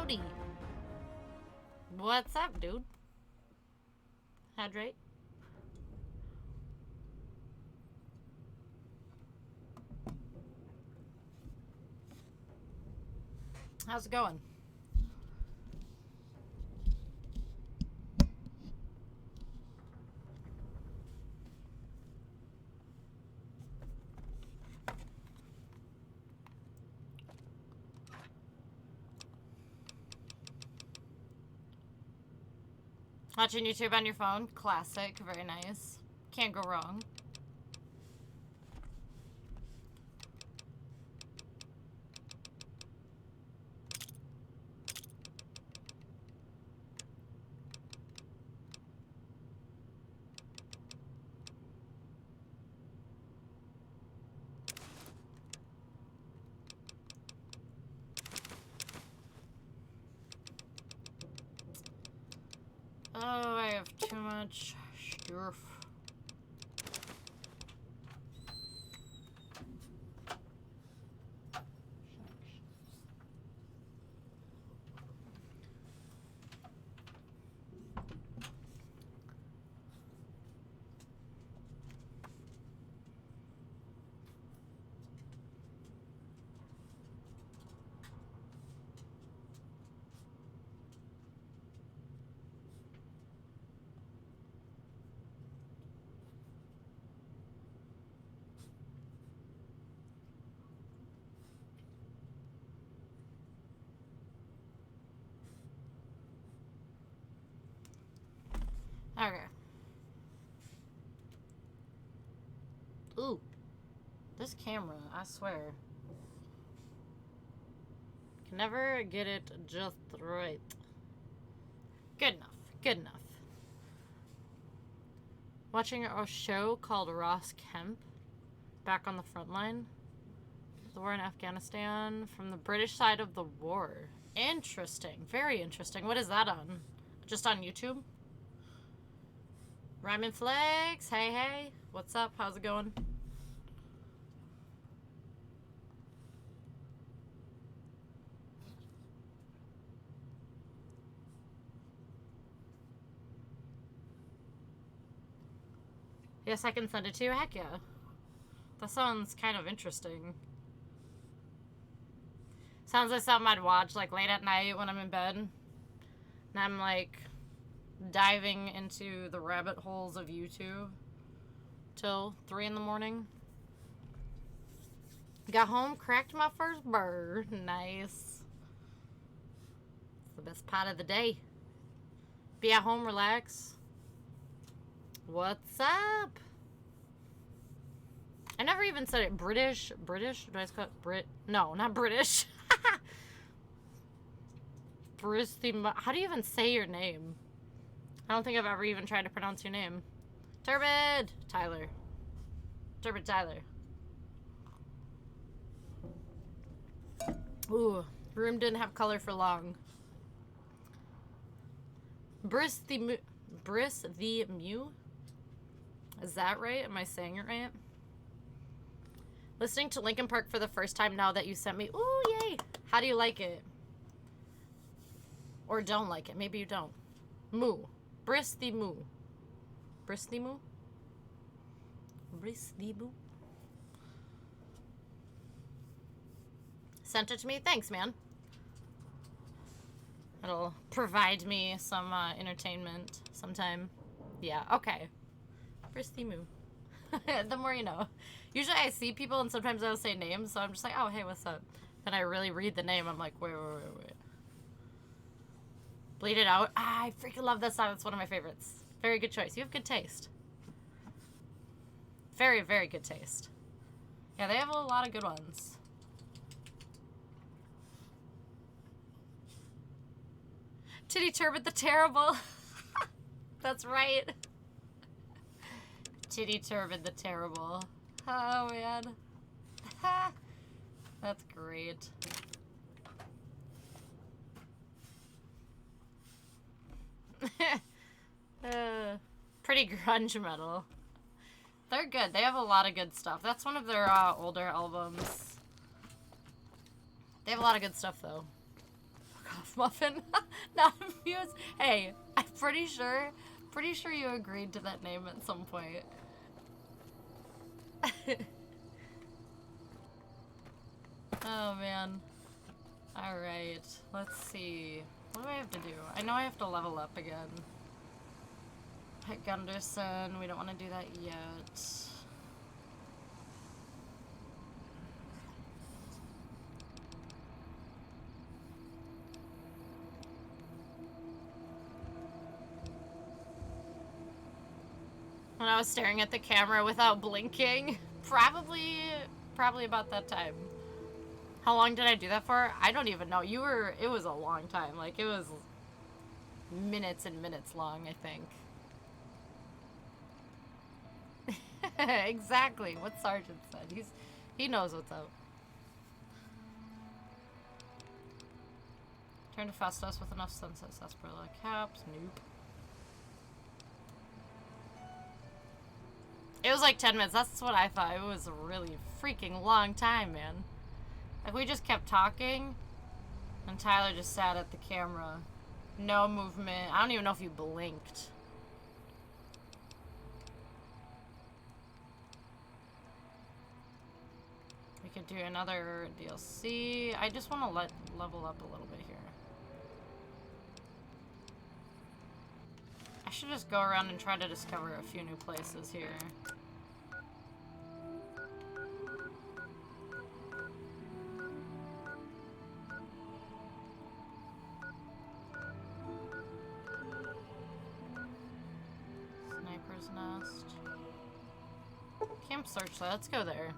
howdy. What's up, dude? Hydrate. How's it going? Watching YouTube on your phone, classic, very nice. Can't go wrong. Oh, I have too much stuff. Okay. Ooh. This camera, I swear. Can never get it just right. Good enough. Good enough. Watching a show called Ross Kemp. Back on the front line. The war in Afghanistan from the British side of the war. Interesting. Very interesting. What is that on? Just on YouTube? Ryman Flex, hey, hey. What's up? How's it going? Yes, I can send it to you. Heck yeah. That sounds kind of interesting. Sounds like something I'd watch like late at night when I'm in bed. And I'm like diving into the rabbit holes of YouTube till 3 in the morning. Got home, cracked my first bird. Nice. It's the best part of the day. Be at home, relax. What's up? I never even said it. British? British? Do I call it Brit? No, not British. How do you even say your name? I don't think I've ever even tried to pronounce your name. Turbid Tyler. Turbid Tyler. Ooh, room didn't have color for long. Briss the Mew? Is that right? Am I saying it right? Listening to Linkin Park for the first time now that you sent me. Ooh, yay! How do you like it? Or don't like it. Maybe you don't. Moo. Briss the Moo. Briss the Moo? Briss the Moo? Sent it to me? Thanks, man. It'll provide me some entertainment sometime. Yeah, okay. Briss the Moo. The more you know. Usually I see people and sometimes I'll say names, so I'm just like, oh, hey, what's up? Then I really read the name. I'm like, wait. Bleed It Out. Ah, I freaking love that song. It's one of my favorites. Very good choice. You have good taste. Very, very good taste. Yeah, they have a lot of good ones. Titty Turbid the Terrible. That's right. Titty Turbid the Terrible. Oh, man. That's great. Pretty grunge metal. They're good. They have a lot of good stuff. That's one of their older albums. They have a lot of good stuff, though. Strogoff muffin. Not Muse. Hey, I'm pretty sure you agreed to that name at some point. Oh man. Alright, let's see. What do I have to do? I know I have to level up again. Pick Gunderson, we don't want to do that yet. When I was staring at the camera without blinking, probably about that time. How long did I do that for? I don't even know. It was a long time. Like, it was minutes and minutes long, I think. Exactly what Sergeant said. He knows what's up. Turn to Festus with enough Sunset Sarsaparilla caps. Nope. It was like 10 minutes. That's what I thought. It was a really freaking long time, man. Like, we just kept talking, and Tyler just sat at the camera. No movement. I don't even know if you blinked. We could do another DLC. I just want to level up a little bit here. I should just go around and try to discover a few new places here. Sniper's Nest. Camp Searchlight. Let's go there.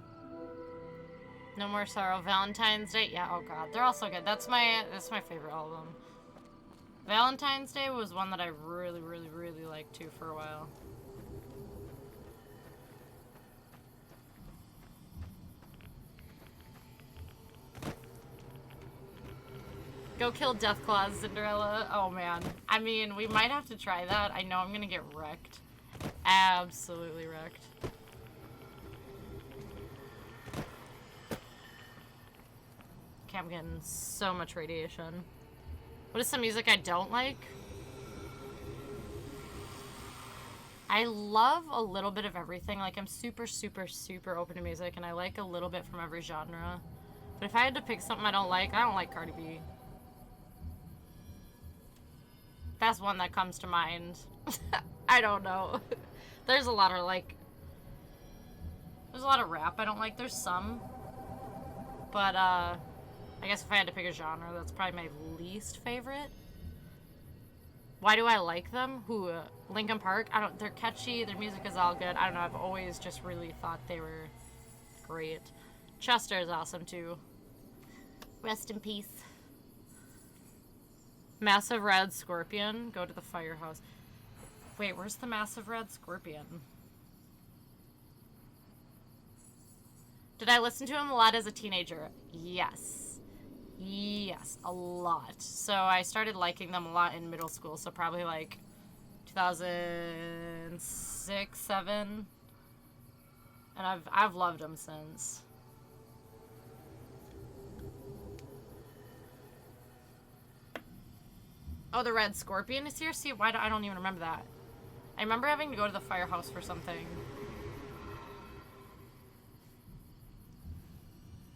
No More Sorrow. Valentine's Day. Yeah, oh god. They're all so good. That's my favorite album. Valentine's Day was one that I really, really, really liked too for a while. Go kill Deathclaws, Cinderella. Oh man. I mean, we might have to try that. I know I'm gonna get wrecked. Absolutely wrecked. Okay, I'm getting so much radiation. What is some music I don't like? I love a little bit of everything. Like, I'm super, super, super open to music, and I like a little bit from every genre. But if I had to pick something I don't like Cardi B. That's one that comes to mind. I don't know. There's a lot of, like... There's a lot of rap I don't like. There's some. But, I guess if I had to pick a genre, that's probably my least favorite. Why do I like them? Who? Linkin Park? They're catchy, their music is all good. I don't know, I've always just really thought they were great. Chester is awesome, too. Rest in peace. Massive Red Scorpion. Go to the firehouse. Wait, where's the Massive Red Scorpion? Did I listen to him a lot as a teenager? Yes. Yes, a lot. So I started liking them a lot in middle school, so probably like 2006, 7. And I've loved them since. Oh, the Red Scorpion is here? See, I don't even remember that. I remember having to go to the firehouse for something.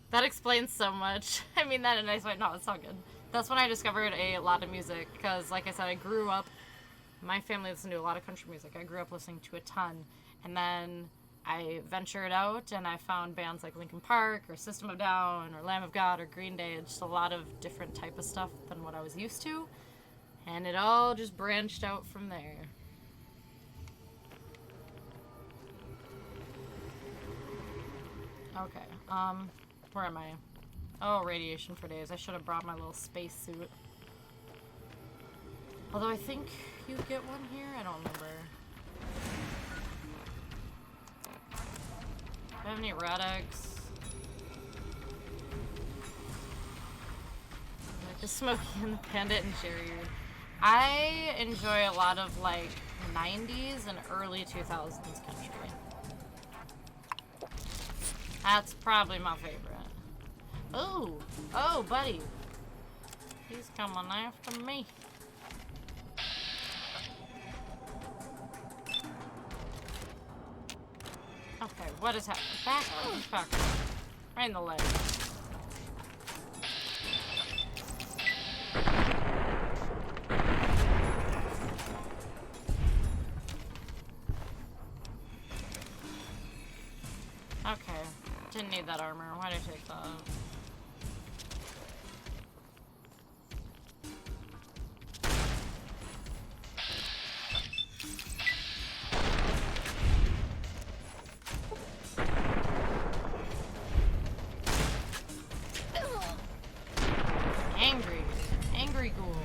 That explains so much. I mean that in a nice way. No, it's all good. That's when I discovered a lot of music, because like I said, I grew up, my family listened to a lot of country music. I grew up listening to a ton. And then I ventured out and I found bands like Linkin Park or System of a Down or Lamb of God or Green Day. Just a lot of different type of stuff than what I was used to. And it all just branched out from there. Okay, where am I? Oh, radiation for days. I should have brought my little space suit. Although I think you get one here? I don't remember. Do I have any Rad-X? Like the Smokey and the Bandit and Jerry. I enjoy a lot of like 90s and early 2000s country. That's probably my favorite. Oh, buddy. He's He's coming after me. Okay, what is happening? Back up, back up. Right in the leg. Okay, didn't need that armor. Why did I take that? Angry ghoul.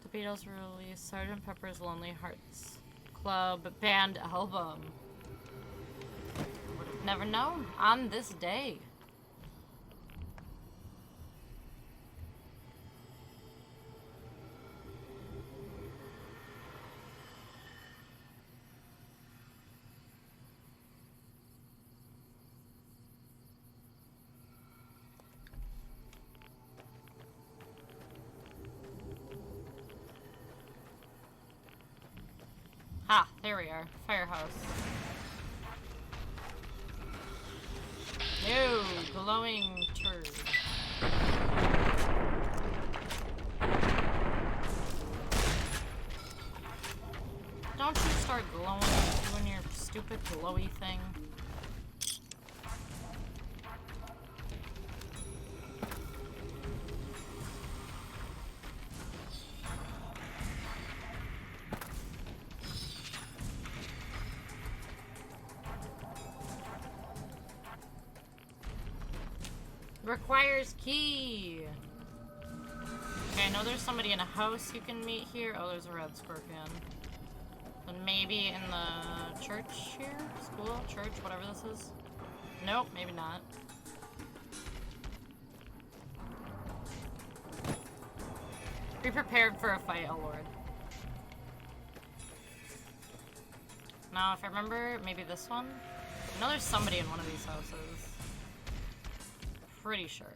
The Beatles released Sgt. Pepper's Lonely Hearts Club Band album. Would have never known on this day. Ah, there we are. Firehouse. No, glowing turd. Don't you start glowing, doing your stupid glowy thing. Requires key. Okay, I know there's somebody in a house you can meet here. Oh, there's a red scorpion. And maybe in the church here? School? Church? Whatever this is. Nope, maybe not. Be prepared for a fight, oh lord. Now, if I remember, maybe this one? I know there's somebody in one of these houses. Pretty sure.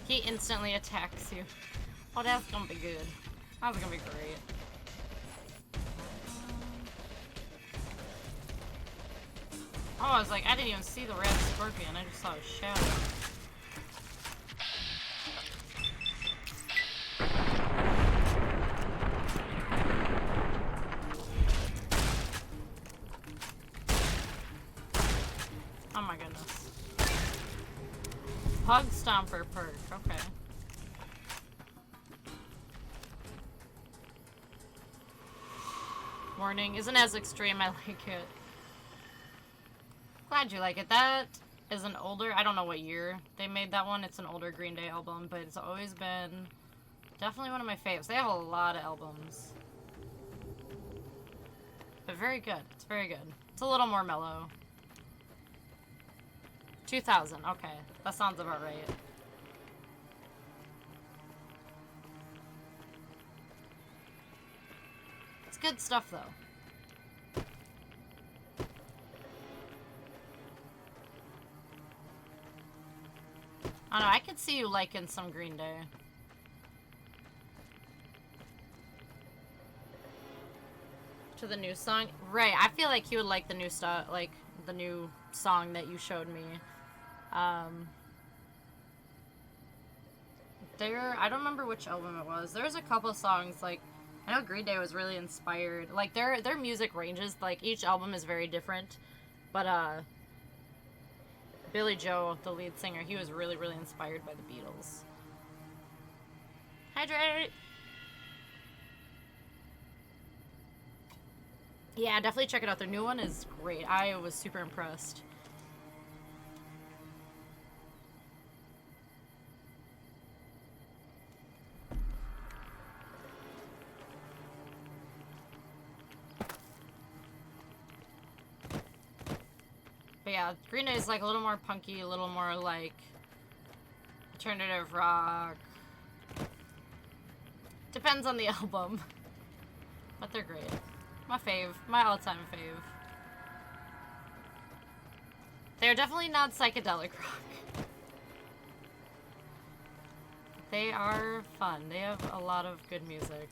He instantly attacks you. Oh, that's gonna be good. That's gonna be great. Oh, I was like, I didn't even see the red scorpion. I just saw a shadow. Oh my goodness. Pug Stomper perk, okay. Warning isn't as extreme, I like it. Glad you like it. That is an older, I don't know what year they made that one. It's an older Green Day album, but it's always been definitely one of my faves. They have a lot of albums. But very good. It's very good. It's a little more mellow. 2000, okay. That sounds about right. It's good stuff, though. I don't know, I could see you liking some Green Day. To the new song? Right, I feel like you would like the new stuff, like the new song that you showed me. I don't remember which album it was. There's a couple songs, like, I know Green Day was really inspired. Like, their music ranges, like, each album is very different. But, Billy Joe, the lead singer, he was really, really inspired by the Beatles. Hydrate! Yeah, definitely check it out. Their new one is great. I was super impressed. But yeah, Green Day is like a little more punky, a little more like alternative rock. Depends on the album. But they're great. My fave. My all-time fave. They're definitely not psychedelic rock. They are fun. They have a lot of good music.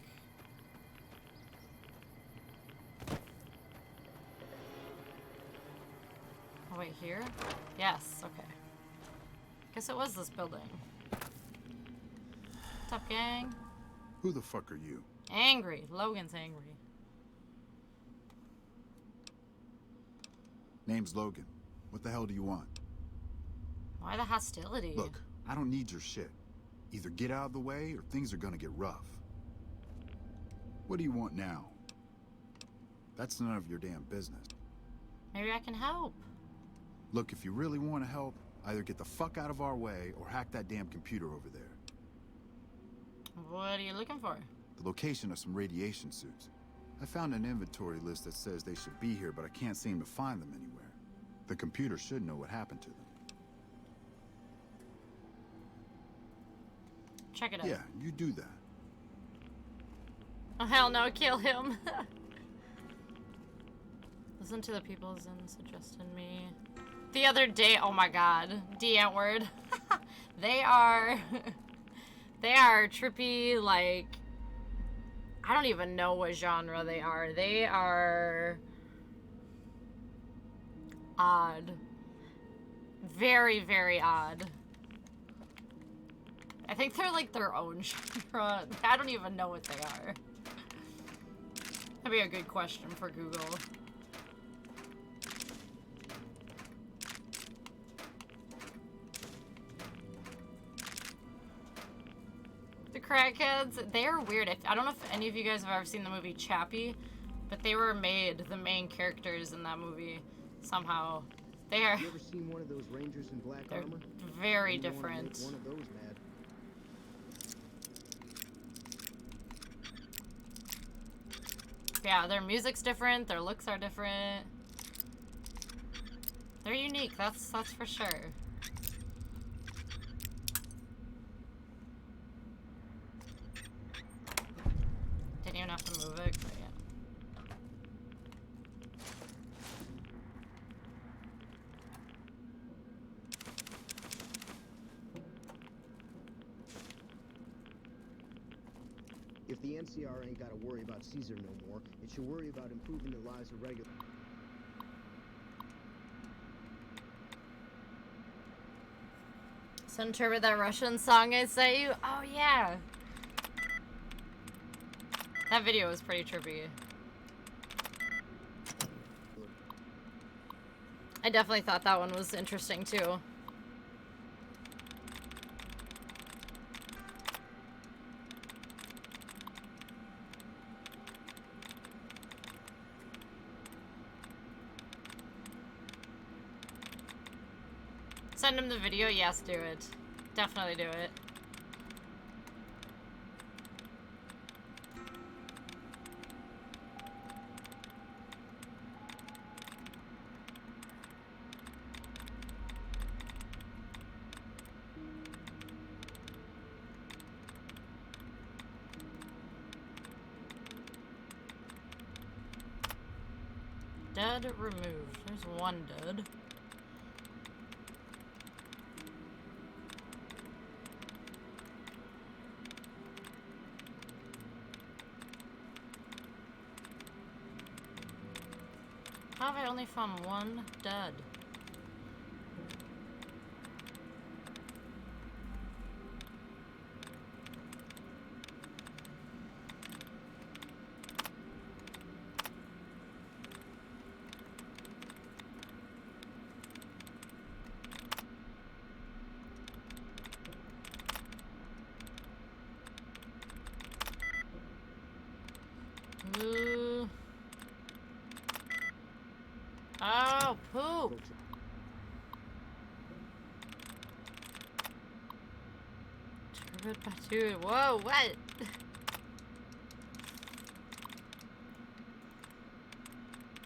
Oh, wait, here? Yes, okay. Guess it was this building. What's up, gang? Who the fuck are you? Angry. Logan's angry. Name's Logan. What the hell do you want? Why the hostility? Look, I don't need your shit. Either get out of the way or things are gonna get rough. What do you want now? That's none of your damn business. Maybe I can help. Look, if you really want to help, either get the fuck out of our way or hack that damn computer over there. What are you looking for? The location of some radiation suits. I found an inventory list that says they should be here, but I can't seem to find them anywhere. The computer should know what happened to them. Check it out. Yeah, you do that. Oh, hell no, kill him. Listen to the people Zen suggested me. The other day, oh my god, D-Antword. They are trippy, like, I don't even know what genre they are. They are odd. Very, very odd. I think they're like their own genre. I don't even know what they are. That'd be a good question for Google. The crackheads, they are weird. I don't know if any of you guys have ever seen the movie Chappie, but they were made the main characters in that movie somehow. They are. You ever seen one of those Rangers in black They're armor? very You wanna different. make one of those mad. Yeah, their music's different, their looks are different. They're unique, that's for sure. Didn't even have to move it, but yeah. If the NCR ain't gotta worry about Caesar no more, it should worry about improving the lives of regular... So interpret that Russian song I sent you? Oh yeah! That video was pretty trippy. I definitely thought that one was interesting too. Send him the video? Yes, do it. Definitely do it. Dud removed. There's one dud. How have I only found one dud? Ooh. Oh, poop. Turbid Batu. Whoa, what?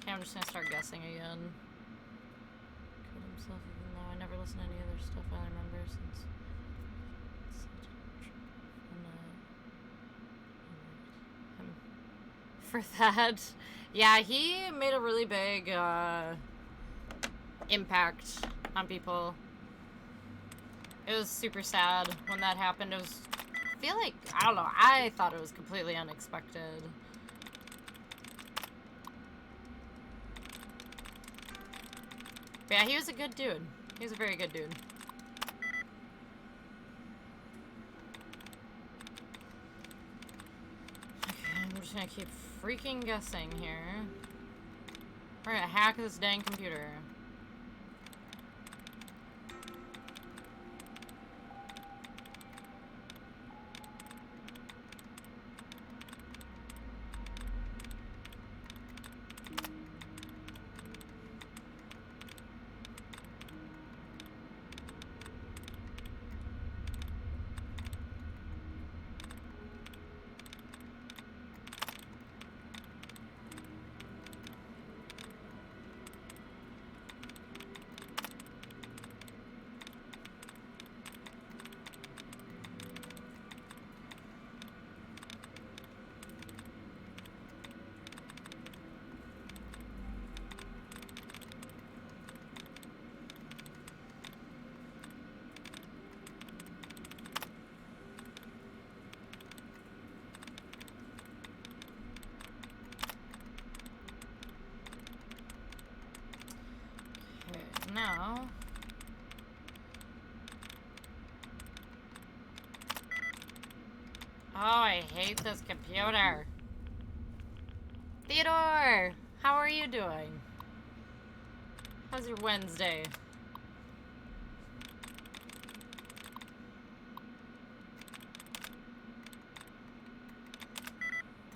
Okay, I'm just gonna start guessing again. Killed himself even though I never listened to any other stuff I remember since. for that. Yeah, he made a really big impact on people. It was super sad when that happened. It was, I feel like, I don't know, I thought it was completely unexpected. But yeah, he was a good dude. He was a very good dude. Okay, I'm just gonna keep freaking guessing here. We're gonna hack this dang computer. Now, oh, I hate this computer. Theodore, how are you doing? How's your Wednesday?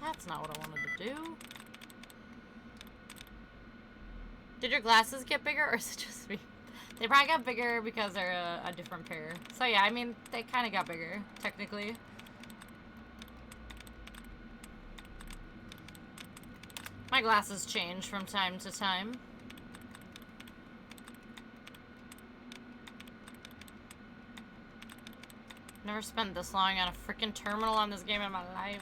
That's not what I wanted to do. Did your glasses get bigger, or is it just me? They probably got bigger because they're a different pair. So yeah, I mean, they kind of got bigger, technically. My glasses change from time to time. Never spent this long on a freaking terminal on this game in my life.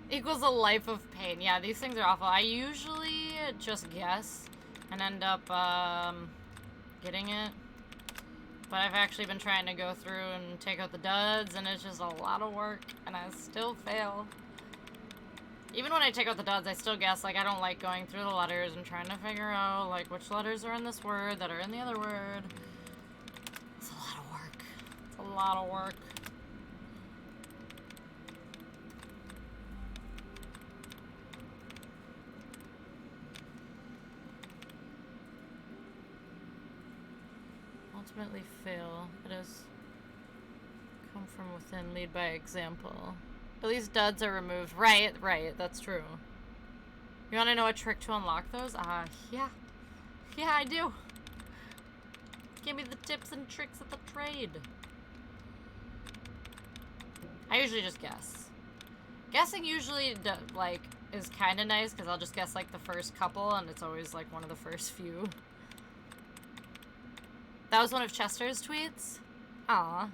Equals a life of pain. Yeah, these things are awful. I usually just guess and end up getting it. But I've actually been trying to go through and take out the duds, and it's just a lot of work, and I still fail. Even when I take out the duds, I still guess. Like, I don't like going through the letters and trying to figure out, like, which letters are in this word that are in the other word. It's a lot of work. It's a lot of work. Ultimately fail. It is come from within, lead by example. At least duds are removed. Right, that's true. You want to know a trick to unlock those? Yeah. Yeah, I do. Give me the tips and tricks of the trade. I usually just guess. Guessing usually, like, is kind of nice, because I'll just guess, like, the first couple, and it's always, like, one of the first few. That was one of Chester's tweets? Aw.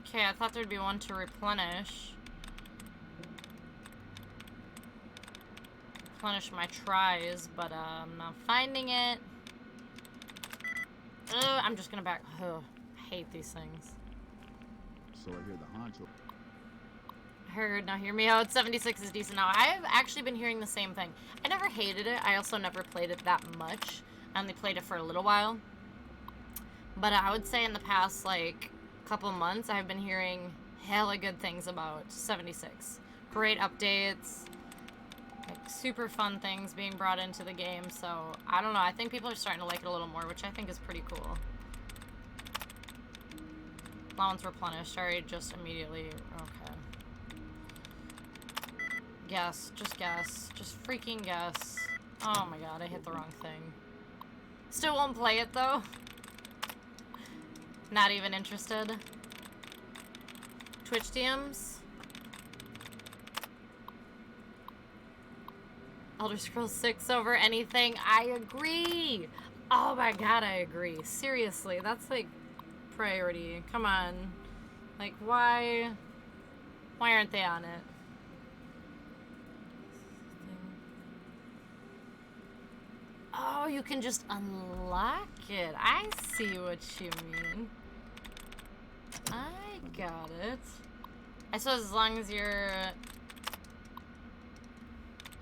Okay, I thought there'd be one to replenish. Replenish my tries, but I'm not finding it. I'm just gonna back. Ugh, I hate these things. So I hear the honcho. Heard, now hear me out. 76 is decent now. I've actually been hearing the same thing. I never hated it. I also never played it that much. I only played it for a little while. But I would say in the past, like, couple months, I've been hearing hella good things about 76. Great updates. Like, super fun things being brought into the game, so I don't know. I think people are starting to like it a little more, which I think is pretty cool. Allowance replenished. Sorry, just immediately. Okay. Guess. Just guess. Just freaking guess. Oh my god, I hit the wrong thing. Still won't play it though. Not even interested. Twitch DMs. Elder Scrolls 6 over anything. I agree. Oh my god, I agree. Seriously, that's like priority. Come on. Like, why aren't they on it? Oh, you can just unlock it. I see what you mean. I got it. I suppose as long as you're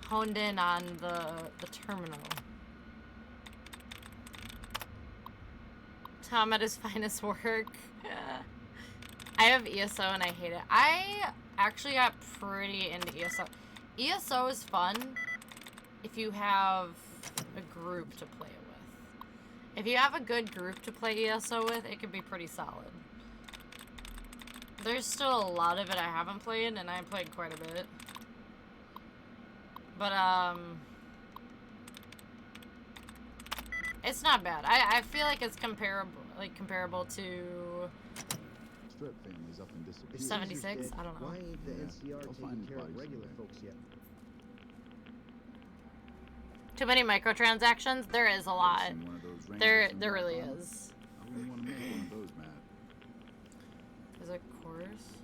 honed in on the terminal. Tom at his finest work. I have ESO and I hate it. I actually got pretty into ESO. ESO is fun if you have a group to play it with. If you have a good group to play ESO with, it can be pretty solid. There's still a lot of it I haven't played, and I played quite a bit. But, it's not bad. I feel like it's comparable to Strip families up and disappear. If 76? Caesar's dead, I don't know. Why ain't the Yeah, NCR they'll taking find care of bodies regular somewhere. folks yet? Too many microtransactions? There is a lot. Seen one of those There rangers in really Black Island? is. I wouldn't want to make one of those mad. Is it course?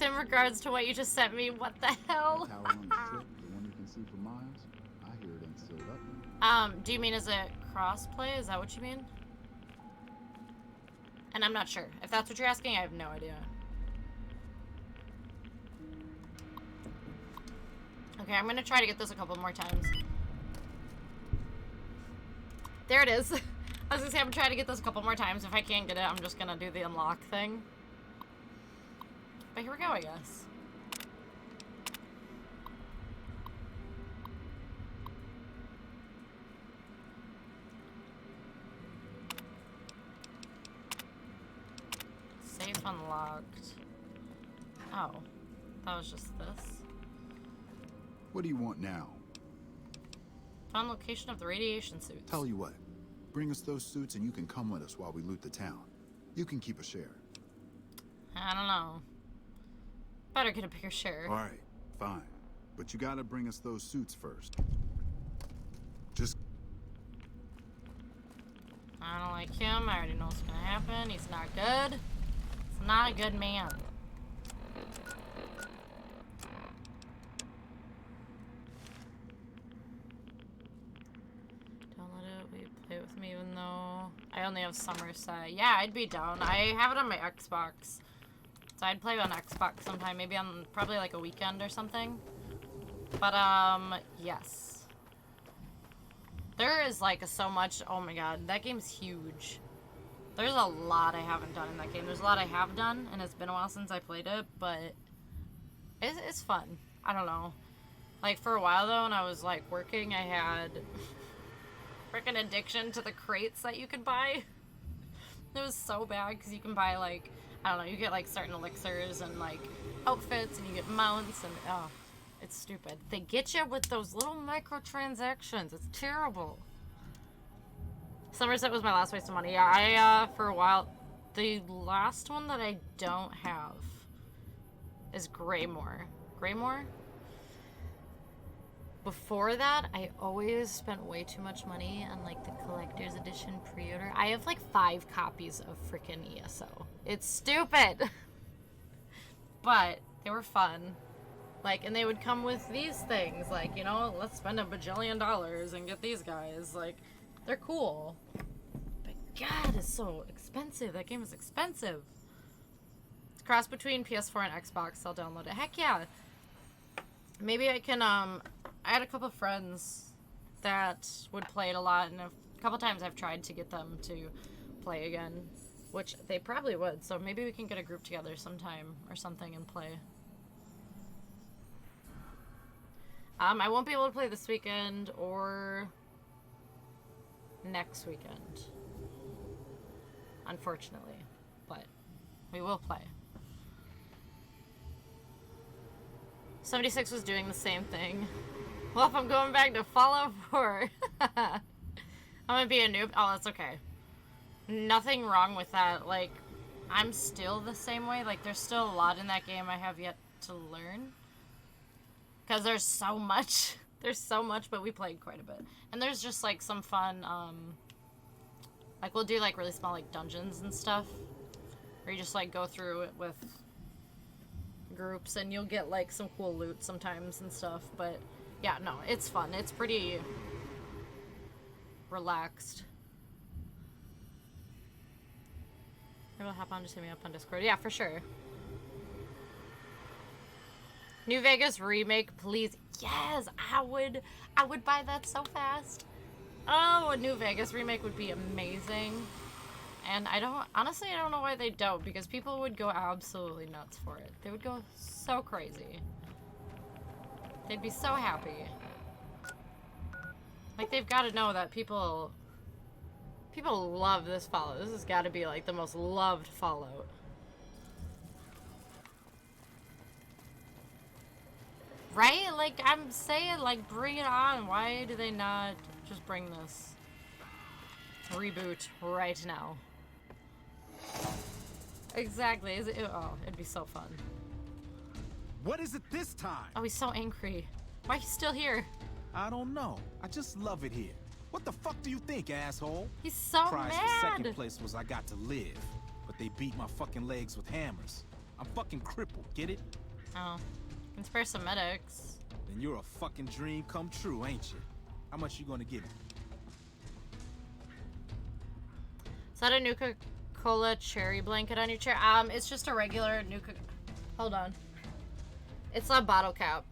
In regards to what you just sent me, what the The hell? tower on the strip, the one you can see for miles, I hear it ain't sealed up. Do you mean is it crossplay? Is that what you mean? And I'm not sure. If that's what you're asking, I have no idea. Okay, I'm gonna try to get this a couple more times. There it is. I was gonna say I'm trying to get this a couple more times. If I can't get it, I'm just gonna do the unlock thing. But here we go, I guess. Safe unlocked. Oh, that was just this. What do you want now? Found location of the radiation suits. Tell you what, bring us those suits and you can come with us while we loot the town. You can keep a share. I don't know. Better get a bigger share. All right, fine. But you gotta bring us those suits first. Just I don't like him. I already know what's gonna happen. He's not good. He's not a good man. Don't let it play with me even though I only have Somerset. Yeah, I'd be down. I have it on my Xbox. So I'd play on Xbox sometime, maybe on probably like a weekend or something. But yes. There is like so much, oh my god, that game's huge. There's a lot I haven't done in that game. There's a lot I have done, and it's been a while since I played it, but it's fun. I don't know. Like for a while though, when I was like working, I had freaking addiction to the crates that you could buy. It was so bad because you can buy like, I don't know, you get like certain elixirs and like outfits and you get mounts and oh, it's stupid. They get you with those little microtransactions. It's terrible. Somerset was my last waste of money. Yeah, I for a while, the last one that I don't have is Greymore. Greymore? Before that, I always spent way too much money on like the collector's edition pre-order. I have like 5 copies of freaking ESO. It's stupid. But they were fun. Like, and they would come with these things. Like, you know, let's spend $1 bajillion and get these guys. Like, they're cool. But God, it's so expensive. That game is expensive. It's cross between PS4 and Xbox. I'll download it. Heck yeah. Maybe I can, I had a couple of friends that would play it a lot, and a couple times I've tried to get them to play again. Which they probably would, so maybe we can get a group together sometime or something and play. I won't be able to play this weekend or next weekend, unfortunately, but we will play. 76 was doing the same thing. Well, if I'm going back to Fallout 4, I'm gonna be a noob. Oh, that's okay. Nothing wrong with that. Like, I'm still the same way. Like, there's still a lot in that game I have yet to learn. Because there's so much. There's so much, but we played quite a bit. And there's just, like, some fun, like, we'll do, like, really small, like, dungeons and stuff. Where you just, like, go through it with groups, and you'll get, like, some cool loot sometimes and stuff. But, yeah, no, it's fun. It's pretty relaxed. Maybe I'll hop on, just hit me up on Discord. Yeah, for sure. New Vegas remake, please. Yes, I would buy that so fast. Oh, a New Vegas remake would be amazing. And honestly, I don't know why they don't, because people would go absolutely nuts for it. They would go so crazy. They'd be so happy. Like, they've got to know that people love this Fallout. This has got to be, like, the most loved Fallout. Right? Like, I'm saying, like, bring it on. Why do they not just bring this reboot right now? Exactly. Oh, it'd be so fun. What is it this time? Oh, he's so angry. Why are you still here? I don't know. I just love it here. What the fuck do you think, asshole? He's so Prize mad. for second place was I got to live, but they beat my fucking legs with hammers. I'm fucking crippled, get it? Oh. Can spare some medics. Then you're a fucking dream come true, ain't you? How much you gonna give me? Is that a Nuka-Cola cherry blanket on your chair? It's just a regular Nuka... Hold on. It's a bottle cap.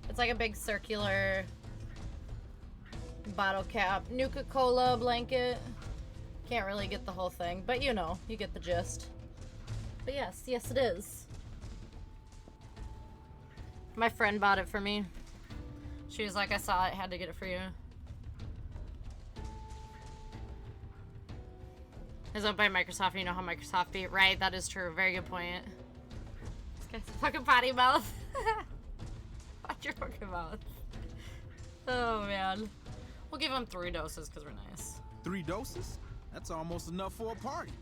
It's like a big circular bottle cap. Nuka-Cola blanket. Can't really get the whole thing, but you know, you get the gist. But yes, it is. My friend bought it for me. She was like, I saw it, had to get it for you. It's owned by Microsoft, you know how Microsoft be. Right, that is true. Very good point. This guy's a fucking potty mouth. Watch your fucking mouth. Oh, man. We'll give him 3 doses because we're nice. 3 doses? That's almost enough for a party.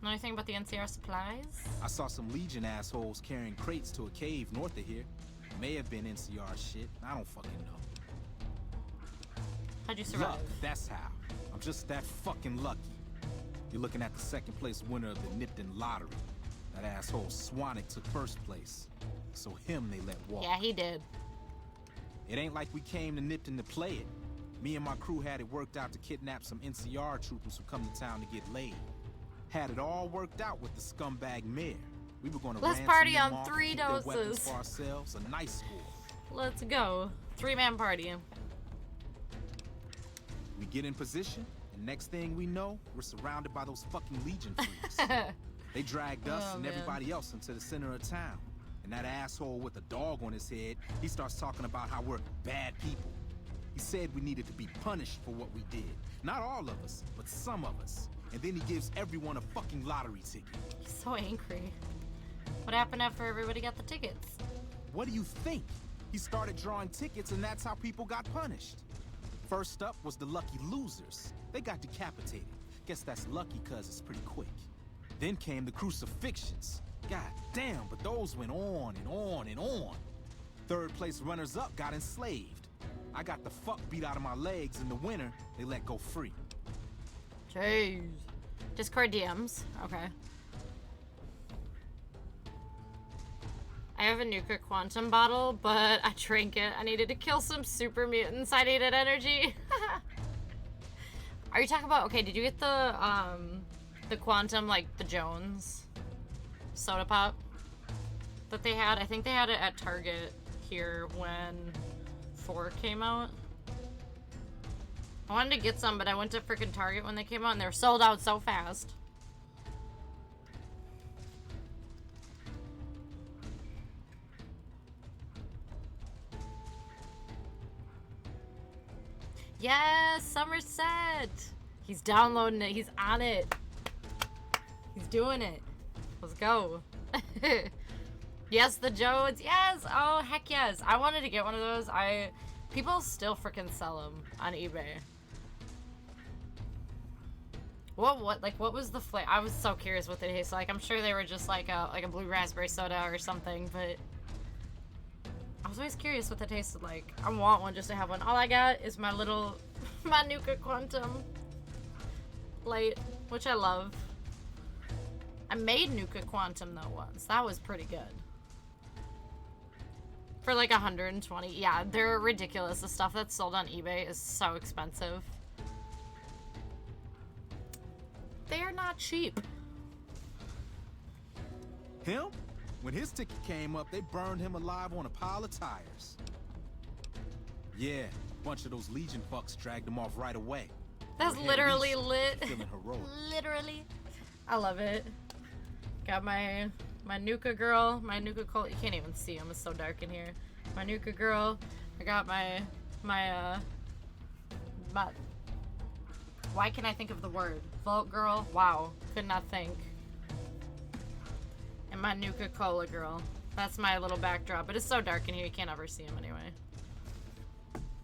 Know anything about the NCR supplies? I saw some Legion assholes carrying crates to a cave north of here. May have been NCR shit. I don't fucking know. How'd you survive? Luck, that's how. I'm just that fucking lucky. You're looking at the second place winner of the Nipton lottery. That asshole Swanick took first place. So him they let walk. Yeah, he did. It ain't like we came to Nipton to play it. Me and my crew had it worked out to kidnap some NCR troopers who come to town to get laid. Had it all worked out with the scumbag mayor. We were gonna Let's ransom party them on off, 3 keep their weapons doses. for ourselves, a nice score. Let's go. 3-man party. We get in position, and next thing we know, we're surrounded by those fucking Legion freaks. They dragged us Oh, and man. everybody else into the center of town. And that asshole with a dog on his head, he starts talking about how we're bad people. He said we needed to be punished for what we did. Not all of us, but some of us. And then he gives everyone a fucking lottery ticket. He's so angry. What happened after everybody got the tickets? What do you think? He started drawing tickets and that's how people got punished. First up was the lucky losers. They got decapitated. Guess that's lucky cause it's pretty quick. Then came the crucifixions. God damn, but those went on and on and on. Third place runners-up got enslaved. I got the fuck beat out of my legs, and the winner, they let go free. Jeez. Discord DMs. Okay. I have a Nuka Quantum bottle, but I drank it. I needed to kill some super mutants. I needed energy. Are you talking about... Okay, did you get the Quantum, like, the Jones soda pop that they had? I think they had it at Target here when 4 came out. I wanted to get some, but I went to freaking Target when they came out and they were sold out so fast. Yes, Somerset! He's downloading it. He's on it. He's doing it. Let's go. Yes, the Jodes. Yes. Oh, heck yes. I wanted to get one of those. People still freaking sell them on eBay. What was the flavor? I was so curious what they taste like. I'm sure they were just like a blue raspberry soda or something, but I was always curious what they tasted like. I want one just to have one. All I got is my little Manuka Quantum Light, which I love. I made Nuka Quantum though once. That was pretty good. For like 120. Yeah, they're ridiculous. The stuff that's sold on eBay is so expensive. They are not cheap. Him? When his ticket came up, they burned him alive on a pile of tires. Yeah, a bunch of those Legion fucks dragged him off right away. That's literally lit. Feeling heroic. Literally. I love it. Got my Nuka girl, my Nuka Cola. You can't even see him. It's so dark in here. My Nuka girl. I got my why can I think of the word? Vault girl. Wow. Could not think. And my Nuka Cola girl. That's my little backdrop. But it's so dark in here you can't ever see him anyway.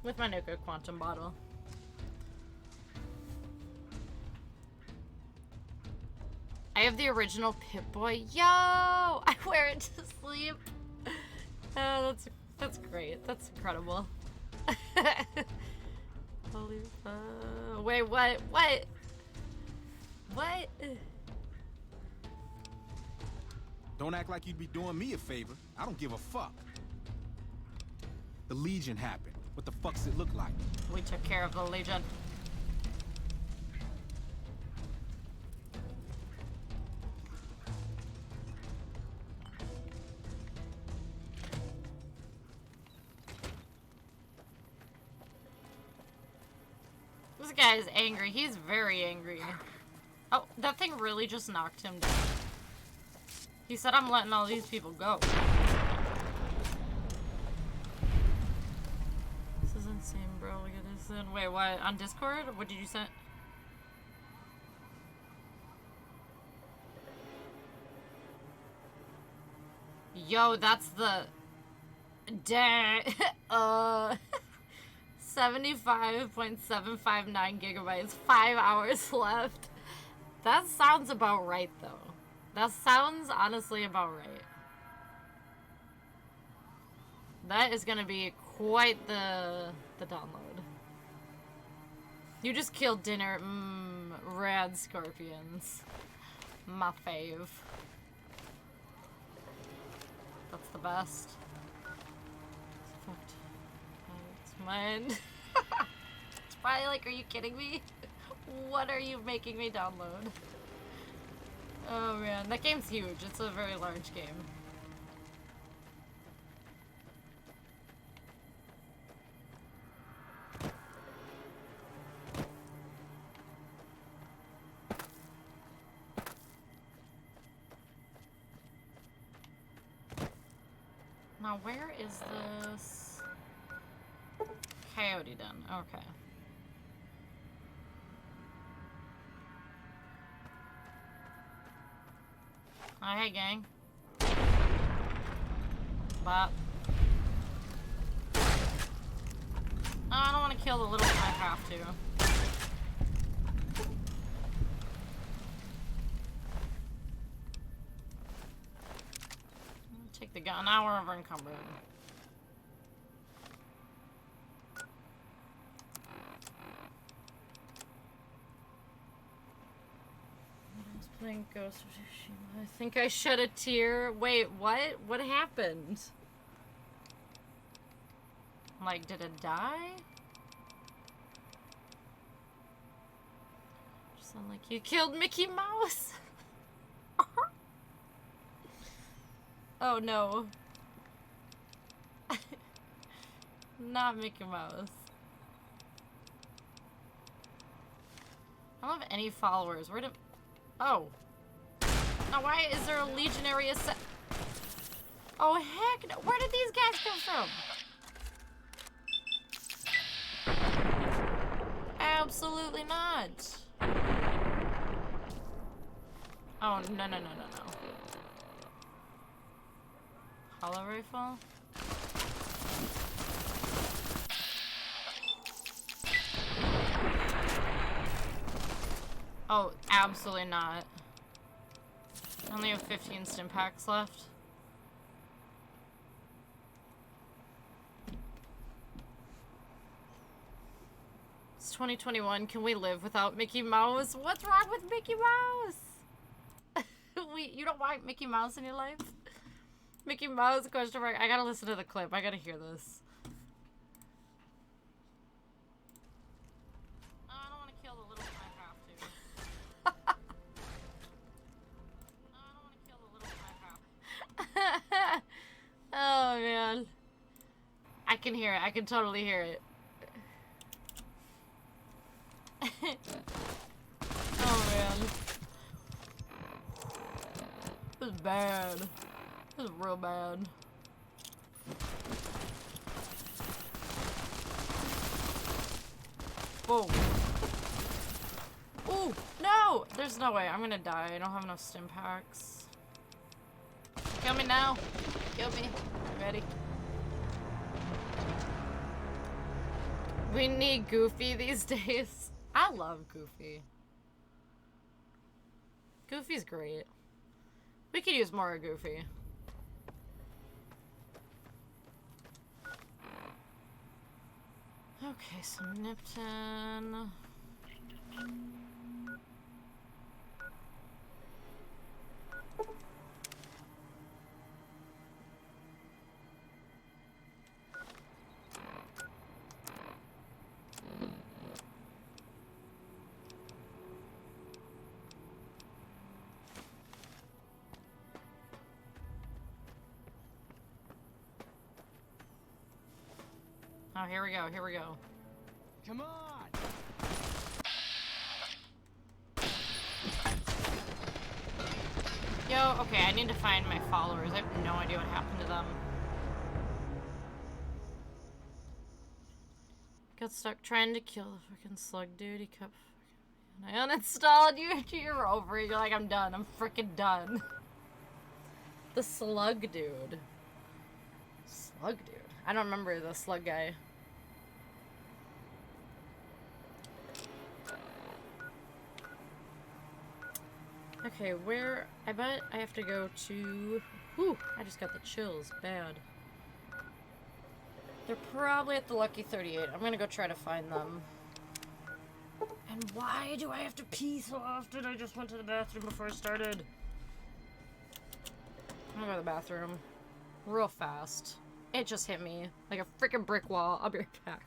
With my Nuka Quantum bottle. I have the original Pip-Boy. Yo! I wear it to sleep. That's great. That's incredible. Holy wait, what? What? What? Don't act like you'd be doing me a favor. I don't give a fuck. The Legion happened. What the fuck's it look like? We took care of the Legion. This guy is angry. He's very angry. Oh, that thing really just knocked him down. He said, I'm letting all these people go. This is insane, bro. Look at this. Wait, what? On Discord? What did you say? Yo, that's the... 75.759 gigabytes. 5 hours left. That sounds about right, though. That sounds honestly about right. That is gonna be quite the download. You just killed dinner. Rad scorpions. My fave. That's the best. It's mine. It's probably like, are you kidding me? What are you making me download? Oh man, that game's huge. It's a very large game. Now where is this? Coyote Den, okay. Oh, hey, gang. Bop. Oh, I don't want to kill the little one. I have to. Take the gun. Now we're over encumbered. Playing Ghost of Tsushima. I think I shed a tear. Wait, what? What happened? Like, did it die? Just sound like you killed Mickey Mouse. Oh no. Not Mickey Mouse. don't have any followers. Where did... Oh. Now why is there a legionary Oh, heck no. Where did these guys come from? Absolutely not. Oh, no, no, no, no, no. Hollow rifle? Oh, absolutely not. I only have 15 stim packs left. It's 2021. Can we live without Mickey Mouse? What's wrong with Mickey Mouse? You don't want Mickey Mouse in your life? Mickey Mouse, question mark. I gotta listen to the clip. I gotta hear this. Oh, I don't want to kill the little one I have to. Oh, I don't want to kill the little one I have to. Oh, man. I can hear it. I can totally hear it. Oh, man. This is bad. This is real bad. Whoa. Ooh, no! There's no way. I'm gonna die. I don't have enough stim packs. Kill me now. Kill me. Ready? We need Goofy these days. I love Goofy. Goofy's great. We could use more of Goofy. Okay, so Nipton. Oh, here we go, here we go. Come on! Yo, okay, I need to find my followers. I have no idea what happened to them. Got stuck trying to kill the freaking slug dude. He kept fucking... I uninstalled you. You're over it. You're like, I'm done. I'm freaking done. The slug dude. Slug dude. I don't remember the slug guy. Okay, where... I bet I have to go to... Whew, I just got the chills. Bad. They're probably at the Lucky 38. I'm gonna go try to find them. And why do I have to pee so often? I just went to the bathroom before I started. I'm gonna go to the bathroom. Real fast. It just hit me. Like a freaking brick wall. I'll be right back.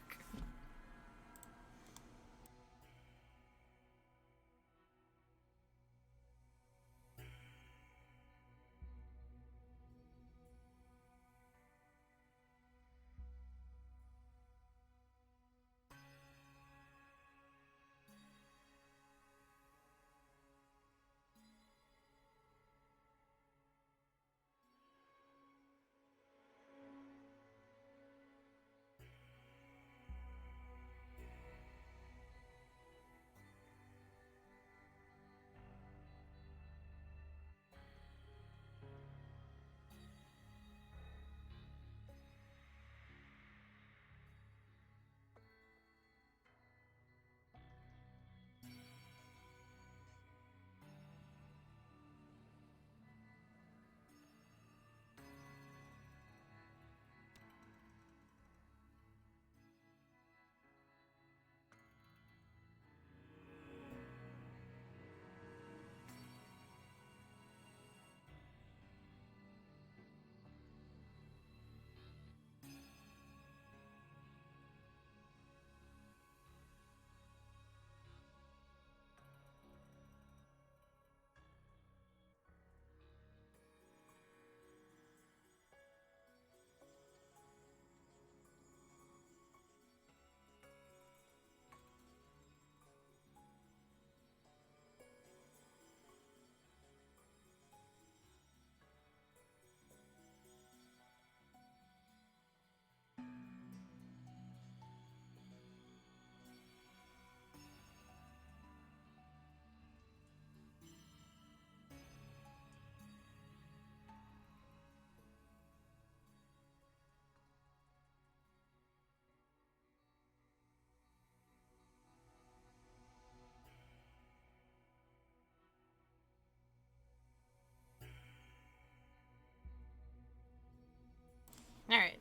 Alright.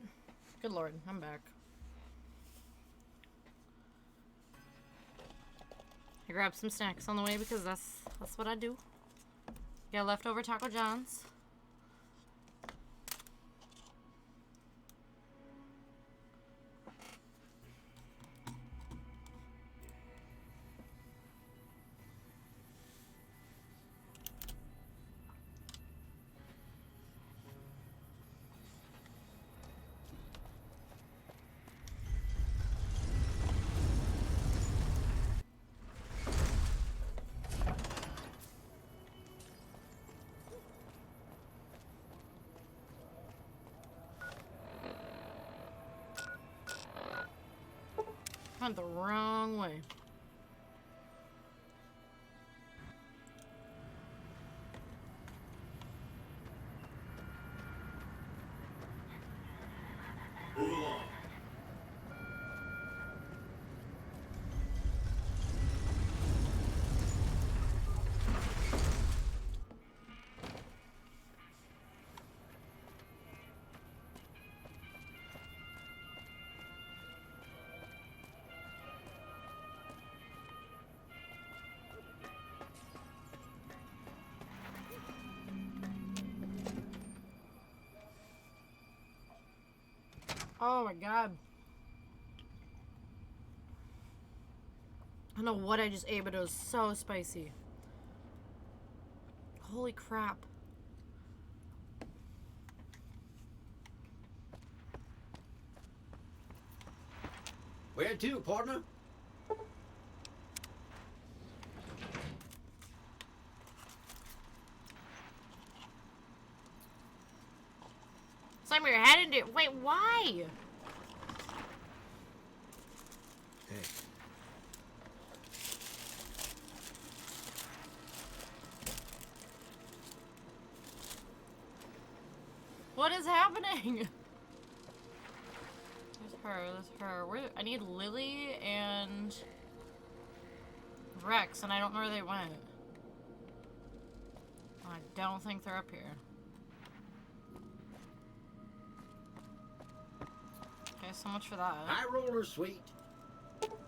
Good lord, I'm back. I grabbed some snacks on the way because that's what I do. Got leftover Taco John's. Went the wrong way. Oh my god. I don't know what I just ate, but it was so spicy. Holy crap. Where to, partner? Slam your head into it. Wait, why? Hey. What is happening? There's her. Where? I need Lily and Rex, and I don't know where they went. I don't think they're up here. Okay, so much for that. High roller, sweet.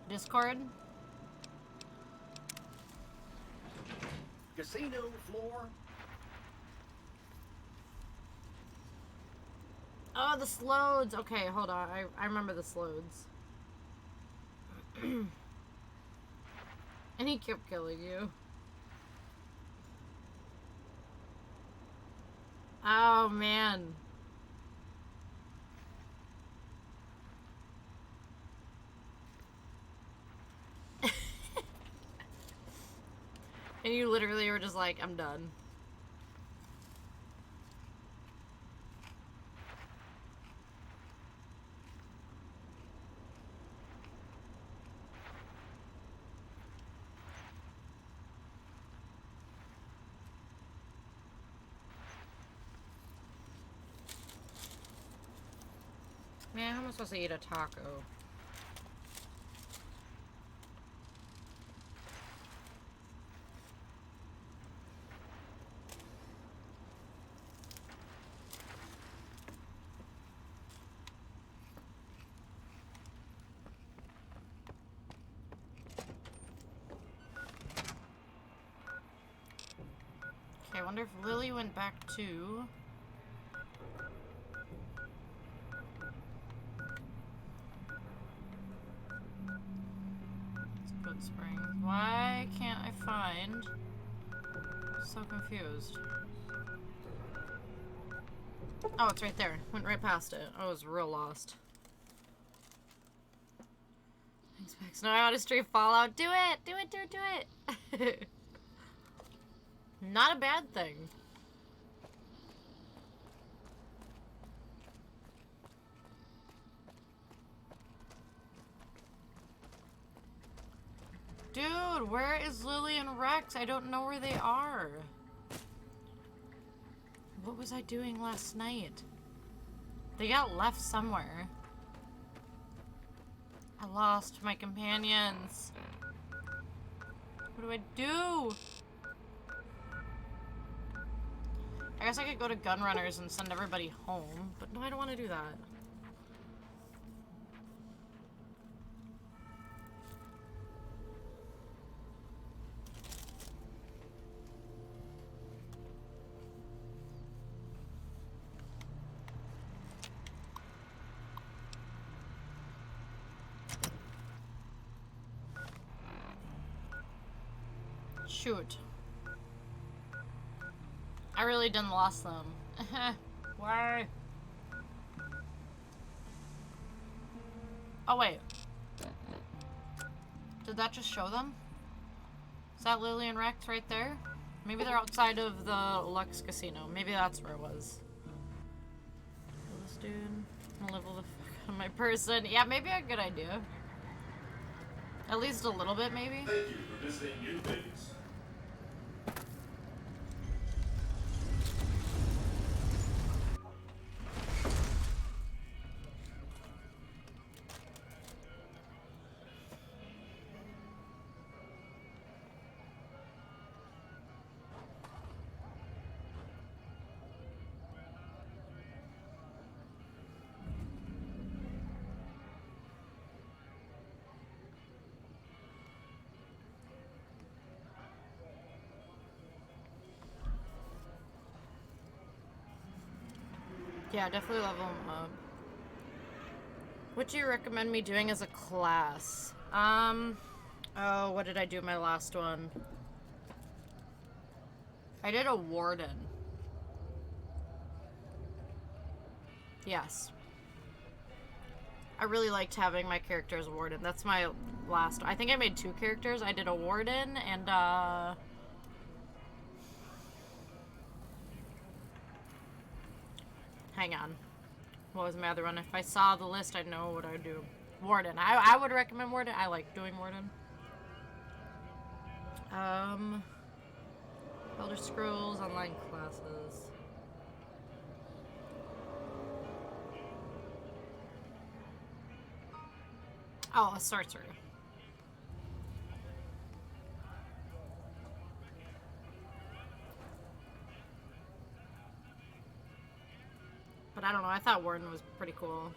Discord? Casino floor. Oh, the Slodes. Okay, hold on. I remember the Slodes. And he kept killing you. Oh, man. And you literally were just like, I'm done. Man, how am I supposed to eat a taco? Okay, I wonder if Lily went back to... Good Springs. Why can't I find? I'm so confused. Oh, it's right there. Went right past it. I was real lost. Thanks, Max. No, I want to stream Fallout. Do it! Do it, do it, do it! Not a bad thing. Dude, where is Lily and Rex? I don't know where they are. What was I doing last night? They got left somewhere. I lost my companions. What do I do? I guess I could go to Gunrunners and send everybody home, but no, I don't want to do that. Shoot. I really didn't lost them. Why? Oh wait. Did that just show them? Is that Lily and Rex right there? Maybe they're outside of the Lux Casino. Maybe that's where it was. Kill this dude. I'll level the fuck out of my person. Yeah, maybe a good idea. At least a little bit, maybe. Thank you for visiting New Vegas. Yeah, definitely level them up. What do you recommend me doing as a class? Oh, what did I do my last one? I did a warden. Yes. I really liked having my character as a warden. That's my last. I think I made 2 characters. I did a warden and hang on. What was my other one? If I saw the list, I'd know what I would do. Warden. I would recommend Warden. I like doing Warden. Elder Scrolls Online classes. Oh, a sorcerer. But I don't know, I thought Warden was pretty cool.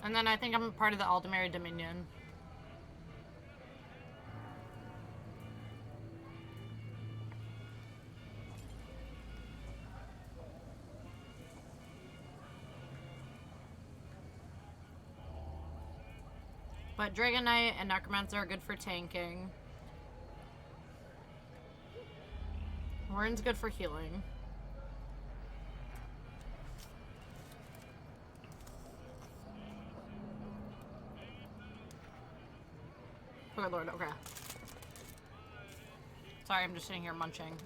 And then I think I'm a part of the Aldemary Dominion. But Dragon Knight and Necromancer are good for tanking. Warren's good for healing. Oh lord, okay. Sorry, I'm just sitting here munching.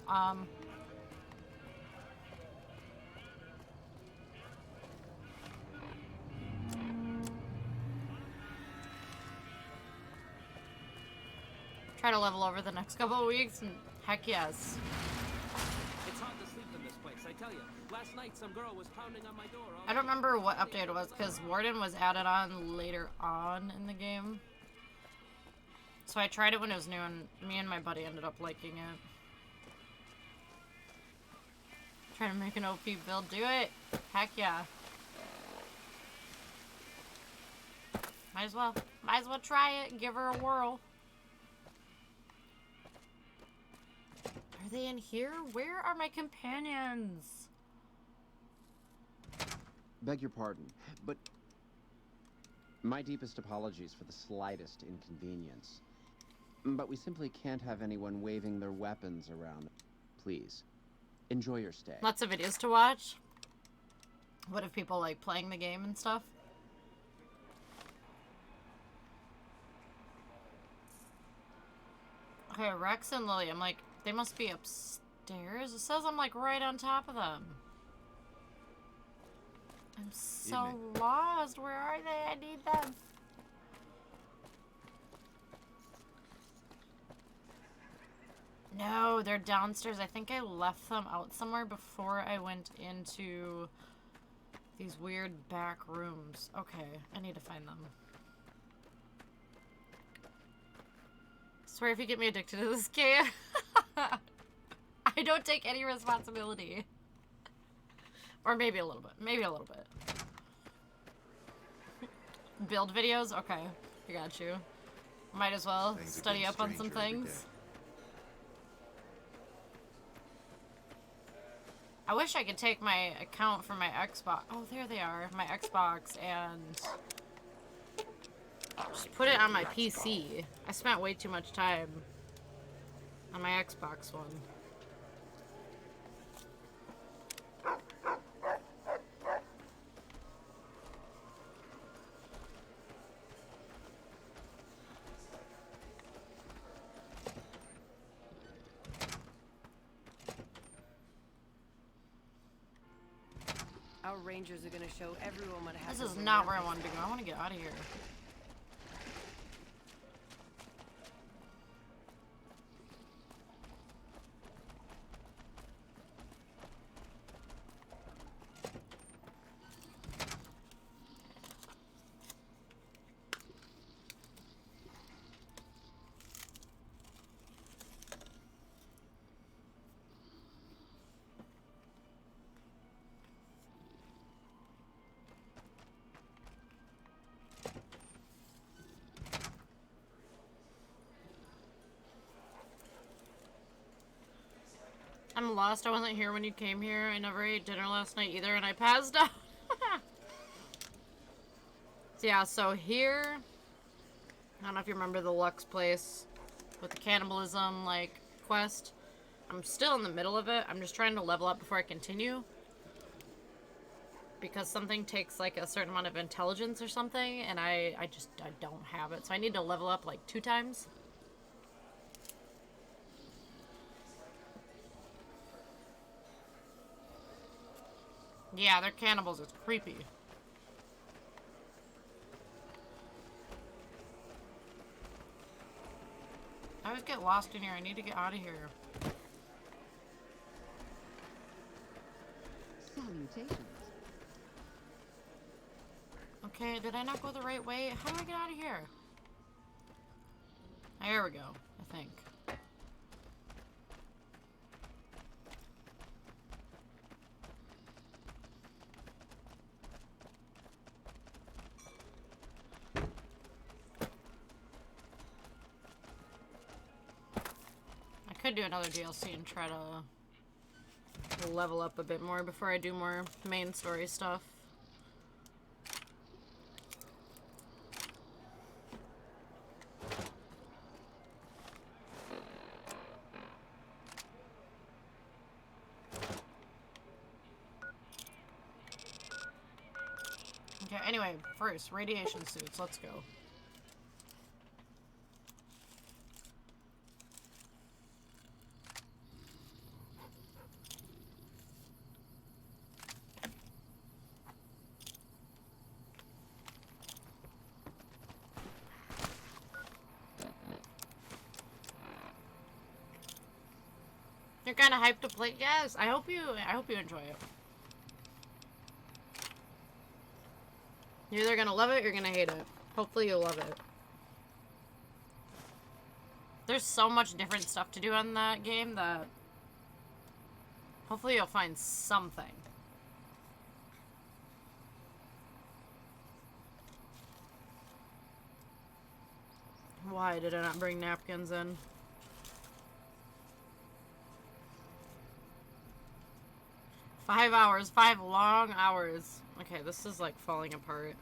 Try to level over the next couple of weeks, and heck yes. It's hard to sleep in this place, I tell you. Last night some girl was pounding on my door. I don't remember what update it was, because Warden was added on later on in the game. So I tried it when it was new, and me and my buddy ended up liking it. Trying to make an OP build. Do it! Heck yeah. Might as well. Might as well try it. Give her a whirl. Are they in here? Where are my companions? Beg your pardon, but my deepest apologies for the slightest inconvenience. But we simply can't have anyone waving their weapons around. Please, enjoy your stay. Lots of videos to watch. What if people like playing the game and stuff? Okay, Rex and Lily, I'm like, they must be upstairs. It says I'm like right on top of them. I'm so lost. Where are they? I need them. No, they're downstairs. I think I left them out somewhere before I went into These weird back rooms. Okay, I need to find them. Swear if you get me addicted to this game, I don't take any responsibility. Or maybe a little bit. Maybe a little bit. Build videos? Okay, I got you. Might as well Things are study getting up on some stranger every things. I wish I could take my account from my Xbox. Oh, there they are. My Xbox and just put it on my PC. I spent way too much time on my Xbox one. Our rangers are gonna show everyone what happens. This is when not we're where I want to go. I want to get out of here. I'm lost. I wasn't here when you came here. I never ate dinner last night either, and I passed out. So yeah, so here, I don't know if you remember the Lux place with the cannibalism, like, quest. I'm still in the middle of it. I'm just trying to level up before I continue. Because something takes, like, a certain amount of intelligence or something, and I don't have it. So I need to level up, like, 2 times. Yeah, they're cannibals. It's creepy. I always get lost in here. I need to get out of here. Salutations. Okay, did I not go the right way? How do I get out of here? There we go, I think. I could do another DLC and try to level up a bit more before I do more main story stuff. Okay, anyway, first, radiation suits, let's go. You're kind of hyped to play. Yes, I hope you enjoy it. You're either gonna love it or you're gonna hate it. Hopefully you'll love it. There's so much different stuff to do on that game that hopefully you'll find something. Why did I not bring napkins in? Five hours, 5 long hours. Okay, this is like falling apart.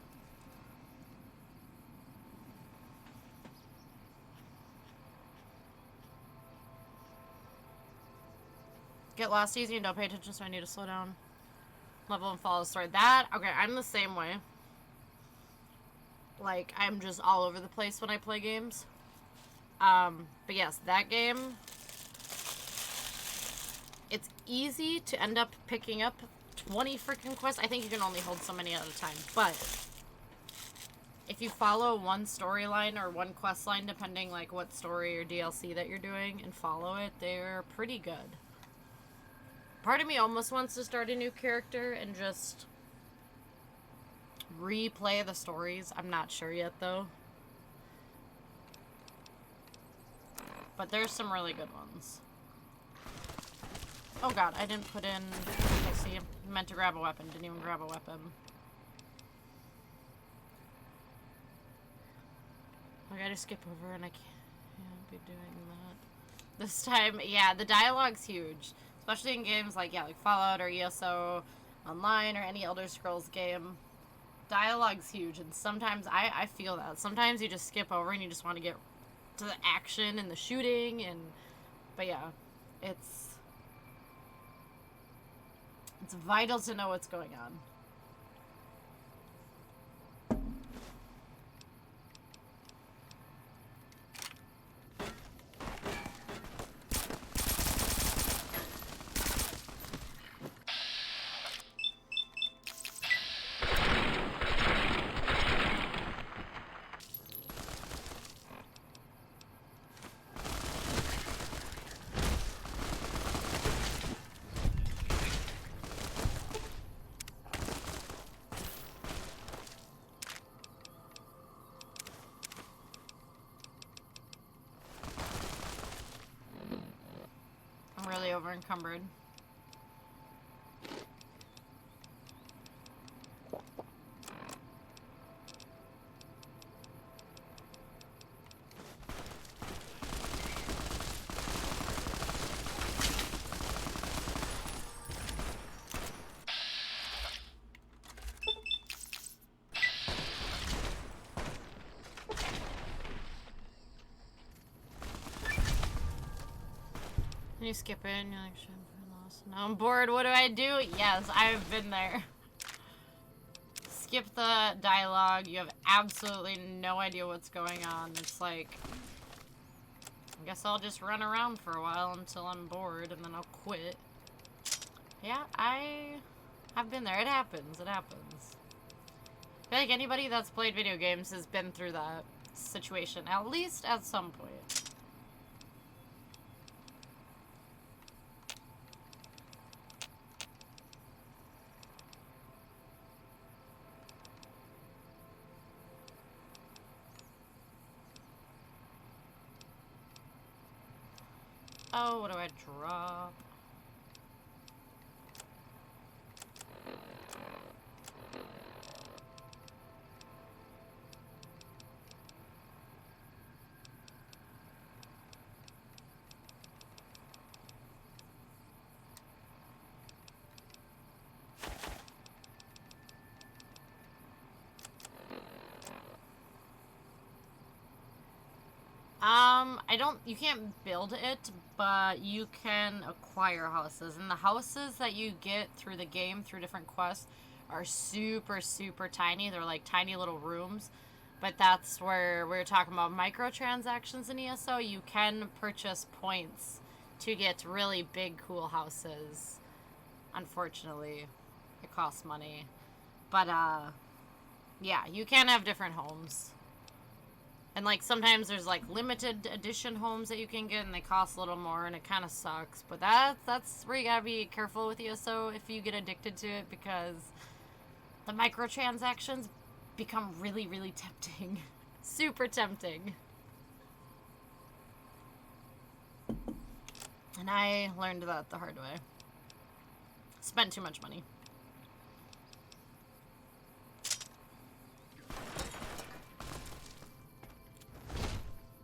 Get lost easy and don't pay attention, so I need to slow down. Level and follow the story. That, okay, I'm the same way. Like, I'm just all over the place when I play games. But yes, that game, it's easy to end up picking up 20 freaking quests. I think you can only hold so many at a time, but if you follow one storyline or one quest line, depending like what story or DLC that you're doing, and follow it, they're pretty good. Part of me almost wants to start a new character and just replay the stories. I'm not sure yet, though. But there's some really good ones. Oh god, I didn't put in... Okay, see, I meant to grab a weapon. Didn't even grab a weapon. I gotta skip over and I can't be doing that. This time, yeah, the dialogue's huge. Especially in games like, yeah, like Fallout or ESO Online or any Elder Scrolls game. Dialogue's huge, and sometimes I feel that. Sometimes you just skip over and you just want to get to the action and the shooting, and... But yeah, it's vital to know what's going on. Really over encumbered. You skip it and you're like, shit, I'm lost. Now I'm bored, what do I do? Yes, I've been there. Skip the dialogue, you have absolutely no idea what's going on. It's like, I guess I'll just run around for a while until I'm bored and then I'll quit. Yeah, I've been there. It happens, it happens. I feel like anybody that's played video games has been through that situation, at least at some point. Oh, what do I drop? You can't build it, but you can acquire houses. And the houses that you get through the game, through different quests, are super, super tiny. They're like tiny little rooms. But that's where we're talking about microtransactions in ESO. You can purchase points to get really big, cool houses. Unfortunately, it costs money. But, yeah, you can have different homes. And, like, sometimes there's, like, limited edition homes that you can get, and they cost a little more, and it kind of sucks. But that's where you gotta be careful with ESO if you get addicted to it, because the microtransactions become really, really tempting. Super tempting. And I learned that the hard way. Spent too much money.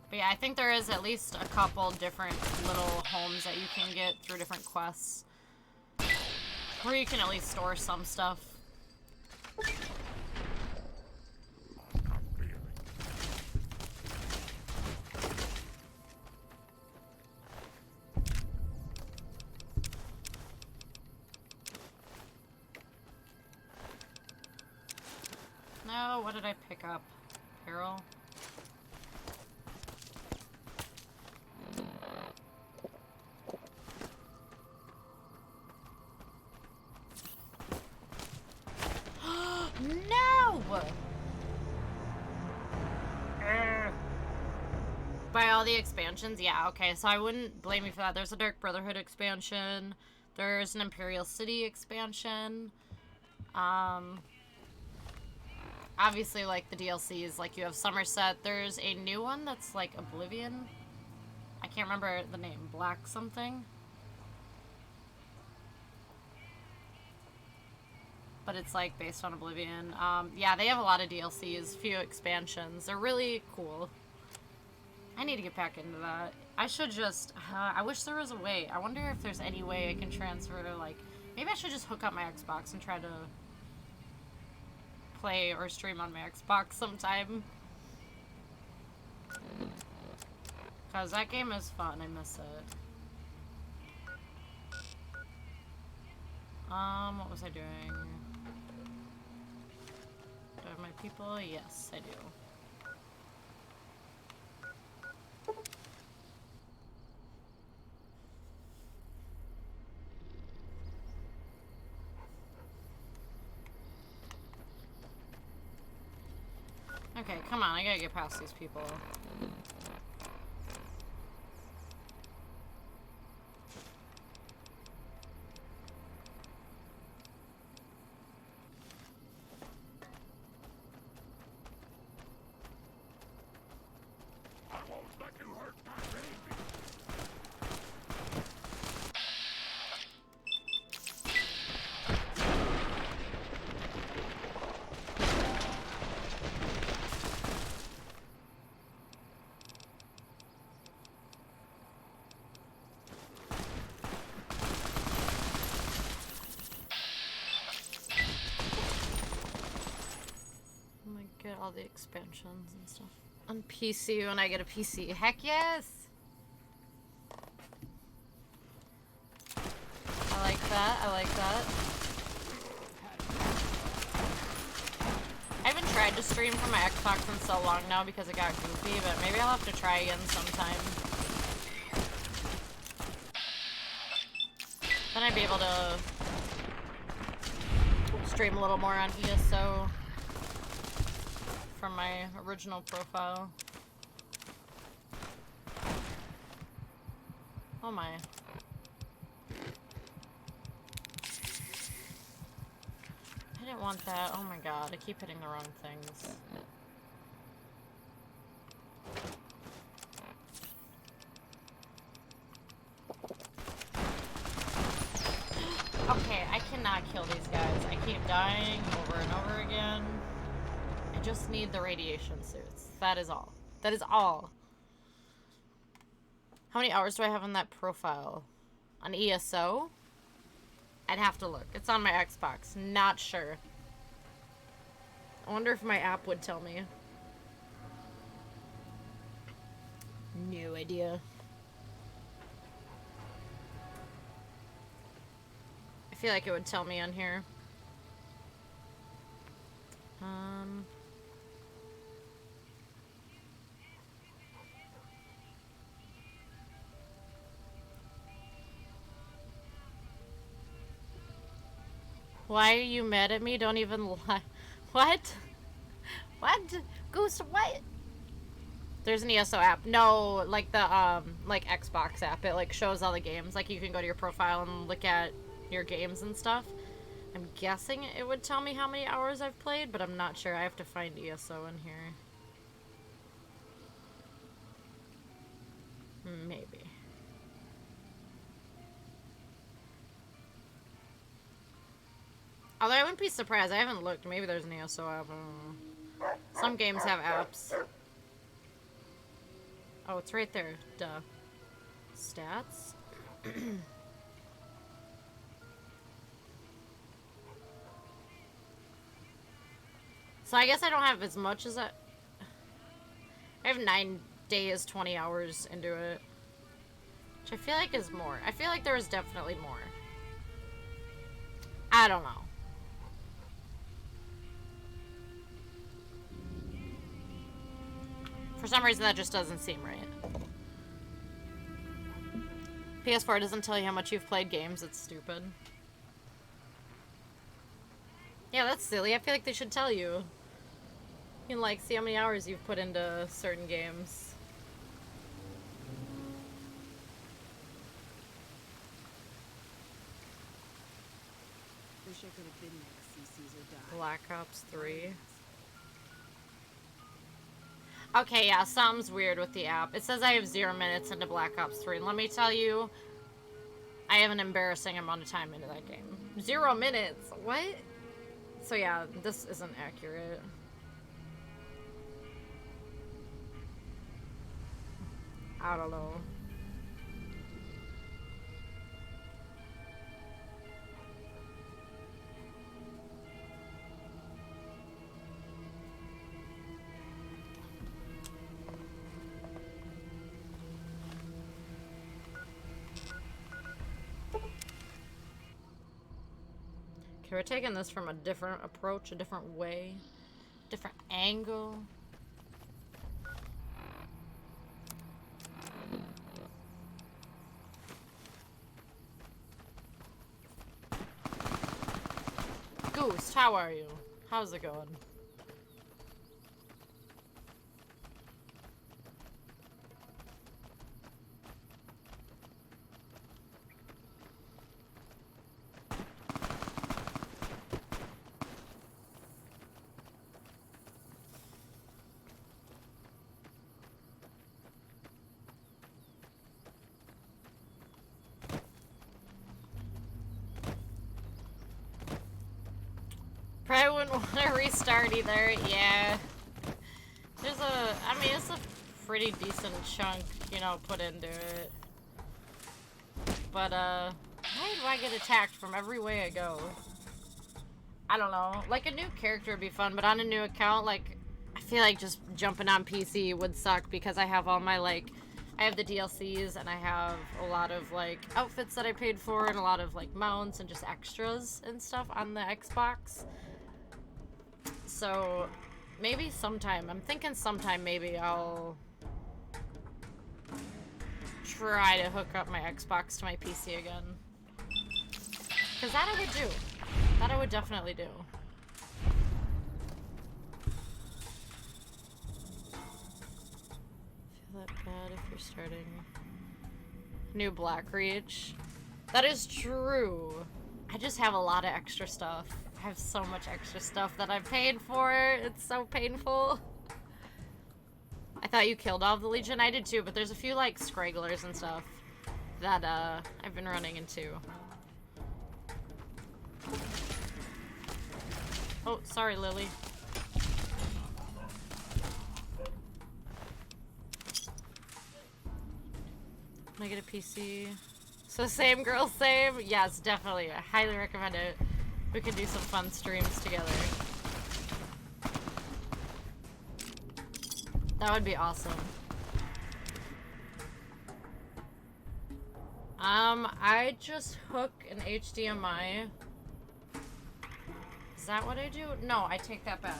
But yeah, I think there is at least a couple different little homes that you can get through different quests, where you can at least store some stuff. No, what did I pick up? Apparel? No! By all the expansions? Yeah, okay, so I wouldn't blame you for that. There's a Dark Brotherhood expansion. There's an Imperial City expansion. obviously, like, the DLCs, like, you have Somerset. There's a new one that's, like, Oblivion. I can't remember the name. Black something. But it's, like, based on Oblivion. Yeah, they have a lot of DLCs, few expansions. They're really cool. I need to get back into that. I should just... I wish there was a way. I wonder if there's any way I can transfer to, like... Maybe I should just hook up my Xbox and try to play or stream on my Xbox sometime. Because that game is fun. I miss it. What was I doing? Do I have my people? Yes, I do. Okay, come on, I gotta get past these people. Get all the expansions and stuff on PC when I get a PC. Heck yes! I like that. I like that. I haven't tried to stream from my Xbox in so long now because it got goofy, but maybe I'll have to try again sometime. Then I'd be able to stream a little more on ESO. From my original profile. Oh my. I didn't want that. Oh my god, I keep hitting the wrong things. Okay, I cannot kill these guys. I keep dying over and over again. I just need the radiation suits. That is all. That is all. How many hours do I have on that profile? On ESO? I'd have to look. It's on my Xbox. Not sure. I wonder if my app would tell me. No idea. I feel like it would tell me on here. Why are you mad at me? Don't even lie. What? What? Goose, what? There's an ESO app. No, like the, like Xbox app. It, like, shows all the games. Like, you can go to your profile and look at your games and stuff. I'm guessing it would tell me how many hours I've played, but I'm not sure. I have to find ESO in here. Maybe. Although I wouldn't be surprised. I haven't looked. Maybe there's an ESO app. I don't know. Some games have apps. Oh, it's right there. Duh. Stats? So I guess I don't have as much as that. I have 9 days, 20 hours into it. Which I feel like is more. I feel like there is definitely more. I don't know. For some reason that just doesn't seem right. PS4 doesn't tell you how much you've played games. It's stupid. Yeah, that's silly. I feel like they should tell you. You can, like, see how many hours you've put into certain games. Wish I could have been there to see Caesar die. Black Ops 3. Okay, yeah, something's weird with the app. It says I have 0 minutes into Black Ops 3. And let me tell you, I have an embarrassing amount of time into that game. 0 minutes? What? So yeah, this isn't accurate. I don't know. Okay, we're taking this from a different approach, a different way, different angle. Goose, how are you? How's it going? Probably wouldn't want to restart either, yeah. There's I mean, it's a pretty decent chunk, you know, put into it. But, why do I get attacked from every way I go? I don't know. Like, a new character would be fun, but on a new account, like, I feel like just jumping on PC would suck because I have all my, like, I have the DLCs and I have a lot of, like, outfits that I paid for and a lot of, like, mounts and just extras and stuff on the Xbox. So, maybe sometime, I'm thinking sometime maybe I'll try to hook up my Xbox to my PC again. Because that I would do. That I would definitely do. Feel that bad if you're starting new Blackreach. That is true. I just have a lot of extra stuff. I have so much extra stuff that I've paid for. It's so painful. I thought you killed all of the Legion. I did too, but there's a few like scragglers and stuff that I've been running into. Oh, sorry, Lily. Can I get a PC? So same girl, same? Yes, definitely. I highly recommend it. We can do some fun streams together. That would be awesome. I just hook an HDMI. Is that what I do? No, I take that back.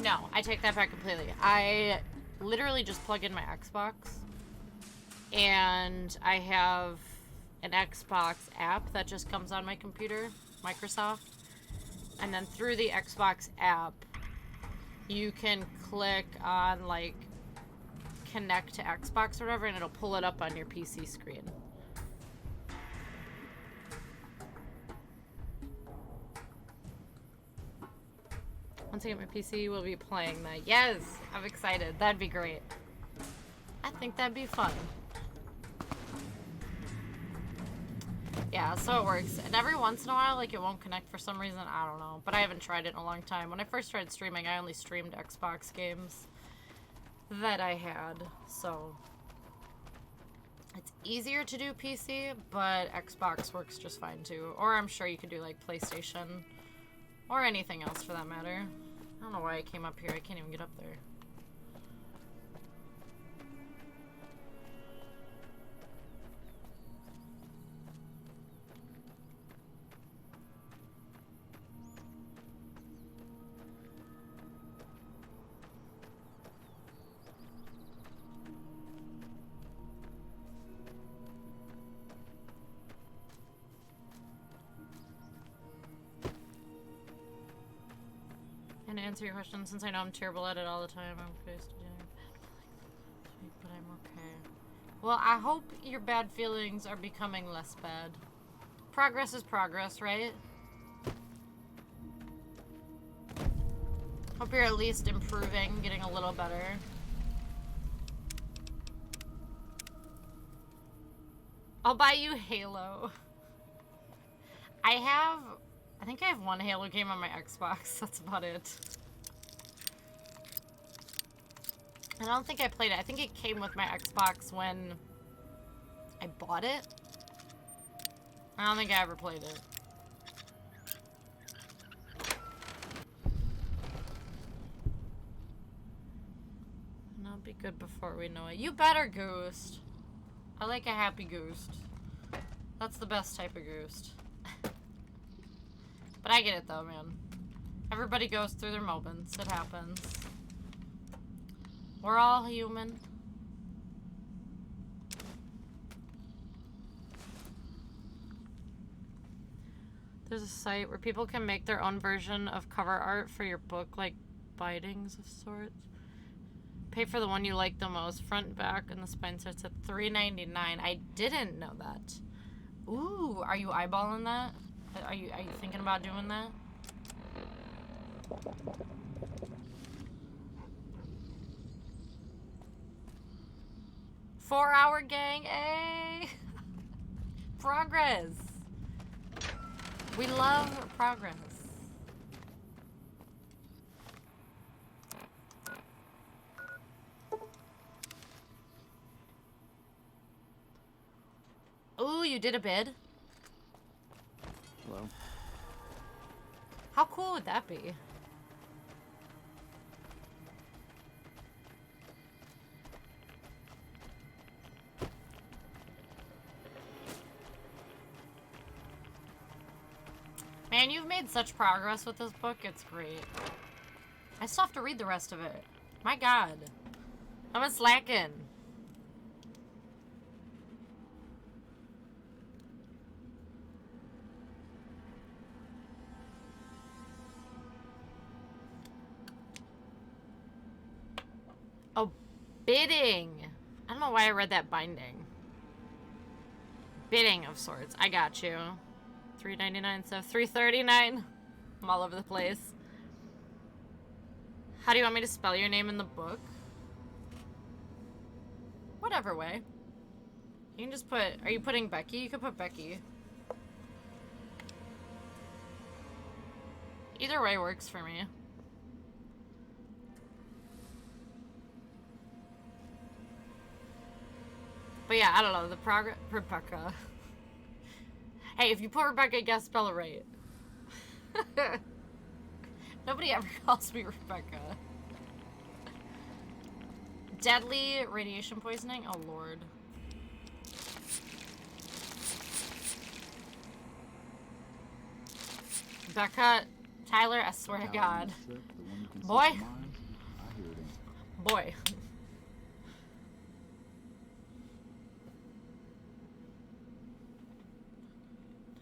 No, I take that back completely. I literally just plug in my Xbox. And I have an Xbox app that just comes on my computer, Microsoft. And then through the Xbox app, you can click on, like, connect to Xbox or whatever, and it'll pull it up on your PC screen. Once I get my PC, we'll be playing that. Yes! I'm excited. That'd be great. I think that'd be fun. Yeah, so it works. And every once in a while, like, it won't connect for some reason. I don't know. But I haven't tried it in a long time. When I first started streaming, I only streamed Xbox games that I had. So it's easier to do PC, but Xbox works just fine too. Or I'm sure you could do, like, PlayStation or anything else for that matter. I don't know why I came up here. I can't even get up there. And to answer your question, since I know I'm terrible at it all the time, I'm faced with doing, but I'm okay. Well, I hope your bad feelings are becoming less bad. Progress is progress, right? Hope Hope you're at least improving, getting a little better. I'll buy you Halo. I think I have one Halo game on my Xbox. That's about it. I don't think I played it. I think it came with my Xbox when I bought it. I don't think I ever played it. And I'll be good before we know it. You better, Ghost. I like a happy ghost. That's the best type of ghost. But I get it though, man. Everybody goes through their moments. It happens. We're all human. There's a site where people can make their own version of cover art for your book, like bindings of sorts. Pay for the one you like the most. Front, back, and the spine starts at $3.99. I didn't know that. Ooh, are you eyeballing that? Are you thinking about doing that? Four-hour gang, eh? Progress. We love progress. Ooh, you did a bid? Hello? How cool would that be? Man, you've made such progress with this book. It's great. I still have to read the rest of it. My God. I'm a slacking. Oh, bidding. I don't know why I read that binding. Bidding of sorts. I got you. $3.99, so $3.39. I'm all over the place. How do you want me to spell your name in the book? Whatever way. You can just put... Are you putting Becky? You could put Becky. Either way works for me. But yeah, I don't know. The progress... Rebecca. Hey, if you put Rebecca, you gotta spell it right. Nobody ever calls me Rebecca. Deadly radiation poisoning? Oh, Lord. Becca, Tyler, I swear to God. Boy. Boy.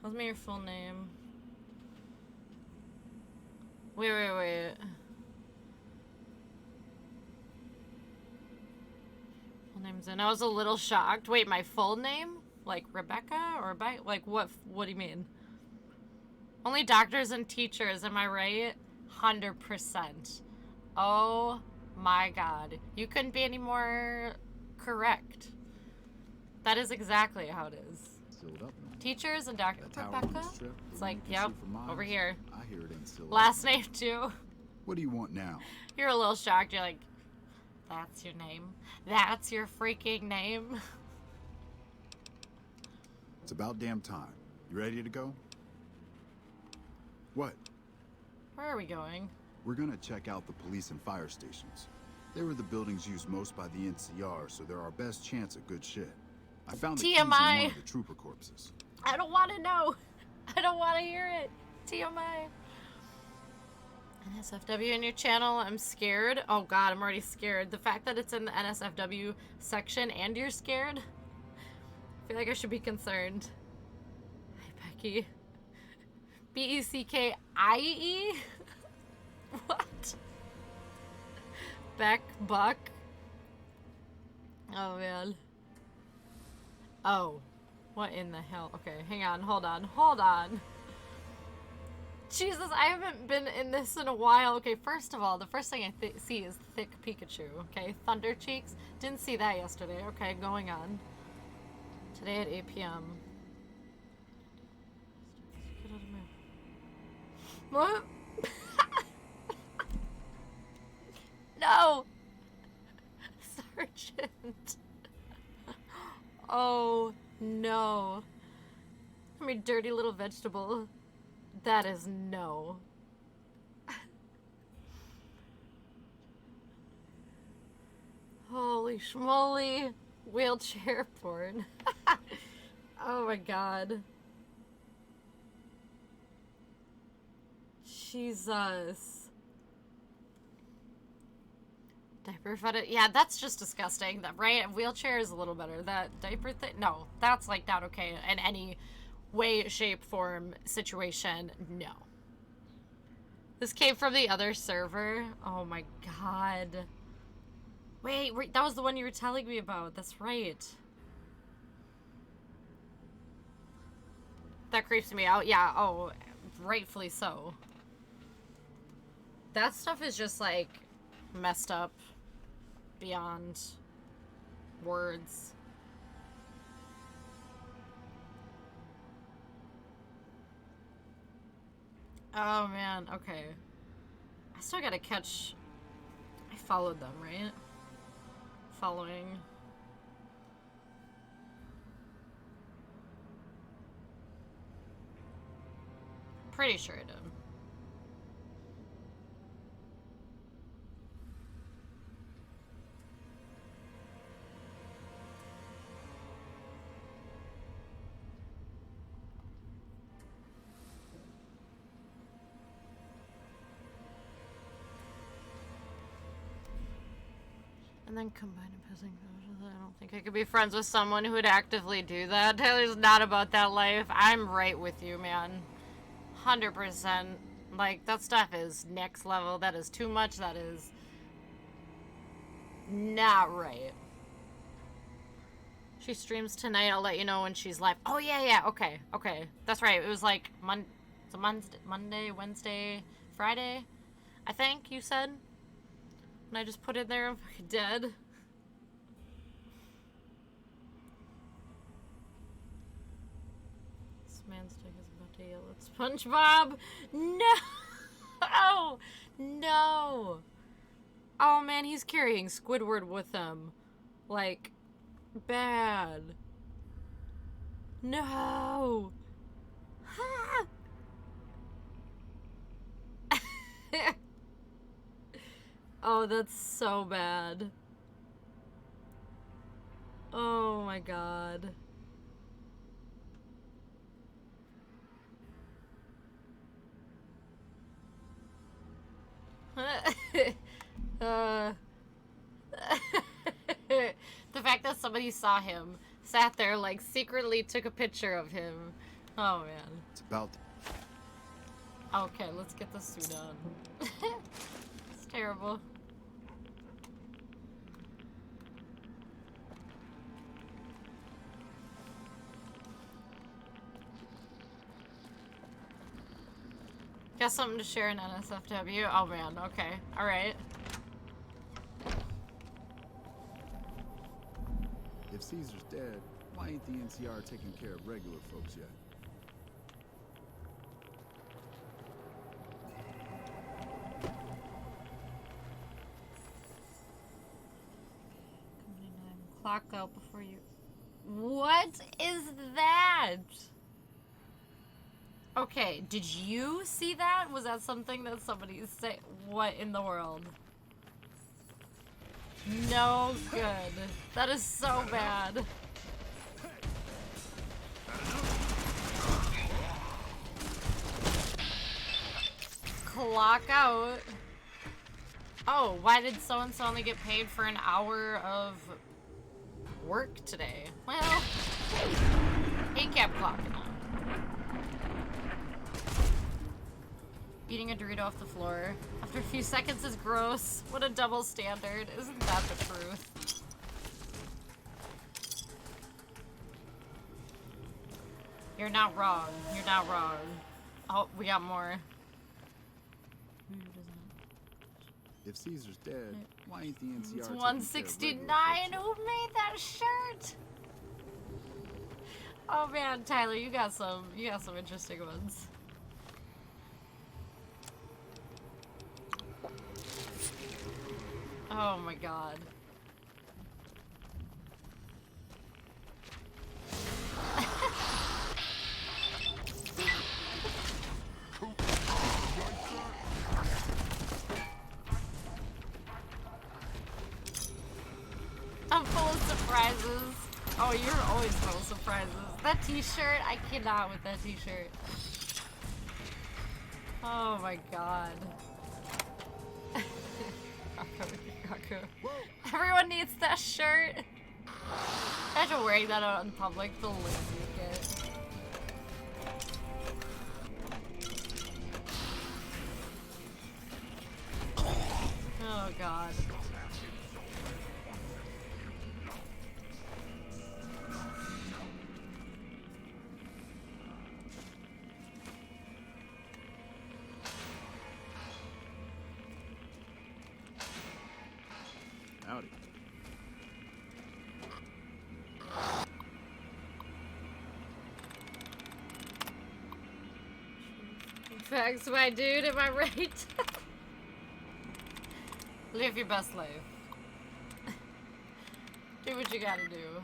Tell me your full name. Wait. Full name's in. I was a little shocked. Wait, my full name? Like Rebecca? Or like what do you mean? Only doctors and teachers, am I right? 100%. Oh my God. You couldn't be any more correct. That is exactly how it is. Teachers and doctors. Rebecca? It's like, yep, over here. I hear it ain't still Last name too. What do you want now? You're a little shocked. You're like, that's your name? That's your freaking name? It's about damn time. You ready to go? What? Where are we going? We're gonna check out the police and fire stations. They were the buildings used most by the NCR, so they're our best chance at good shit. I found the keys on one of the trooper corpses. I don't want to know. I don't want to hear it. TMI. NSFW in your channel. I'm scared. Oh God, I'm already scared. The fact that it's in the NSFW section and you're scared. I feel like I should be concerned. Hi, Becky. B-E-C-K-I-E? What? Buck. Oh man. Oh. What in the hell? Okay, hang on, hold on. Jesus, I haven't been in this in a while. Okay, first of all, the first thing I see is thick Pikachu. Okay, Thunder Cheeks. Didn't see that yesterday. Okay, going on. Today at 8 p.m. Get out of my... What? No! Sergeant. Oh, no. I mean, dirty little vegetable. That is no. Holy schmoly. Wheelchair porn. Oh my god. Jesus. Diaper fetish? Yeah, that's just disgusting. That, right? A wheelchair is a little better. That diaper thing? No, that's like not okay in any way, shape, form, situation. No. This came from the other server. Oh my god. Wait, that was the one you were telling me about. That's right. That creeps me out. Yeah, oh, rightfully so. That stuff is just like messed up beyond words. Oh man, okay. I still gotta catch... I followed them, right? Following... Pretty sure I did. And then combine and pissing. I don't think I could be friends with someone who would actively do that. Taylor's not about that life. I'm right with you, man. 100%. Like, that stuff is next level. That is too much. That is not right. She streams tonight. I'll let you know when she's live. Oh, yeah. Okay. That's right. It was like Monday, Wednesday, Friday, I think you said. And I just put it there, I'm fucking dead. This man's dick is about to yell at SpongeBob. No! No! Oh man, he's carrying Squidward with him. Like, bad. No! Oh, that's so bad. Oh my god. The fact that somebody saw him, sat there, like, secretly took a picture of him. Oh man. It's about... Okay, let's get the suit on. It's terrible. Got something to share in NSFW? Oh man, okay. Alright. If Caesar's dead, why ain't the NCR taking care of regular folks yet? Clock out before you... What is that? Okay, did you see that? Was that something that somebody said? What in the world? No good. That is so bad. Clock out. Oh, why did so-and-so only get paid for an hour of work today? Well, he kept clocking out. Eating a Dorito off the floor after a few seconds is gross. What a double standard. Isn't that the truth? You're not wrong. You're not wrong. Oh, we got more. If Caesar's dead, why ain't the NCR It's taking care of 169. regular Who made that shirt? Oh man, Tyler, you got some interesting ones. Oh my god. I'm full of surprises. Oh, you're always full of surprises. That t-shirt, I cannot with that t-shirt. Oh my god. Everyone needs that shirt. Imagine wearing that out in public, the look you get. Oh god. Howdy. Thanks, my dude, am I right? Live your best life. Do what you gotta do.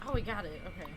Oh, we got it, okay.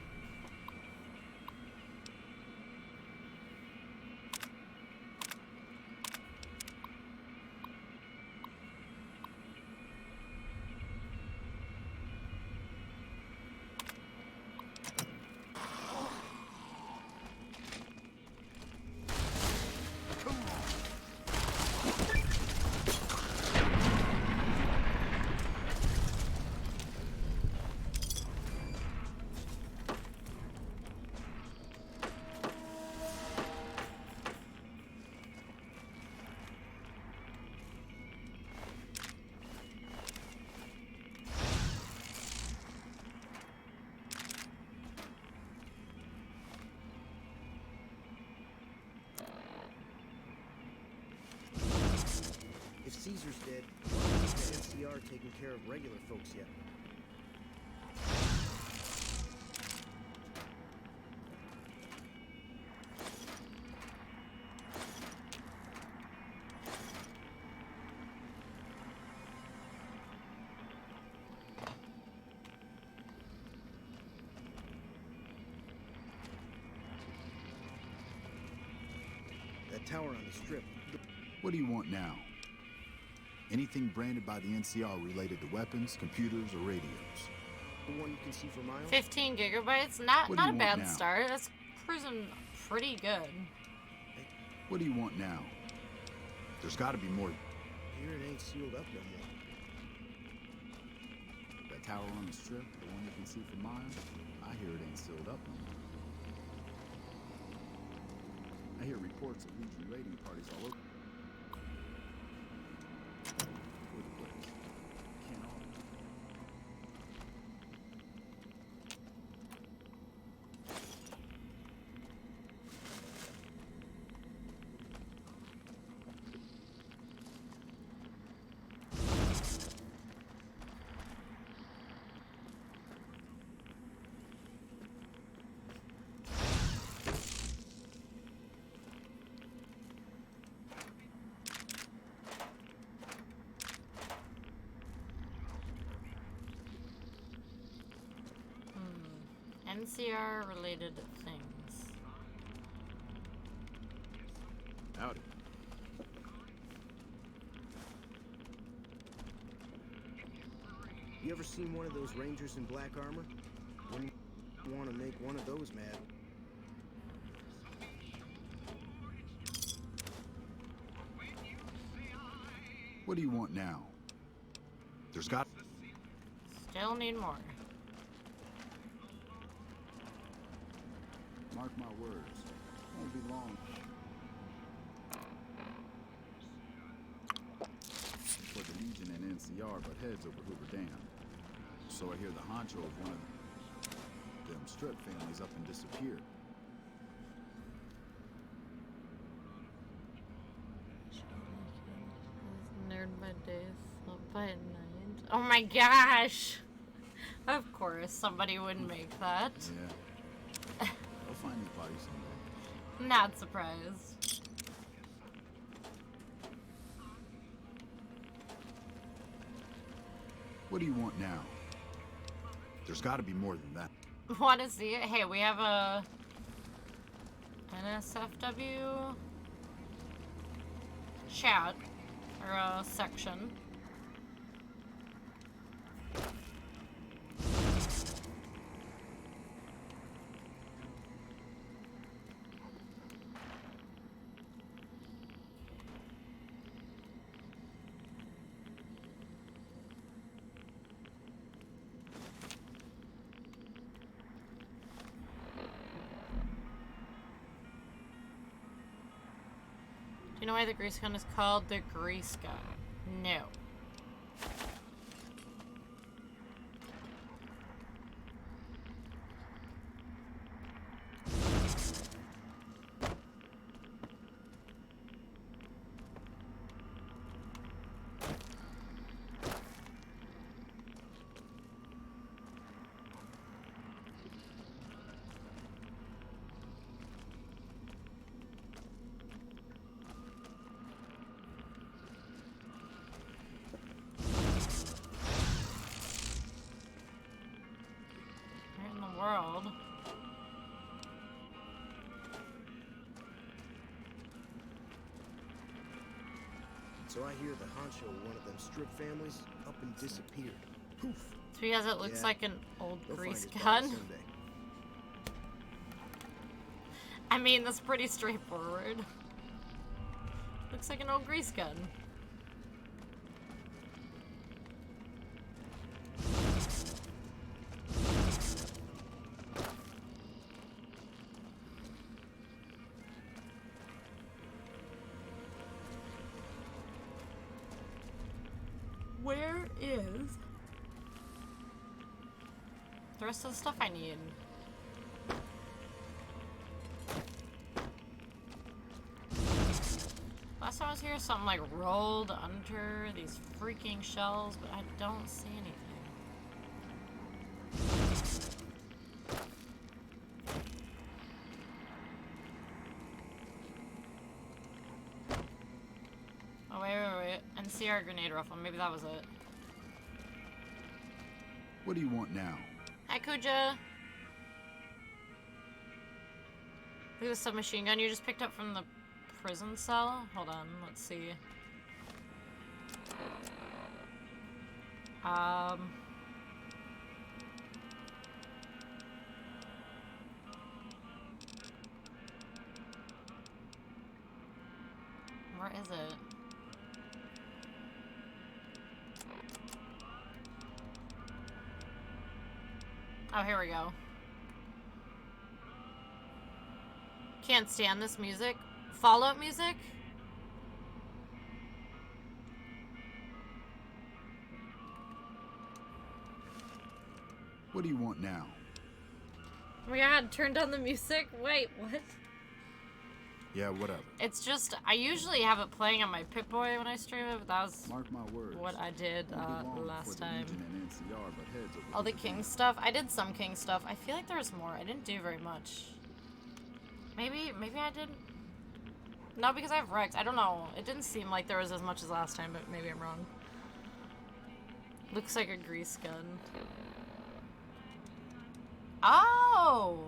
If Caesar's dead, why isn't the NCR taking care of regular folks yet? That tower on the strip. What do you want now? Anything branded by the NCR related to weapons, computers, or radios? The one you can see for miles? 15 gigabytes, not What do a you want bad now? start. That's cruising pretty good. What do you want now? There's got to be more. Here it ain't sealed up no more. That tower on the strip, the one you can see for miles, I hear it ain't sealed up no more. I hear reports of Legion raiding parties all over. For the place. Can't all. NCR related things. Howdy. You ever seen one of those Rangers in black armor? Wouldn't want to make one of those mad. What do you want now? There's got. Still need more. Mark my words. Won't be long. For the Legion and NCR butt heads over Hoover Dam. So I hear the honcho of one of them strip families up and disappeared. by night. Oh my gosh! Of course, somebody would make that. Yeah. I'll find these bodies someday. Not surprised. What do you want now? There's got to be more than that. Want to see it? Hey, we have a NSFW chat or a section. Do you know why the grease gun is called the grease gun? No. World. So I hear the honcho of one of them strip families up and disappeared. Poof. It's because it looks Yeah. like an old They'll find grease his body gun. someday. I mean, that's pretty straightforward. Looks like an old grease gun. Where is the rest of the stuff I need? Last time I was here, something like rolled under these freaking shells, but I don't see anything. Oh, wait. NCR grenade rifle. Maybe that was it. What do you want now? Hi, Kuja. Look at the submachine gun you just picked up from the prison cell. Hold on, let's see. Where is it? Oh, here we go. Can't stand this music. Fallout music? What do you want now? Oh my god, turn down the music? Wait, what? Yeah, whatever. It's just, I usually have it playing on my Pip-Boy when I stream it, but that was Mark my words. what I did Won't be long last before the time. Legion and NCR butt heads over All the who King wins. stuff. I did some King stuff. I feel like there was more. I didn't do very much. Maybe I didn't. No, because I have Rex. I don't know. It didn't seem like there was as much as last time, but maybe I'm wrong. Looks like a grease gun. Oh!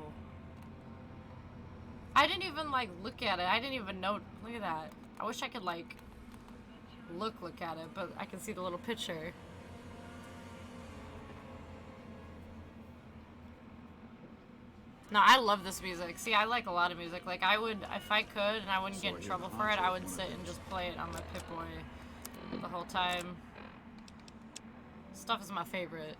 I didn't even, like, look at it. I didn't even know. Look at that. I wish I could, like, look at it, but I can see the little picture. No, I love this music. See, I like a lot of music. Like, I would, if I could and I wouldn't So get in I hear trouble the for it, I honcho would of one sit of and those. just play it on my Pip-Boy the whole time. Stuff is my favorite.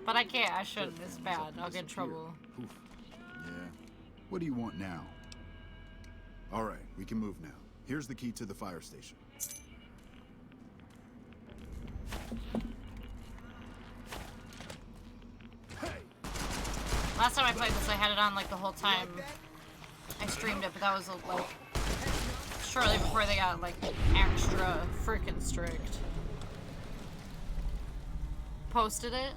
But I can't, I shouldn't. It's Families up bad. and I'll get in disappear. trouble. Poof. Yeah. What do you want now? All right, we can move now. Here's the key to the fire station. Last time I played this, I had it on like the whole time I streamed it, but that was like shortly before they got like actual extra freaking strict. Posted it.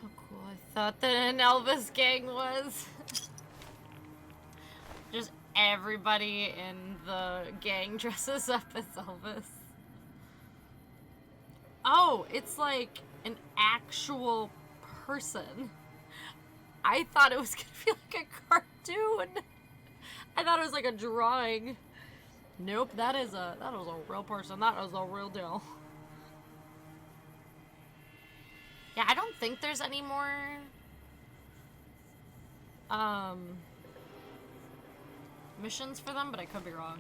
How cool I thought that an Elvis gang was. Just everybody in the gang dresses up as Elvis. Oh, it's like an actual person. I thought it was gonna be like a cartoon. I thought it was like a drawing. Nope, that was a real person. That was a real deal. Yeah, I don't think there's any more missions for them, but I could be wrong.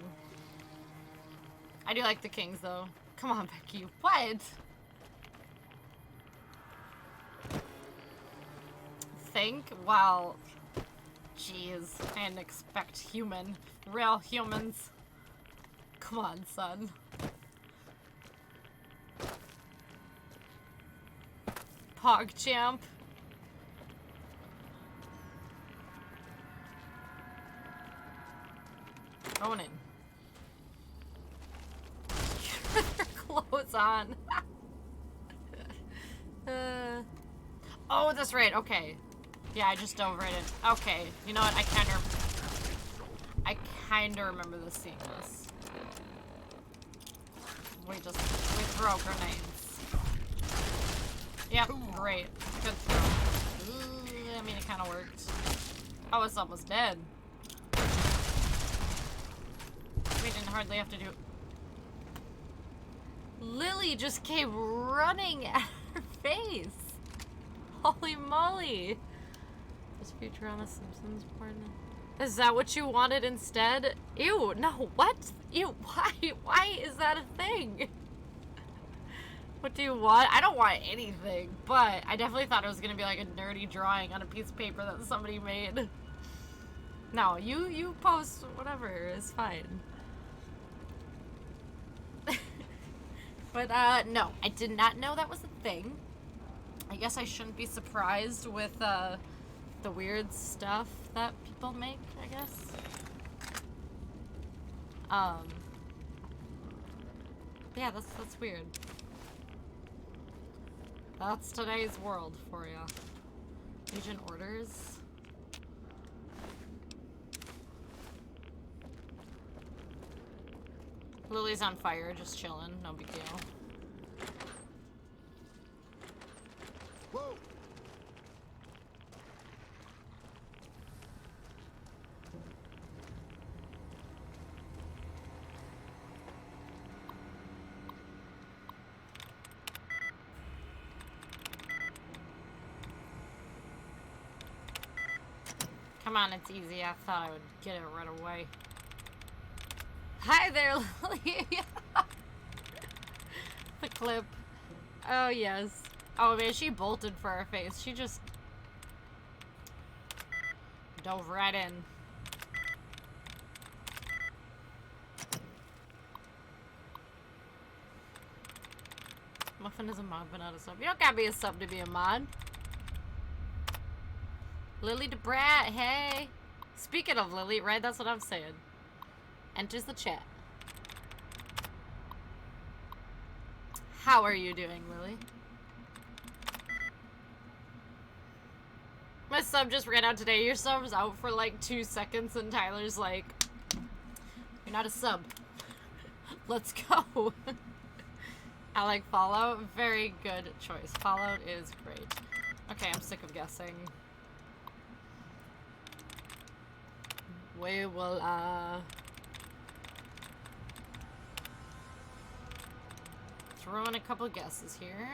I do like the Kings though. Come on, Becky. What? Think? Wow. Jeez. I didn't expect human. Real humans. Come on, son. PogChamp. Going in. Their clothes on. Oh, that's right. Okay. Yeah, I just dove right in. Okay. You know what? I kinda remember this seeing this. We throw grenades. Yep, great. Good throw. Ooh, I mean, it kind of worked. Oh, it's almost dead. We didn't hardly have to do... Lily just came running at her face. Holy moly. Is Futurama Simpsons porn? Is that what you wanted instead? Ew, no, what? Ew, why is that a thing? What do you want? I don't want anything, but I definitely thought it was gonna be like a nerdy drawing on a piece of paper that somebody made. No, you post whatever, it's fine. But, no, I did not know that was a thing. I guess I shouldn't be surprised with, the weird stuff that people make, I guess. Yeah, that's weird. That's today's world for you. Agent orders. Lily's on fire, just chilling, no big deal. Whoa! Come on, it's easy. I thought I would get it right away. Hi there, Lily. The clip. Oh, yes. Oh, man, she bolted for her face. She just dove right in. Muffin is a mod, but not a sub. You don't gotta be a sub to be a mod. Lily DeBrat, hey. Speaking of Lily, right? That's what I'm saying. Enters the chat. How are you doing, Lily? My sub just ran out today. Your sub was out for like 2 seconds and Tyler's like, you're not a sub. Let's go. I like Fallout. Very good choice. Fallout is great. Okay, I'm sick of guessing. We will, throw in a couple guesses here.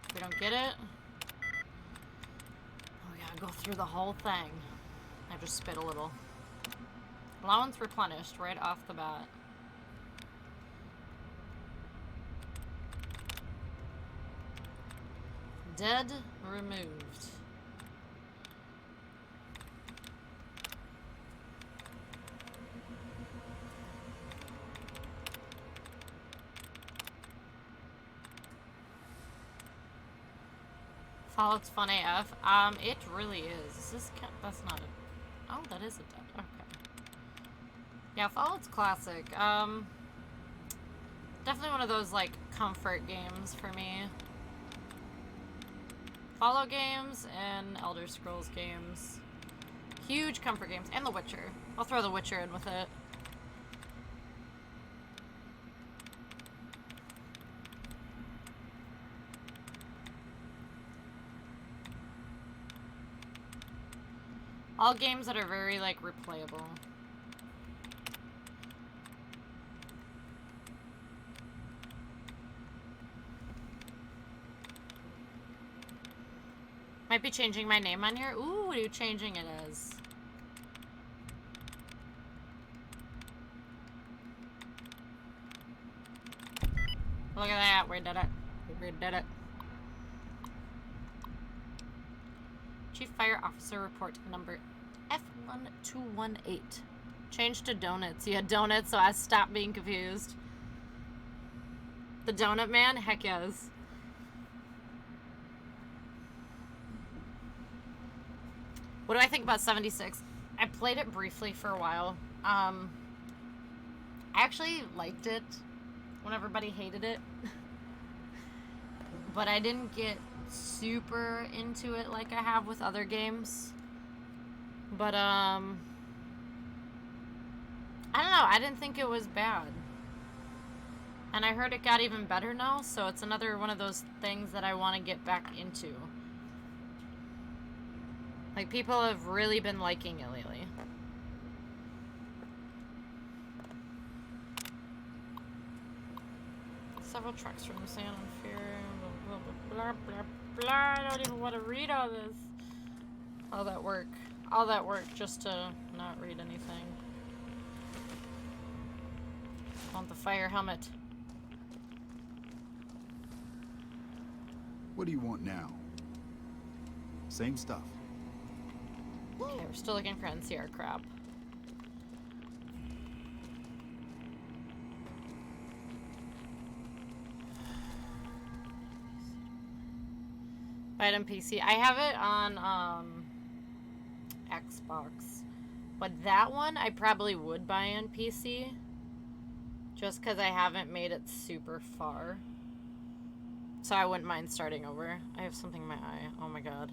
If we don't get it, we gotta go through the whole thing. I just spit a little. Allowance replenished right off the bat. Dead removed. Fallout's fun AF. It really is. Is this that's not it. Oh, that is a dead. Okay. Yeah, Fallout's classic. Definitely one of those, like, comfort games for me. Fallout games and Elder Scrolls games. Huge comfort games. And The Witcher. I'll throw The Witcher in with it. All games that are very, like, replayable. Might be changing my name on here. Ooh, what are you changing it as? Look at that, we did it. We did it. Chief Fire Officer Report number F1218. Changed to donuts. Yeah, donuts, so I stopped being confused. The Donut Man? Heck yes. What do I think about 76? I played it briefly for a while. I actually liked it when everybody hated it. But I didn't get super into it like I have with other games. But, I don't know. I didn't think it was bad. And I heard it got even better now, so it's another one of those things that I want to get back into. Like, people have really been liking it lately. Several trucks from San Unfair. Blah, blah, blah, blah, blah. I don't even want to read all this. All that work. All that work just to not read anything. I want the fire helmet. What do you want now? Same stuff. Okay, we're still looking for NCR crap. Buy it on PC. I have it on Xbox. But that one I probably would buy on PC. Just because I haven't made it super far. So I wouldn't mind starting over. I have something in my eye. Oh my god.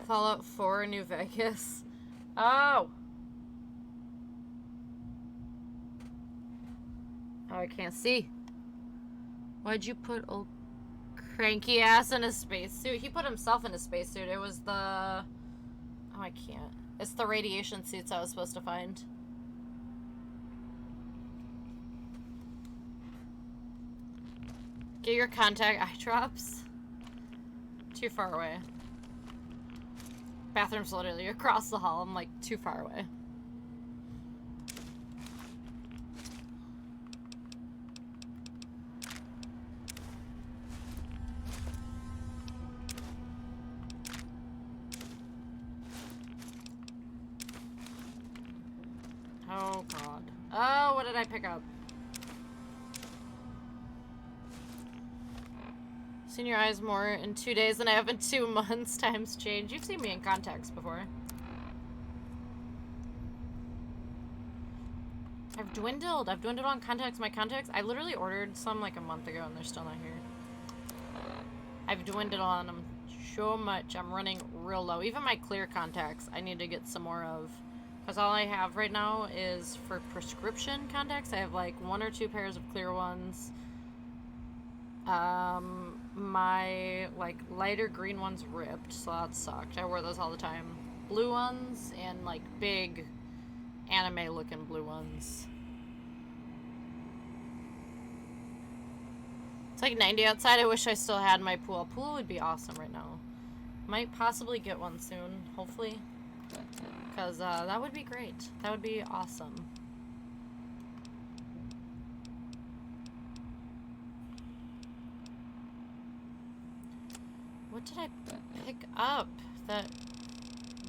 Fallout 4 New Vegas. Oh! Oh, I can't see. Why'd you put old cranky ass in a spacesuit? He put himself in a spacesuit. It was the... Oh, I can't. It's the radiation suits I was supposed to find. Get your contact eye drops. Too far away. Bathroom's literally across the hall. I'm like too far away. Oh god. Oh, what did I pick up? Seen your eyes more in 2 days than I have in 2 months. Times change. You've seen me in contacts before. I've dwindled. I've dwindled on contacts. My contacts, I literally ordered some like a month ago and they're still not here. I've dwindled on them so much. I'm running real low. Even my clear contacts, I need to get some more of. Because all I have right now is for prescription contacts. I have like 1 or 2 pairs of clear ones. My like lighter green ones ripped, so that sucked. I wore those all the time. Blue ones and like big anime looking blue ones. It's like 90 outside. I wish I still had my pool. Pool would be awesome right now. Might possibly get one soon, hopefully. Because that would be great. That would be awesome. What did I pick up that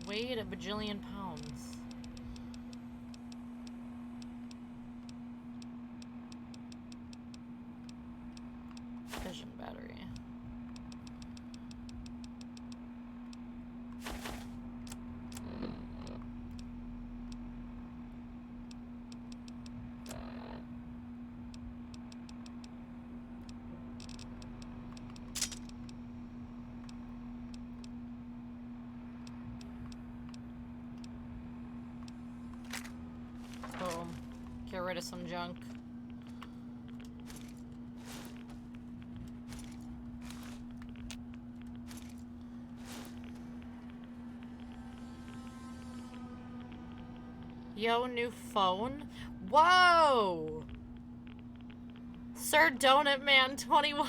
weighed a bajillion pounds? Vision battery. rid of some junk. Yo, new phone? Whoa! Sir Donut Man 21.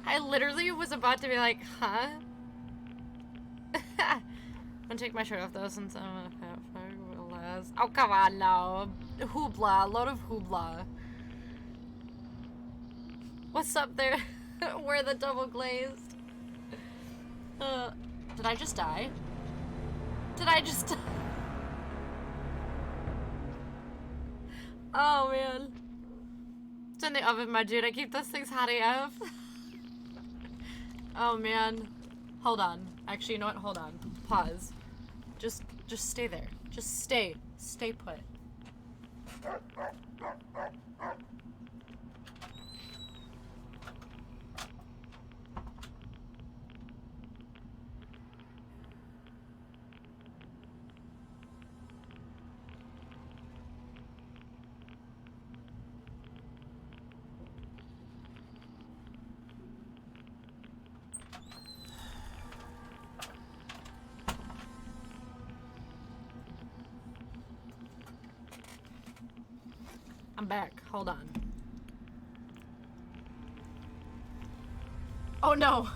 I literally was about to be like, huh? I'm gonna take my shirt off though since I'm a fat fuck. Oh, come on now. Hoopla, a lot of hoopla. What's up there? We're the double glazed. Did I just die? Did I just die? Oh man. It's in the oven, my dude. I keep those things hot AF. Oh man. Hold on. Actually, you know what? Hold on. Pause. Just stay there. Just stay. Stay put. I'm back. Hold on. Oh no!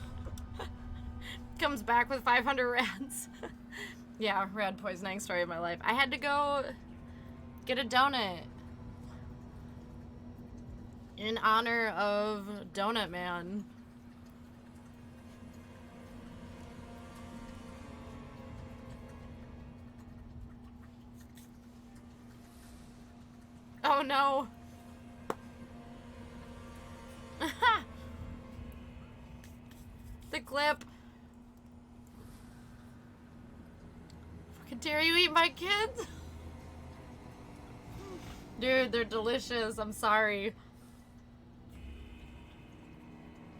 Comes back with 500 rads. Yeah, rad poisoning story of my life. I had to go get a donut in honor of Donut Man. Oh no. The clip. Fucking dare you eat my kids? Dude, they're delicious. I'm sorry.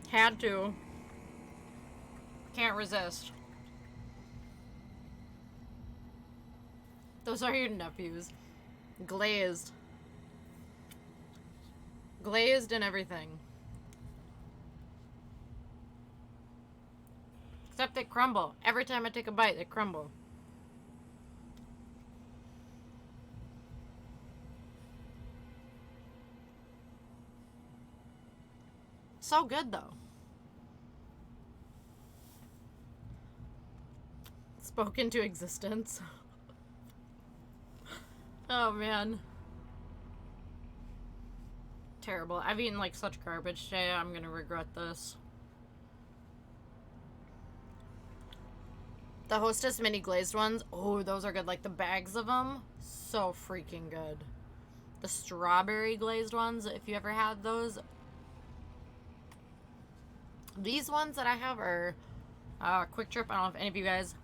Had to. Can't resist. Those are your nephews. Glazed. Glazed and everything. Except they crumble. Every time I take a bite, they crumble. So good, though. Spoke into existence. Oh, man. Terrible. I've eaten like such garbage today. I'm gonna regret this. The Hostess mini glazed ones. Oh, those are good. Like the bags of them. So freaking good. The strawberry glazed ones, if you ever had those. These ones that I have are Quick Trip. I don't know if any of you guys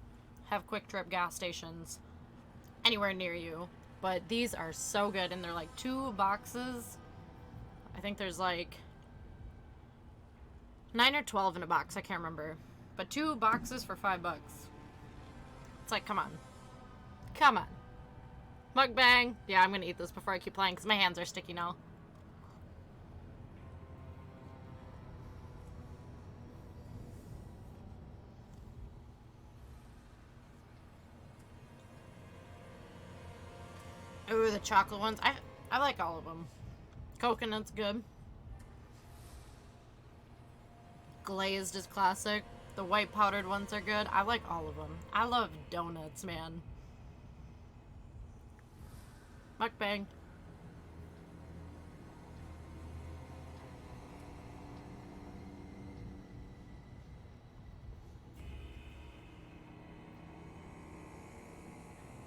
have Quick Trip gas stations anywhere near you. But these are so good. And they're like 2 boxes. I think there's like 9 or 12 in a box. I can't remember. But 2 boxes for $5. It's like, come on. Come on. Mukbang. Yeah, I'm going to eat this before I keep playing because my hands are sticky now. Ooh, the chocolate ones. I like all of them. Coconut's good. Glazed is classic. The white powdered ones are good. I like all of them. I love donuts, man. Mukbang.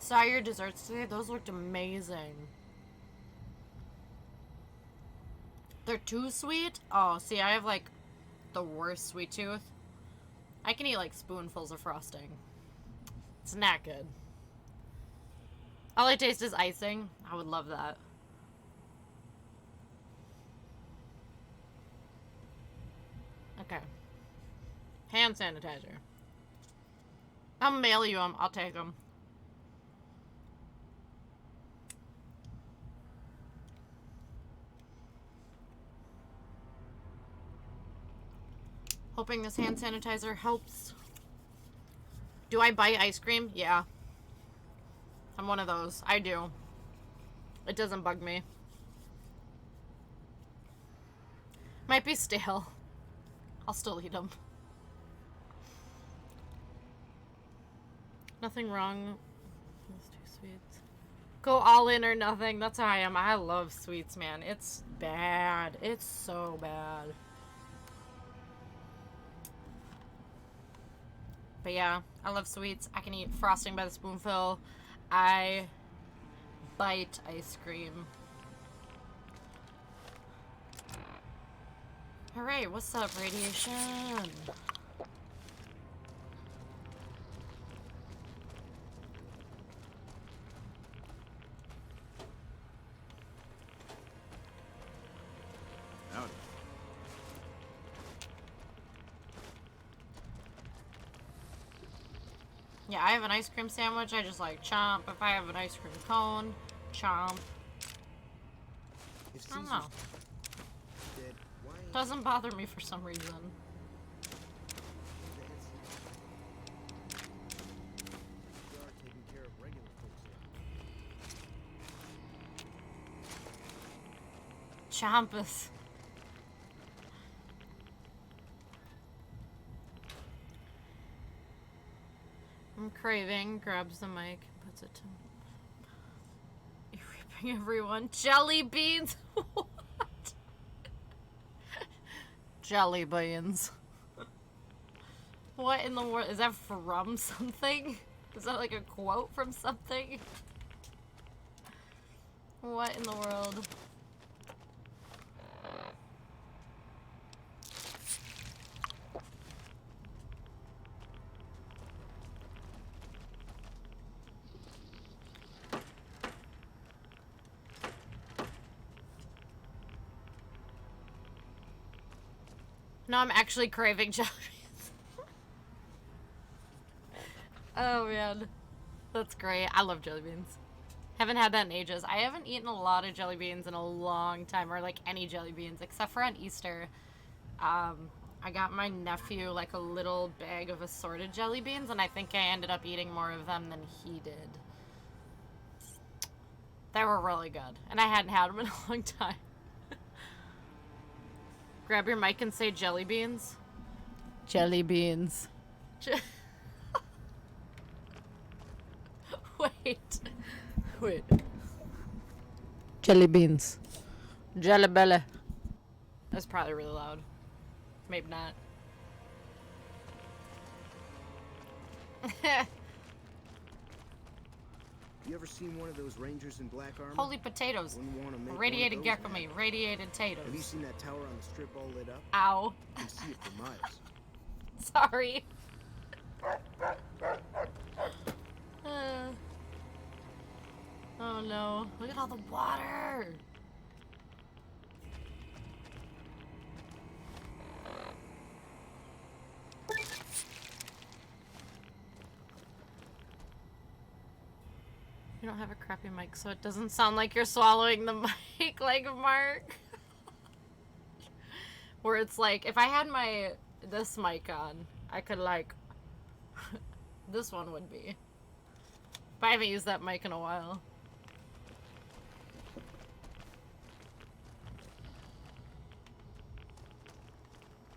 Saw your desserts today. Those looked amazing. They're too sweet? Oh, see, I have, like, the worst sweet tooth. I can eat, like, spoonfuls of frosting. It's not good. All I taste is icing. I would love that. Okay. Hand sanitizer. I'll mail you them. I'll take them. Hoping this hand sanitizer helps. Do I bite ice cream? Yeah. I'm one of those. I do. It doesn't bug me. Might be stale. I'll still eat them. Nothing wrong. It's too sweet. Go all in or nothing. That's how I am. I love sweets, man. It's bad. It's so bad. But yeah, I love sweets. I can eat frosting by the spoonful. I bite ice cream. Alright, what's up, radiation? Howdy. Yeah, I have an ice cream sandwich. I just like chomp. If I have an ice cream cone, chomp. If I don't Caesar's know. dead, why ain't Doesn't bother me for some reason. the NCR taking care of regular folks here? Chompus. I'm craving. Grabs the mic, puts it to. You're reaping everyone. Jelly beans. What? Jelly beans. What in the world? Is that from something? Is that like a quote from something? What in the world? No, I'm actually craving jelly beans. Oh man, that's great. I love jelly beans. Haven't had that in ages. I haven't eaten a lot of jelly beans in a long time, or like any jelly beans, except for on Easter. I got my nephew like a little bag of assorted jelly beans, and I think I ended up eating more of them than he did. They were really good, and I hadn't had them in a long time. Grab your mic and say jelly beans. Jelly beans. Wait. Jelly beans. Jelly belly. That's probably really loud. Maybe not. You ever seen one of those rangers in black armor? Holy potatoes. Wouldn't want to make Radiated one of gecko those meat. mad. Radiated Have you potatoes. seen that tower on the strip all lit up? Ow. You can see it for miles. Sorry. Oh no. Look at all the water. You don't have a crappy mic, so it doesn't sound like you're swallowing the mic like Mark. Where it's like, if I had this mic on, I could like, this one would be. But I haven't used that mic in a while.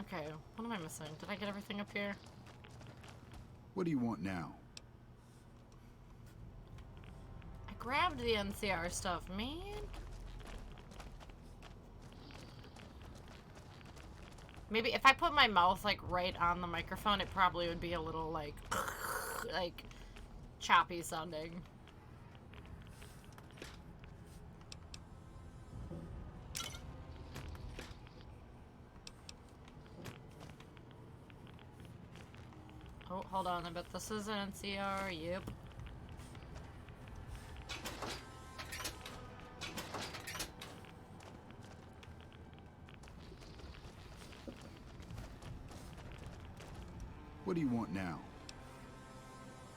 Okay, what am I missing? Did I get everything up here? What do you want now? I grabbed the NCR stuff, man. Maybe if I put my mouth like right on the microphone, it probably would be a little like, like choppy sounding. Oh, hold on. I bet this is an NCR. Yep. What do you want now?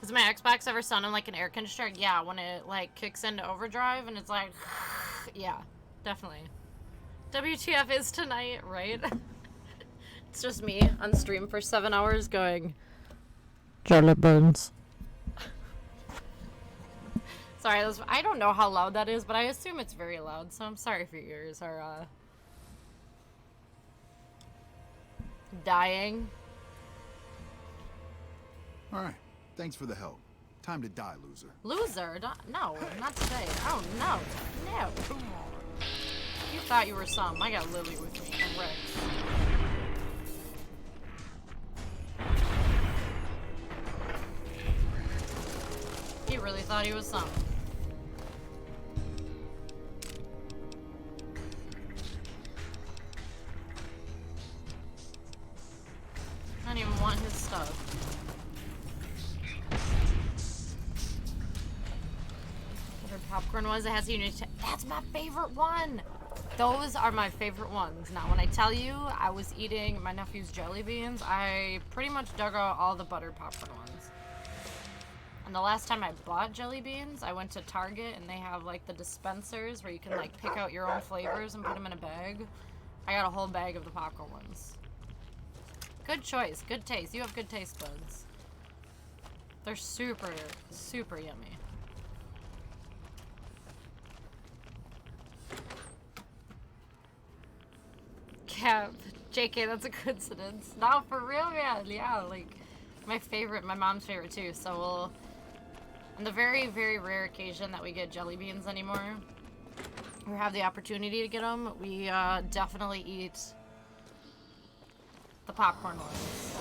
Has my Xbox ever sounded like an air conditioner? Yeah, when it like kicks into overdrive and it's like, yeah, definitely. WTF is tonight, right? It's just me on stream for 7 hours going, jelly beans. Sorry, I don't know how loud that is, but I assume it's very loud, so I'm sorry if your ears are, dying. Alright, thanks for the help. Time to die, loser. Loser? No, not today. Oh, no. No. You thought you were some. I got Lily with me and Rex. He really thought he was some. I don't even want his stuff. Popcorn was, it has a unique that's my favorite one. Those are my favorite ones. Now when I tell you I was eating my nephew's jelly beans, I pretty much dug out all the buttered popcorn ones. And the last time I bought jelly beans, I went to Target and they have like the dispensers where you can like pick out your own flavors and put them in a bag. I got a whole bag of the popcorn ones. Good choice, good taste. You have good taste buds. They're super, super yummy. Yeah, JK, that's a coincidence. No, for real, man. Yeah, like, my mom's favorite too. So we'll, on the very, very rare occasion that we get jelly beans anymore, or have the opportunity to get them, we definitely eat the popcorn ones.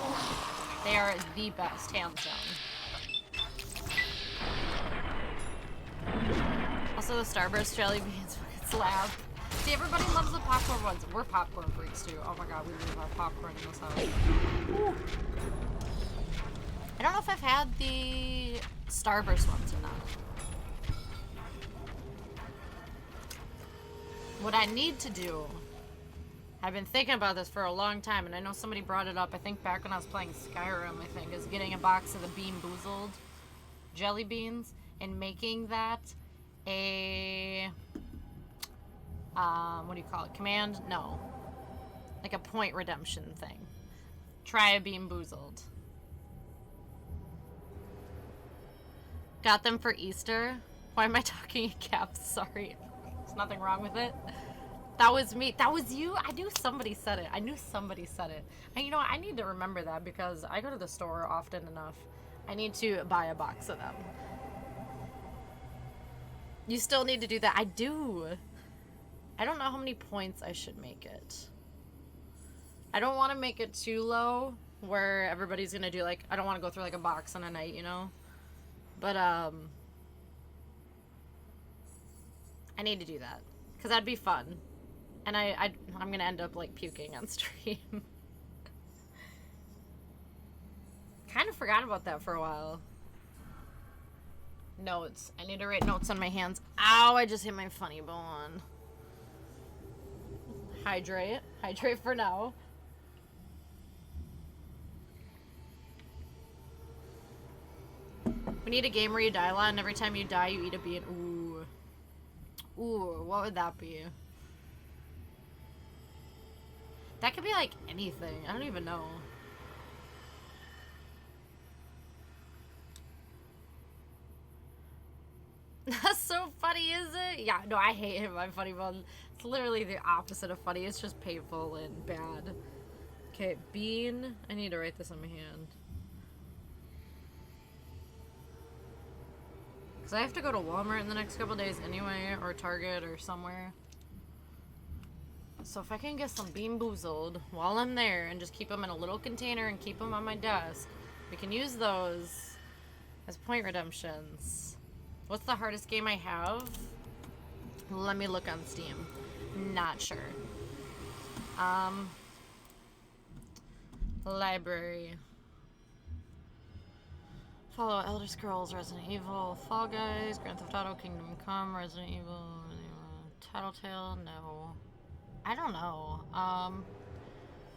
They are the best, hands down. Also, the Starburst jelly beans fucking slap. See, everybody loves the popcorn ones. We're popcorn freaks too. Oh my god, we really love popcorn in this house. Ooh. I don't know if I've had the Starburst ones or not. What I need to do, I've been thinking about this for a long time, and I know somebody brought it up, I think back when I was playing Skyrim, I think, is getting a box of the Bean Boozled jelly beans and making that a... what do you call it? Command? No. Like a point redemption thing. Try a Bean Boozled. Got them for Easter. Why am I talking in caps? Sorry. There's nothing wrong with it. That was me. That was you? I knew somebody said it. I knew somebody said it. And you know what? I need to remember that because I go to the store often enough. I need to buy a box of them. You still need to do that. I do. I don't know how many points I should make it. I don't want to make it too low where everybody's going to do like, I don't want to go through like a box in a night, you know? But, I need to do that. Because that'd be fun. And I'm going to end up like puking on stream. Kind of forgot about that for a while. Notes. I need to write notes on my hands. Ow, I just hit my funny bone. Hydrate. Hydrate for now. We need a game where you die a lot and every time you die you eat a bean. Ooh. Ooh, what would that be? That could be like anything. I don't even know. That's so funny, is it? Yeah, no, I hate him. My funny bone. It's literally the opposite of funny. It's just painful and bad. Okay, bean. I need to write this on my hand. Because I have to go to Walmart in the next couple days anyway, or Target or somewhere. So if I can get some Bean Boozled while I'm there and just keep them in a little container and keep them on my desk, we can use those as point redemptions. What's the hardest game I have? Let me look on Steam. Not sure. Library. Follow Elder Scrolls, Resident Evil, Fall Guys, Grand Theft Auto, Kingdom Come, Resident Evil, Tattletale, no. I don't know.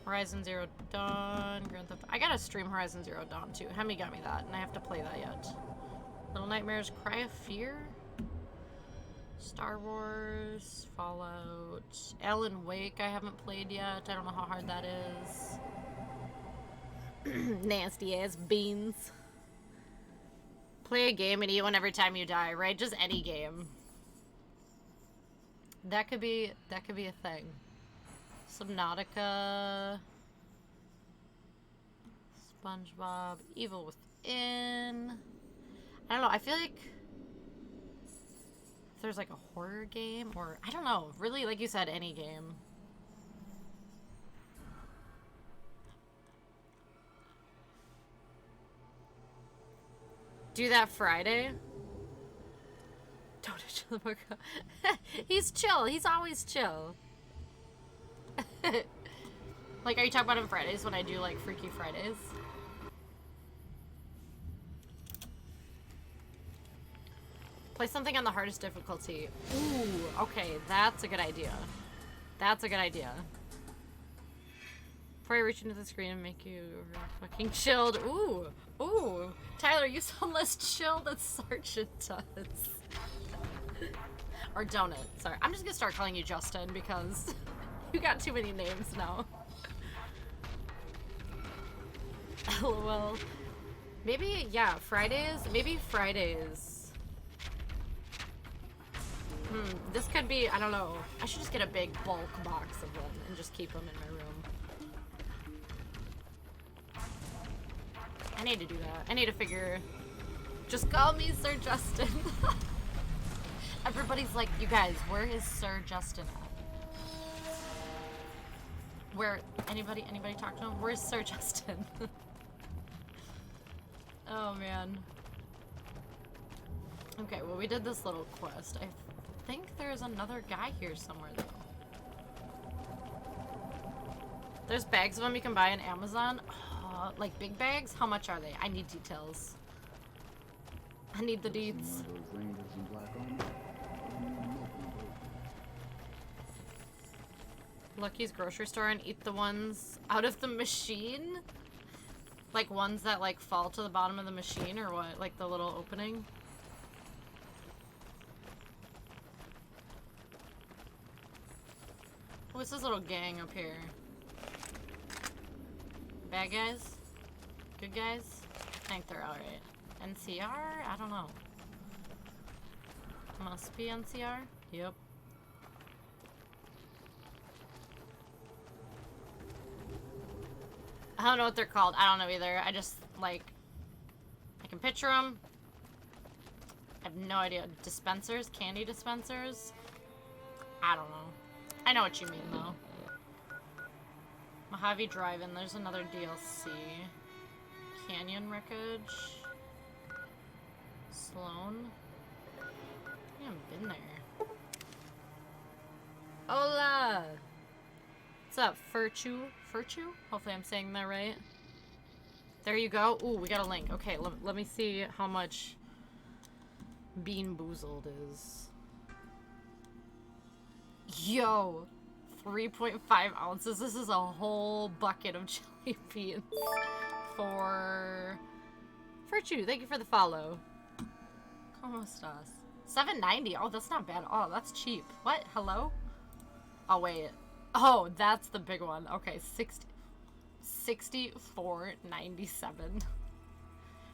Horizon Zero Dawn, Grand Theft... I gotta stream Horizon Zero Dawn too. Hemi got me that, and I have to play that yet. Little Nightmares, Cry of Fear? Star Wars, Fallout, Alan Wake I haven't played yet. I don't know how hard that is. Nasty ass beans. Play a game and eat one every time you die, right? Just any game. That could be a thing. Subnautica. SpongeBob. Evil Within. I don't know, I feel like if there's like a horror game or I don't know, really like you said, any game. Do that Friday. Don't He's chill. He's always chill. Like, are you talking about on Fridays when I do like Freaky Fridays? Play something on the hardest difficulty. Ooh, okay, that's a good idea. That's a good idea. Before I reach into the screen and make you fucking chilled. Ooh, ooh. Tyler, you sound less chill than Sergeant does. Or Donut. Sorry, I'm just gonna start calling you Justin because you got too many names now. LOL. Maybe, yeah, Fridays. Maybe Fridays. This could be, I don't know. I should just get a big bulk box of them and just keep them in my room. I need to do that. I need to figure. Just call me Sir Justin. Everybody's like, you guys, where is Sir Justin at? Where, anybody talk to him? Where's Sir Justin? Oh man. Okay, well we did this little quest. I think there's another guy here somewhere though. There's bags of them you can buy on Amazon. Like big bags? How much are they? I need details. I need the deets. Lucky's grocery store and eat the ones out of the machine? Like ones that like fall to the bottom of the machine or what? Like the little opening? What's this little gang up here? Bad guys? Good guys? I think they're alright. NCR? I don't know. Must be NCR? Yep. I don't know what they're called. I don't know either. I just, like... I can picture them. I have no idea. Dispensers? Candy dispensers? I don't know. I know what you mean, though. Mojave Drive-In. There's another DLC. Canyon Wreckage. Sloan. I haven't been there. Hola! What's up, Furchu? Furchu? Hopefully I'm saying that right. There you go. Ooh, we got a link. Okay, let me see how much Bean Boozled is. Yo! 3.5 ounces. This is a whole bucket of jelly beans. For Furchu, thank you for the follow. ¿Cómo estás? $7.90. Oh, that's not bad. Oh, that's cheap. What? Hello? Oh, wait. Oh, that's the big one. Okay, $64.97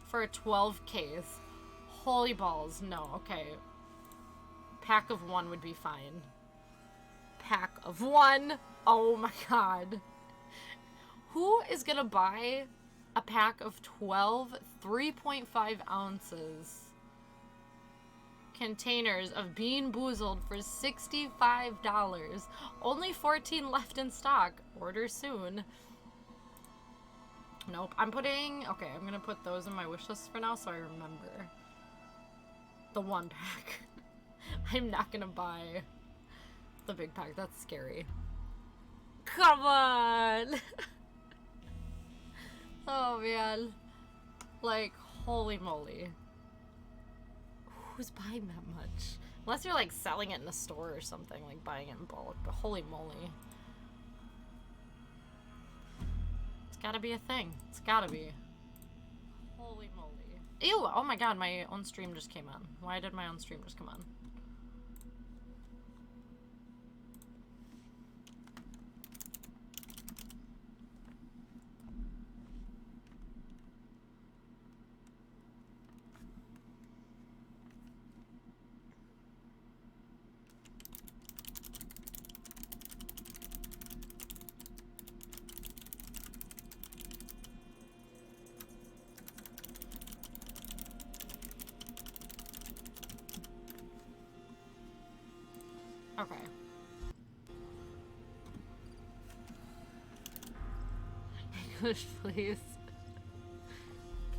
for a 12 case. Holy balls. No, okay. Pack of one would be fine. Pack of one. Oh my god. Who is gonna buy a pack of 12 3.5 ounces containers of Bean Boozled for $65? Only 14 left in stock. Order soon. Nope. I'm gonna put those in my wish list for now so I remember. The one pack. I'm not gonna buy the big pack. That's scary. Come on! Oh man. Like, holy moly. Who's buying that much? Unless you're like selling it in a store or something, like buying it in bulk, but holy moly. It's gotta be a thing. It's gotta be. Holy moly. Ew! Oh my god, my own stream just came on. Why did my own stream just come on? Okay. English, please.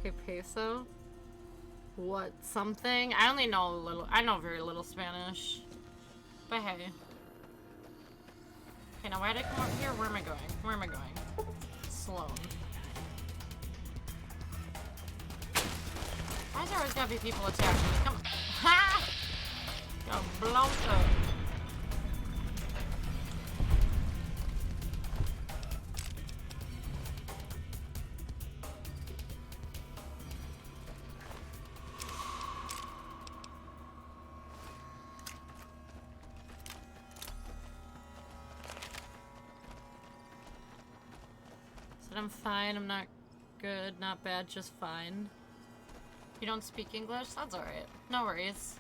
Okay, peso. What? Something? I only know a little. I know very little Spanish. But hey. Okay, now why did I come over here? Where am I going? Where am I going? Sloan. Why is there always gotta be people attacking me? Come on. Ha! Got blown up. Said I'm fine, I'm not good, not bad, just fine. You don't speak English? That's alright. No worries.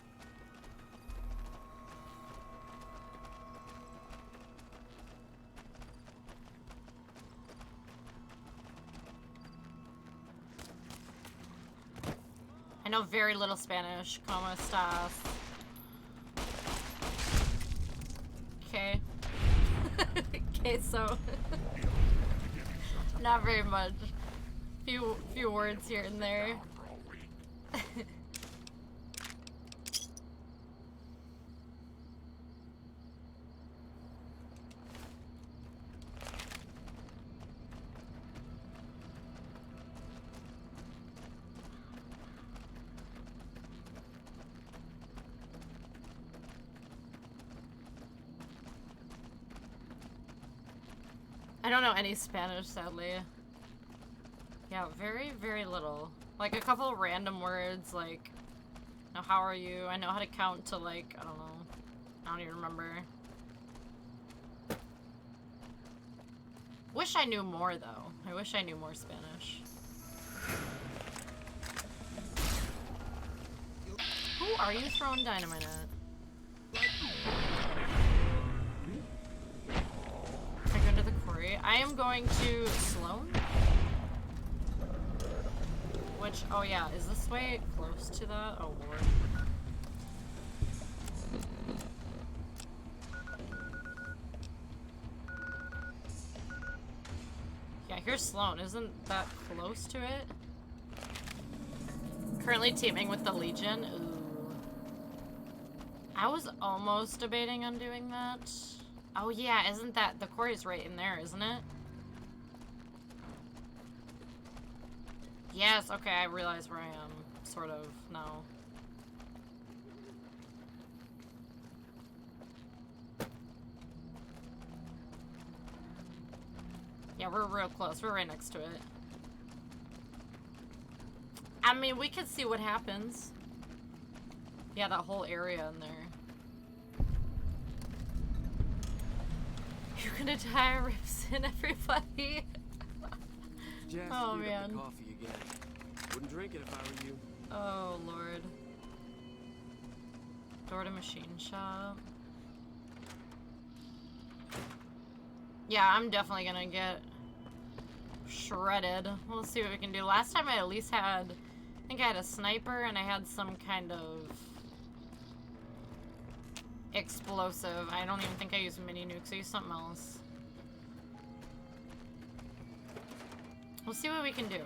I know very little Spanish. Como estas? Okay. Okay, so not very much. Few words here and there. I don't know any Spanish, sadly. Yeah, very, very little. Like a couple random words, like, now how are you? I know how to count to, like, I don't know. I don't even remember. Wish I knew more, though. I wish I knew more Spanish. Who are you throwing dynamite at? I go to the quarry. I am going to Sloan? Which, oh yeah, is this way close to that? Oh lord. Yeah, here's Sloan. Isn't that close to it? Currently teaming with the Legion. Ooh. I was almost debating on doing that. Oh yeah, isn't that, the quarry's right in there, isn't it? Yes, okay, I realize where I am, sort of, now. Yeah, we're real close, we're right next to it. I mean, we could see what happens. Yeah, that whole area in there. You're gonna tie rips in everybody. Jazz, Oh screwed up man. the coffee again. Wouldn't drink it if I were you. Oh lord. Door to machine shop. Yeah, I'm definitely gonna get shredded. We'll see what we can do. Last time I at least had, I think I had a sniper and I had some kind of explosive. I don't even think I used mini nukes. I used something else. We'll see what we can do.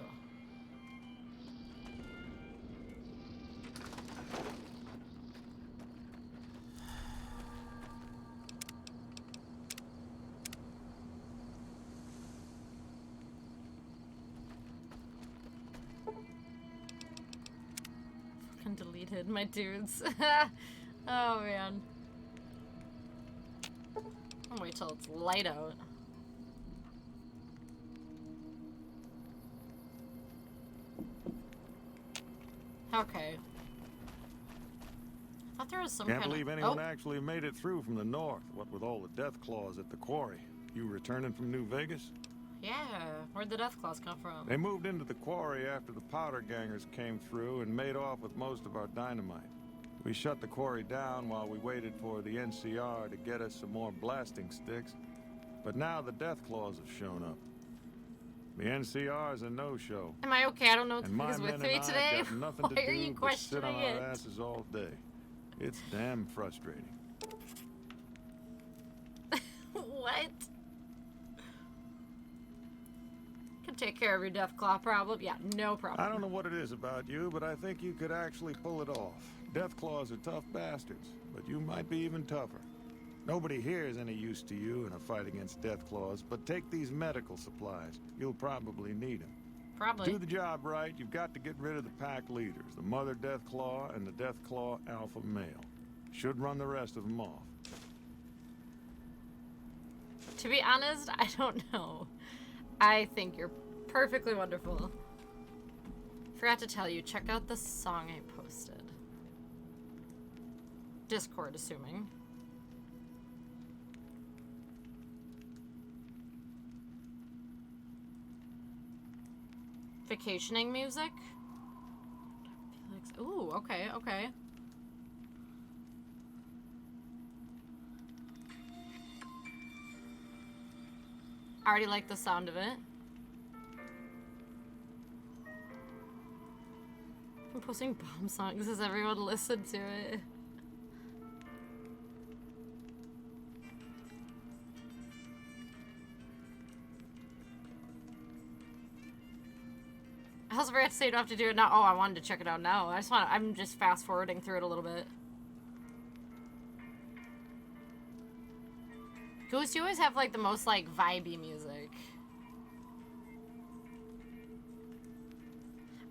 Fucking deleted my dudes. Oh man. I'll wait till it's light out. Okay. I thought there was some Can't kind believe of... anyone oh. actually made it through from the north, what with all the death claws at the quarry. You returning from New Vegas? Yeah, where'd the death claws come from? They moved into the quarry after the powder gangers came through and made off with most of our dynamite. We shut the quarry down while we waited for the NCR to get us some more blasting sticks. But now the death claws have shown up. The NCR's a no-show. Am I okay? I don't know And my who's with men me and I today. got nothing Why to are do you but sit on questioning our it? asses all day. It's damn frustrating. What? Can take care of your Deathclaw problem. Yeah, no problem. I don't know what it is about you, but I think you could actually pull it off. Deathclaws are tough bastards, but you might be even tougher. Nobody here is any use to you in a fight against Deathclaws, but take these medical supplies. You'll probably need them. Probably. Do the job right, you've got to get rid of the pack leaders, the Mother Deathclaw and the Deathclaw Alpha Male. Should run the rest of them off. To be honest, I don't know. I think you're perfectly wonderful. Forgot to tell you, check out the song I posted. Discord, assuming. Vacationing music? Felix. Ooh, okay, okay. I already like the sound of it. I'm posting bomb songs as everyone listen to it. I also forgot to say you don't have to do it now. Oh, I wanted to check it out now. I'm just fast forwarding through it a little bit. Goose, you always have like the most like vibey music.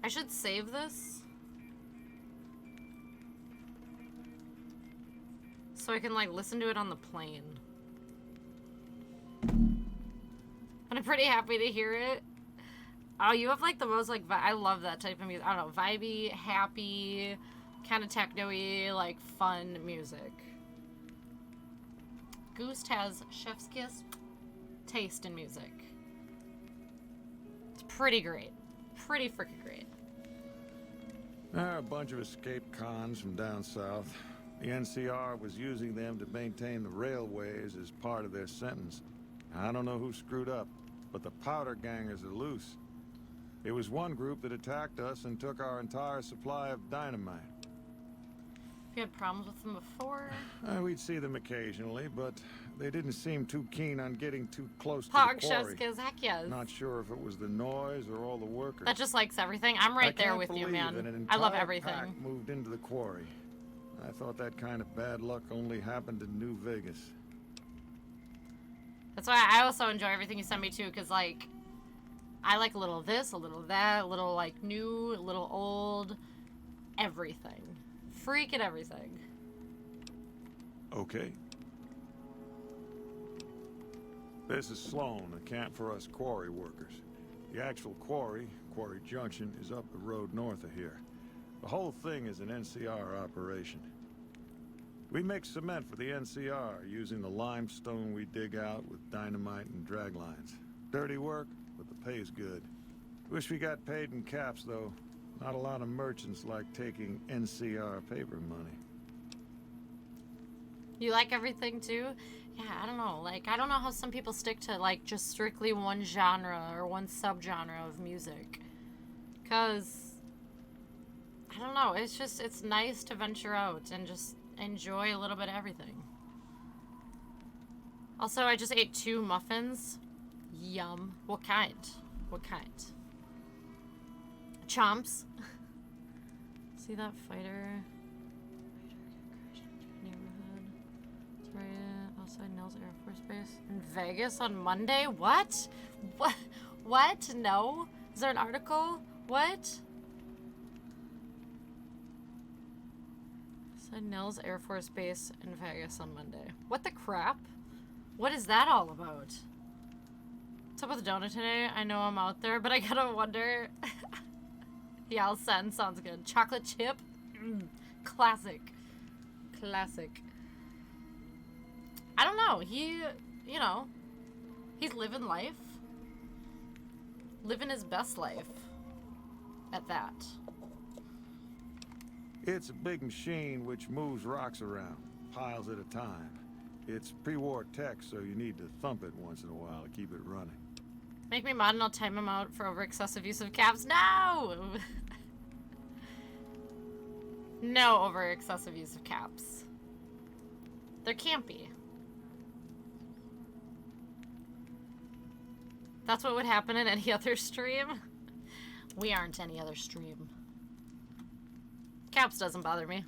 I should save this so I can like listen to it on the plane. But I'm pretty happy to hear it. Oh, you have like the most like I love that type of music. I don't know, vibey, happy, kind of techno-y, like fun music. Goose has chef's kiss taste in music. It's pretty great. Pretty freaking great. There are a bunch of escaped cons from down south. The NCR was using them to maintain the railways as part of their sentence. I don't know who screwed up, but the powder gangers are loose. It was one group that attacked us and took our entire supply of dynamite. You had problems with them before? We'd see them occasionally, but they didn't seem too keen on getting too close to Pog the quarry. Chef's heck yes. Not sure if it was the noise or all the workers. That just likes everything. I'm right there with you, man. I love everything. Pack moved into the quarry. I thought that kind of bad luck only happened in New Vegas. That's why I also enjoy everything you send me too, because like I like a little of this, a little of that, a little like new, a little old, everything. Freaking everything. Okay. This is Sloan, a camp for us quarry workers. The actual quarry, Quarry Junction, is up the road north of here. The whole thing is an NCR operation. We make cement for the NCR using the limestone we dig out with dynamite and drag lines. Dirty work, but the pay's good. Wish we got paid in caps, though. Not a lot of merchants like taking NCR paper money. You like everything too? Yeah, I don't know. Like, I don't know how some people stick to like just strictly one genre or one subgenre of music. 'Cause I don't know, it's nice to venture out and just enjoy a little bit of everything. Also, I just ate 2 muffins. Yum. What kind? What kind? Chomps. See that fighter? Neighborhood. It's right outside Nels Air Force Base in Vegas on Monday. What? What? What? No. Is there an article? What? Outside Nels Air Force Base in Vegas on Monday. What the crap? What is that all about? What's up with the donut today? I know I'm out there, but I gotta wonder. Yeah, I'll send. Sounds good. Chocolate chip? Classic. Classic. I don't know. He, you know, he's living life. Living his best life. At that. It's a big machine which moves rocks around, piles at a time. It's pre-war tech, so you need to thump it once in a while to keep it running. Make me mod and I'll time him out for over excessive use of caps. No! No over excessive use of caps. There can't be. That's what would happen in any other stream. We aren't any other stream. Caps doesn't bother me.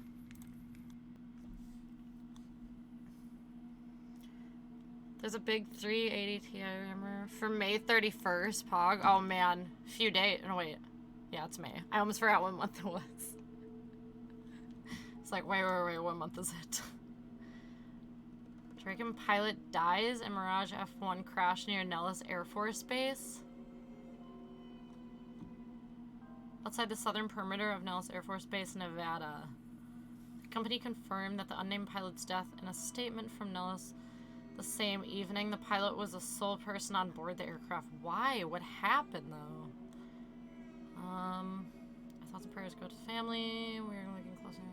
There's a big 380 Ti rammer for May 31st, Pog. Oh man, few days. No wait, yeah, it's May. I almost forgot what month it was. It's like wait, what month is it? Dragon pilot dies in Mirage F1 crash near Nellis Air Force Base. Outside the southern perimeter of Nellis Air Force Base, Nevada. The company confirmed that the unnamed pilot's death in a statement from Nellis the same evening. The pilot was the sole person on board the aircraft. Why? What happened, though? Our thoughts and prayers go to family. We're looking closer.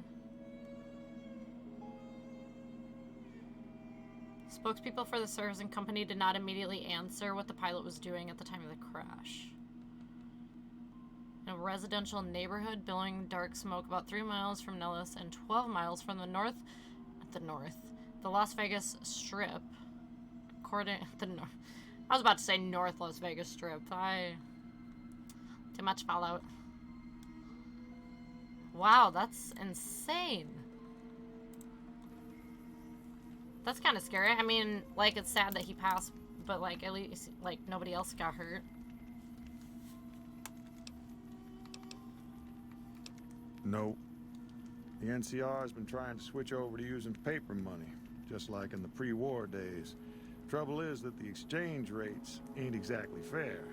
Spokespeople for the servicing company did not immediately answer what the pilot was doing at the time of the crash. In a residential neighborhood billowing dark smoke about 3 miles from Nellis and 12 miles from the Las Vegas Strip. I was about to say North Las Vegas Strip. Too much Fallout. Wow, that's insane. That's kind of scary. I mean, like, it's sad that he passed, but, like, at least, like, nobody else got hurt. Nope. The NCR has been trying to switch over to using paper money, just like in the pre-war days. Trouble is that the exchange rates ain't exactly fair.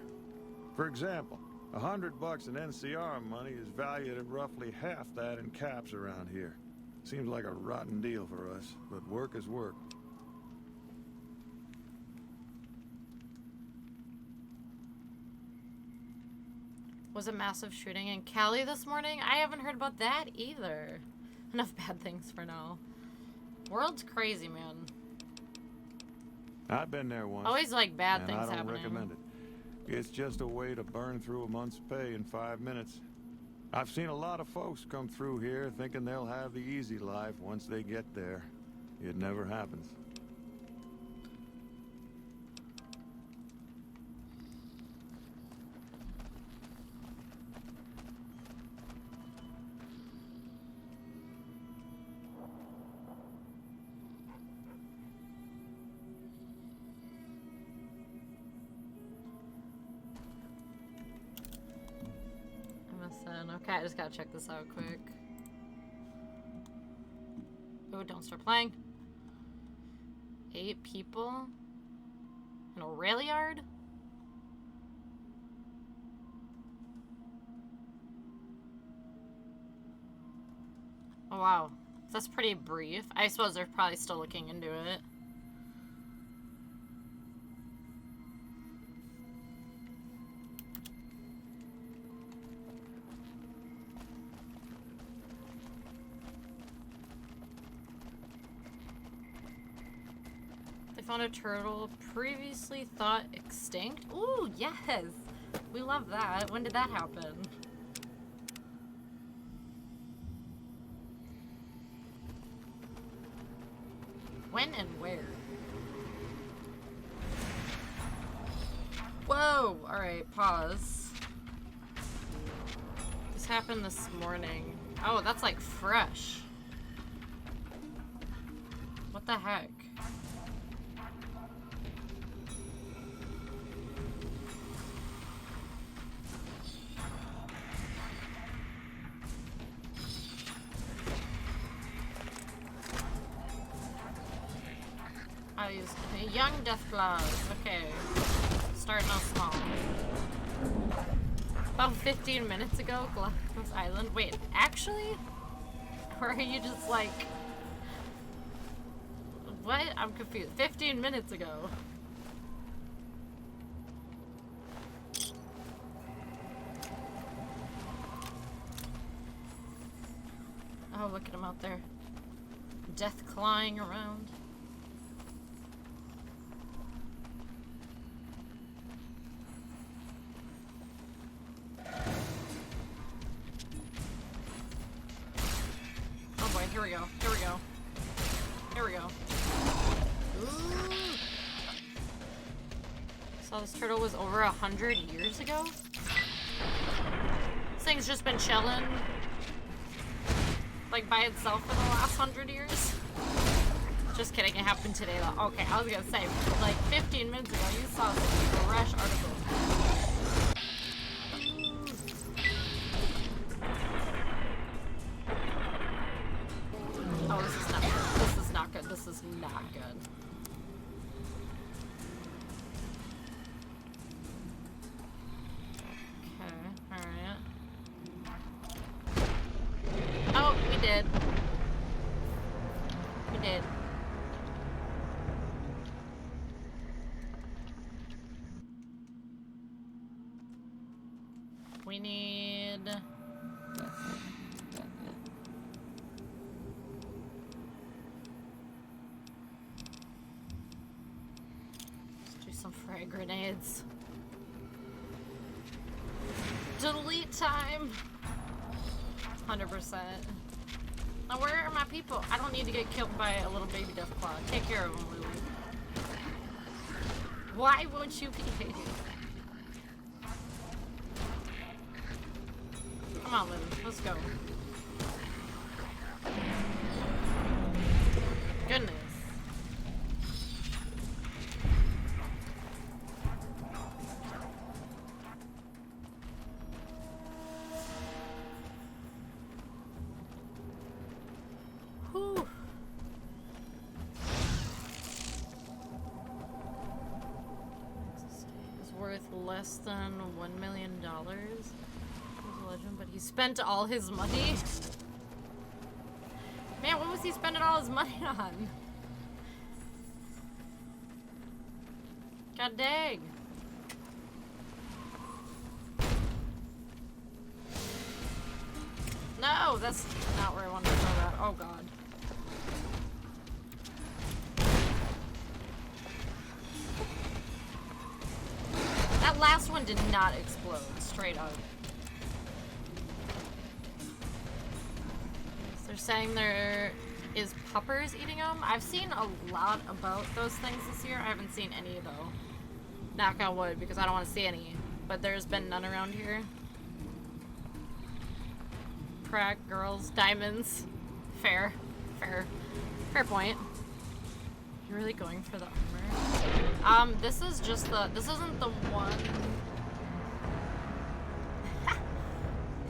For example, $100 in NCR money is valued at roughly half that in caps around here. Seems like a rotten deal for us, but work is work. Was a massive shooting in Cali this morning? I haven't heard about that either. Enough bad things for now. World's crazy, man. I've been there once. Always like bad and things I don't happening. recommend it. It's just a way to burn through a month's pay in 5 minutes. I've seen a lot of folks come through here thinking they'll have the easy life once they get there. It never happens. Okay, I just gotta check this out quick. Oh, don't start playing. 8 people in a rail yard? Oh, wow. That's pretty brief. I suppose they're probably still looking into it. Found a turtle previously thought extinct. Ooh, yes! We love that. When did that happen? When and where? Whoa! Alright, pause. This happened this morning. Oh, that's like fresh. What the heck? Young Deathclaws. Okay. Starting off small. About 15 minutes ago, Galapagos Island. Wait, actually? Or are you just like... What? I'm confused. 15 minutes ago. Oh, look at him out there. Death clawing around. Here we go. Here we go. Here we go. Ooh. So this turtle was over 100 years ago? This thing's just been chilling, like, by itself for the last 100 years? Just kidding, it happened today though. Okay, I was gonna say, like 15 minutes ago, you saw this fresh article. Oh, this is not good. This is not good. This is not good. Okay, alright. Oh, we did. We did. We need... Let's do some frag grenades. Delete time! 100%. Now where are my people? I don't need to get killed by a little baby Deathclaw. Take care of them, Lulu. Why won't you behave? Come on, Lily. Let's go. Goodness. Whew. Is worth less than $1 million. Legend, but he spent all his money. Man, what was he spending all his money on? God dang. No, that's not where I wanted to throw that. Oh god. That last one did not explode, straight up. They're saying there is puppers eating them. I've seen a lot about those things this year. I haven't seen any though. Knock on wood, because I don't want to see any. But there's been none around here. Crack, girls, diamonds. Fair. Fair. Fair point. You're really going for the armor? This is just the... This isn't the one...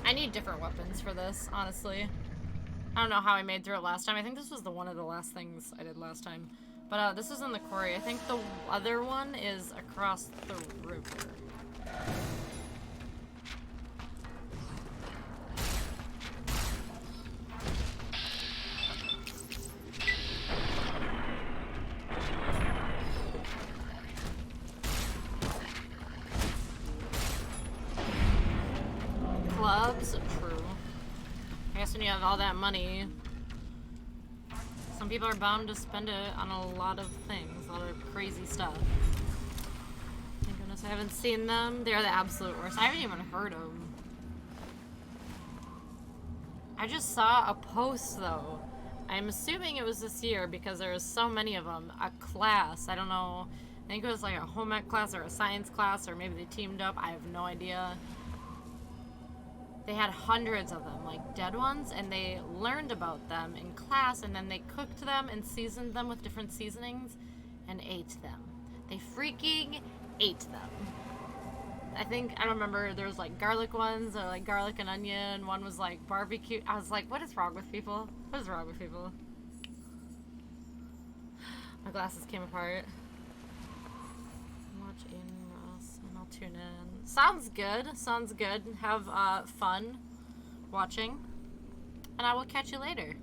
I need different weapons for this, honestly. I don't know how I made through it last time. I think this was one of the last things I did last time. But this is in the quarry. I think the other one is across the river. Clubs? True. I guess when you have all that money, some people are bound to spend it on a lot of things, a lot of crazy stuff. Thank goodness I haven't seen them. They're the absolute worst. I haven't even heard of them. I just saw a post though. I'm assuming it was this year because there was so many of them. A class, I don't know. I think it was like a home ec class or a science class, or maybe they teamed up. I have no idea. They had hundreds of them, like dead ones, and they learned about them in class, and then they cooked them and seasoned them with different seasonings and ate them. They freaking ate them. I don't remember, there was like garlic ones, or like garlic and onion. One was like barbecue. I was like, what is wrong with people? What is wrong with people? My glasses came apart. Watch in Ross, and I'll tune in. Sounds good. Sounds good. Have fun watching. And I will catch you later.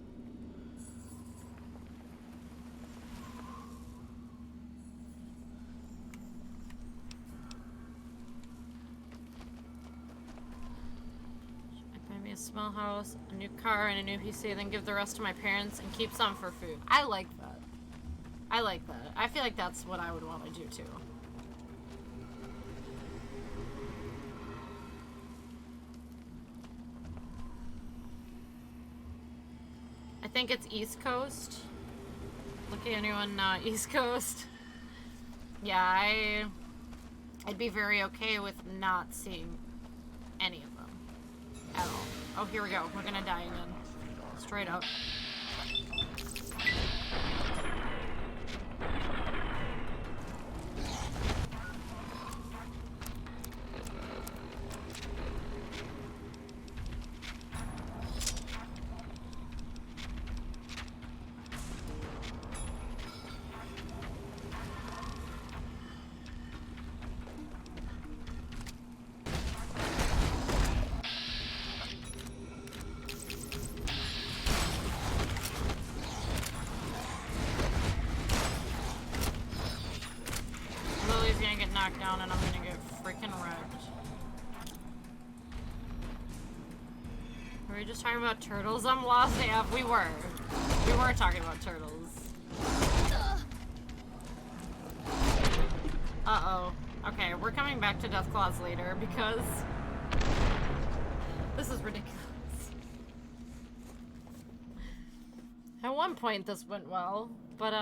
Buy me a small house, a new car, and a new PC, then give the rest to my parents and keep some for food. I like that. I like that. I feel like that's what I would want to do too. I think it's East Coast. Look at anyone East Coast. Yeah, I'd be very okay with not seeing any of them at all. Oh, here we go. We're gonna die again. Straight up. Lily's gonna get knocked down and I'm gonna get freaking wrecked. Were we just talking about turtles? I'm lost AF. We were. We were talking about turtles. Uh-oh. Okay, we're coming back to Deathclaws later because this is ridiculous. At one point this went well, but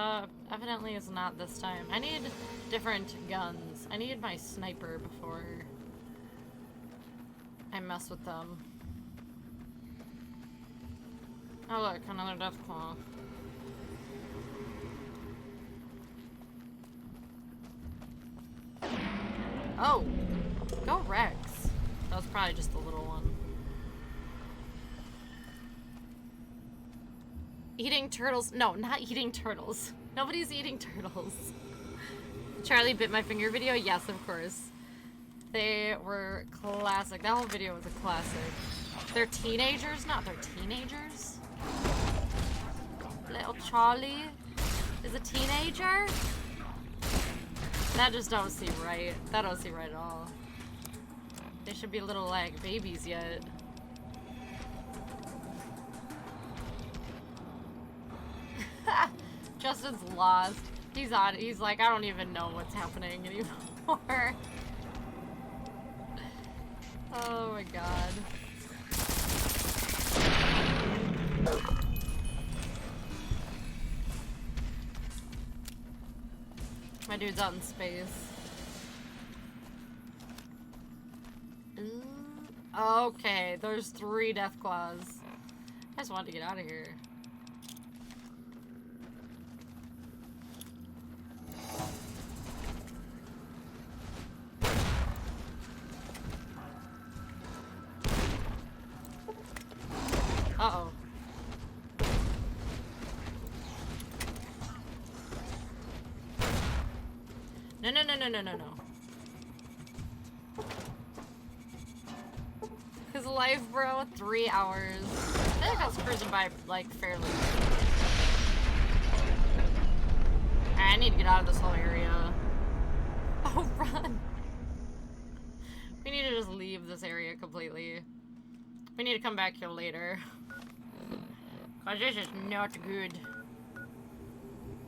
evidently it's not this time. I need different guns. I need my sniper before I mess with them. Oh look, another Deathclaw. Oh! Go Rex. That was probably just the little one. Eating turtles. No, not eating turtles. Nobody's eating turtles. Charlie bit my finger video? Yes, of course. They were classic. That whole video was a classic. They're teenagers? Not they're teenagers? Little Charlie is a teenager? That just don't seem right. That don't seem right at all. They should be little, like, babies yet. Justin's lost. He's on. He's like, I don't even know what's happening anymore. Oh my god. My dude's out in space. Ooh. Okay, there's 3 Deathclaws. I just wanted to get out of here. Uh-oh. No, no, no, no, no, no, no. His life, bro, 3 hours. I think I was cruising by, like, fairly. I need to get out of this whole area. Oh, run! We need to just leave this area completely. We need to come back here later. Cause this is not good.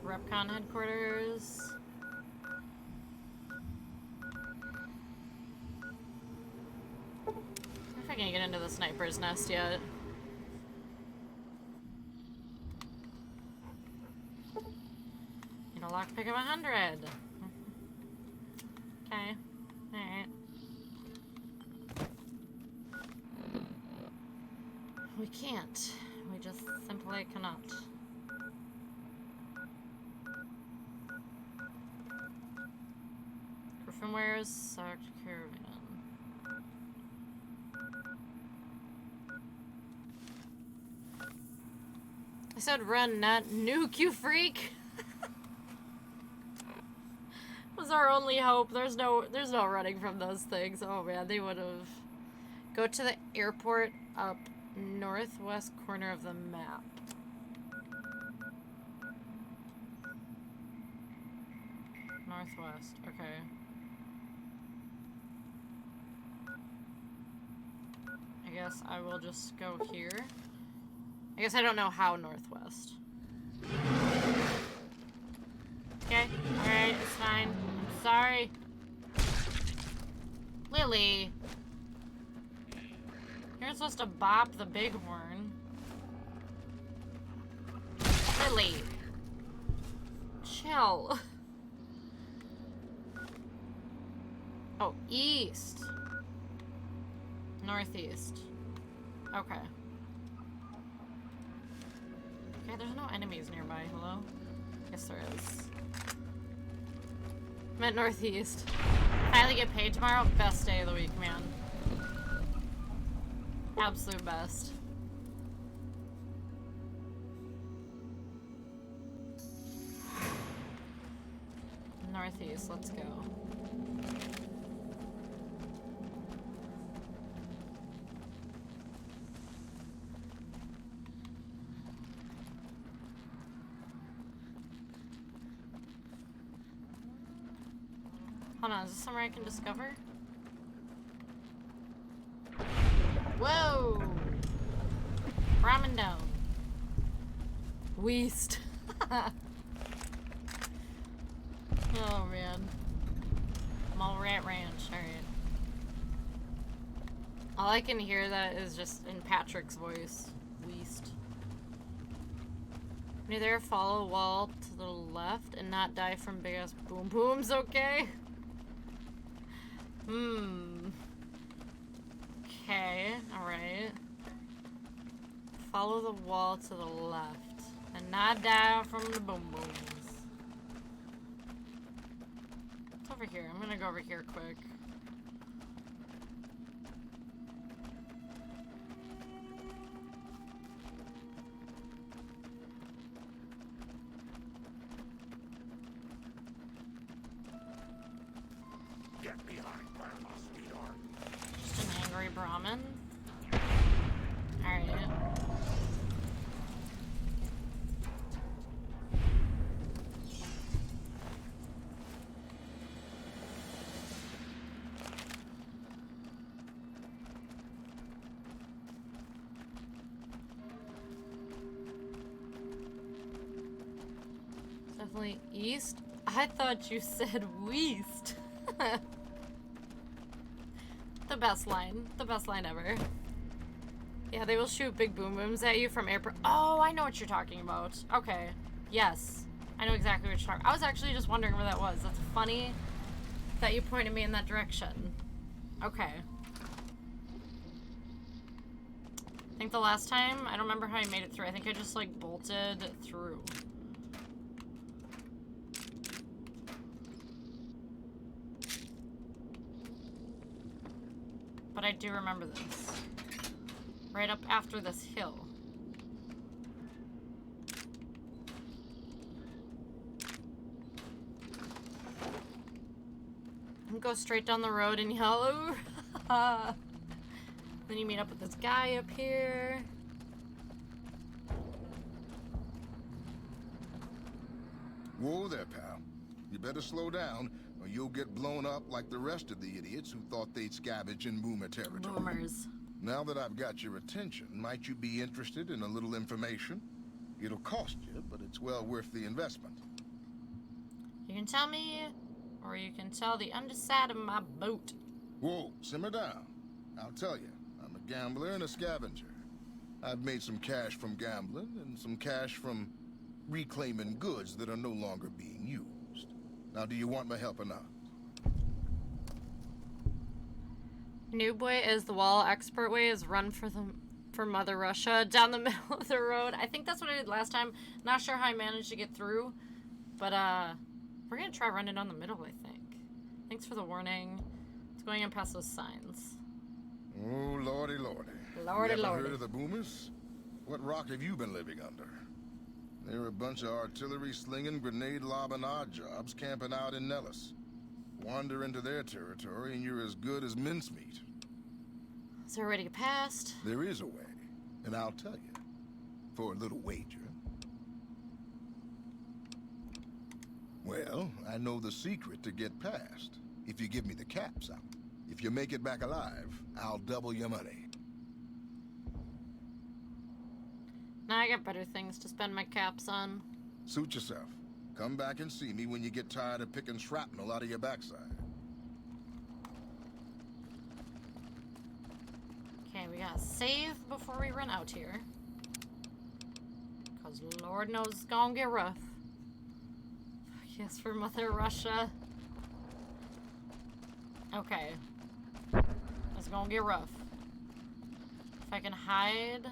Repcon headquarters. I don't know if I can get into the sniper's nest yet. Need a lockpick of 100. Okay. Alright. We can't. We just simply cannot. Griffinware's Sark Caravan. I said run, not nuke, you freak! Was our only hope. There's no running from those things. Oh man, they would have. Go to the airport up northwest corner of the map. Northwest, okay. I guess I will just go here. I guess I don't know how northwest. Okay, alright, it's fine. I'm sorry. Lily. You're supposed to bop the bighorn. Lily. Chill. Oh, east. Northeast. Okay. Okay, there's no enemies nearby. Hello? Yes, there is. I'm at northeast. Finally get paid tomorrow. Best day of the week, man. Absolute best. Northeast, let's go. Hold on, is this somewhere I can discover? Whoa! Ramen down. Weast. Oh man. Mall Rat Ranch, alright. All I can hear that is just in Patrick's voice. Weast. Neither follow wall to the left and not die from big ass boom booms, okay? Okay, alright. Follow the wall to the left and not die from the boom booms. It's over here. I'm gonna go over here quick. Get behind Grandma, sweetheart. Just an angry Brahmin. Alright. Definitely east. I thought you said weast. The best line. The best line ever. Yeah, they will shoot big boom booms at you from airport. Oh, I know what you're talking about. Okay. Yes. I know exactly what you're talking about. I was actually just wondering where that was. That's funny that you pointed me in that direction. Okay. I think the last time, I don't remember how I made it through. I think I just, like, bolted through. But I do remember this. Right up after this hill. And go straight down the road and yell, "Hoorah!" Then you meet up with this guy up here. Whoa there, pal. You better slow down, or you'll get blown up like the rest of the idiots who thought they'd scavenge in boomer territory. Boomers. Now that I've got your attention, might you be interested in a little information? It'll cost you, but it's well worth the investment. You can tell me, or you can tell the underside of my boat. Whoa, simmer down. I'll tell you, I'm a gambler and a scavenger. I've made some cash from gambling and some cash from reclaiming goods that are no longer being used. Now, do you want my help or not? New Boy is the wall. Expert way is run for Mother Russia down the middle of the road. I think that's what I did last time. Not sure how I managed to get through, but we're gonna try running down the middle. I think. Thanks for the warning. It's going in past those signs. Oh, lordy, lordy. Lordy, you ever lordy. heard of the boomers? What rock have you been living under? They're a bunch of artillery-slinging, grenade-lobbing odd jobs camping out in Nellis. Wander into their territory and you're as good as mincemeat. Is there a way to get past? There is a way, and I'll tell you. For a little wager. Well, I know the secret to get past. If you give me the caps out. If you make it back alive, I'll double your money. Now I got better things to spend my caps on. Suit yourself. Come back and see me when you get tired of picking shrapnel out of your backside. Okay, we gotta save before we run out here. Because Lord knows it's gonna get rough. Yes, for Mother Russia. Okay. It's gonna get rough. If I can hide.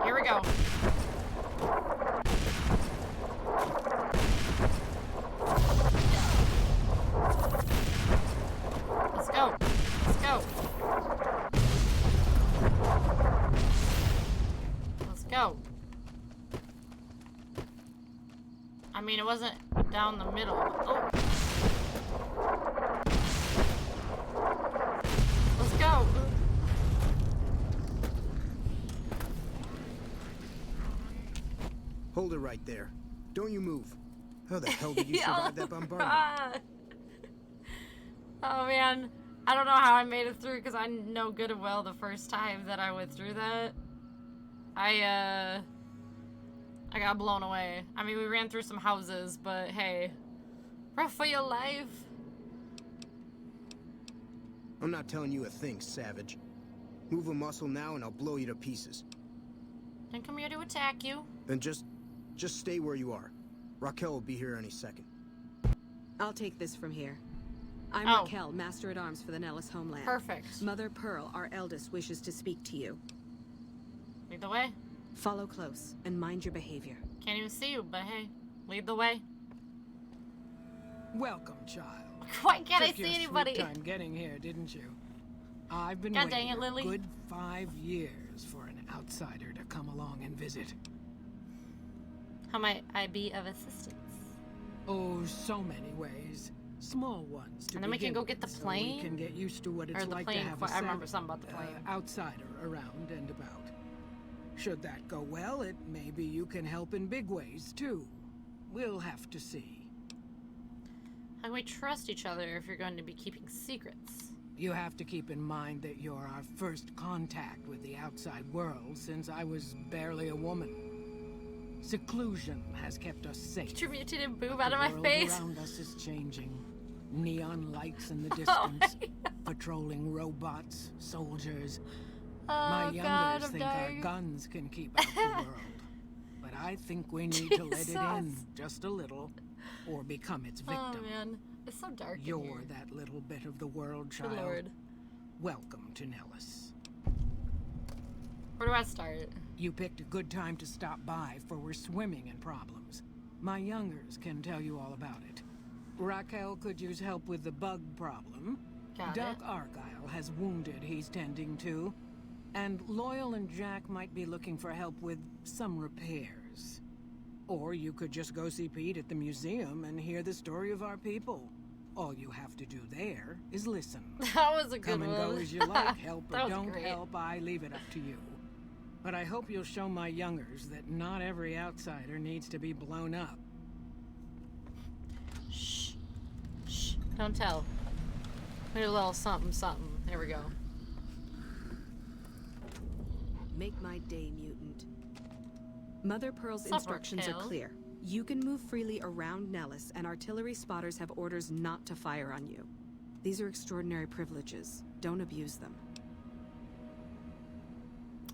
Here we go. Let's go. Let's go. Let's go. I mean, it wasn't down the middle. Oh. Let's go. Hold it right there. Don't you move. How the hell did you survive that bombardment? Oh man, I don't know how I made it through because I know good and well the first time that I went through that, I got blown away. I mean, we ran through some houses, but hey, rough for your life. I'm not telling you a thing, savage. Move a muscle now and I'll blow you to pieces. Didn't come here to attack you. Then just stay where you are. Raquel will be here any second. I'll take this from here. I'm Raquel, Master-at-Arms for the Nellis homeland. Perfect. Mother Pearl, our eldest, wishes to speak to you. Lead the way. Follow close and mind your behavior. Can't even see you, but hey, lead the way. Welcome, child. Why can't I Took see your anybody? Sweet time getting here, didn't you? I've been God waiting dang it, Lily. a good 5 years for an outsider to come along and visit. How might I be of assistance? Oh, so many ways. Small ones to And then we can begin go get the with, plane? So we can get used to what Or it's the like to plane have for- a I remember something about the plane. outsider around and about. Should that go well, it maybe you can help in big ways too. We'll have to see. How can we trust each other if you're going to be keeping secrets? You have to keep in mind that you're our first contact with the outside world since I was barely a woman. Seclusion has kept us safe. Get your mutated boob out of my The world face. around us is changing. Neon lights in the Oh distance, patrolling robots, soldiers. Oh, My youngers God, I'm think our dying. guns can keep out the world. But I think we need to let it in Jesus. just a little, or become its victim. Oh man, it's so dark in You're here. that little bit of the world, Good child. Lord. Welcome to Nellis. Where do I start? You picked a good time to stop by, for we're swimming in problems. My youngers can tell you all about it. Raquel could use help with the bug problem. Got Doc it. Argyle has wounded he's tending to. And Loyal and Jack might be looking for help with some repairs. Or you could just go see Pete at the museum and hear the story of our people. All you have to do there is listen. That was a good Come and one. go as you like, help That or was don't great. help, I leave it up to you. But I hope you'll show my youngers that not every outsider needs to be blown up. Shh. Shh. Don't tell. We need a little something, something. There we go. Make my day, mutant. Mother Pearl's Sup, instructions are Raquel? clear. You can move freely around Nellis, and artillery spotters have orders not to fire on you. These are extraordinary privileges. Don't abuse them.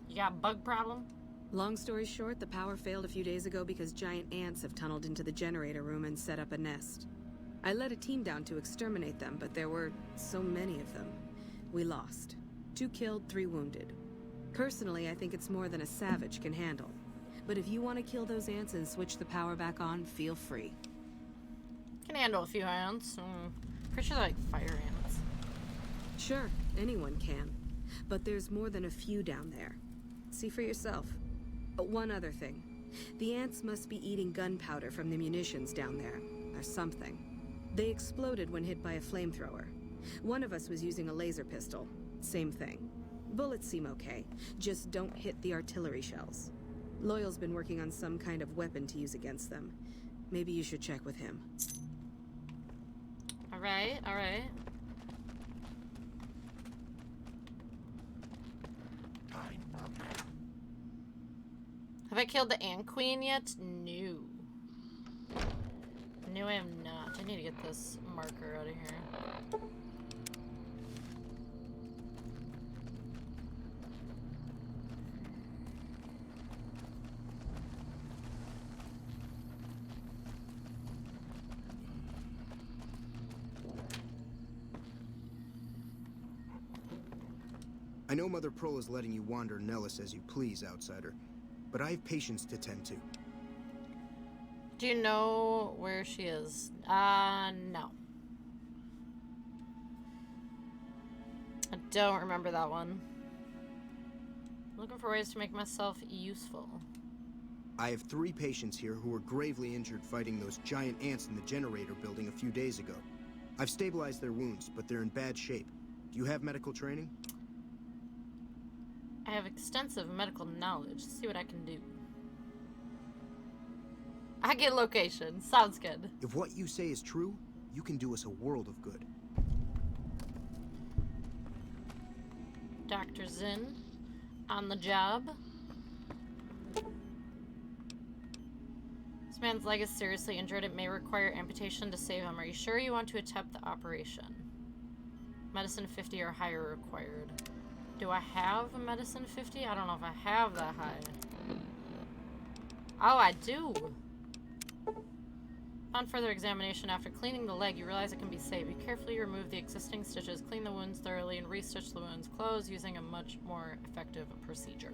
You got a bug problem? Long story short, the power failed a few days ago because giant ants have tunneled into the generator room and set up a nest. I led a team down to exterminate them, but there were so many of them. We lost. 2 killed, 3 wounded. Personally, I think it's more than a savage can handle. But if you want to kill those ants and switch the power back on, feel free. Can handle a few ants. Pretty sure they're like fire ants. Sure, anyone can. But there's more than a few down there. See for yourself. One other thing. The ants must be eating gunpowder from the munitions down there, or something. They exploded when hit by a flamethrower. One of us was using a laser pistol. Same thing. Bullets seem okay. Just don't hit the artillery shells. Loyal's been working on some kind of weapon to use against them. Maybe you should check with him. Alright, alright. Have I killed the Ant Queen yet? No. No, I am not. I need to get this marker out of here. I know Mother Pearl is letting you wander Nellis as you please, Outsider, but I have patients to tend to. Do you know where she is? No. I don't remember that one. Looking for ways to make myself useful. I have 3 patients here who were gravely injured fighting those giant ants in the generator building a few days ago. I've stabilized their wounds, but they're in bad shape. Do you have medical training? I have extensive medical knowledge. See what I can do. I get location. Sounds good. If what you say is true, you can do us a world of good. Dr. Zinn, on the job. This man's leg is seriously injured. It may require amputation to save him. Are you sure you want to attempt the operation? Medicine 50 or higher required. Do I have a medicine 50? I don't know if I have that high. Oh, I do. On further examination, after cleaning the leg, you realize it can be saved. You carefully remove the existing stitches, clean the wounds thoroughly, and restitch the wounds closed using a much more effective procedure.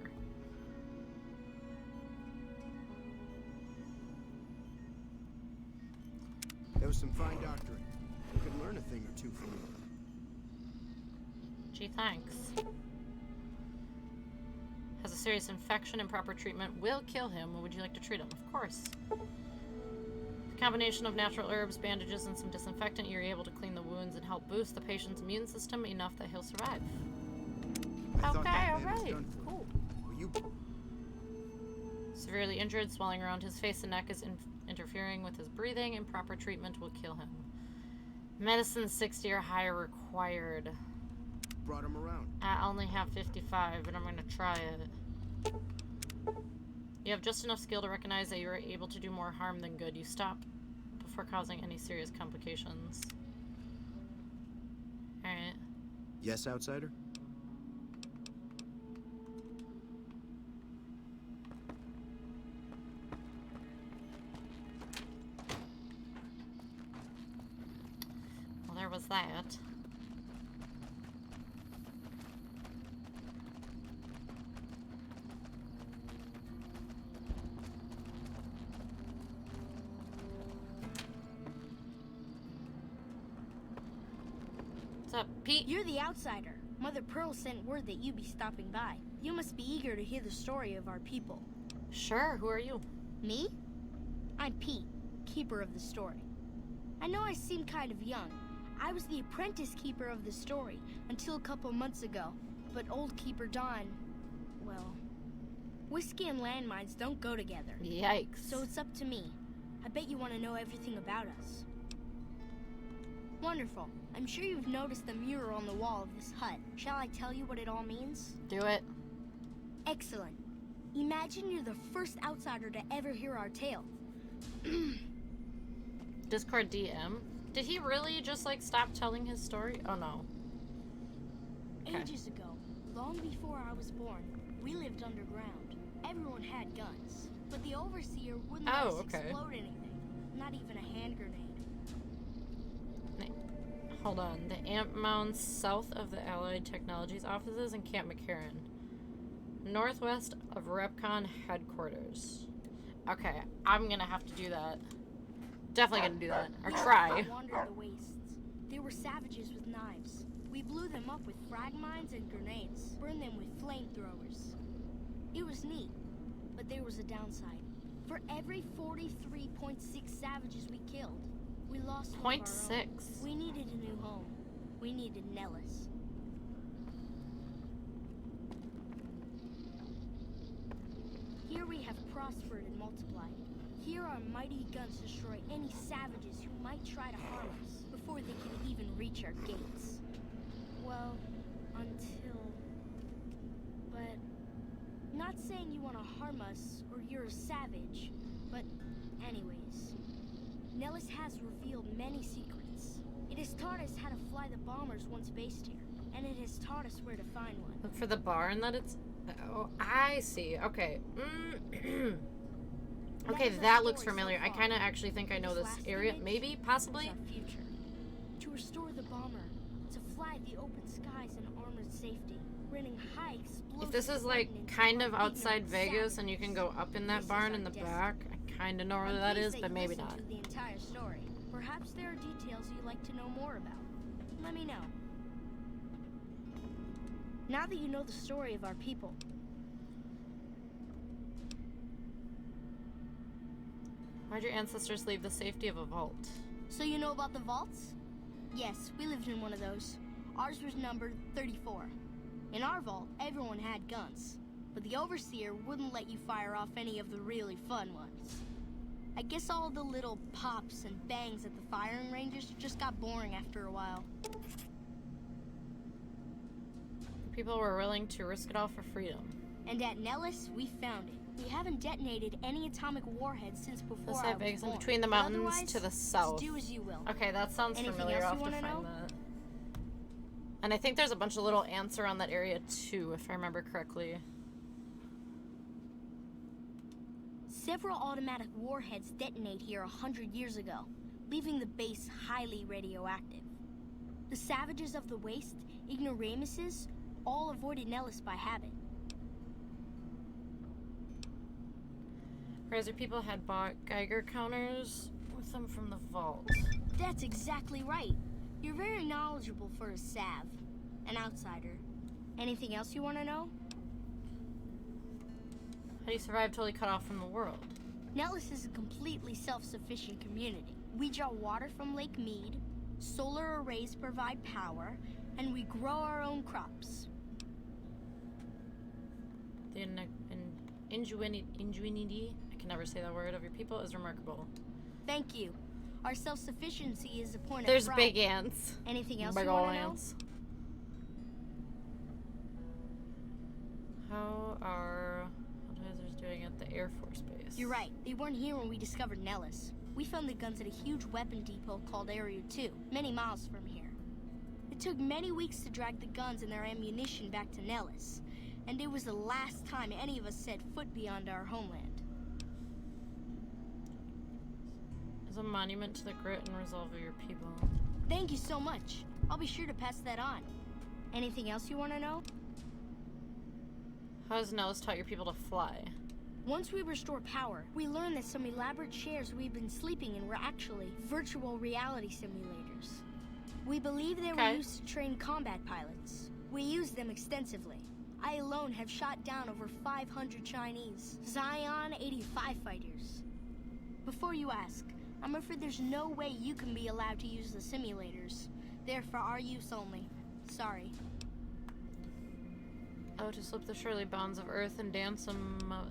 That was some fine doctoring. You could learn a thing or two from you. Gee, thanks. Has a serious infection, and proper treatment will kill him. Would you like to treat him? Of course. A combination of natural herbs, bandages, and some disinfectant, you're able to clean the wounds and help boost the patient's immune system enough that he'll survive. Okay, alright. Cool. You... Severely injured, swelling around his face and neck is interfering with his breathing, and proper treatment will kill him. Medicine 60 or higher required. Brought him around. I only have 55, but I'm going to try it. You have just enough skill to recognize that you are able to do more harm than good. You stop before causing any serious complications. Alright. Yes, Outsider? Well, there was that. Up, Pete? You're the Outsider. Mother Pearl sent word that you'd be stopping by. You must be eager to hear the story of our people. Sure, who are you? Me? I'm Pete, keeper of the story. I know I seem kind of young. I was the apprentice keeper of the story until a couple months ago. But old Keeper Don, well, whiskey and landmines don't go together. Yikes. So it's up to me. I bet you want to know everything about us. Wonderful. I'm sure you've noticed the mural on the wall of this hut. Shall I tell you what it all means? Do it. Excellent. Imagine you're the first outsider to ever hear our tale. Discord DM. Did he really just like stop telling his story? Oh no. Okay. Ages ago, long before I was born, we lived underground. Everyone had guns, but the overseer wouldn't let us explode anything. Not even a hand grenade. Hold on. The amp mounds south of the Allied Technologies offices in Camp McCarran. Northwest of Repcon headquarters. Okay, I'm gonna have to do that. Definitely gonna do that. Or try. Wandered the wastes. There were savages with knives. We blew them up with frag mines and grenades. Burned them with flamethrowers. It was neat, but there was a downside. For every 43.6 savages we killed, we lost 0.6. We needed a new home. We needed Nellis. Here we have prospered and multiplied. Here our mighty guns destroy any savages who might try to harm us before they can even reach our gates. Well, until... But... Not saying you want to harm us or you're a savage, but anyways... Nellis has revealed many secrets. It has taught us how to fly the bombers once based here, and it has taught us where to find one. Look for the barn that it's... Oh, I see. Okay. Okay, that looks familiar. I kind of actually think I know this area. Maybe? Possibly? To restore the bomber, to fly the open skies in armored safety, renting high explosive If this is like ordnance kind of while beating outside up Vegas and you savages. can go up in that This barn is in our the destiny. back, I kind of know where I'm that pleased is, that but you maybe listened not. to the entire story. Perhaps there are details you'd like to know more about. Let me know. Now that you know the story of our people, Why'd your ancestors leave the safety of a vault? so you know about the vaults? Yes, we lived in one of those. Ours was numbered 34. In our vault, everyone had guns, but the Overseer wouldn't let you fire off any of the really fun ones. I guess all the little pops and bangs at the firing ranges just got boring after a while. People were willing to risk it all for freedom. And at Nellis, we found it. We haven't detonated any atomic warheads since before Let's I say was Vegas in born. between the But mountains otherwise, to the south. Just do as you will. Okay, that sounds Anything familiar. else I'll you have to wanna find know? that. And I think there's a bunch of little ants around that area too, if I remember correctly. Several automatic warheads detonate here 100 years ago, leaving the base highly radioactive. The savages of the waste, ignoramuses, all avoided Nellis by habit. Whereas your people had bought Geiger counters with them from the vault. That's exactly right. You're very knowledgeable for a Sav, an outsider. Anything else you want to know? How do you survive totally cut off from the world? Nellis is a completely self-sufficient community. We draw water from Lake Mead, solar arrays provide power, and we grow our own crops. The ingenuity, I can never say that word, of your people is remarkable. Thank you. Our self-sufficiency is a point There's of pride. big ants. Anything else Big you ol' want to know? ants. How are advisors doing at the Air Force Base? You're right. They weren't here when we discovered Nellis. We found the guns at a huge weapon depot called Area 2, many miles from here. It took many weeks to drag the guns and their ammunition back to Nellis, and it was the last time any of us set foot beyond our homeland. As a monument to the grit and resolve of your people. Thank you so much. I'll be sure to pass that on. Anything else you want to know? How has Nellis taught your people to fly? Once we restore power, we learned that some elaborate chairs we've been sleeping in were actually virtual reality simulators. We believe they were used to train combat pilots. We use them extensively. I alone have shot down over 500 Chinese Zion 85 fighters. Before you ask, I'm afraid there's no way you can be allowed to use the simulators. They're for our use only. Sorry. Oh, to slip the surely bounds of earth and dance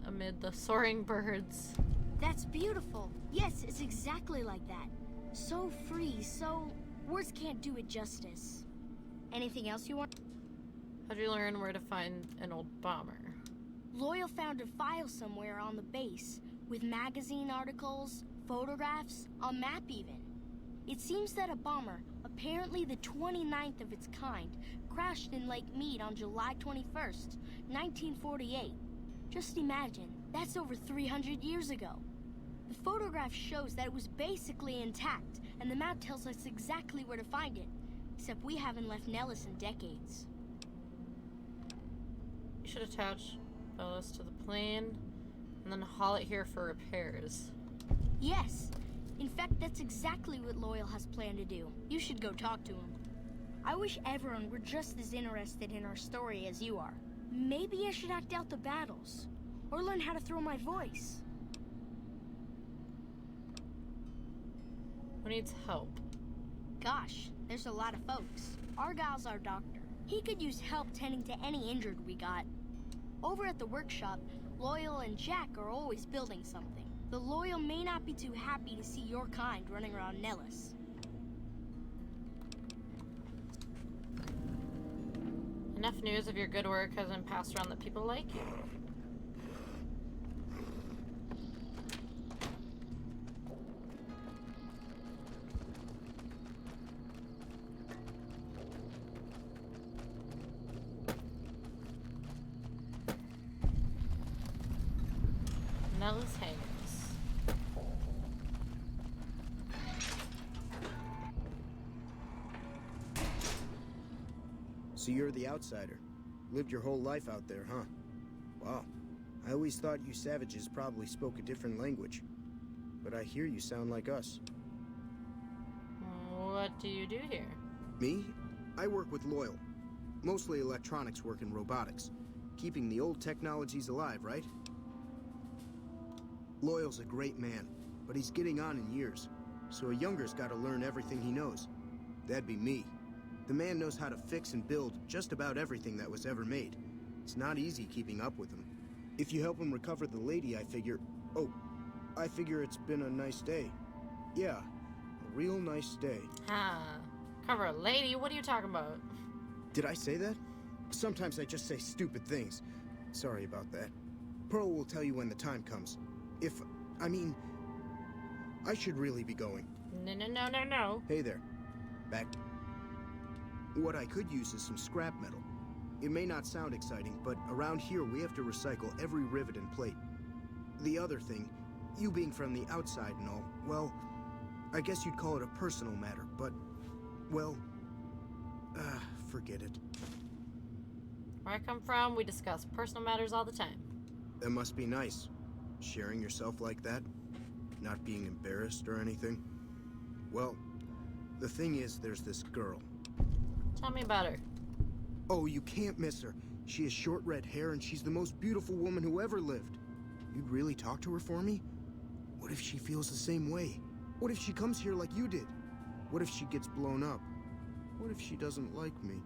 amid the soaring birds. That's beautiful. Yes, it's exactly like that. So free, so... words can't do it justice. Anything else you want? How'd you learn where to find an old bomber? Loyal found a file somewhere on the base, with magazine articles, photographs, a map even. It seems that a bomber, apparently the 29th of its kind, crashed in Lake Mead on July 21st, 1948. Just imagine, that's over 300 years ago. The photograph shows that it was basically intact, and the map tells us exactly where to find it. Except we haven't left Nellis in decades. You should attach Bellows to the plane and then haul it here for repairs. Yes. In fact, that's exactly what Loyal has planned to do. You should go talk to him. I wish everyone were just as interested in our story as you are. Maybe I should act out the battles, or learn how to throw my voice. Who needs help? Gosh, there's a lot of folks. Argyle's our doctor. He could use help tending to any injured we got. Over at the workshop, Loyal and Jack are always building something. The Loyal may not be too happy to see your kind running around Nellis. Enough news of your good work has been passed around that people like you. Nellis Hangers. So you're the outsider. Lived your whole life out there, huh? Wow. I always thought you savages probably spoke a different language. But I hear you sound like us. What do you do here? Me? I work with Loyal. Mostly electronics work and robotics. Keeping the old technologies alive, right? Loyal's a great man, but he's getting on in years. So a younger's gotta learn everything he knows. That'd be me. The man knows how to fix and build just about everything that was ever made. It's not easy keeping up with him. If you help him recover the lady, I figure... Oh, I figure it's been a nice day. Yeah, a real nice day. Huh. Cover a lady? What are you talking about? Did I say that? Sometimes I just say stupid things. Sorry about that. Pearl will tell you when the time comes. I should really be going. No. Hey there. Back. What I could use is some scrap metal. It may not sound exciting, but around here we have to recycle every rivet and plate. The other thing, you being from the outside and all, well, I guess you'd call it a personal matter, but, well, forget it. Where I come from, we discuss personal matters all the time. That must be nice. Sharing yourself like that. Not being embarrassed or anything. Well, the thing is, there's this girl. Tell me about her. Oh, you can't miss her. She has short red hair and she's the most beautiful woman who ever lived. You'd really talk to her for me? What if she feels the same way? What if she comes here like you did? What if she gets blown up? What if she doesn't like me?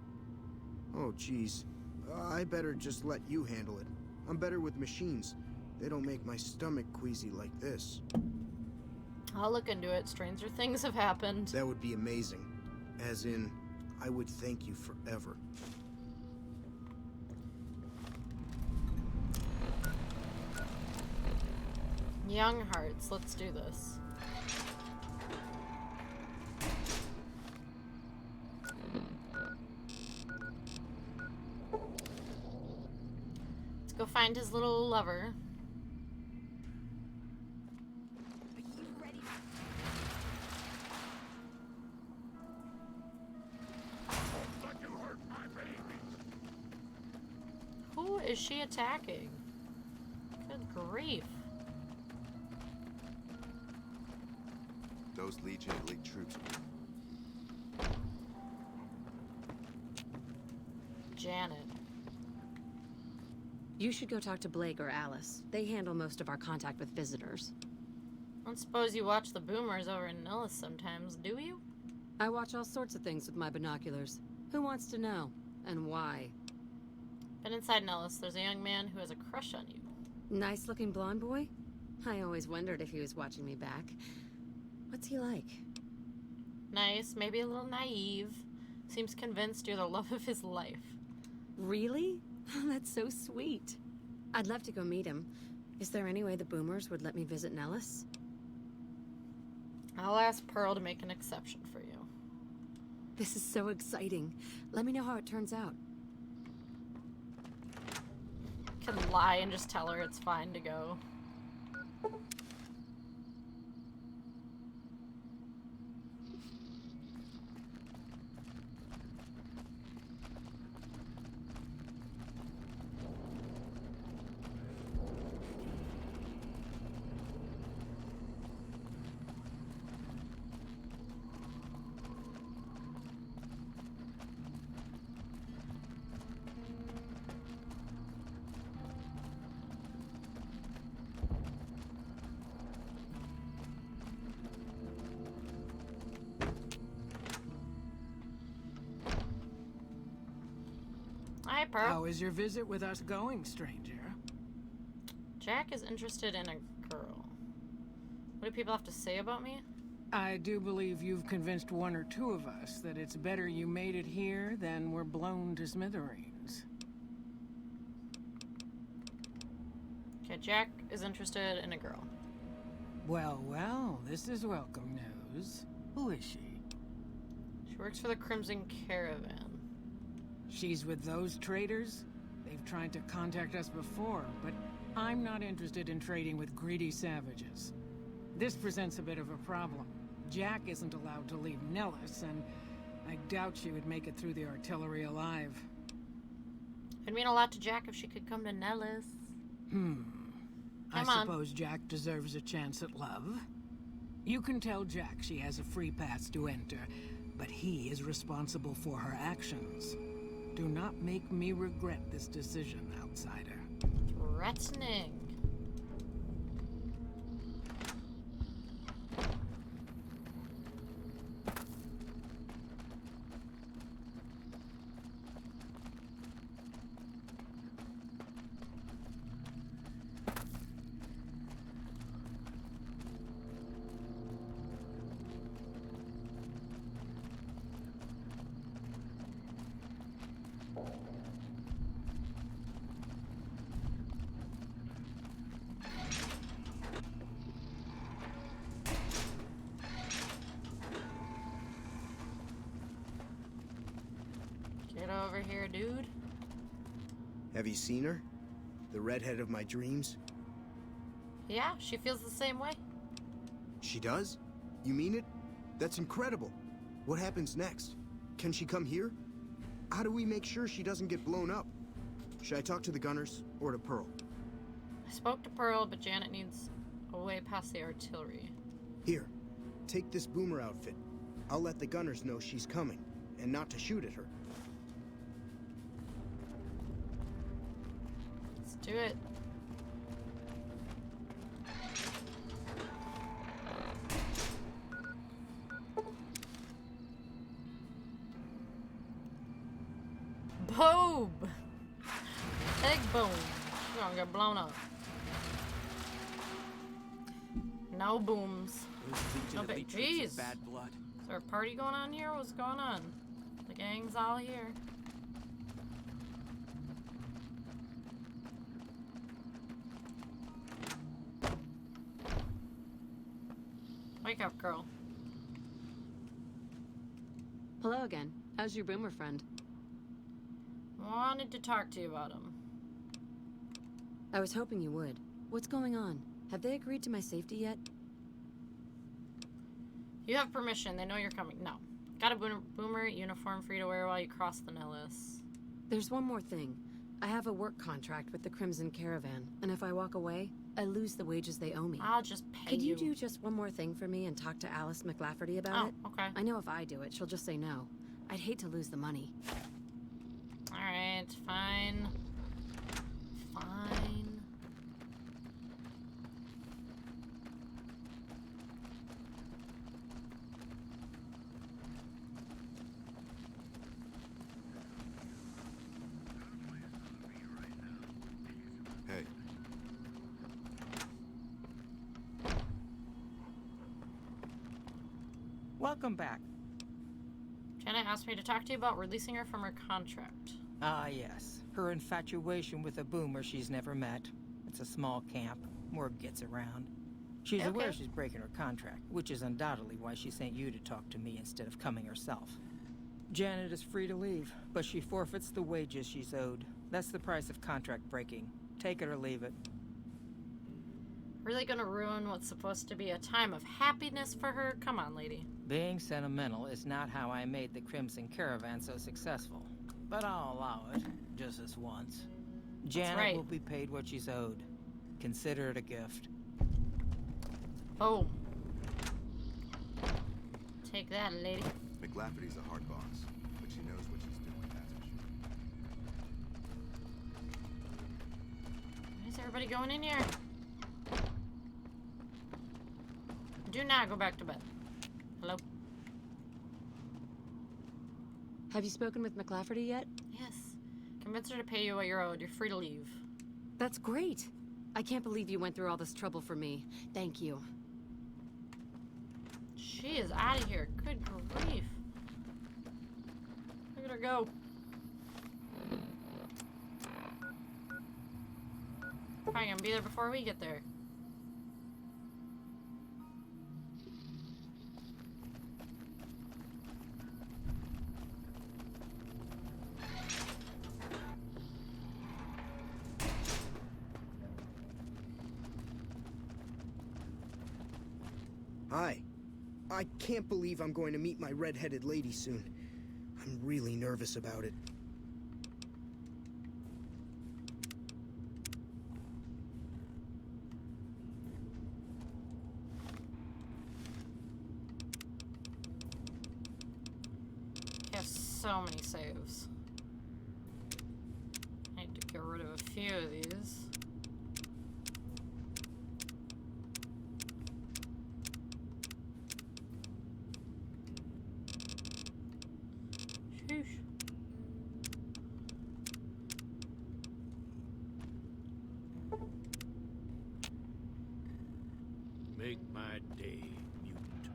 Oh, geez. I better just let you handle it. I'm better with machines. They don't make my stomach queasy like this. I'll look into it. Stranger things have happened. That would be amazing. As in, I would thank you forever. Young hearts. Let's do this. Let's go find his little lover. Who is she attacking? Good grief. Those Legion elite troops. Janet. You should go talk to Blake or Alice. They handle most of our contact with visitors. I don't suppose you watch the boomers over in Nellis sometimes, do you? I watch all sorts of things with my binoculars. Who wants to know? And why? But inside Nellis, there's a young man who has a crush on you. Nice-looking blonde boy? I always wondered if he was watching me back. What's he like? Nice, maybe a little naive. Seems convinced you're the love of his life. Really? That's so sweet. I'd love to go meet him. Is there any way the boomers would let me visit Nellis? I'll ask Pearl to make an exception for you. This is so exciting. Let me know how it turns out. Can lie and just tell her it's fine to go. Hi, Pearl. How is your visit with us going, stranger? Jack is interested in a girl. What do people have to say about me? I do believe you've convinced one or two of us that it's better you made it here than were blown to smithereens. Okay, Jack is interested in a girl. Well, well, this is welcome news. Who is she? She works for the Crimson Caravan. She's with those traders? They've tried to contact us before, but I'm not interested in trading with greedy savages. This presents a bit of a problem. Jack isn't allowed to leave Nellis, and I doubt she would make it through the artillery alive. It'd mean a lot to Jack if she could come to Nellis. I Come on. suppose Jack deserves a chance at love. You can tell Jack she has a free pass to enter, but he is responsible for her actions. Do not make me regret this decision, outsider. Threatening. Get over here, dude. Have you seen her? The redhead of my dreams? Yeah, she feels the same way. She does? You mean it? That's incredible. What happens next? Can she come here? How do we make sure she doesn't get blown up? Should I talk to the gunners or to Pearl? I spoke to Pearl, but Janet needs a way past the artillery. Here, take this boomer outfit. I'll let the gunners know she's coming, and not to shoot at her. Let's do it. Boom! Egg boom. She's gonna get blown up. No booms. No big. Jeez. Bad blood. Is there a party going on here? What's going on? The gang's all here. Wake up, girl. Hello again. How's your boomer friend? Wanted to talk to you about him. I was hoping you would. What's going on? Have they agreed to my safety yet? You have permission. They know you're coming. No. Got a boomer uniform for you to wear while you cross the Nellis. There's one more thing. I have a work contract with the Crimson Caravan, and if I walk away, I lose the wages they owe me. I'll just pay Could you. you do just one more thing for me and talk to Alice McLafferty about it? Okay. I know if I do it, she'll just say no. I'd hate to lose the money. Alright, fine. Fine. Hey. Welcome back. Janet asked me to talk to you about releasing her from her contract. Ah, yes. Her infatuation with a boomer she's never met. It's a small camp. Word gets around. She's aware she's breaking her contract, which is undoubtedly why she sent you to talk to me instead of coming herself. Janet is free to leave, but she forfeits the wages she's owed. That's the price of contract breaking. Take it or leave it. Really gonna ruin what's supposed to be a time of happiness for her? Come on, lady. Being sentimental is not how I made the Crimson Caravan so successful. But I'll allow it, just this once. Janet will be paid what she's owed. Consider it a gift. Oh. Take that, lady. McLafferty's a hard boss, but she knows what she's doing, that's for sure. Why is everybody going in here? Do not go back to bed. Hello? Have you spoken with McLafferty yet? Yes. Convince her to pay you what you're owed. You're free to leave. That's great. I can't believe you went through all this trouble for me. Thank you. She is out of here. Good grief. Look at her go. Probably gonna be there before we get there. Hi. I can't believe I'm going to meet my red-headed lady soon. I'm really nervous about it. so many saves. I need to get rid of a few of these. Sheesh. Make my day, mutant.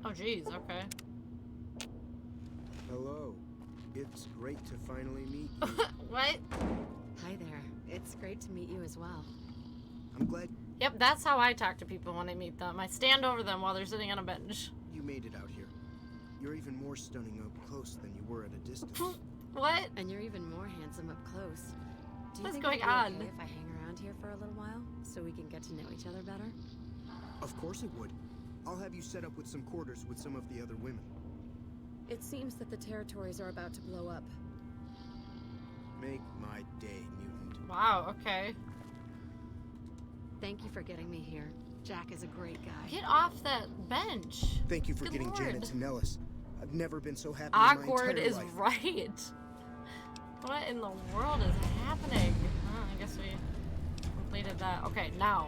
Oh, jeez, okay. Hello. It's great to finally meet you. What? Hi there. It's great to meet you as well. I'm glad Yep, that's how I talk to people when I meet them. I stand over them while they're sitting on a bench. you made it out here. You're even more stunning up close than you were at a distance. What? And you're even more handsome up close. Do you What's think going it'd be on? okay if I hang around here for a little while so we can get to know each other better? Of course it would. I'll have you set up with some quarters with some of the other women. It seems that the territories are about to blow up. Make my day, mutant. Wow, okay. Thank you for getting me here. Jack is a great guy. Get off that bench. Thank you for Good getting Lord. Janet to Nellis. I've never been so happy in my Awkward entire is life. right. What in the world is happening? Oh, I guess we completed that. Okay, now.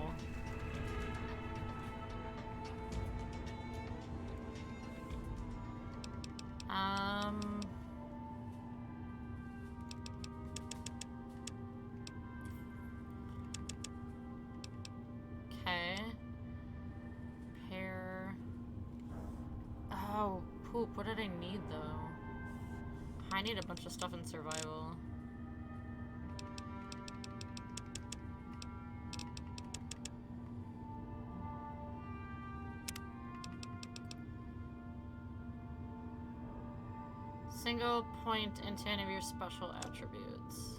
Okay. Pair. Oh, poop. What did I need though? I need a bunch of stuff in survival. Single point into any of your special attributes.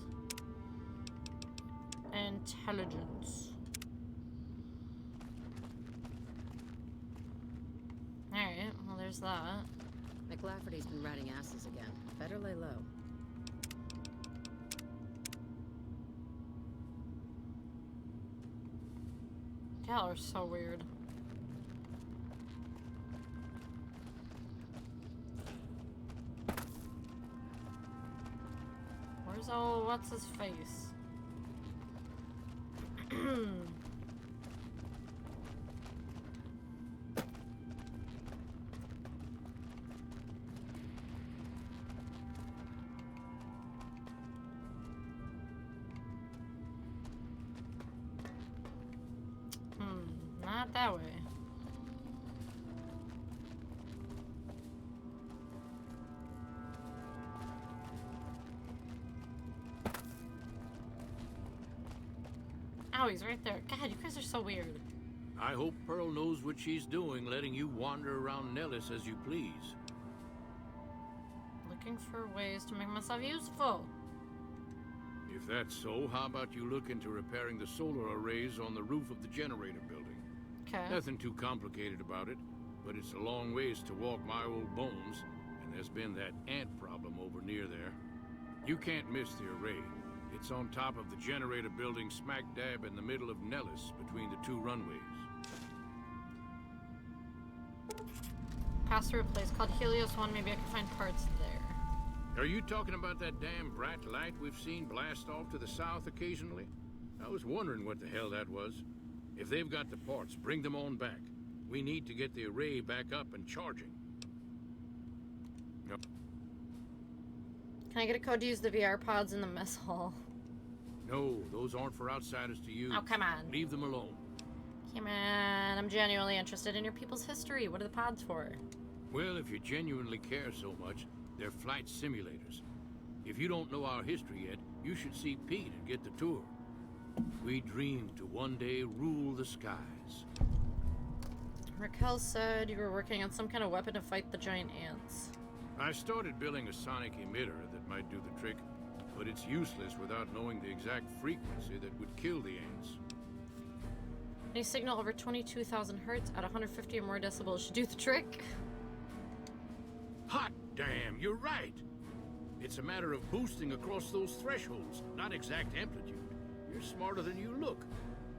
Intelligence. Alright, well there's that. McLafferty's been riding asses again. Better lay low. Y'all are so weird. Where's old what's his face? Not that way. Oh, he's right there. God, you guys are so weird. I hope Pearl knows what she's doing, letting you wander around Nellis as you please. Looking for ways to make myself useful. If that's so, how about you look into repairing the solar arrays on the roof of the generator building? Okay. Nothing too complicated about it, but it's a long ways to walk my old bones, and there's been that ant problem over near there. You can't miss the array. It's on top of the generator building smack dab in the middle of Nellis, between the two runways. Pass through a place called Helios 1. Maybe I can find parts there. Are you talking about that damn bright light we've seen blast off to the south occasionally? I was wondering what the hell that was. If they've got the parts, bring them on back. We need to get the array back up and charging. No. Can I get a code to use the VR pods in the mess hall? No, those aren't for outsiders to use. Oh, come on. Leave them alone. Come on. I'm genuinely interested in your people's history. What are the pods for? Well, if you genuinely care so much, they're flight simulators. If you don't know our history yet, you should see Pete and get the tour. We dream to one day rule the skies. Raquel said you were working on some kind of weapon to fight the giant ants. I started building a sonic emitter that might do the trick, but it's useless without knowing the exact frequency that would kill the ants. Any signal over 22,000 hertz at 150 or more decibels should do the trick. Hot damn, you're right! It's a matter of boosting across those thresholds, not exact amplitude. You're smarter than you look.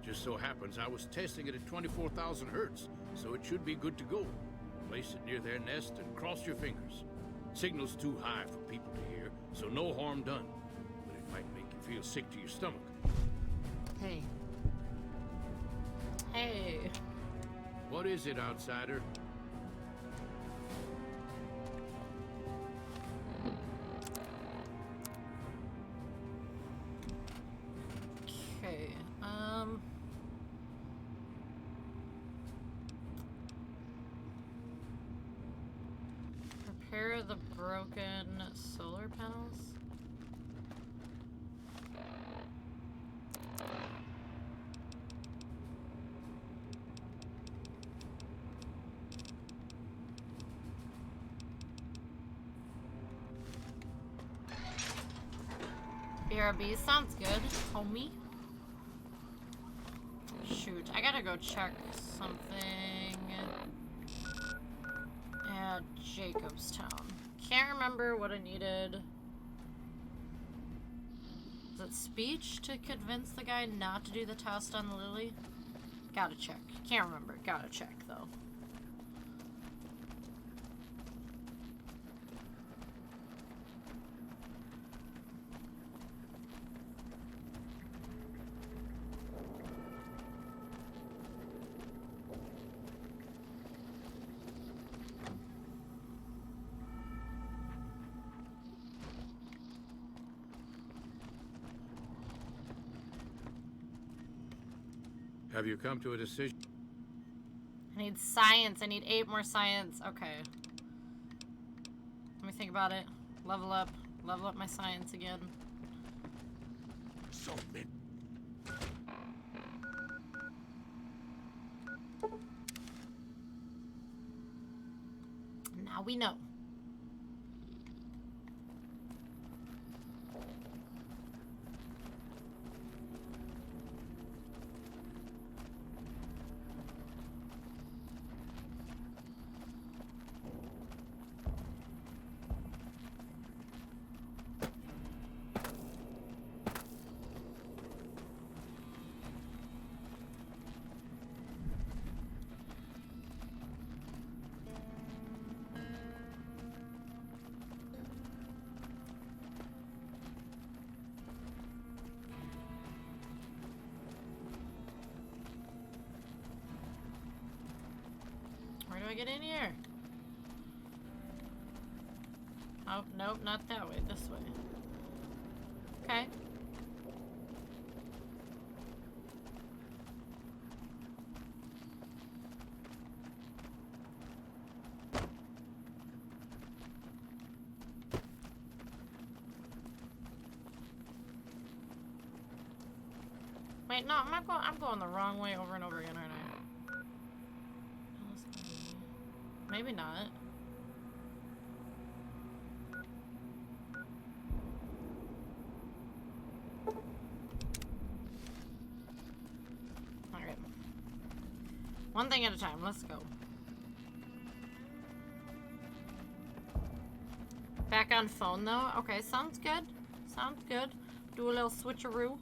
Just so happens I was testing it at 24,000 hertz, so it should be good to go. Place it near their nest and cross your fingers. Signal's too high for people to hear, so no harm done. But it might make you feel sick to your stomach. Hey. Hey. What is it, outsider? Okay, repair the broken solar panels? BRB sounds good, homie. Shoot, I gotta go check something at Jacobstown. Can't remember what I needed. Is it speech to convince the guy not to do the test on the Lily? Gotta check. Can't remember. Gotta check, though. Have you come to a decision? I need science. I need 8 more science. Okay. Let me think about it. Level up. Level up my science again. Now we know. Where do I get in here? Oh, nope, not that way. This way. Okay. Wait, no, I'm going the wrong way over and over again, aren't I? Maybe not. Alright. One thing at a time. Let's go. Back on phone, though? Okay, sounds good. Sounds good. Do a little switcheroo.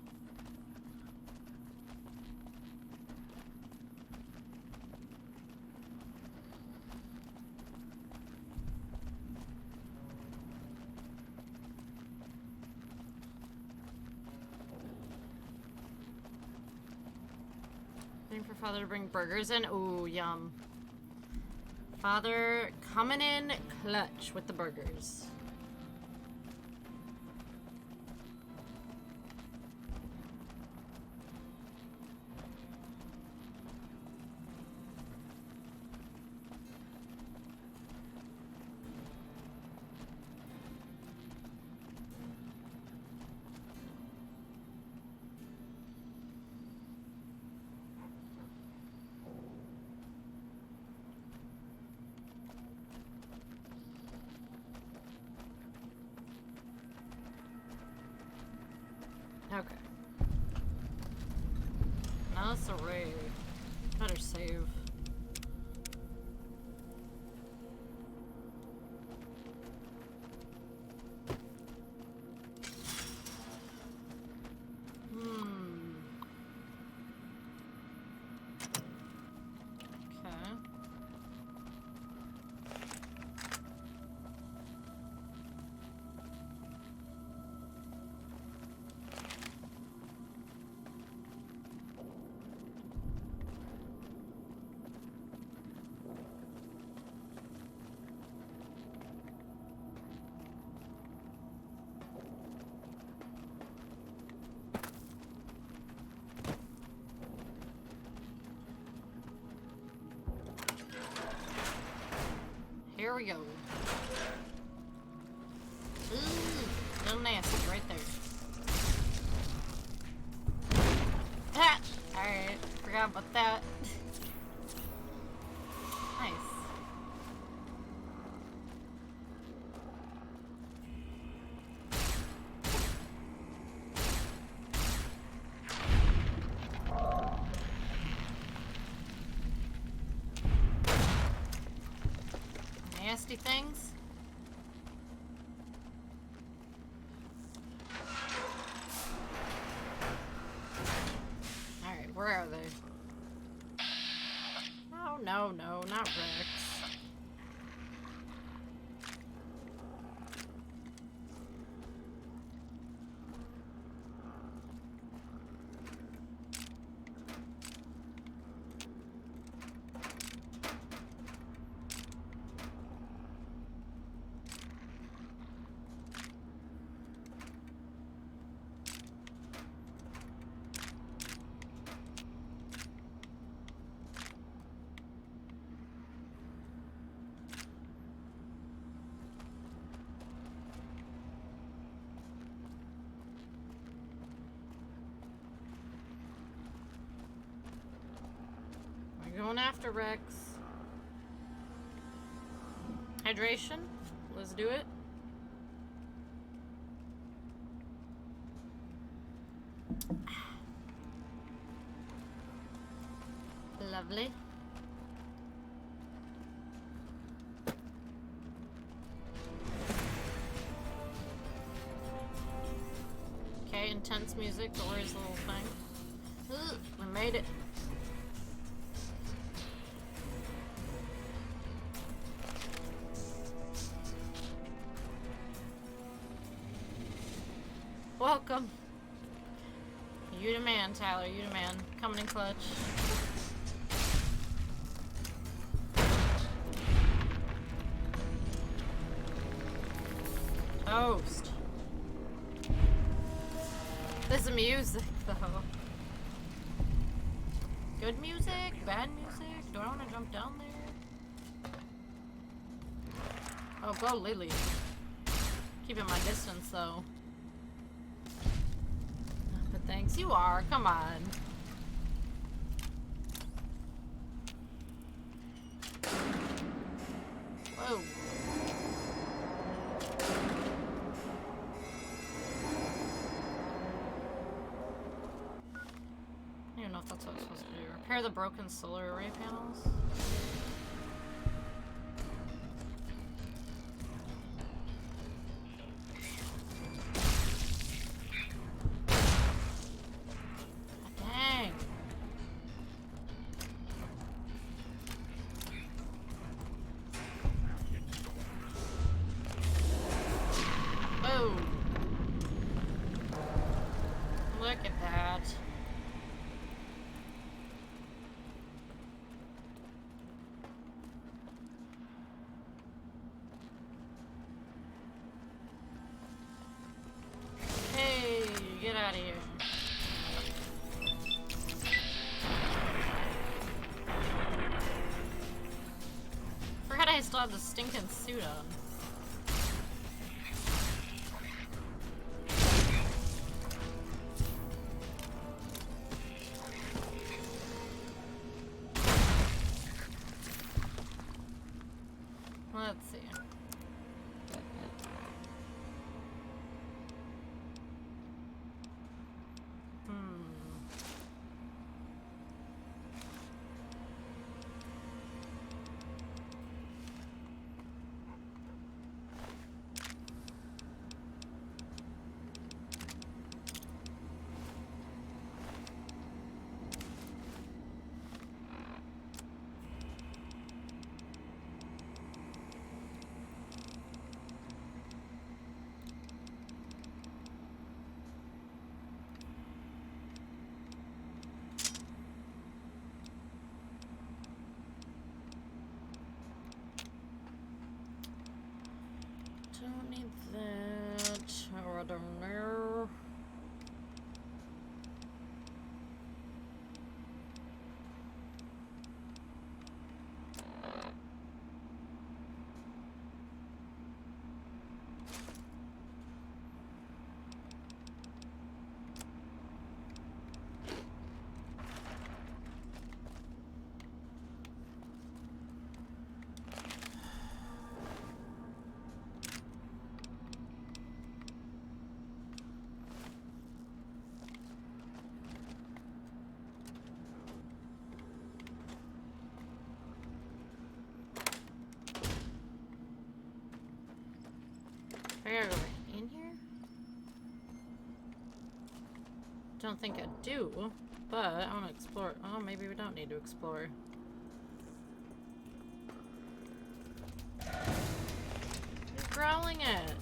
For Father to bring burgers in. Ooh, yum. Father coming in clutch with the burgers. Okay. Now it's a raid. Better save. Okay. Here we go. Ooh, little nasty right there. Ah! Alright, forgot about that. Nice. Nasty things. Alright, where are they? Oh, no, not Rex. Going after Rex. Hydration. Let's do it. Lovely. Okay, intense music. Dory's little thing. Ugh, we made it. Welcome. You the man, Tyler. You the man. Coming in clutch. Toast. This music, though. Good music? Bad music? Do I want to jump down there? Oh, go Lily. Keeping my distance, though. But thanks, you are. Come on. Whoa. I don't even know if that's what I was supposed to do. Repair the broken solar array panels. Dang. Whoa. Look at that. Hey, get out of here. Forgot I still have the stinking suit on. Let's see. I gotta go in here? Don't think I do, but I want to explore. Oh, maybe we don't need to explore. You're growling it.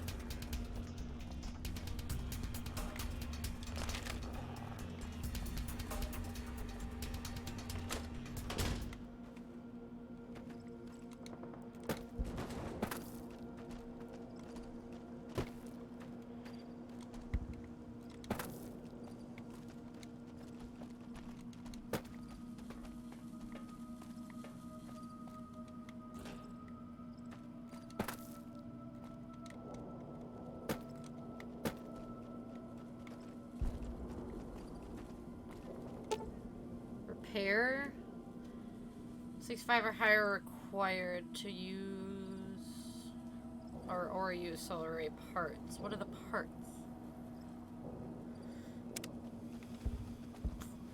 Repair. 65 or higher required to use or use solar array parts. What are the parts?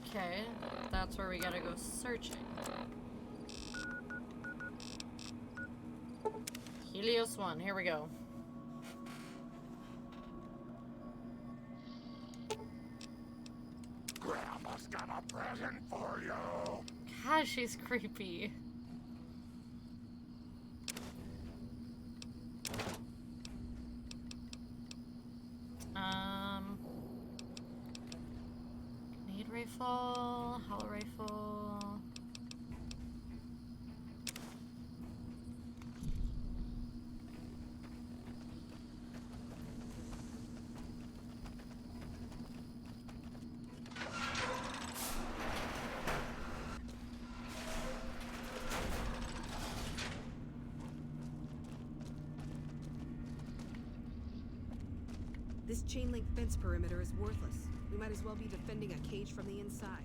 Okay, that's where we gotta go searching. Helios 1, here we go. Grandma's got a present for you. God, she's creepy. Grenade rifle, hollow rifle. This chain link fence perimeter is worthless. We might as well be defending a cage from the inside.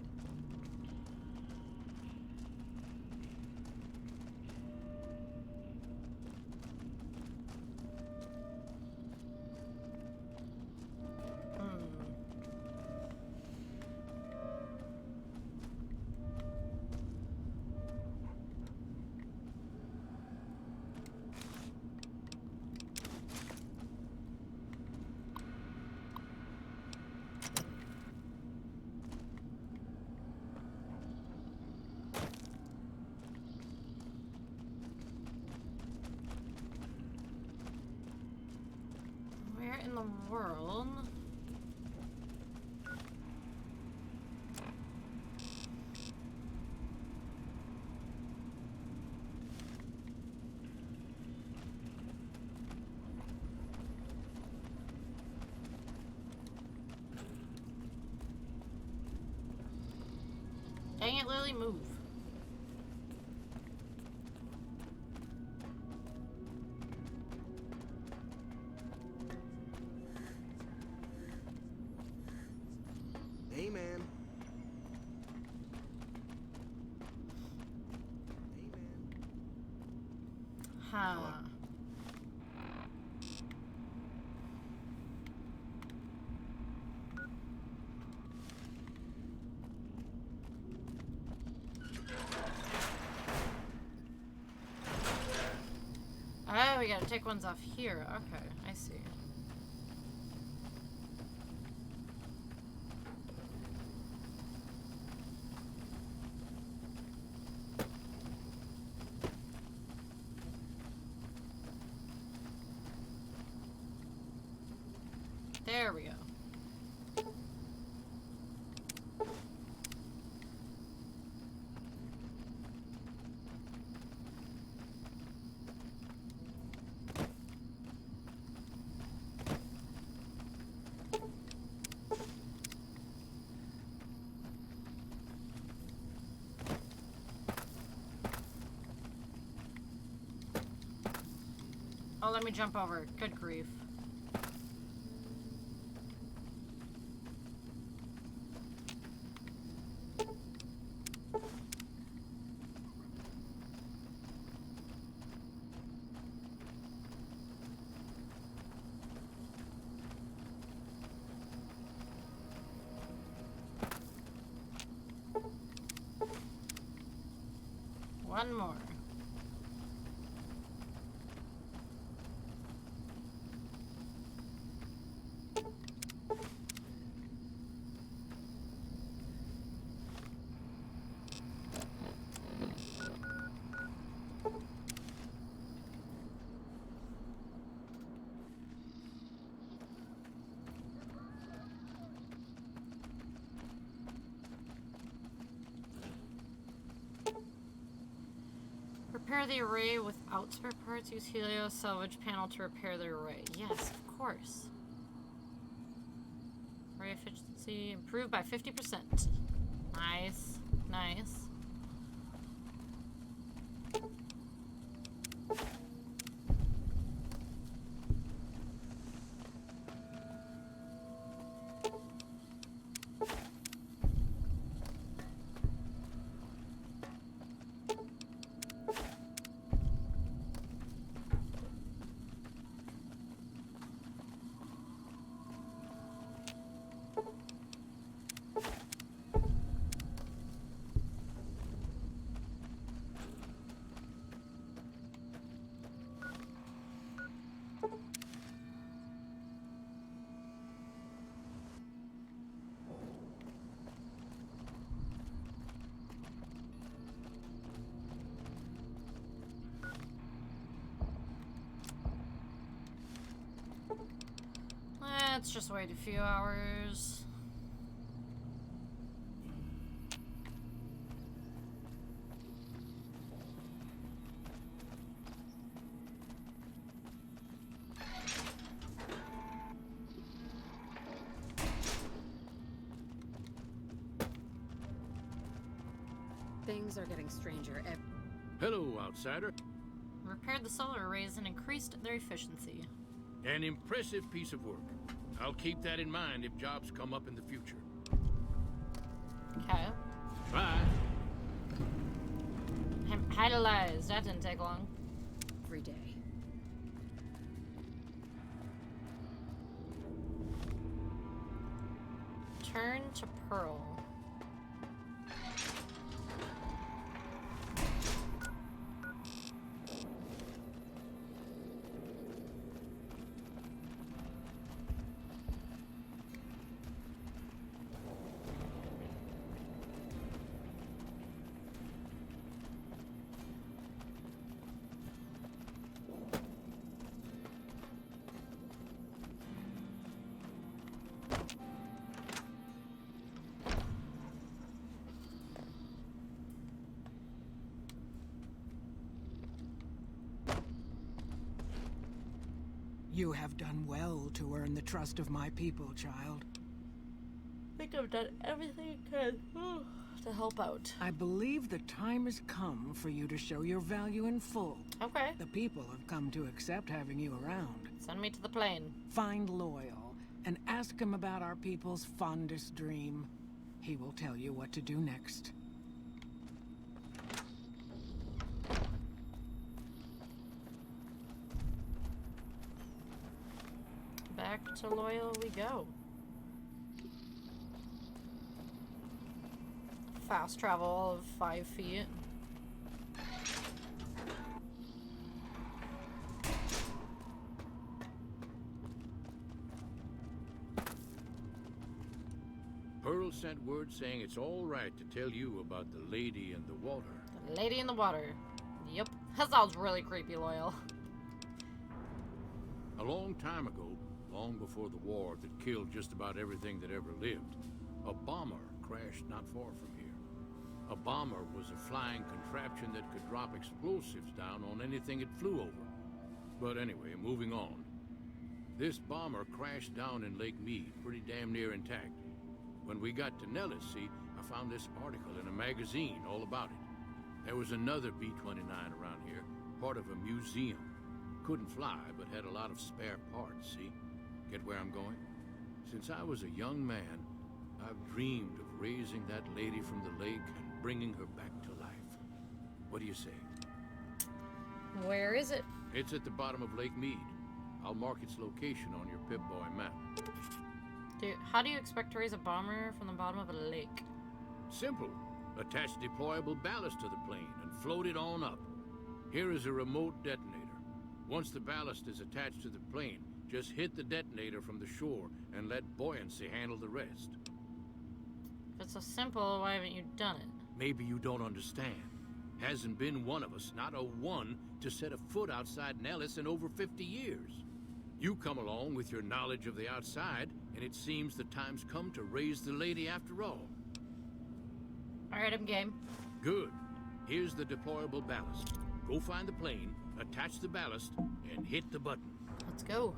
Where in the world? Dang it, Lily, move. Hey, man. Huh. Oh, we gotta take ones off here. Okay, I see. There we go. Oh, let me jump over. Good grief. One more. Repair the array without spare parts. Use Helio salvage panel to repair the array. Yes, of course. Array efficiency improved by 50%. Nice. Nice. Let's just wait a few hours. Things are getting stranger. Hello, outsider. Repaired the solar arrays and increased their efficiency. An impressive piece of work. I'll keep that in mind if jobs come up in the future. Okay. Bye. Idolized. That didn't take long. Every day. Turn to Pearl. You have done well to earn the trust of my people, child. I think I've done everything I could to help out. I believe the time has come for you to show your value in full. Okay. The people have come to accept having you around. Send me to the plane. Find Loyal and ask him about our people's fondest dream. He will tell you what to do next. Back to Loyal we go. Fast travel of 5 feet. Pearl sent word saying it's all right to tell you about the lady in the water. The lady in the water. Yep. That sounds really creepy, Loyal. A long time ago, long before the war that killed just about everything that ever lived, a bomber crashed not far from here. A bomber was a flying contraption that could drop explosives down on anything it flew over. But anyway, moving on. This bomber crashed down in Lake Mead, pretty damn near intact. When we got to Nellis, see, I found this article in a magazine all about it. There was another B-29 around here, part of a museum. Couldn't fly, but had a lot of spare parts, see? Get where I'm going? Since I was a young man, I've dreamed of raising that lady from the lake and bringing her back to life. What do you say? Where is it? It's at the bottom of Lake Mead. I'll mark its location on your Pip-Boy map. Dude, how do you expect to raise a bomber from the bottom of a lake? Simple. Attach deployable ballast to the plane and float it on up. Here is a remote detonator. Once the ballast is attached to the plane, just hit the detonator from the shore and let buoyancy handle the rest. If it's so simple, why haven't you done it? Maybe you don't understand. Hasn't been one of us, not a one, to set a foot outside Nellis in over 50 years. You come along with your knowledge of the outside, and it seems the time's come to raise the lady after all. Alright, I'm game. Good. Here's the deployable ballast. Go find the plane, attach the ballast, and hit the button. Let's go.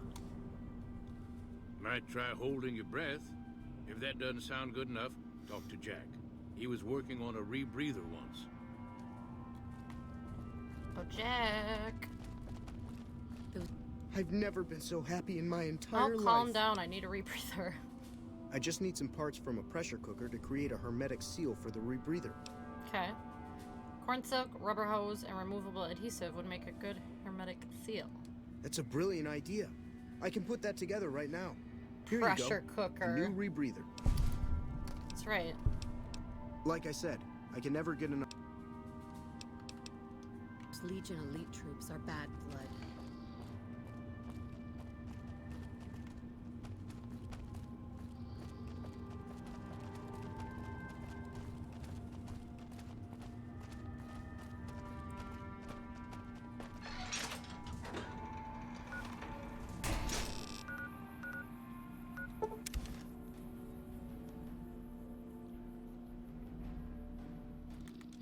Might try holding your breath. If that doesn't sound good enough, talk to Jack. He was working on a rebreather once. Oh, Jack. I've never been so happy in my entire life. Oh, calm down. I need a rebreather. I just need some parts from a pressure cooker to create a hermetic seal for the rebreather. Okay. Corn silk, rubber hose, and removable adhesive would make a good hermetic seal. That's a brilliant idea. I can put that together right now. Here Pressure you go. cooker. A new rebreather. That's right. Like I said, I can never get enough. Those Legion elite troops are bad blood.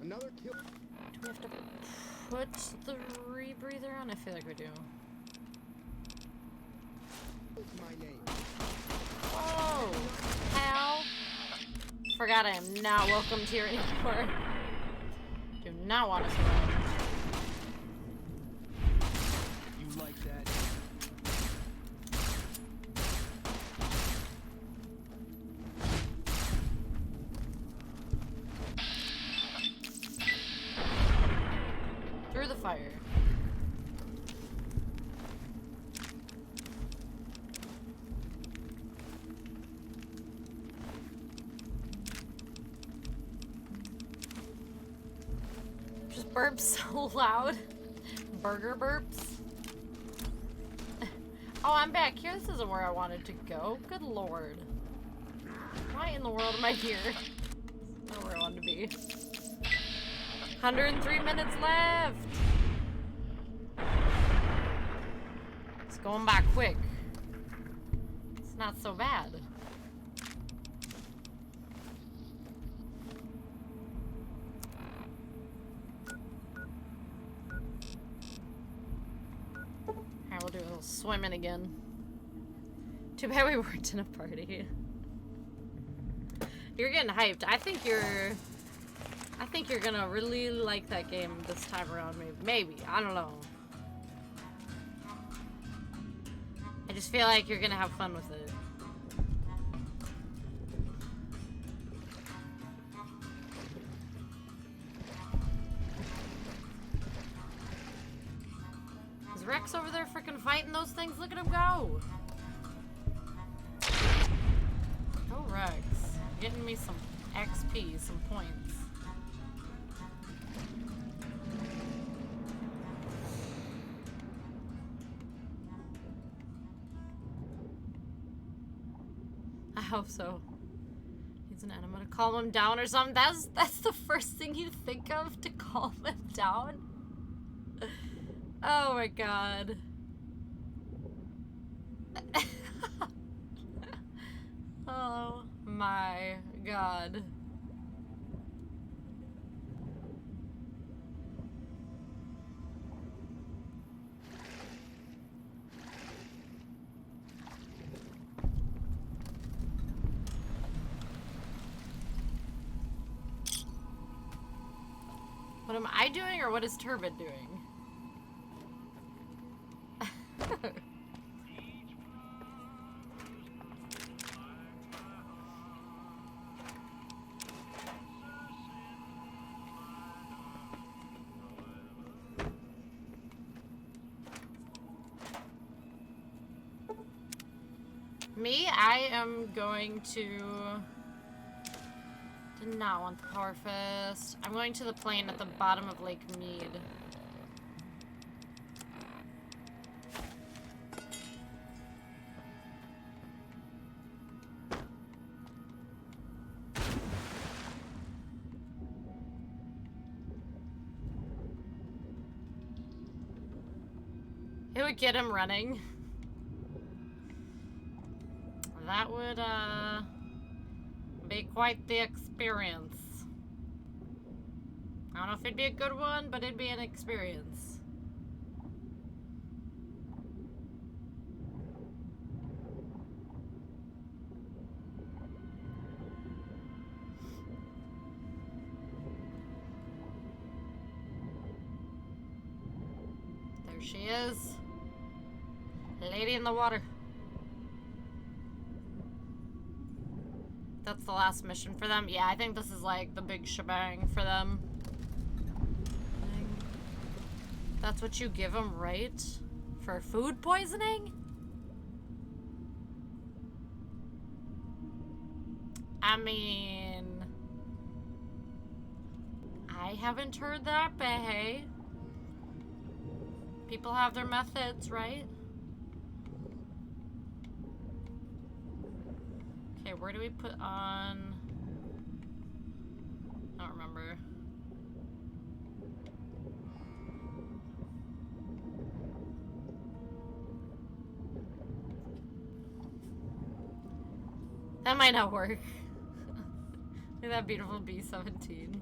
Another kill. Do we have to put the rebreather on? I feel like we do. It's my name. Whoa! Pal! Forgot I am not welcomed here anymore. Do not want to survive. You like that? Through the fire. Just burps so loud. Burger burps. Oh, I'm back here. This isn't where I wanted to go. Good lord. Why in the world am I here? Not where I wanted to be. 103 minutes left. It's going by quick. It's not so bad. Alright, we'll do a little swimming again. Too bad we weren't in a party. You're getting hyped. I think you're gonna really like that game this time around, maybe. I don't know. I just feel like you're gonna have fun with it. Is Rex over there freaking fighting those things? Look at him go! Go Rex. Getting me some XP, some points. I hope so. He's an enema to calm him down or something. That's the first thing you think of to calm him down. Oh my god. Oh my god. What am I doing, or what is Turbid doing? Me, I am going to... Did not want the Power Fist. I'm going to the plane at the bottom of Lake Mead. It would get him running. That would, be quite the experience. I don't know if it'd be a good one, but it'd be an experience. There she is. Lady in the water. That's the last mission for them. Yeah, I think this is like the big shebang for them. That's what you give them, right? For food poisoning? I mean... I haven't heard that, but hey. People have their methods, right? Okay, where do we put on... I don't remember. That might not work. Look at that beautiful B-17.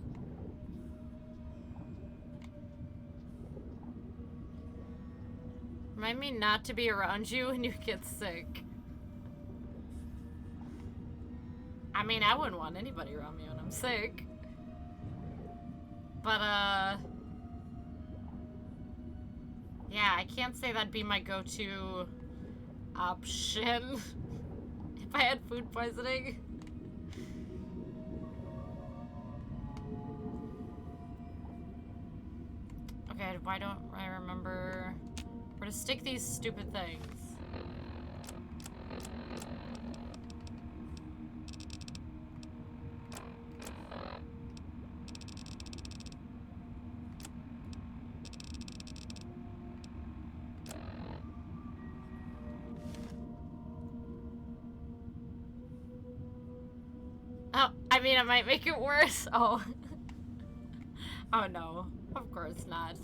Remind me not to be around you when you get sick. I mean, I wouldn't want anybody around me when I'm sick. But, yeah, I can't say that'd be my go-to option if I had food poisoning. Okay, why don't I remember where to stick these stupid things? I mean, it might make it worse. Oh. Oh no. Of course not.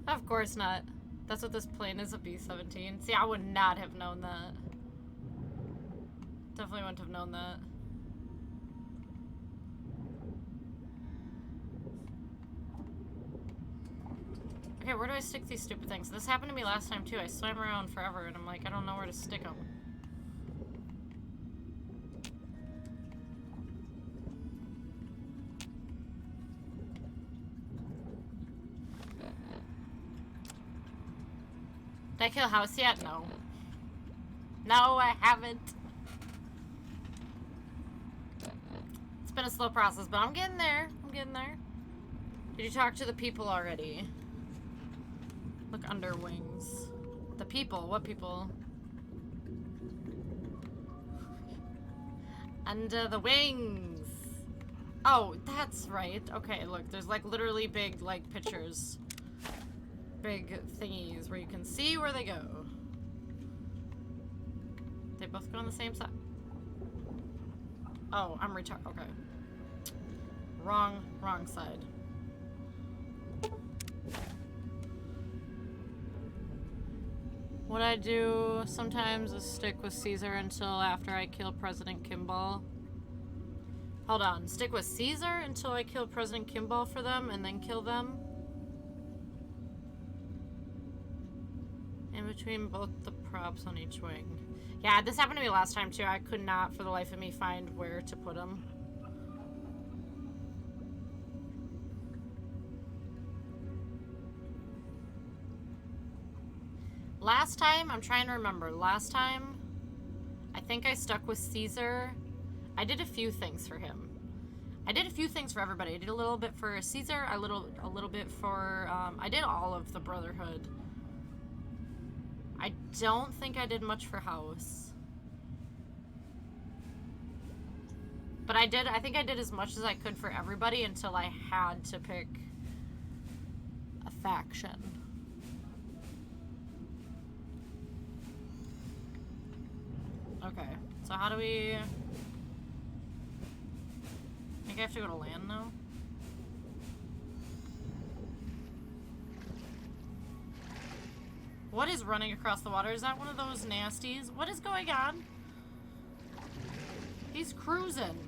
Of course not. That's what this plane is, a B-17. See, I would not have known that. Definitely wouldn't have known that. Okay, where do I stick these stupid things? This happened to me last time too. I swam around forever and I'm like, I don't know where to stick them. Did I kill a house yet? No. No, I haven't. It's been a slow process, but I'm getting there. I'm getting there. Did you talk to the people already? Look under wings. The people? What people? Under the wings. Oh, that's right. Okay, look, there's like literally big like pictures. Big thingies where you can see where they go. They both go on the same side. Oh, I'm retarded. Okay. Wrong side. What I do sometimes is stick with Caesar until after I kill President Kimball. Hold on. Stick with Caesar until I kill President Kimball for them and then kill them? In between both the props on each wing. Yeah, this happened to me last time too. I could not for the life of me find where to put them. Last time, I'm trying to remember. Last time, I think I stuck with Caesar. I did a few things for him. I did a few things for everybody. I did a little bit for Caesar, a little bit for, I did all of the Brotherhood. I don't think I did much for House. But I think I did as much as I could for everybody until I had to pick a faction. Okay, so how do we... I think I have to go to land now? What is running across the water? Is that one of those nasties? What is going on? He's cruising.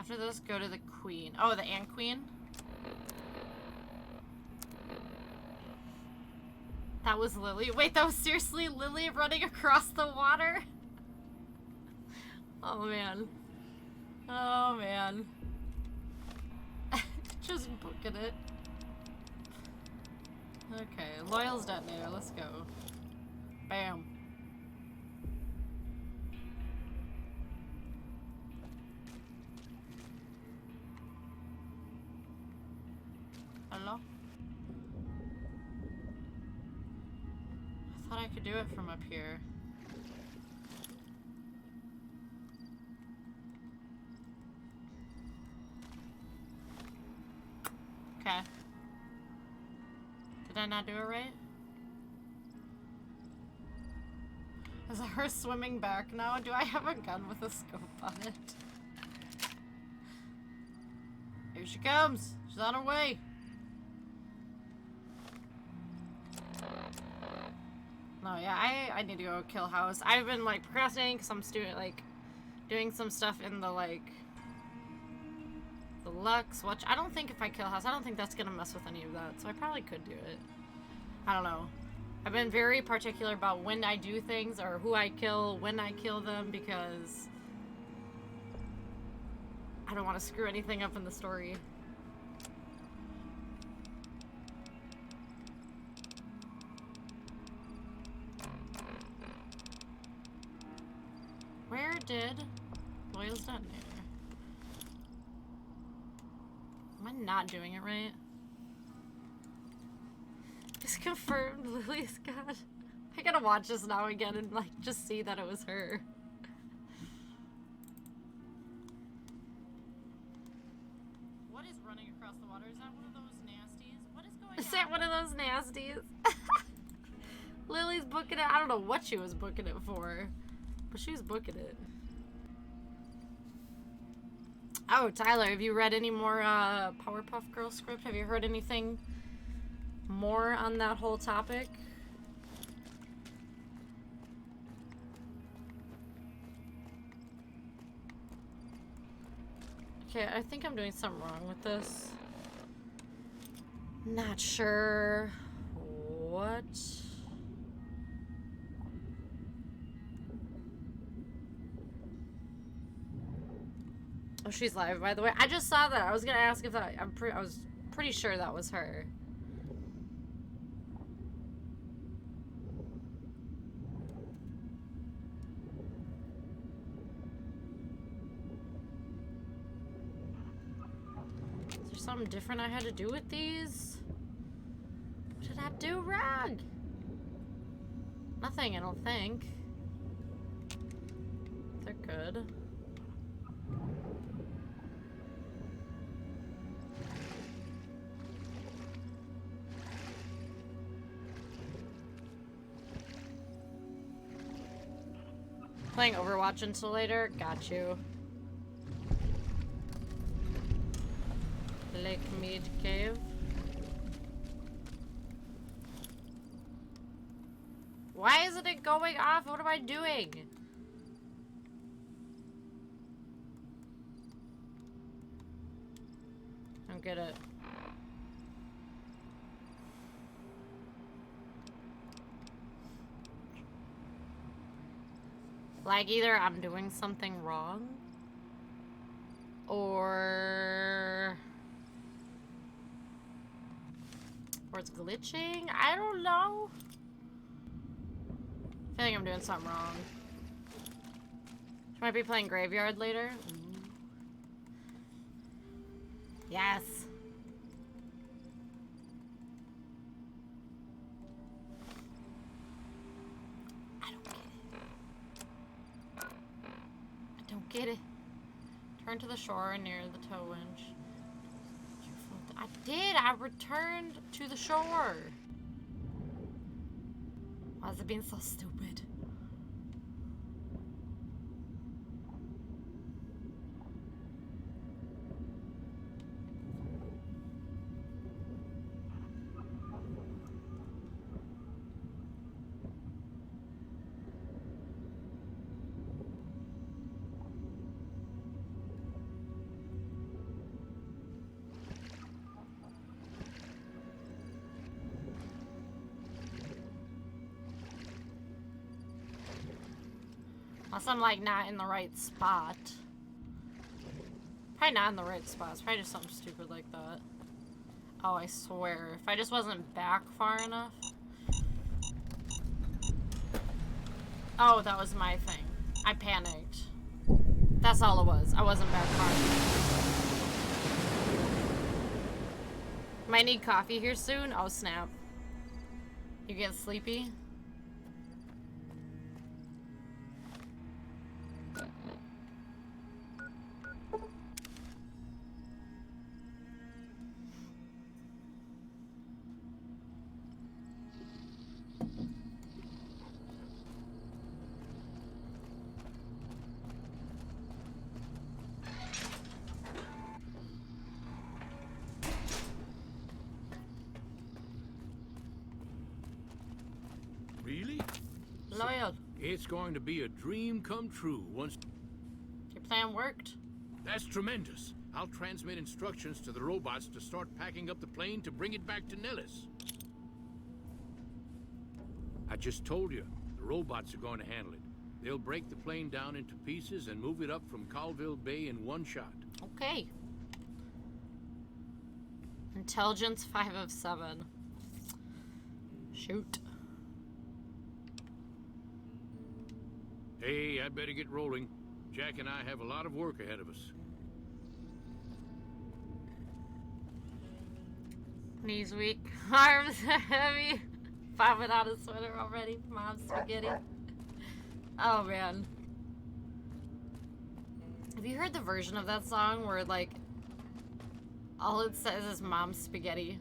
After this, go to the queen. Oh, the ant queen? That was Lily. Wait, that was seriously Lily running across the water? Oh, man. Oh, man. Just booking it. Okay, Loyal's detonator. Let's go. Bam. Hello? I thought I could do it from up here. Okay. Did I not do it right? Is it her swimming back now? Do I have a gun with a scope on it? Here she comes. She's on her way. No, yeah, I need to go kill House. I've been like procrastinating because I'm doing some stuff in the the Lux, which I don't think if I kill House, I don't think that's gonna mess with any of that, so I probably could do it. I don't know. I've been very particular about when I do things or who I kill, when I kill them, because I don't want to screw anything up in the story. Where did Loyal's detonator? Am I not doing it right? It's confirmed Lily's got. I gotta watch this now again and like just see that it was her. What is running across the water? Is that one of those nasties? What is going on? Is that one of those nasties? Lily's booking it. I don't know what she was booking it for, but she was booking it. Oh, Tyler, have you read any more Powerpuff Girls script? Have you heard anything more on that whole topic? Okay, I think I'm doing something wrong with this. Not sure what. Oh, she's live, by the way. I just saw that. I was gonna ask if that. I was pretty sure that was her. Is there something different I had to do with these? What did I do wrong? Nothing, I don't think. They're good. Playing Overwatch until later? Got you. Lake Mead Cave. Why isn't it going off? What am I doing? I don't get it. Like, either I'm doing something wrong, or it's glitching? I don't know. I feel like I'm doing something wrong. She might be playing Graveyard later. Yes. Get it. Turn to the shore near the tow winch. I did. I returned to the shore. Why is it being so stupid? Unless I'm like not in the right spot. Probably not in the right spot. It's probably just something stupid like that. Oh, I swear. If I just wasn't back far enough. Oh, that was my thing. I panicked. That's all it was. I wasn't back far enough. Might need coffee here soon. Oh, snap. You get sleepy? Really? Loyal. It's going to be a dream come true once... Your plan worked? That's tremendous. I'll transmit instructions to the robots to start packing up the plane to bring it back to Nellis. I just told you, the robots are going to handle it. They'll break the plane down into pieces and move it up from Colville Bay in one shot. Okay. Intelligence 5 of 7. Shoot. Hey, I'd better get rolling. Jack and I have a lot of work ahead of us. Knees weak, arms heavy. Popping out a sweater already. Mom's spaghetti. Oh man. Have you heard the version of that song where like all it says is mom's spaghetti?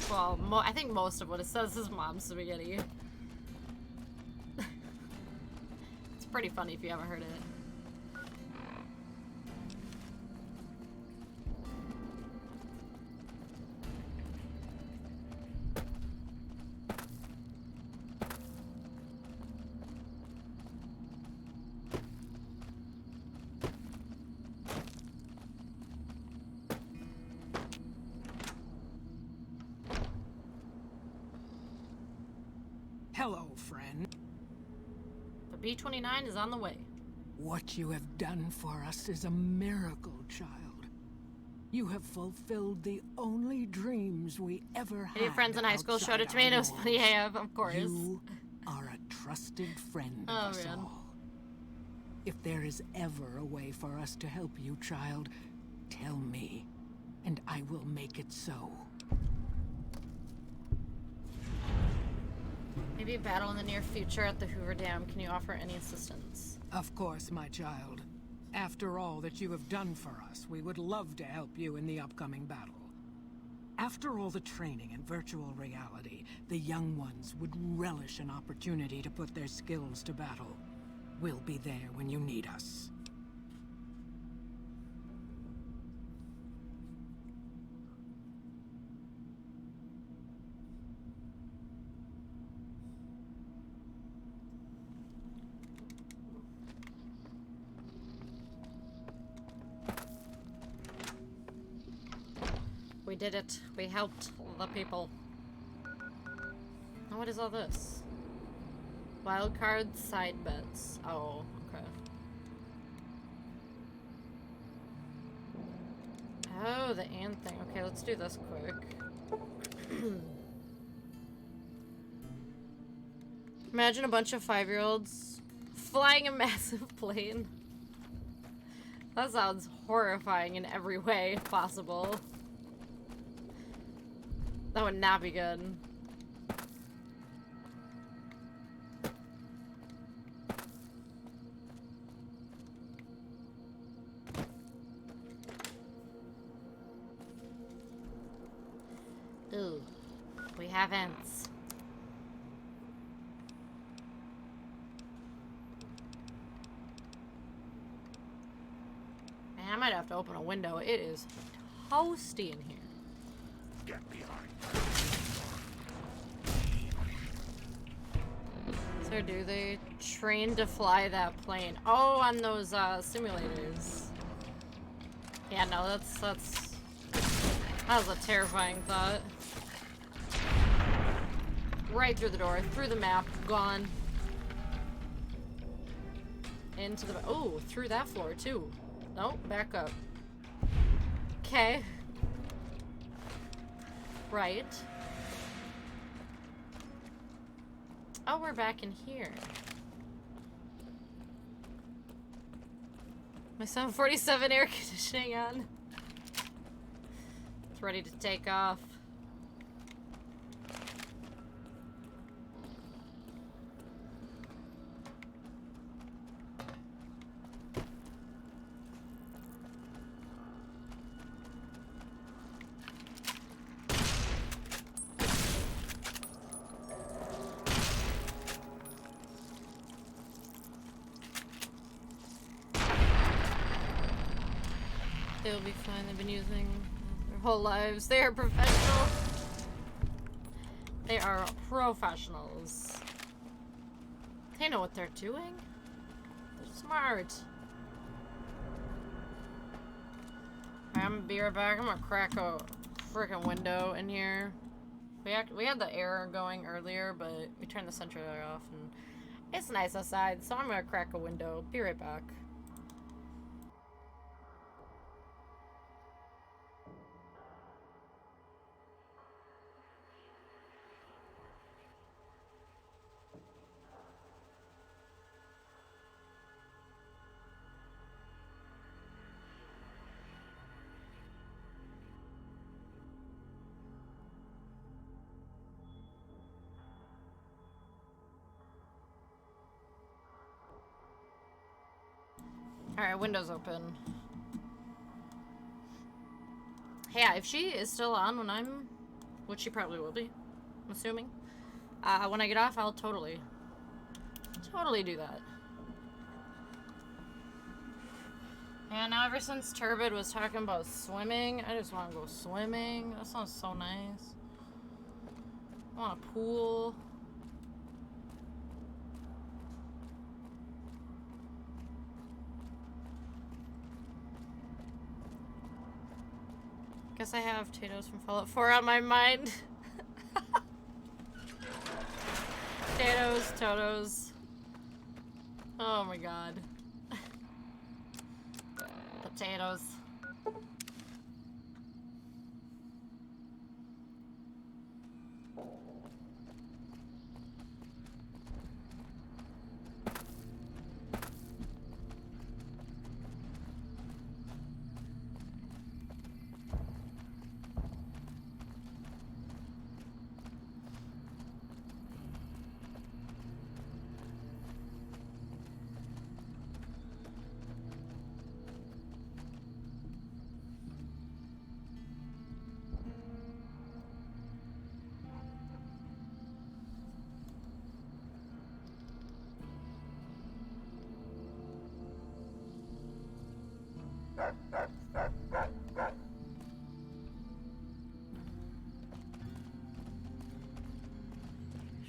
Well, I think most of what it says is mom's spaghetti. It's pretty funny if you haven't heard it. Hello, friend. The B-29 is on the way. What you have done for us is a miracle, child. You have fulfilled the only dreams we ever had. Any friends in high school showed a tomatoes? Yeah, of course. You are a trusted friend of us all. If there is ever a way for us to help you, child, tell me, and I will make it so. Maybe a battle in the near future at the Hoover Dam. Can you offer any assistance? Of course, my child. After all that you have done for us, we would love to help you in the upcoming battle. After all the training in virtual reality, the young ones would relish an opportunity to put their skills to battle. We'll be there when you need us. We did it. We helped the people. Now what is all this? Wildcard side bets. Oh, okay. Oh, the ant thing. Okay, let's do this quick. Imagine a bunch of 5-year-olds flying a massive plane. That sounds horrifying in every way possible. That would not be good. Ooh, we have ants. Man, I might have to open a window. It is toasty in here. Get behind. So do they train to fly that plane? Oh, on those simulators. Yeah, no, that was a terrifying thought. Right through the door, through the map, gone. Into the... Oh, through that floor, too. Nope, back up. Okay. Right. Oh, we're back in here. My 747 air conditioning on. It's ready to take off. They'll be fine. They've been using their whole lives. They are professional. They are professionals. They know what they're doing. They're smart. I'm gonna be right back. I'm gonna crack a freaking window in here. We had the air going earlier, but we turned the central air off, and it's nice outside, so I'm gonna crack a window. Be right back. Alright, window's open. Yeah, if she is still on when I'm... which she probably will be, I'm assuming. When I get off, I'll totally do that. Yeah, now ever since Turbid was talking about swimming, I just want to go swimming. That sounds so nice. I want a pool. Guess I have Tatos from Fallout 4 on my mind. Tatos, Totos. Oh my god. Potatoes.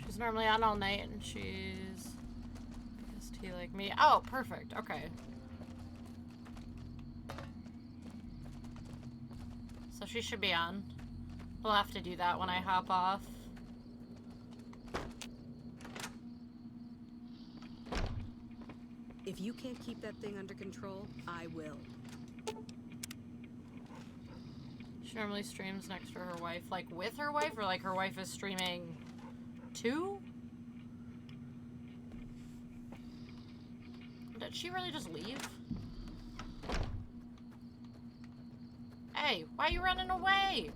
She's normally on all night, and she's PST like me. Oh, perfect. Okay. So she should be on. We'll have to do that when I hop off. If you can't keep that thing under control, I will. She normally streams next to her wife, like with her wife, or like her wife is streaming too? Did she really just leave? Hey, why are you running away?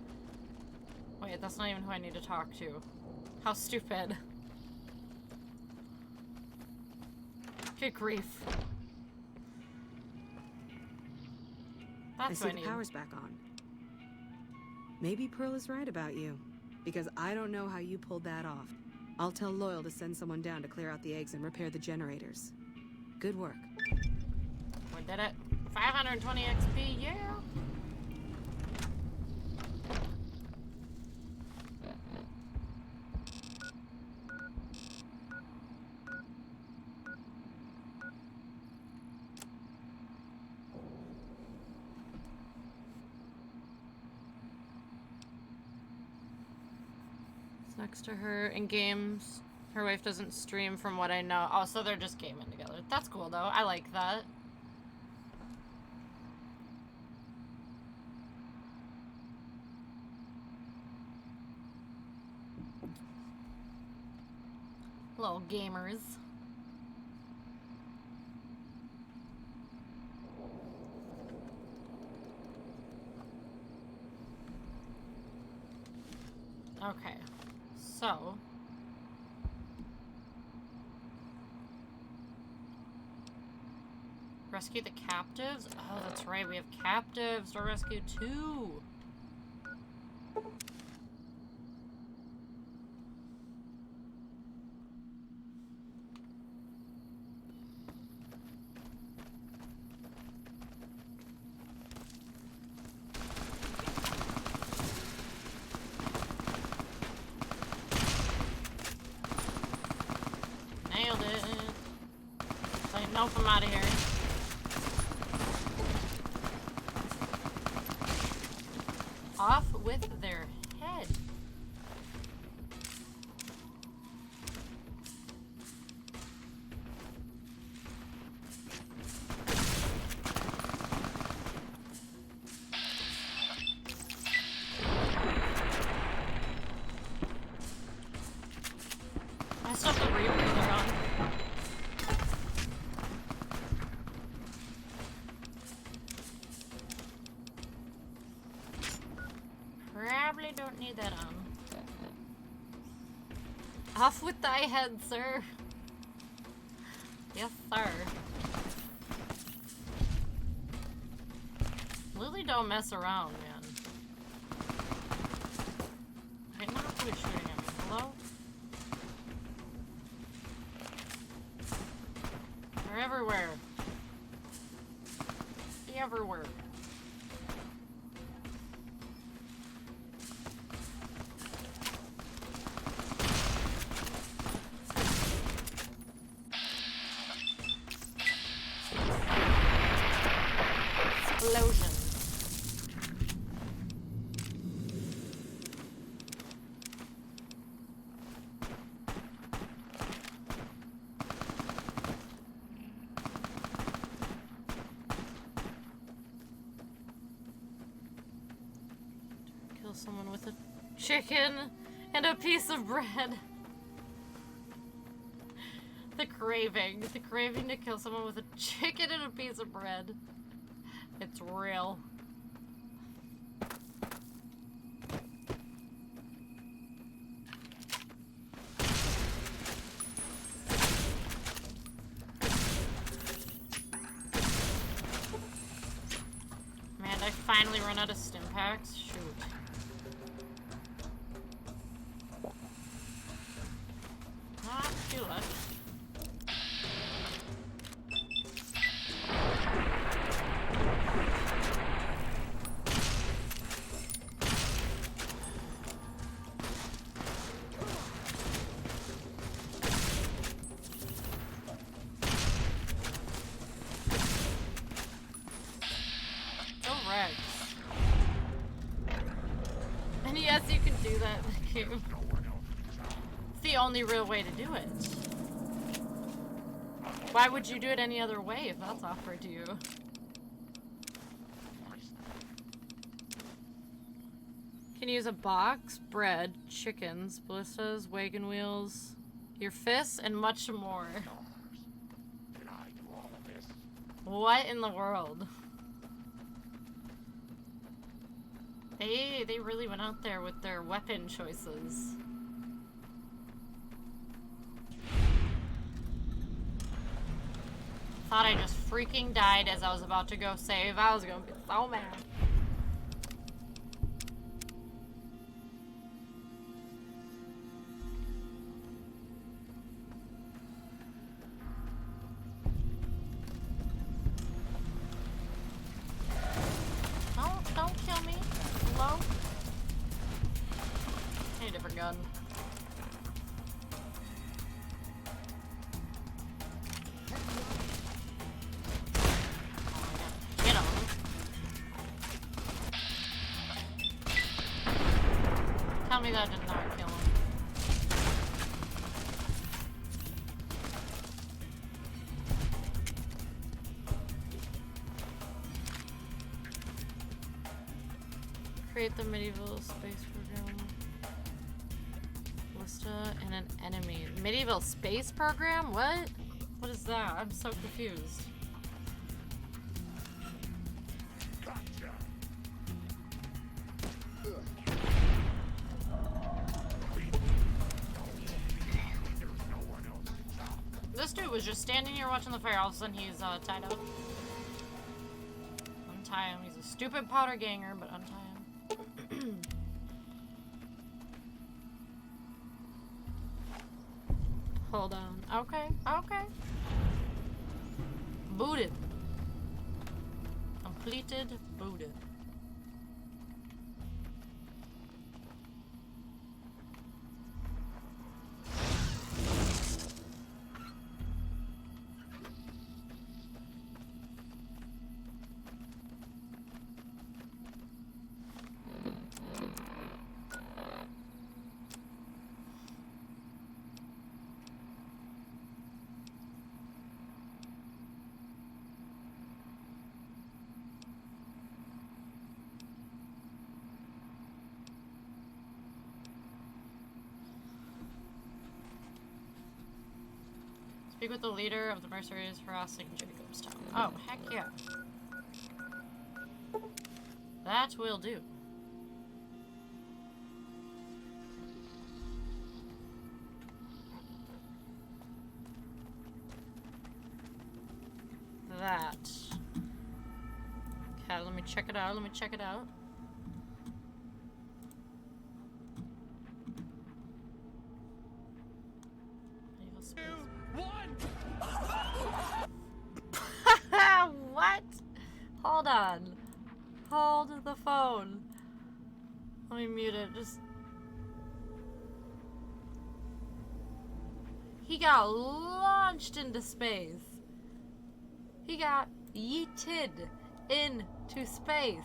Wait, that's not even who I need to talk to. How stupid. Good grief. That's what I see need. the power's back on. Maybe Pearl is right about you, because I don't know how you pulled that off. I'll tell Loyal to send someone down to clear out the eggs and repair the generators. Good work. We did it. 520 XP, yeah. Next to her in games. Her wife doesn't stream from what I know. Oh, so they're just gaming together. That's cool, though. I like that. Little gamers. Okay, so rescue the captives? Oh, that's right, we have captives to rescue too. Nailed it. Like, nope, I'm out of here. Off with their head. I still have the rebreather on. Probably don't need that on. Off with thy head, sir. Yes, sir. Lily don't mess around, man. Wait, not who's shooting at me. Hello? They're everywhere. Everywhere. Explosion. Kill someone with a chicken and a piece of bread. The craving to kill someone with a chicken and a piece of bread. It's real. Man, I finally run out of stim packs. Shoot. Not too much. And yes, you can do that in the game. It's the only real way to do it. Why would you do it any other way if that's offered to you? Can use a box, bread, chickens, ballistas, wagon wheels, your fists, and much more. What in the world? They really went out there with their weapon choices. Thought I just freaking died as I was about to go save. I was gonna be so mad. Don't kill me. Hello? I need a different gun. Get on. Tell me that did not kill him. Create the medieval space program. Ballista and an enemy. Medieval space program? What? What is that? I'm so confused. This dude was just standing here watching the fire. All of a sudden he's tied up. Untie him. He's a stupid powder ganger, but untie him. Hold on. Okay, okay. Booted. Completed, booted. Speak with the leader of the mercenaries harassing Jacobstown. Oh, heck yeah. That will do. That. Okay, let me check it out. Let me check it out. What? Hold on. Hold the phone. Let me mute it. Just. He got launched into space. He got yeeted into space.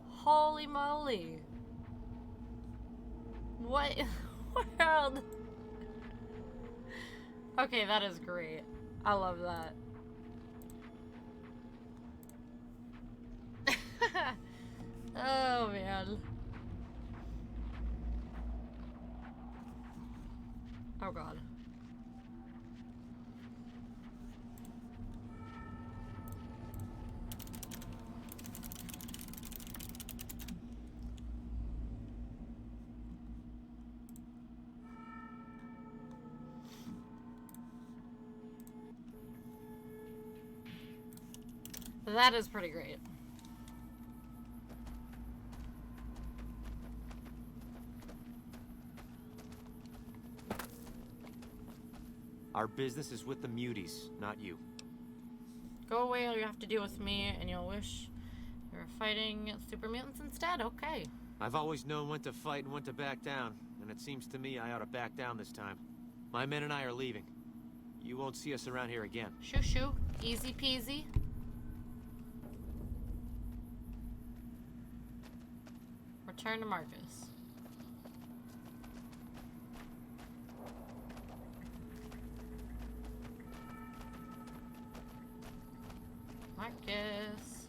Holy moly. What in the world? Okay, that is great. I love that. Oh man. Oh god. That is pretty great. Our business is with the muties, not you. Go away or you have to deal with me and you'll wish you were fighting super mutants instead. Okay. I've always known when to fight and when to back down, and it seems to me I ought to back down this time. My men and I are leaving. You won't see us around here again. Shoo shoo. Easy peasy. Return to Marcus. Marcus.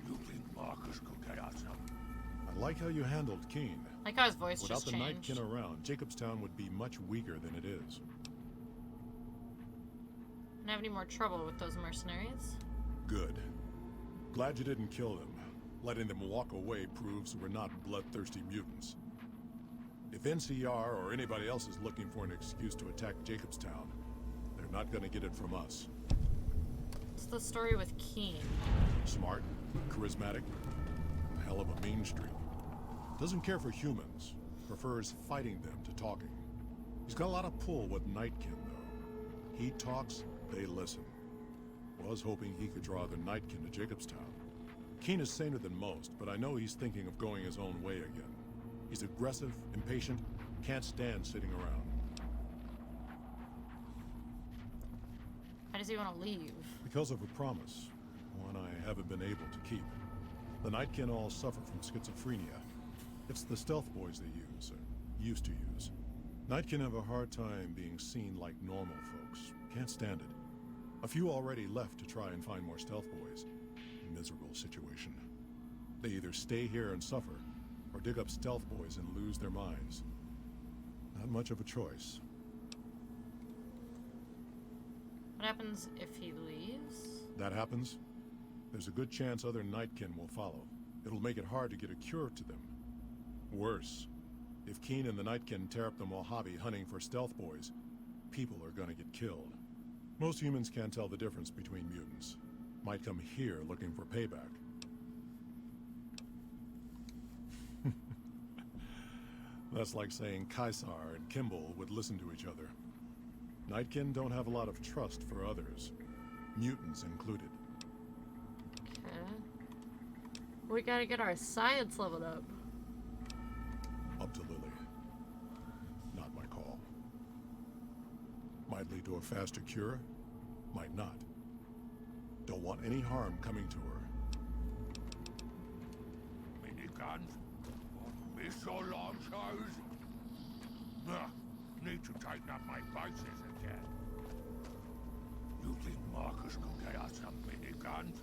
You think Marcus could get us out? I like how you handled Keen. Like how his voice Without just the changed. Nightkin around, Jacobstown would be much weaker than it is. Don't have any more trouble with those mercenaries. Good. Glad you didn't kill them. Letting them walk away proves we're not bloodthirsty mutants. If NCR or anybody else is looking for an excuse to attack Jacobstown, they're not gonna get it from us. What's the story with Keen? Smart, charismatic, a hell of a mean streak. Doesn't care for humans, prefers fighting them to talking. He's got a lot of pull with Nightkin, though. He talks, they listen. Was hoping he could draw the Nightkin to Jacobstown. Keen is saner than most, but I know he's thinking of going his own way again. He's aggressive, impatient, can't stand sitting around. Why does he want to leave? Because of a promise, one I haven't been able to keep. The Nightkin all suffer from schizophrenia. It's the stealth boys they use, or used to use. Nightkin have a hard time being seen like normal folks. Can't stand it. A few already left to try and find more stealth boys. Miserable situation. They either stay here and suffer, or dig up stealth boys and lose their minds. Not much of a choice. What happens if he leaves? That happens, there's a good chance other Nightkin will follow. It'll make it hard to get a cure to them. Worse, if Keen and the Nightkin tear up the Mojave hunting for stealth boys, people are gonna get killed. Most humans can't tell the difference between mutants. Might come here looking for payback. That's like saying Caesar and Kimball would listen to each other. Nightkin don't have a lot of trust for others, mutants included. Okay. We gotta get our science leveled up. Up to Lily. Not my call. Might lead to a faster cure, might not. Don't want any harm coming to her. Miniguns? Missile launchers? Ugh, need to tighten up my vices again. You think Marcus could get us some miniguns?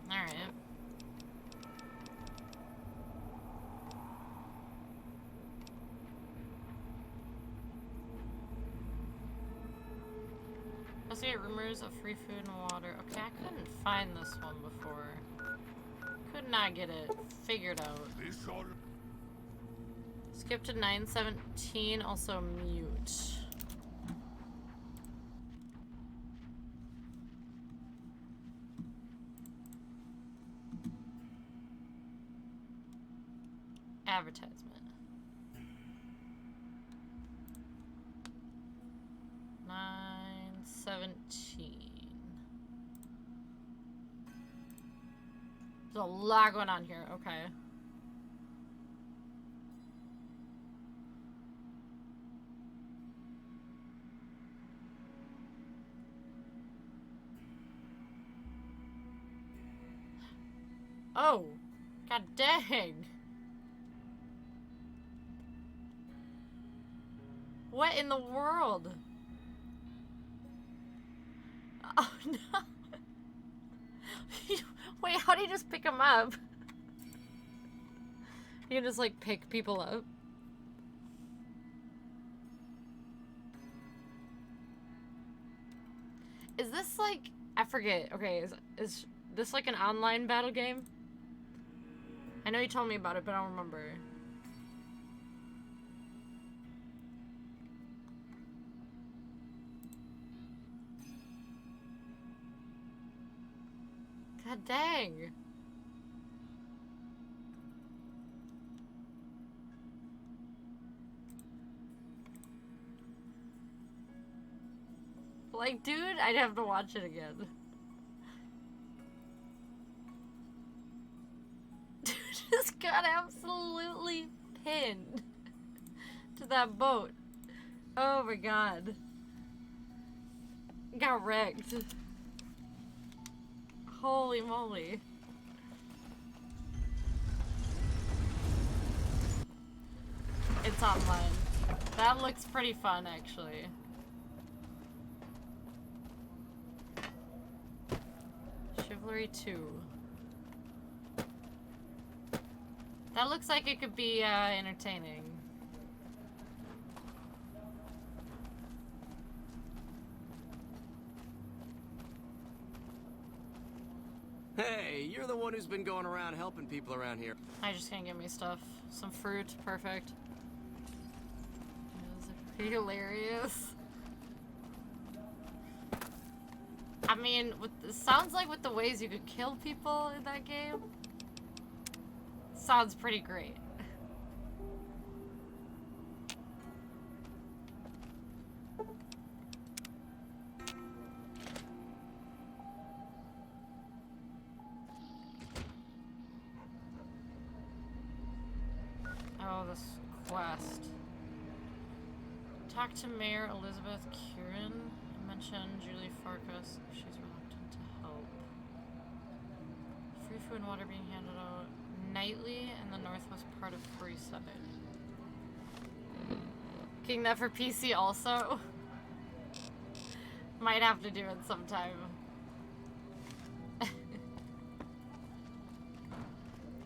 Alright. Investigate rumors of free food and water. Okay, I couldn't find this one before. Could not get it figured out. Skip to 917, also mute. Advertisement. Nine 17. There's a lot going on here. Okay. Oh, god dang. What in the world? Oh no. Wait, how do you just pick them up? You can just like pick people up. Is this like, I forget. Okay, is this like an online battle game? I know you told me about it, but I don't remember. God dang. Like, dude, I'd have to watch it again. Dude just got absolutely pinned to that boat. Oh my god. Got wrecked. Holy moly. It's online. That looks pretty fun, actually. Chivalry 2. That looks like it could be entertaining. Hey, you're the one who's been going around helping people around here. I just gonna give me stuff. Some fruit, perfect. It was hilarious. I mean, it sounds like with the ways you could kill people in that game, sounds pretty great. Oh, this quest. Talk to Mayor Elizabeth Kieran. Mention Julie Farkas if she's reluctant to help. Free food and water being handed out nightly in the northwest part of Freeside. Getting that for PC also. Might have to do it sometime.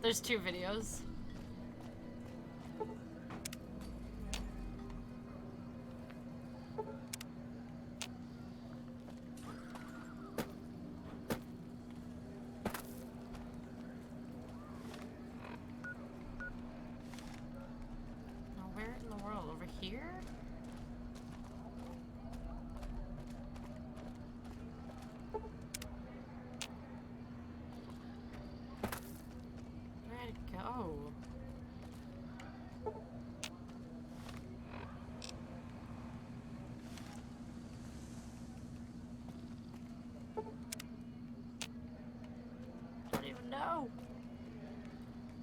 There's 2 videos. Now where in the world? Over here? Where'd it go? I don't even know.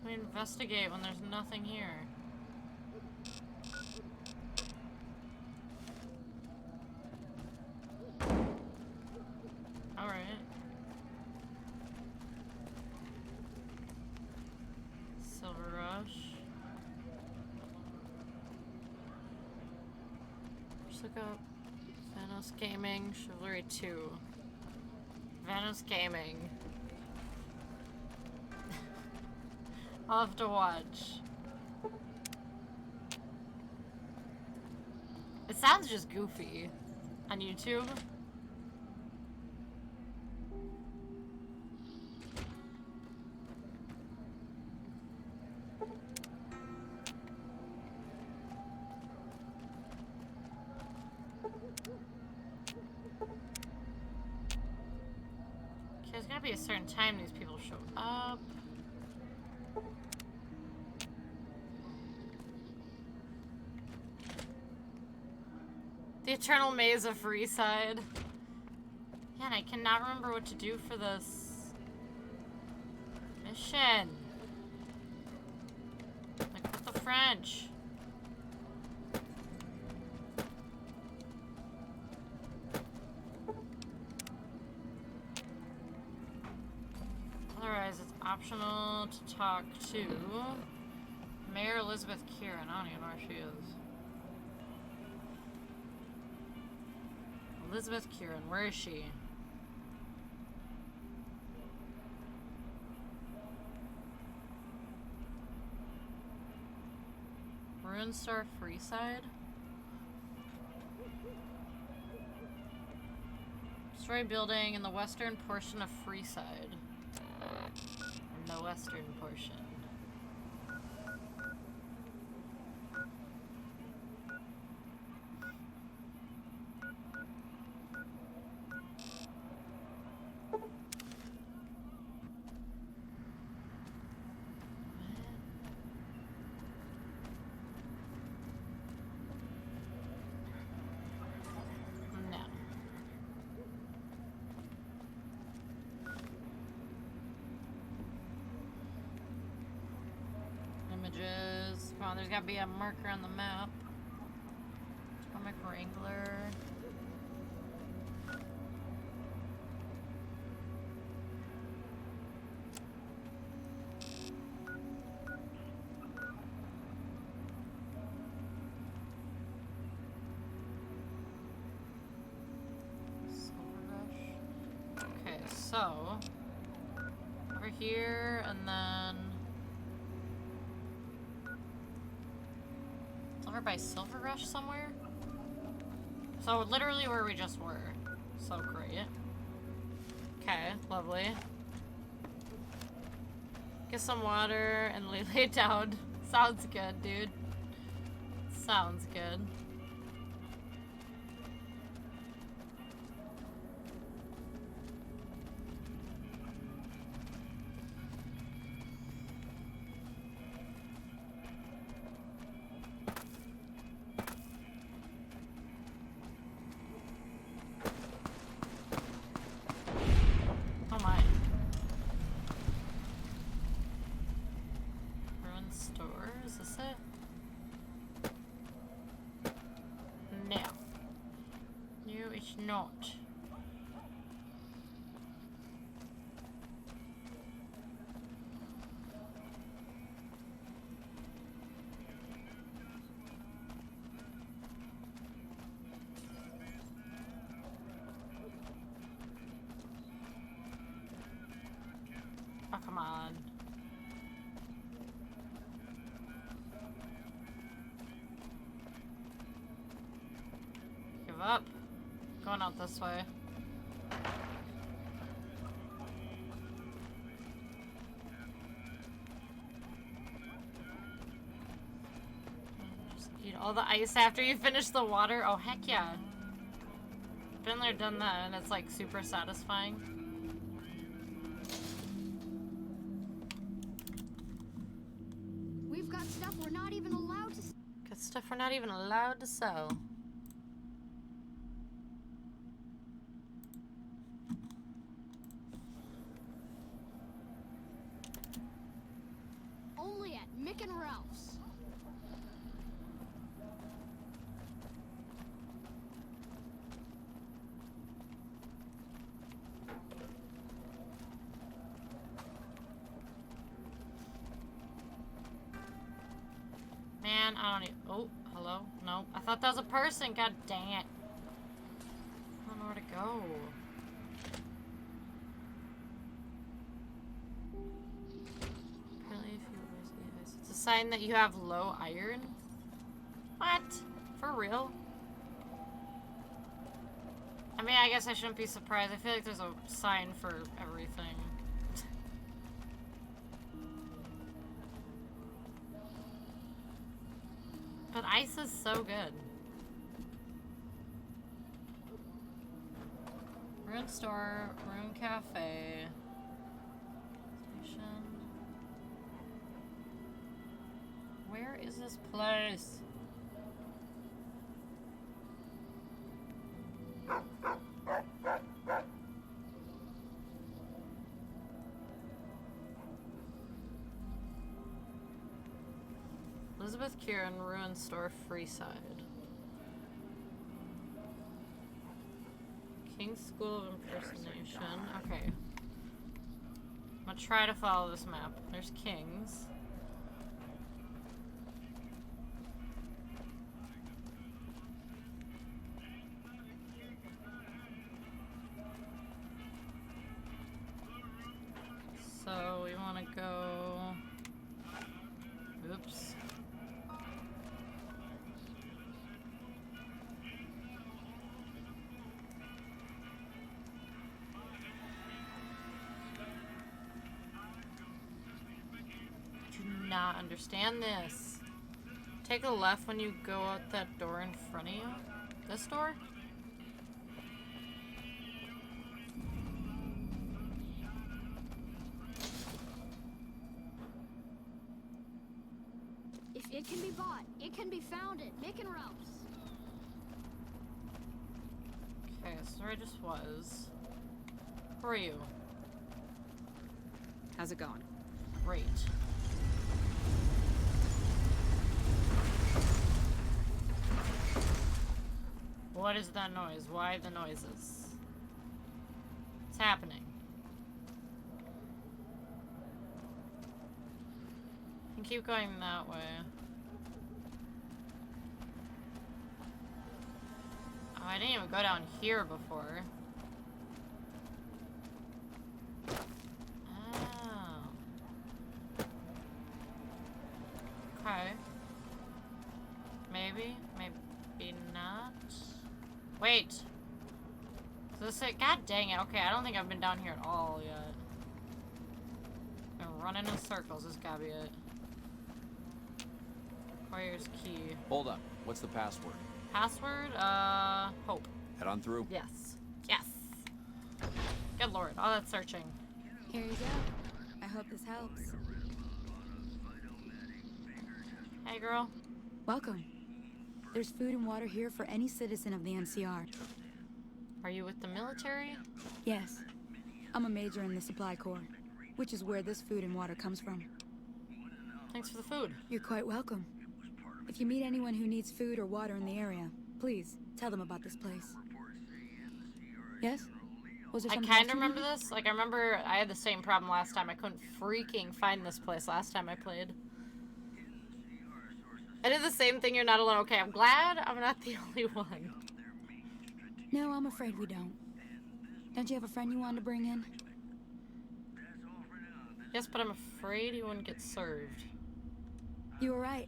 We investigate when there's nothing here. Alright. Silver Rush. Just look up Vanos Gaming, Chivalry 2. Vanos Gaming. I'll have to watch. It sounds just goofy on YouTube. Okay, there's gotta be a certain time these people show up. The Eternal Maze of Freeside. Yeah, and I cannot remember what to do for this mission. Like, what the French? Otherwise, it's optional to talk to Mayor Elizabeth Kieran. I don't even know where she is. Elizabeth Kieran, where is she? Ruinstar Freeside? Destroy building in the western portion of Freeside. In the western portion. Images. Come on, there's gotta be a marker on the map. Comic Wrangler. Okay, so over here and then over by Silver Rush somewhere. So literally where we just were. So great. Okay, lovely. Get some water and lay down. Sounds good, dude. Sounds good. Oh my. Ruined store, is this it? No. No, it's not. Oh, come on. up. Going out this way. Just eat all the ice after you finish the water. Oh, heck yeah. Been there, done that, and it's like super satisfying. We've got stuff we're not even allowed to. Got stuff we're not even allowed to sell. Only at Mick and Ralph's. Man, I don't even. Oh, hello? No. I thought that was a person. God dang it. I don't know where to go. Apparently, if you it's a sign that you have low iron. What? For real? I mean, I guess I shouldn't be surprised. I feel like there's a sign for everything. But ice is so good. Rune store, Rune cafe, station. Where is this place? Elizabeth Kieran, Ruin Store, Freeside. King's School of Impersonation. Okay. I'm gonna try to follow this map. There's King's. So we want to go. Oops. Do not understand this. Take a left when you go out that door in front of you. This door? If it can be bought, it can be found at Mick and Ralph's. Okay, so where I just was. Who are you? How's it going? Great. What is that noise? Why the noises? What's happening? I can keep going that way. Oh, I didn't even go down here before. Oh. Okay. Maybe, maybe not. Wait. So this it? God dang it. Okay, I don't think I've been down here at all yet. Been running in circles. This gotta be it. Warrior's key. Hold up. What's the password? Password? Hope. Head on through. Yes. Yes. Good lord. All that searching. Here you go. I hope this helps. Hey, girl. Welcome. There's food and water here for any citizen of the NCR. Are you with the military? Yes. I'm a major in the Supply Corps, which is where this food and water comes from. Thanks for the food. You're quite welcome. If you meet anyone who needs food or water in the area, please tell them about this place. Yes? Was there I something kind else of you remember needed? this. Like, I remember I had the same problem last time. I couldn't freaking find this place last time I played. I did the same thing. You're not alone. Okay, I'm glad I'm not the only one. No, I'm afraid we don't. Don't you have a friend you wanted to bring in? Yes, but I'm afraid he wouldn't get served. You were right.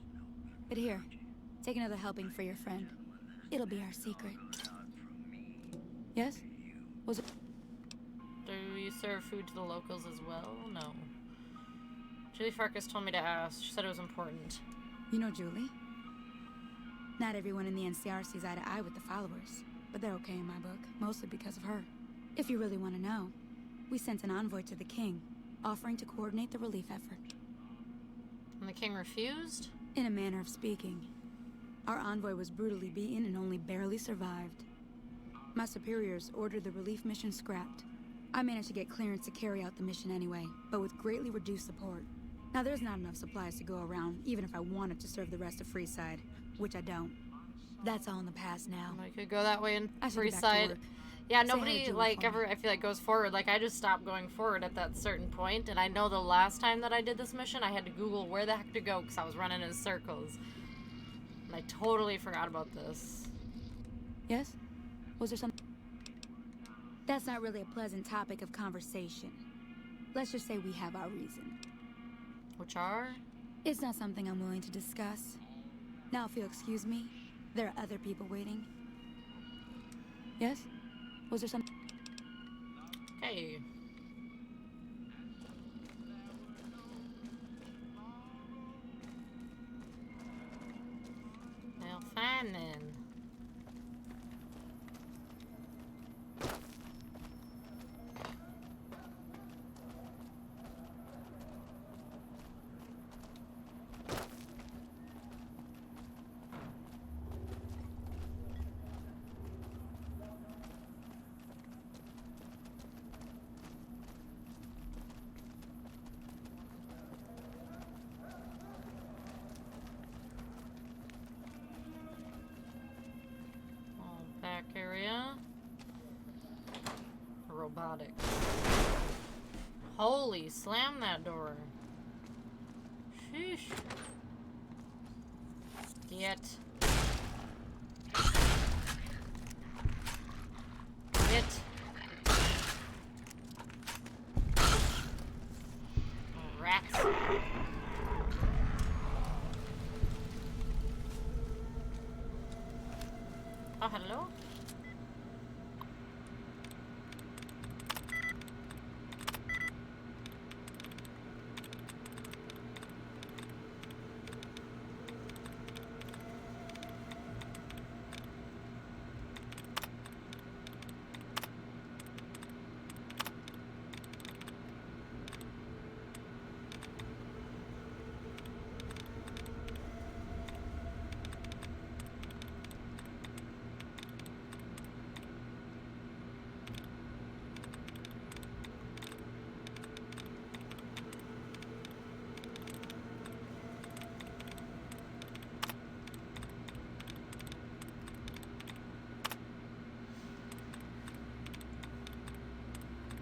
But here, take another helping for your friend. It'll be our secret. Yes? Was it? Do you serve food to the locals as well? No. Julie Farkas told me to ask. She said it was important. You know Julie? Not everyone in the NCR sees eye to eye with the followers, but they're okay in my book, mostly because of her. If you really want to know, we sent an envoy to the king, offering to coordinate the relief effort. And the king refused? In a manner of speaking. Our envoy was brutally beaten and only barely survived. My superiors ordered the relief mission scrapped. I managed to get clearance to carry out the mission anyway, but with greatly reduced support. Now there's not enough supplies to go around, even if I wanted to serve the rest of Freeside, which I don't. That's all in the past now. I could go that way in I should get back to Freeside. work. Yeah, Say hi to nobody, Julie like, for me. ever, I feel like, goes forward. Like, I just stopped going forward at that certain point, and I know the last time that I did this mission, I had to Google where the heck to go, because I was running in circles. And I totally forgot about this. Yes? Was there something? That's not really a pleasant topic of conversation. Let's just say we have our reason. Which are? It's not something I'm willing to discuss. Now, if you'll excuse me, there are other people waiting. Yes? Was there something? Okay. Well, fine then. Back area. Robotics. Holy, slam that door. Sheesh. Get. Get. Rats. Oh, hello?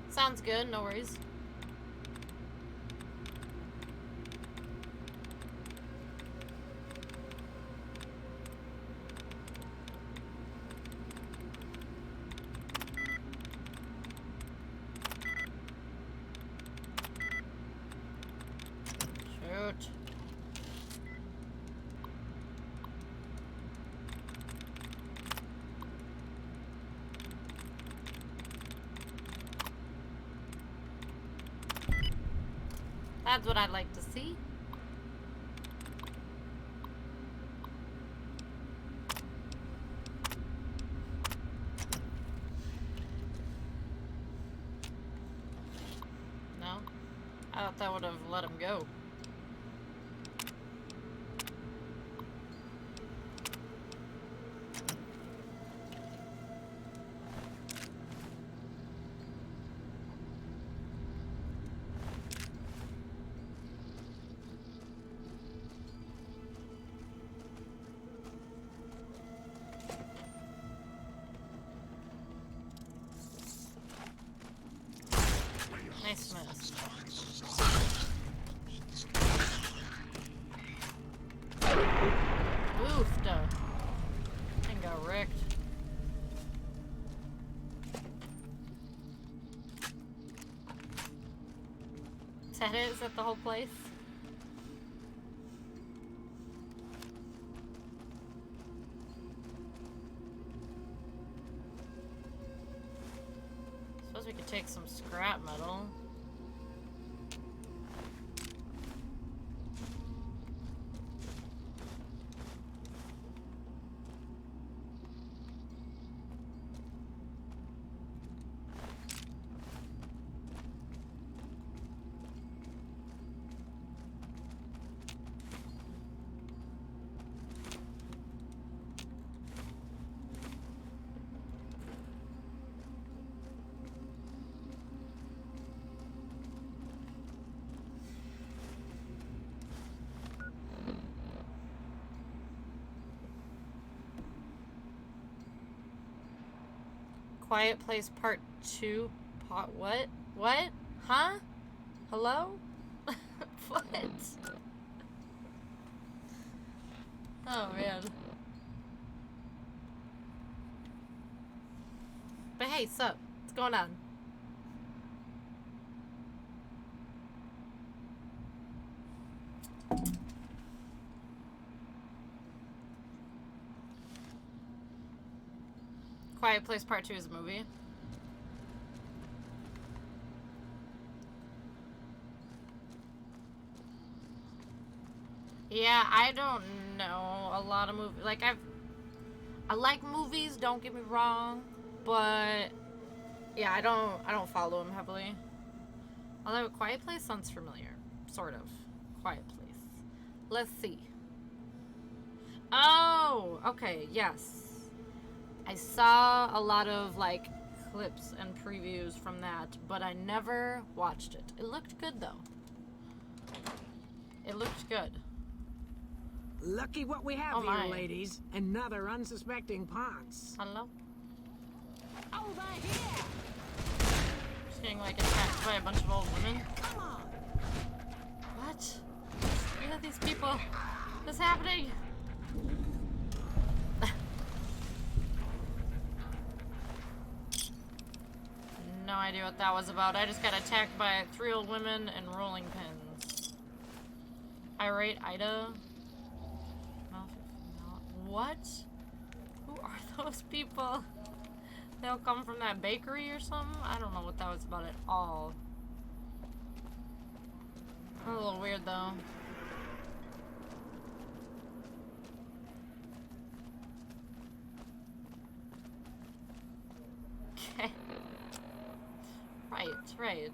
Sounds good, no worries. Shoot. That's what I'd like to see. No? I thought that would have let him go. Nice miss. Oofda. Thing got wrecked. Is that it? Is that the whole place? Quiet Place Part 2. What? What? Huh? Hello? What? Oh, man. But hey, sup? What's going on? Quiet Place Part 2 is a movie. Yeah, I don't know a lot of movies. Like, I like movies, don't get me wrong, but yeah, I don't follow them heavily. Although Quiet Place sounds familiar, sort of. Quiet Place. Let's see. Oh, okay, yes. I saw a lot of like clips and previews from that, but I never watched it. It looked good though. It looked good. Lucky what we have here, ladies. Another unsuspecting Ponce. Hello? Over here! Just getting like attacked by a bunch of old women. Come on! What? Look at these people. What's happening? No idea what that was about. I just got attacked by 3 old women and rolling pins. Irate Ida. What? Who are those people? They'll come from that bakery or something? I don't know what that was about at all. A little weird though. Okay. Right.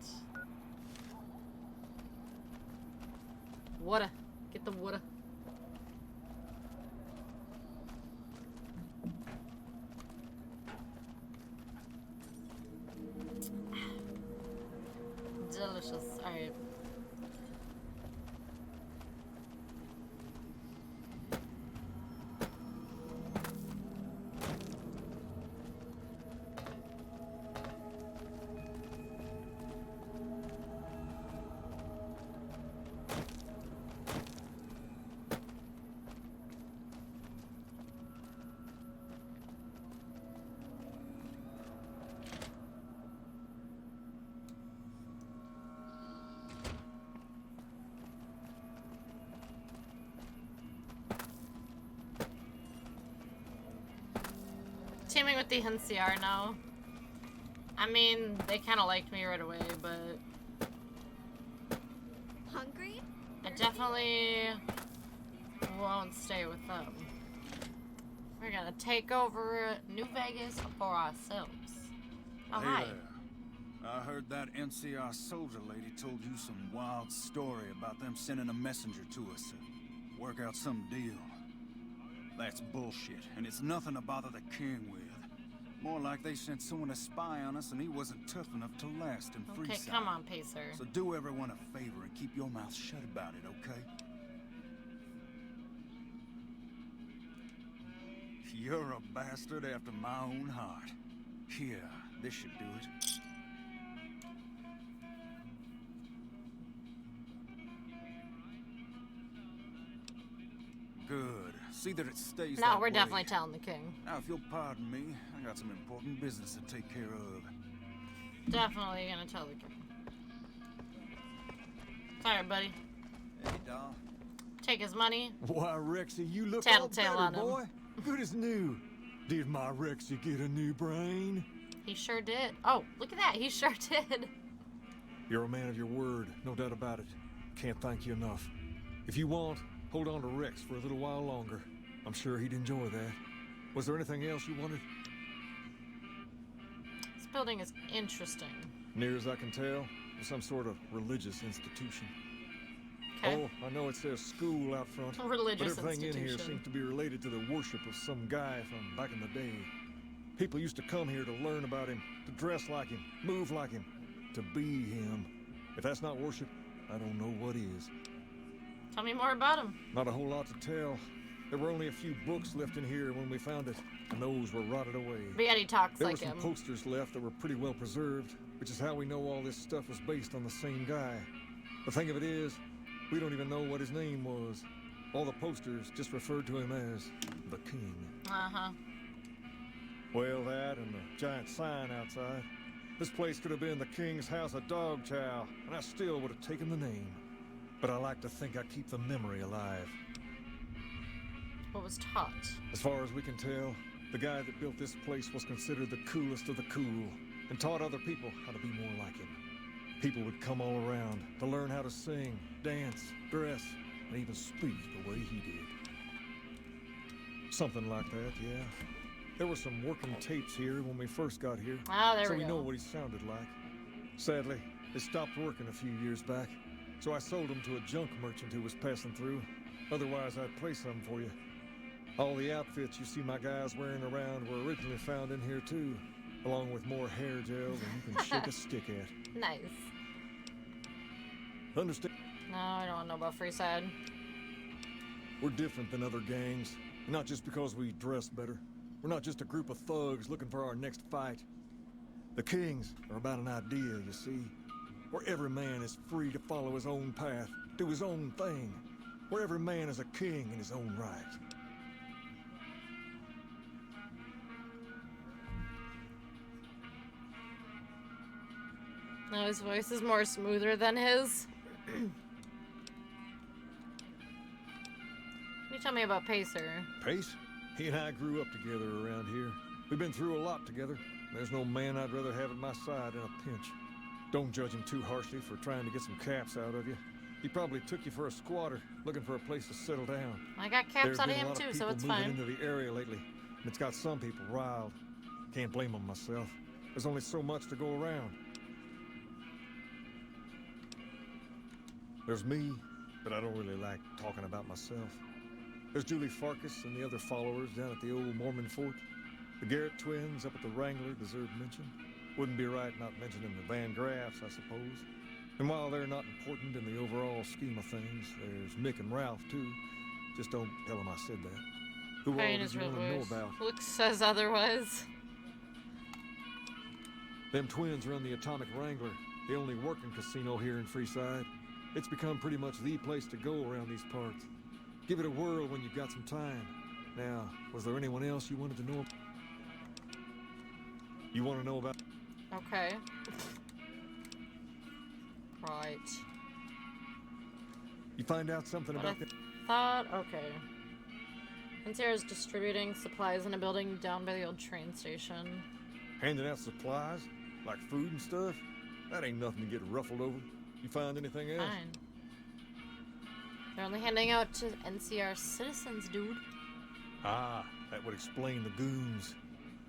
Water. Get the water. Delicious. Alright. Teaming with the NCR now. I mean, they kind of liked me right away, but Hungry? I definitely won't stay with them. We're gonna take over New Vegas for ourselves. Oh, Hey hi. there. I heard that NCR soldier lady told you some wild story about them sending a messenger to us to work out some deal. That's bullshit, and it's nothing to bother the king with. More like they sent someone to spy on us and he wasn't tough enough to last in Okay, Freeside. come on, Pacer. So do everyone a favor and keep your mouth shut about it, okay? You're a bastard after my own heart. Here, this should do it. Good. See that it stays No, that we're way. definitely telling the king. Now, if you'll pardon me, I got some important business to take care of. Definitely gonna tell the king. Sorry, buddy. Hey, doll. Take his money. Why, Rexy, you look Tattletale all on better, him. boy. Good as new. Did my Rexy get a new brain? He sure did. Oh, look at that. He sure did. You're a man of your word, no doubt about it. Can't thank you enough. If you want, hold on to Rex for a little while longer. I'm sure he'd enjoy that. Was there anything else you wanted? This building is interesting. Near as I can tell, it's some sort of religious institution. Okay. Oh, I know it says school out front. Religious but everything in here institution. seems to be related to the worship of some guy from back in the day. People used to come here to learn about him, to dress like him, move like him, to be him. If that's not worship, I don't know what is. Tell me more about him. Not a whole lot to tell. There were only a few books left in here when we found it, and those were rotted away. But yet he talks There like were some him. posters left that were pretty well preserved, which is how we know all this stuff was based on the same guy. The thing of it is, we don't even know what his name was. All the posters just referred to him as the King. Uh-huh. Well, that and the giant sign outside. This place could have been the King's House of Dog Chow, and I still would have taken the name. But I like to think I keep the memory alive. What was taught? As far as we can tell, the guy that built this place was considered the coolest of the cool, and taught other people how to be more like him. People would come all around to learn how to sing, dance, dress, and even speak the way he did. Something like that, yeah. There were some working tapes here when we first got here, there so we we go. know what he sounded like. Sadly, they stopped working a few years back, so I sold them to a junk merchant who was passing through. Otherwise, I'd play some for you. All the outfits you see my guys wearing around were originally found in here too, along with more hair gel than you can shake a stick at. Nice. Understand? No, I don't want to know about Freeside. We're different than other gangs, not just because we dress better. We're not just a group of thugs looking for our next fight. The Kings are about an idea, you see, where every man is free to follow his own path, do his own thing, where every man is a king in his own right. No, his voice is more smoother than his. Can you tell me about Pacer? Pace? He and I grew up together around here. We've been through a lot together. There's no man I'd rather have at my side in a pinch. Don't judge him too harshly for trying to get some caps out of you. He probably took you for a squatter, looking for a place to settle down. I got caps There's out of been a him lot too, people so it's moving fine. into the area lately, and it's got some people riled. Can't blame them myself. There's only so much to go around. There's me, but I don't really like talking about myself. There's Julie Farkas and the other followers down at the old Mormon fort. The Garrett twins up at the Wrangler deserve mention. Wouldn't be right not mentioning the Van Graffs, I suppose. And while they're not important in the overall scheme of things, there's Mick and Ralph, too. Just don't tell them I said that. Who all Paying did his you real want to know voice. about? Luke says otherwise. Them twins run the Atomic Wrangler, the only working casino here in Freeside. It's become pretty much the place to go around these parts. Give it a whirl when you've got some time. Now, was there anyone else you wanted to know? You want to know about? Okay. Right. You find out something What about I that? thought, okay. NCR is distributing supplies in a building down by the old train station. Handing out supplies? Like food and stuff? That ain't nothing to get ruffled over. You find anything else? Fine. They're only handing out to NCR citizens, dude. Ah, that would explain the goons.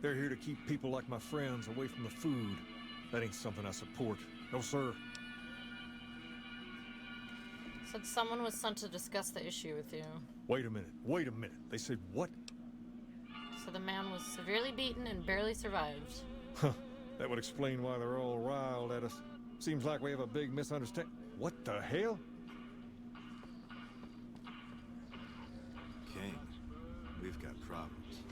They're here to keep people like my friends away from the food. That ain't something I support. No, sir. Said someone was sent to discuss the issue with you. Wait a minute. Wait a minute. They said what? So the man was severely beaten and barely survived. Huh. That would explain why they're all riled at us. Seems like we have a big misunderstanding. What the hell? King, we've got problems.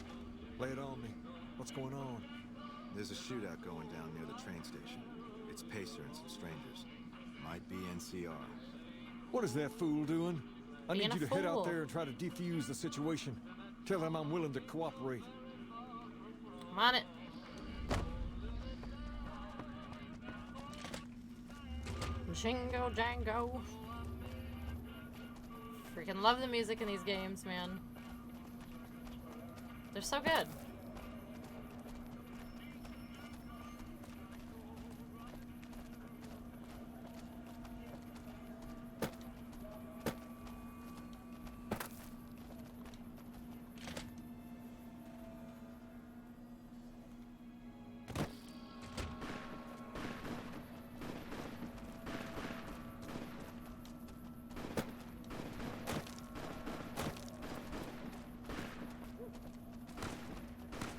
Lay it on me. What's going on? There's a shootout going down near the train station. It's Pacer and some strangers. Might be NCR. What is that fool doing? I Being need you a to head fool. out there and try to defuse the situation. Tell them I'm willing to cooperate. I'm on it. Jingo Jango. Freaking love the music in these games, man. They're so good.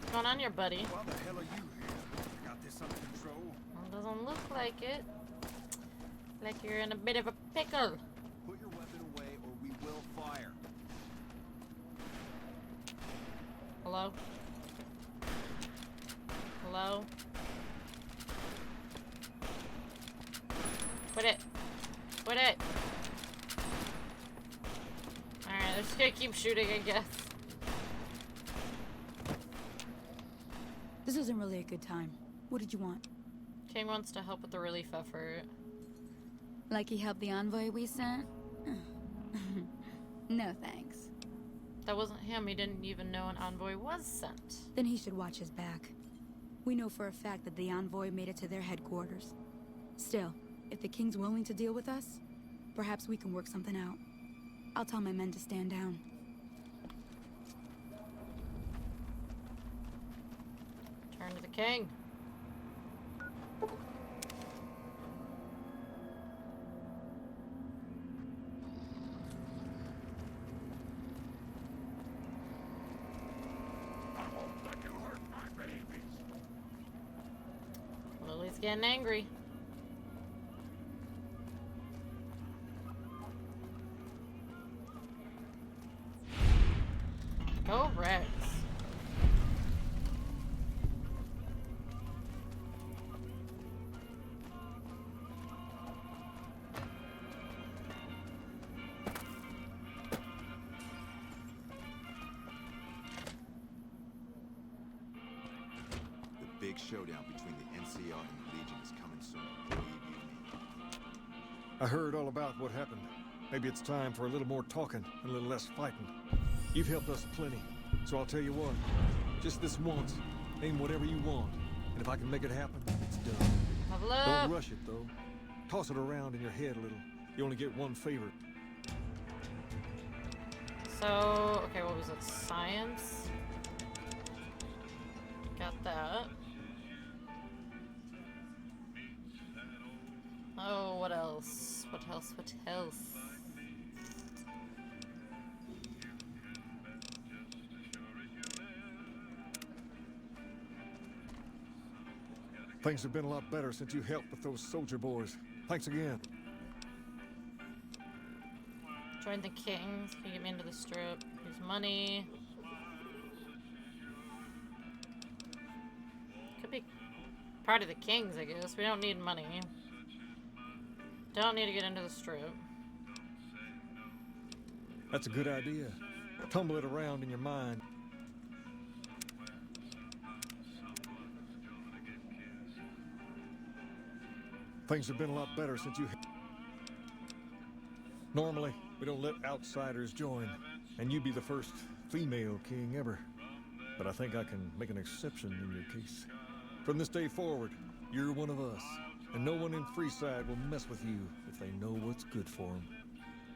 What's going on here, buddy? Why the hell are you here? Got this under control? Well, doesn't look like it. Like you're in a bit of a pickle. Put your weapon away or we will fire. Hello? Hello? Quit it. Quit it. Alright, they're just gonna keep shooting, I guess. This isn't really a good time. What did you want? King wants to help with the relief effort. Like he helped the envoy we sent? No thanks. That wasn't him. He didn't even know an envoy was sent. Then he should watch his back. We know for a fact that the envoy made it to their headquarters. Still, if the king's willing to deal with us, perhaps we can work something out. I'll tell my men to stand down. Turn to the king. Lily's getting angry. Go Rex. The big showdown between the NCR and the Legion is coming soon. Believe you me. I heard all about what happened. Maybe it's time for a little more talking and a little less fighting. You've helped us plenty, so I'll tell you what. Just this once, aim whatever you want, and if I can make it happen, it's done. Level up. Don't rush it, though. Toss it around in your head a little. You only get one favor. So, okay, what was it? Science? Got that. Oh, what else? What else? What else? Things have been a lot better since you helped with those soldier boys. Thanks again. Join the kings. Can you get me into the strip? Use money. Could be part of the kings, I guess. We don't need money. Don't need to get into the strip. That's a good idea. Tumble it around in your mind. Things have been a lot better since you... Normally, we don't let outsiders join, and you'd be the first female king ever. But I think I can make an exception in your case. From this day forward, you're one of us, and no one in Freeside will mess with you if they know what's good for them.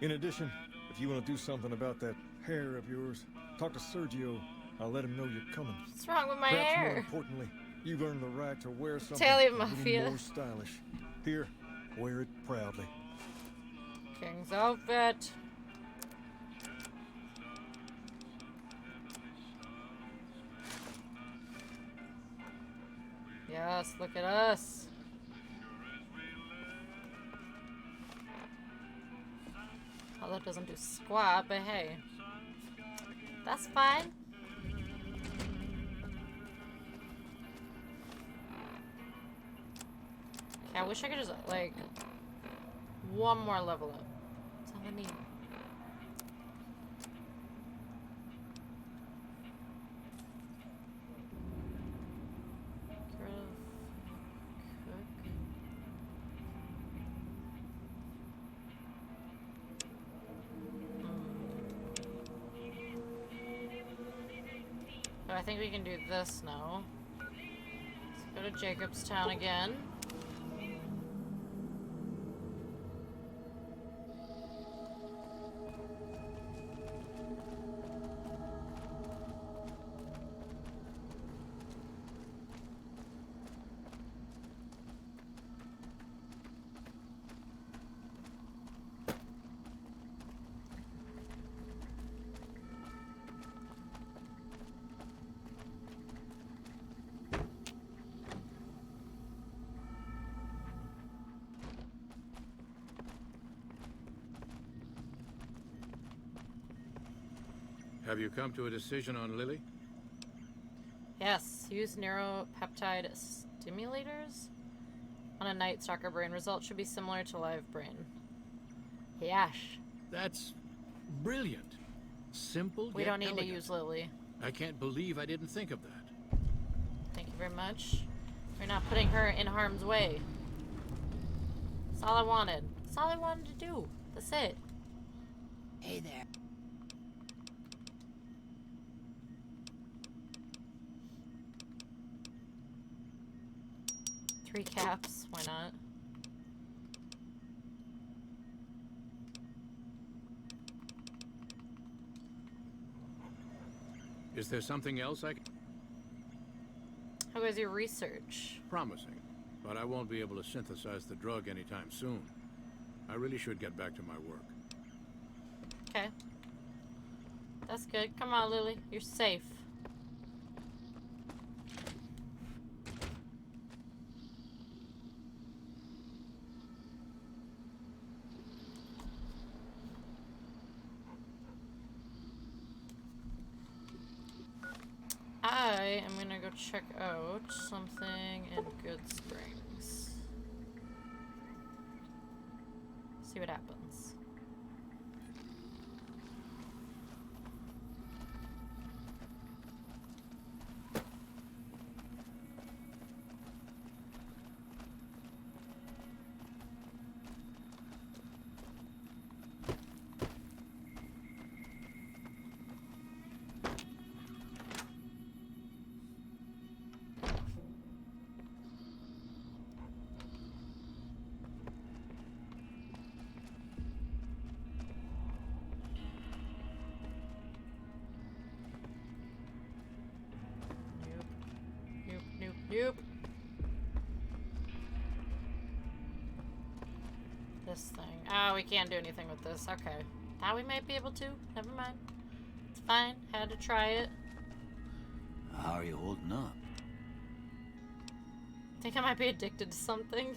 In addition, if you want to do something about that hair of yours, talk to Sergio. I'll let him know you're coming. What's wrong with my Perhaps hair? more importantly, you've earned the right to wear something Italian a little Mafia. more stylish. Here, wear it proudly. King's outfit. Yes, look at us. Oh, that doesn't do squat, but hey. That's fine. Okay, I wish I could just, like, one more level up. That's all I need. So I think we can do this now. Let's go to Jacobstown again. Have you come to a decision on Lily? Yes, use neuropeptide stimulators on a Night Stalker brain. Results should be similar to live brain. Yes. That's brilliant. Simple, We yet don't need elegant. to use Lily. I can't believe I didn't think of that. Thank you very much. We're not putting her in harm's way. That's all I wanted. That's all I wanted to do. That's it. Hey there. Three caps. Why not? Is there something else I can... How goes your research? Promising, but I won't be able to synthesize the drug anytime soon. I really should get back to my work. Okay. That's good. Come on, Lily. You're safe. I am gonna go check out something in Good Springs. See what happens. Nope. This thing. Oh, we can't do anything with this. Okay. Now we might be able to. Never mind. It's fine. Had to try it. How are you holding up? Think I might be addicted to something.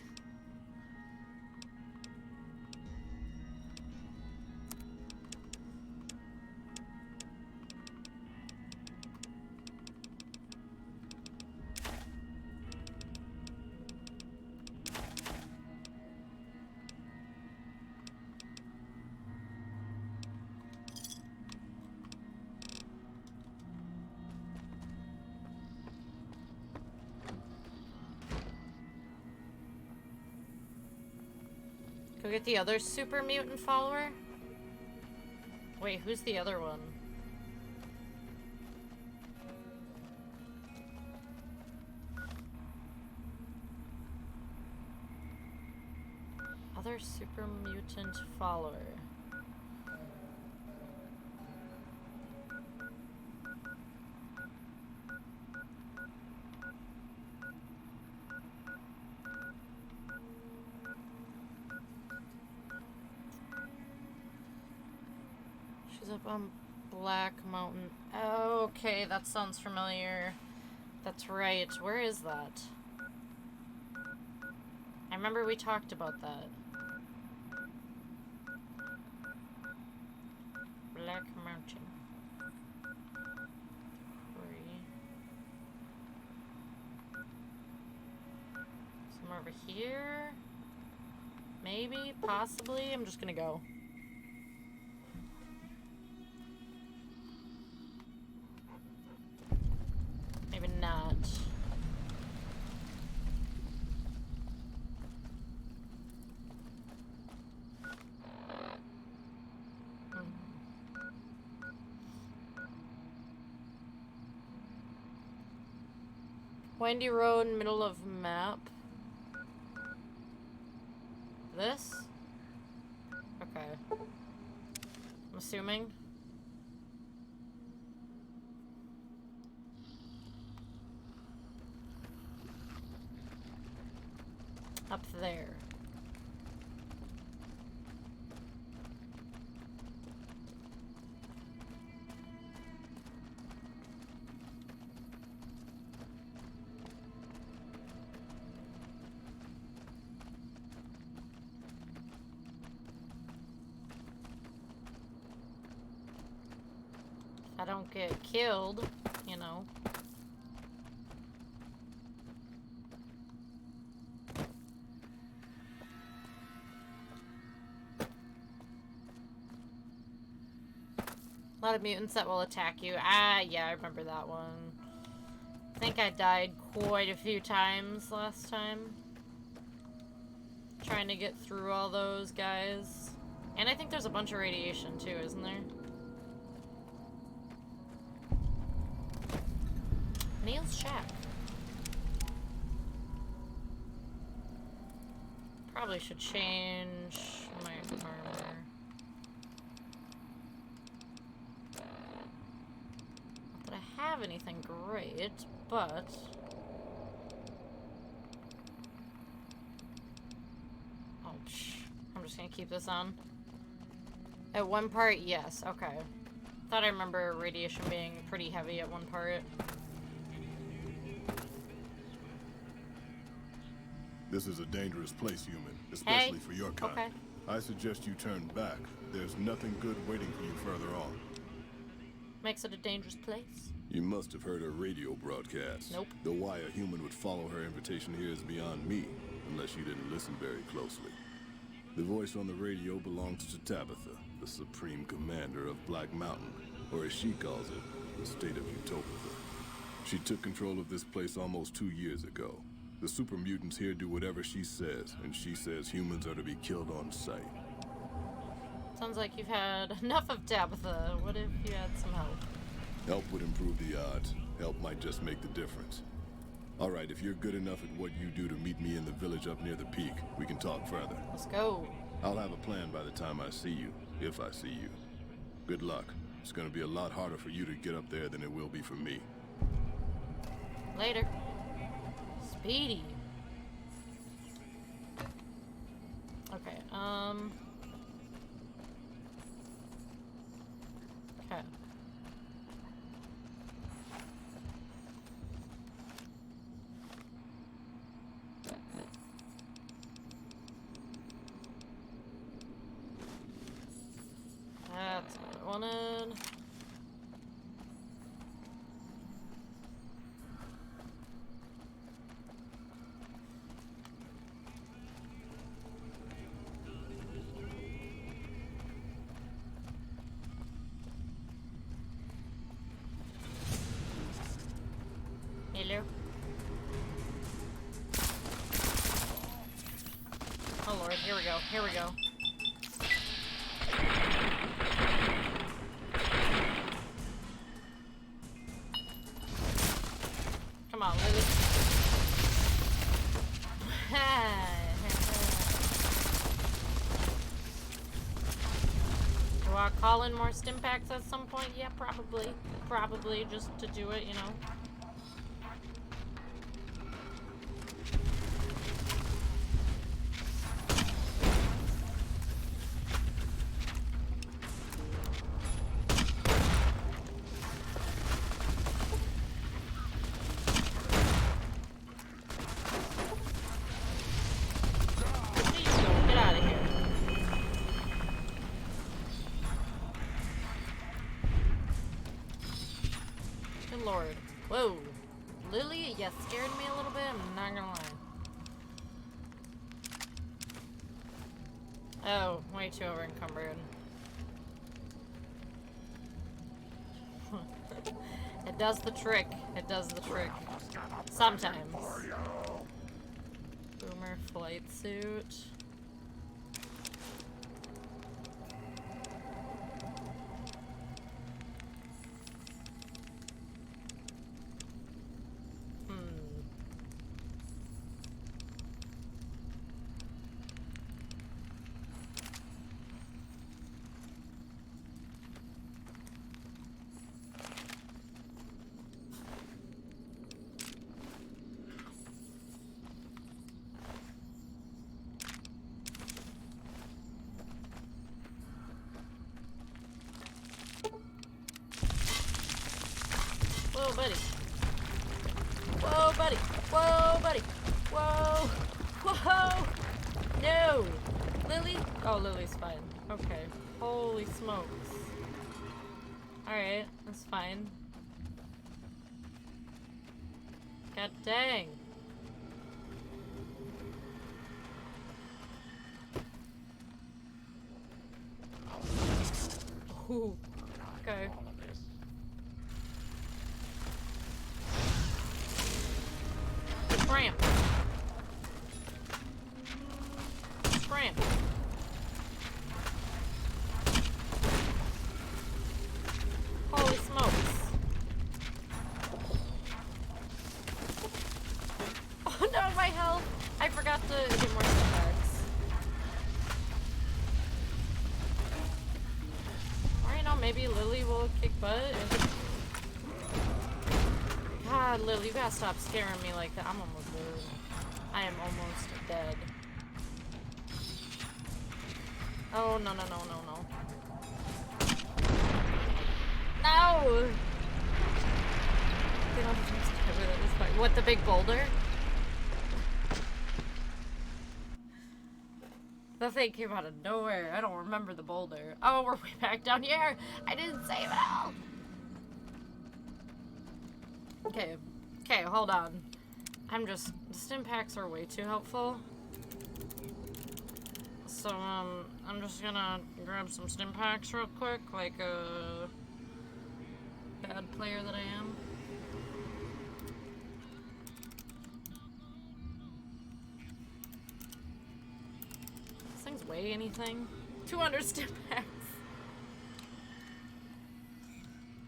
Go get the other super mutant follower? Wait, who's the other one? Other super mutant follower. She's up on Black Mountain. Okay, that sounds familiar. That's right. Where is that? I remember we talked about that. Black Mountain. Somewhere over here? Maybe? Possibly? I'm just gonna go. Maybe not. Windy road, middle of map. This? Okay. I'm assuming. Up there. If I don't get killed, you know. A lot of mutants that will attack you. Ah, yeah, I remember that one. I think I died quite a few times last time. Trying to get through all those guys. And I think there's a bunch of radiation too, isn't there? Neil's shack. Probably should change my armor. Not that I have anything great, but ouch. I'm just gonna keep this on. At one part, yes, okay. Thought I remember radiation being pretty heavy at one part. This is a dangerous place, human, especially for your kind. Okay. I suggest you turn back. There's nothing good waiting for you further on. Makes it a dangerous place. You must have heard her radio broadcast. Nope. Though why a human would follow her invitation here is beyond me, unless you didn't listen very closely. The voice on the radio belongs to Tabitha, the Supreme Commander of Black Mountain, or as she calls it, the state of Utopia. She took control of this place almost 2 years ago. The super mutants here do whatever she says, and she says humans are to be killed on sight. Sounds like you've had enough of Tabitha. What if you had some help? Help would improve the odds. Help might just make the difference. All right, if you're good enough at what you do to meet me in the village up near the peak, we can talk further. Let's go. I'll have a plan by the time I see you, if I see you. Good luck. It's gonna be a lot harder for you to get up there than it will be for me. Later. Speedy. Okay, okay. That's what I wanted. Hello. Oh Lord, here we go, here we go. Come on, Lily. Do I call in more stim packs at some point? Yeah, probably. Probably, just to do it, you know. Lord. Whoa. Lily, you scared me a little bit, I'm not gonna lie. Oh, way too over encumbered. It does the trick. It does the trick. Sometimes. Boomer flight suit. Whoa, buddy. Whoa, buddy. Whoa, buddy. Whoa. Whoa. No. Lily? Oh, Lily's fine. Okay. Holy smokes. Alright, that's fine. God dang. Ooh. Okay. Cramp. Cramp. Holy smokes. Oh no, my health! I forgot to get more stacks. Or, you know, maybe Lily will kick butt. God, Lily, you gotta stop scaring me like that. I'm almost dead. I am almost dead. Oh, no, no, no, no, no. No! They don't have to cover that this fight. What, the big boulder? The thing came out of nowhere. I don't remember the boulder. Oh, we're way back down here. I didn't save it all. Okay. Okay, hold on. I'm just... The stim packs are way too helpful. So, I'm just gonna grab some stim packs real quick, like a bad player that I am. These things weigh anything? 200 stim packs.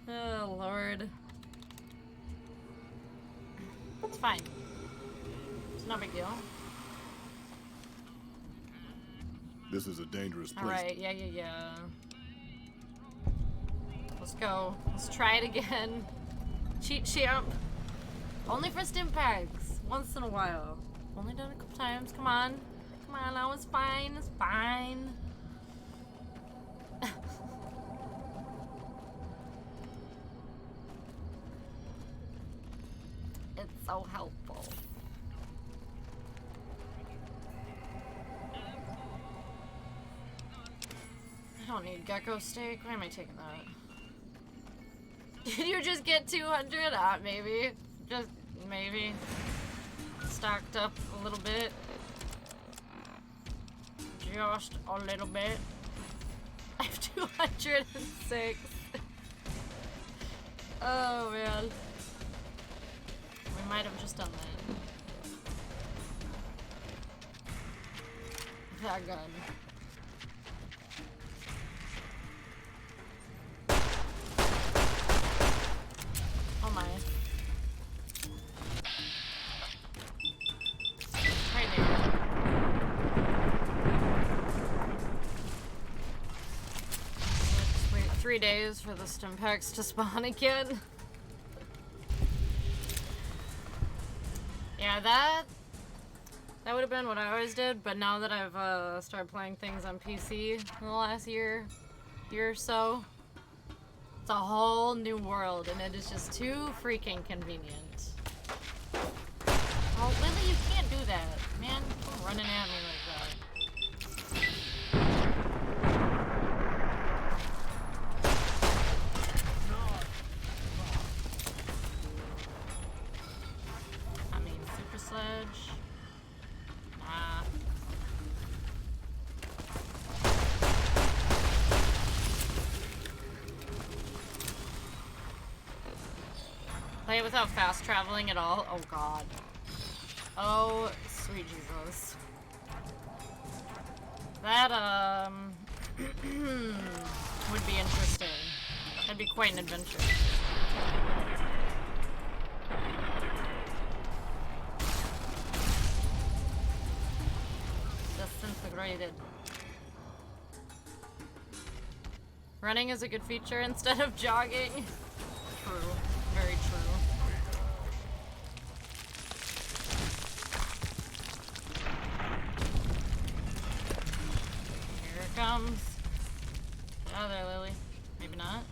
Oh, Lord. It's fine. It's no big deal. This is a dangerous place. Alright, yeah. Let's go. Let's try it again. Cheat champ. Only for stim packs. Once in a while. Only done a couple times. Come on. Come on, that was fine. It's fine. It's so helpful. I don't need gecko steak. Why am I taking that? Did you just get 200? Maybe. Just maybe. Stocked up a little bit. Just a little bit. I have 206. Oh man. We might have just done that. That gun. Oh my. Right there. Let's wait 3 days for the stim packs to spawn again. Yeah, that would have been what I always did, but now that I've started playing things on PC in the last year or so, it's a whole new world, and it is just too freaking convenient. Oh, Lily, you can't do that. Man, come running at me like that. I mean, Super Sledge. Nah. Play it without fast traveling at all? Oh god. Oh, sweet Jesus. That, would be interesting. That'd be quite an adventure. Disintegrated. Running is a good feature instead of jogging. True. Very true. Here it comes. Get out of there, Lily. Maybe not.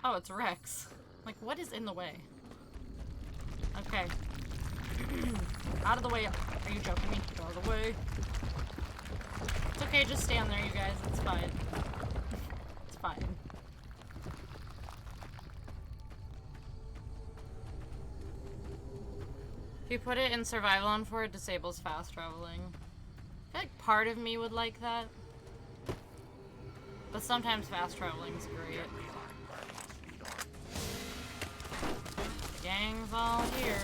Oh, it's Rex. Like, what is in the way? Okay. Out of the way. Are you joking me? Get out of the way. It's okay, just stand there, you guys. It's fine. It's fine. If you put it in survival on 4, it disables fast traveling. I feel like part of me would like that. But sometimes fast traveling's great. The gang's all here.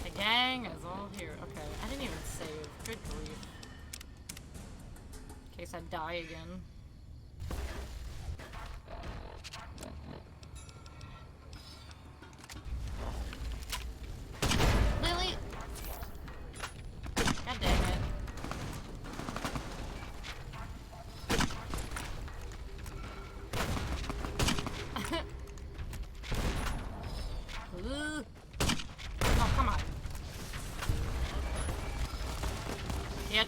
The gang is all here. Okay, I didn't even save. Good grief. In case I die again. Lily! God dang it. Ugh. Oh, come on. Get.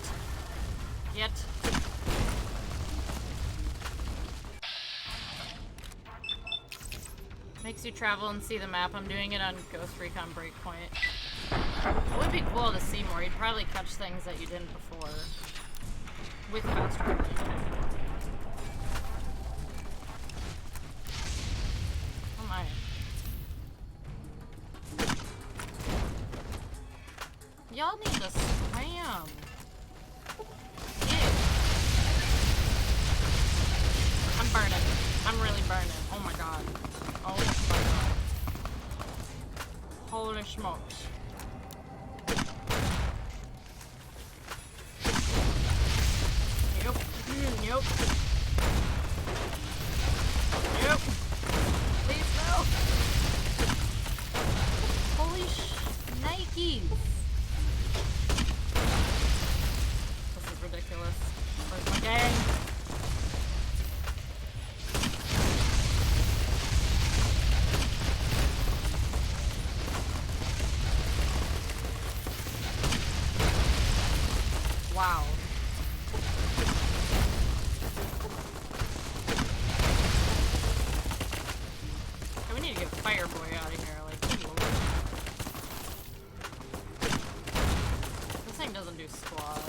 Makes you travel and see the map. I'm doing it on Ghost Recon Breakpoint. It would be cool to see more. You'd probably catch things that you didn't before. With fast traveling. Oh my. Y'all need to spam. I'm burning. I'm really burning. Oh my god. Oh my god. Holy smokes. Yep. Yep. Yep. Please no. Holy Nikes. This is ridiculous. Where's my gang? Wow. Okay, we need to get Fireboy out of here, like, good lord. This thing doesn't do squat.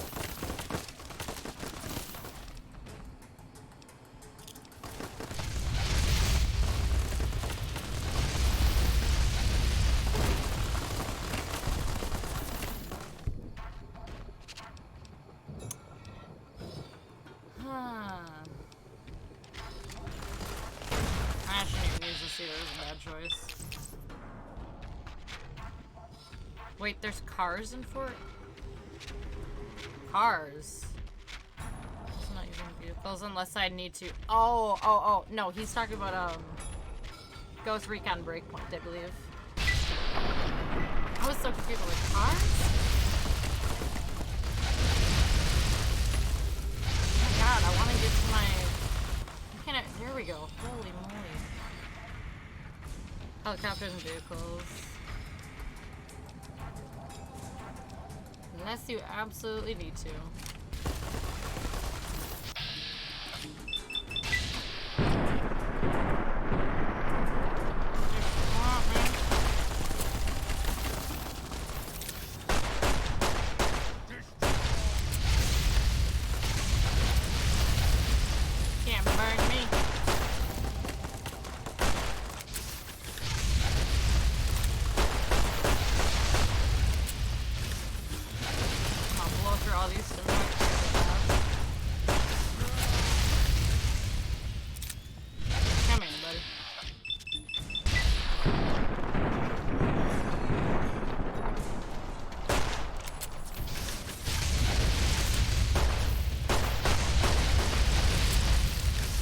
I shouldn't even use this either. It was a bad choice. Wait, there's cars in Fort? Cars? It's not using vehicles unless I need to. Oh. No, he's talking about, Ghost Recon Breakpoint, I believe. I was so confused with cars? God, I want to get to my... There we go. Holy moly. Helicopters and vehicles. Unless you absolutely need to. Can't burn me. I'll blow through all these Come in, buddy.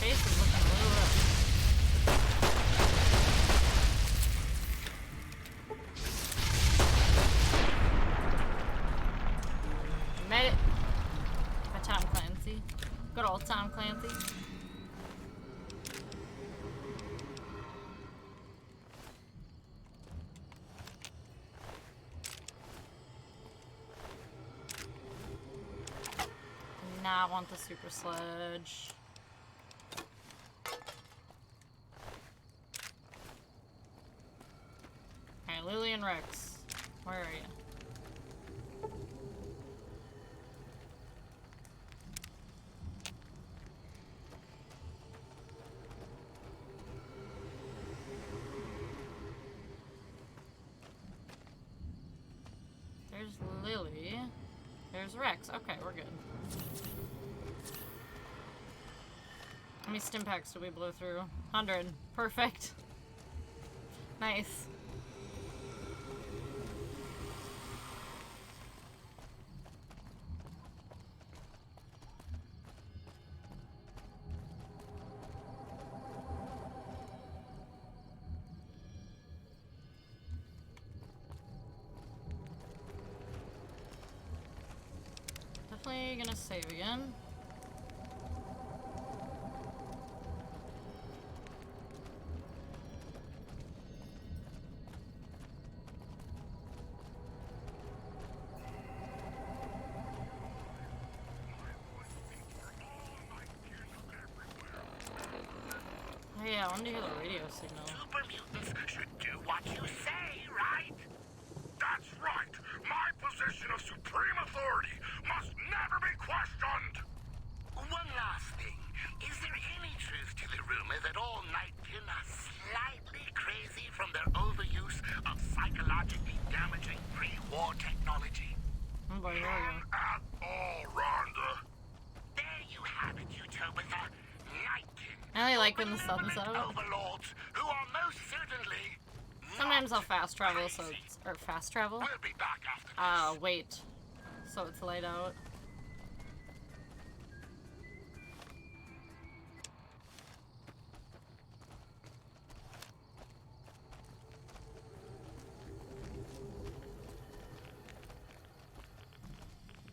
Face is looking a little rough. Made it. By Tom Clancy. Good old Tom Clancy. Do not want the super sledge. Okay, Lily and Rex. Where are you? There's Lily. There's Rex. Okay, we're good. How many stim packs did we blow through? 100. Perfect. Nice. Definitely gonna save again. Oh yeah, I wanted to hear the radio signal. Super mutants should do what you say, right? That's right. My position of supreme authority must never be questioned. One last thing. Is there any truth to the rumor that all Nightkin are slightly crazy from their overuse of psychologically damaging pre-war technology? Oh boy, here we go. At all, Rhonda. There you have it, Utopia. Nightkin. I really like when the sun's out. Overlords who are most certainly Sometimes I'll fast travel, so it's, or fast travel. We'll be back after this. Wait. So it's laid out.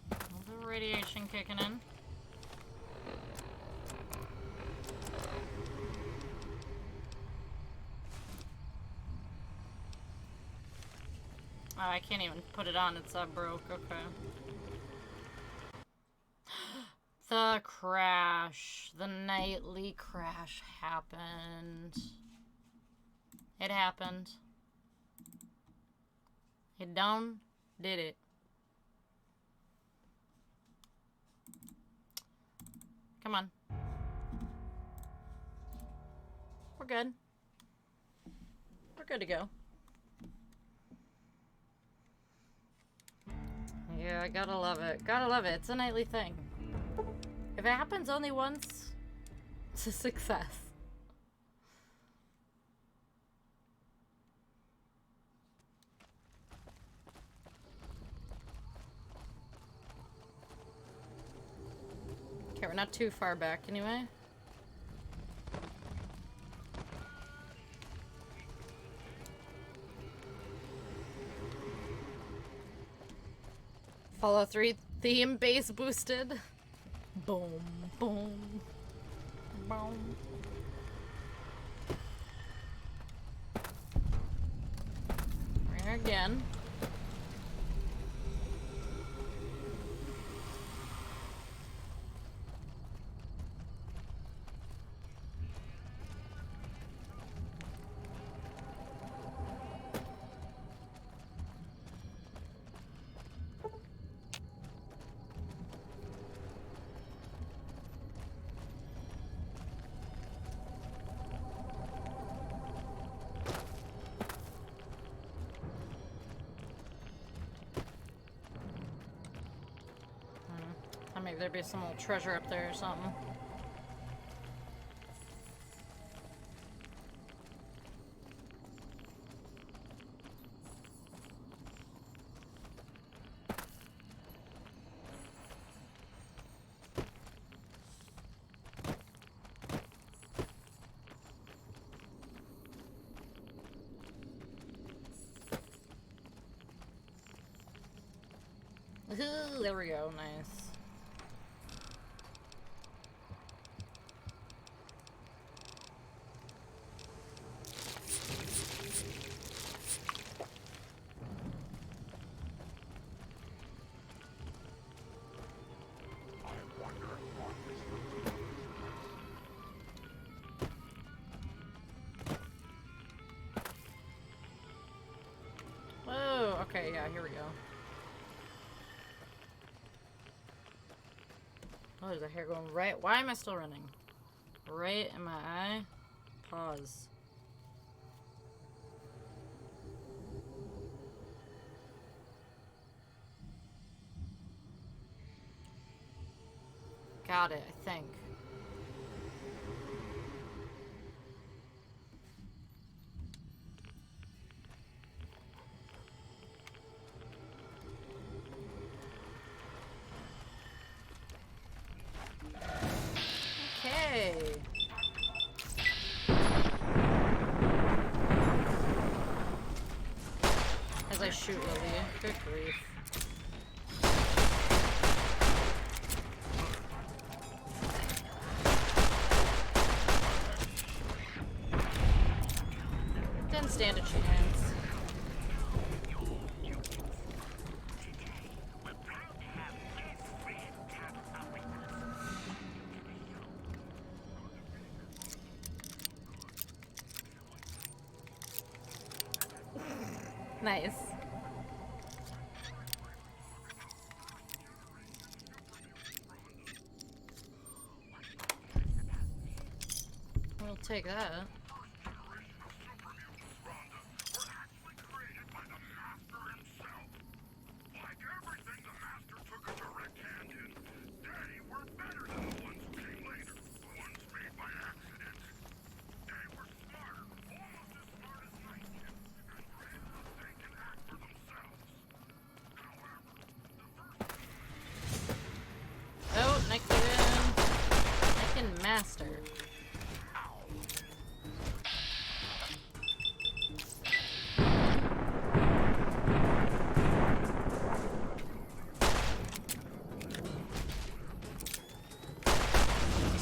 The radiation kicking in. Oh, I can't even put it on. It's broke. Okay. The crash. The nightly crash happened. It happened. It done did it. Come on. We're good. We're good to go. Yeah, gotta love it. Gotta love it. It's a nightly thing. If it happens only once, it's a success. Okay, we're not too far back anyway. Fallout 3 theme bass boosted. Boom, boom, boom. Bring her again. Maybe there'd be some old treasure up there or something. Ooh, there we go, nice. Whoa, okay, yeah, here we go. Oh, there's a hair going right. Why am I still running? Right in my eye. Pause. got it, I think. Okay. As I shoot Lily. Good grief. Didn't stand a chance. Nice. We'll take that. Oh, Niken Master.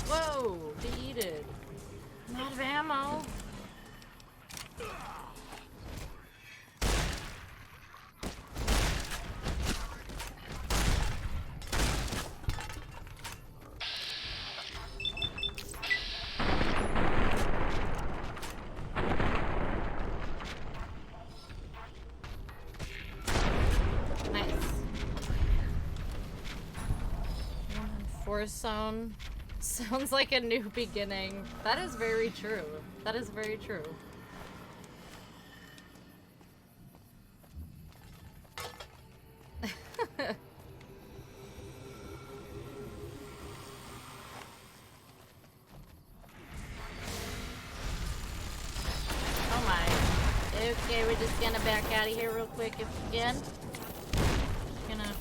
Whoa, defeated. I'm out of ammo. Nice. Forest zone. Sounds like a new beginning. That is very true. That is very true. Oh my. Okay, we're just gonna back out of here real quick if we can. Gonna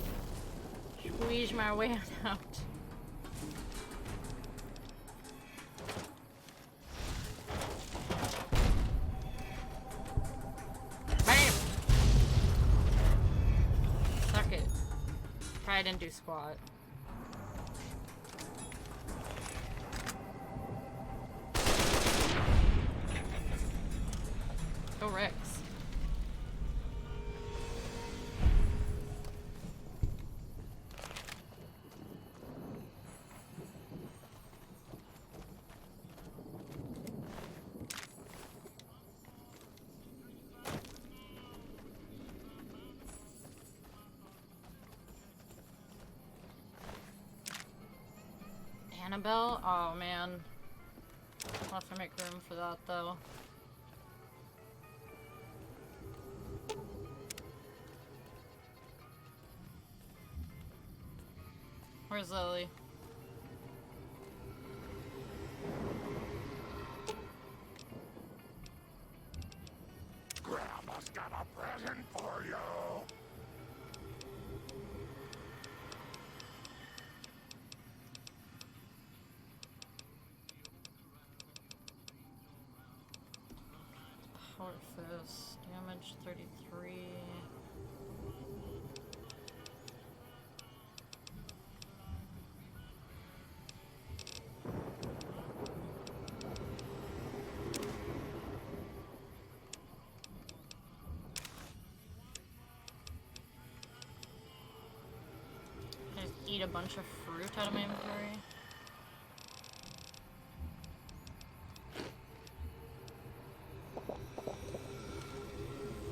squeeze my way out. Bam! Suck it. Probably didn't do squat. Go Rex. Annabelle? Oh man. I'll have to make room for that though. Where's Lily? Grandma's got a present for you. Power fist. Damage 33. I just eat a bunch of fruit out of my inventory.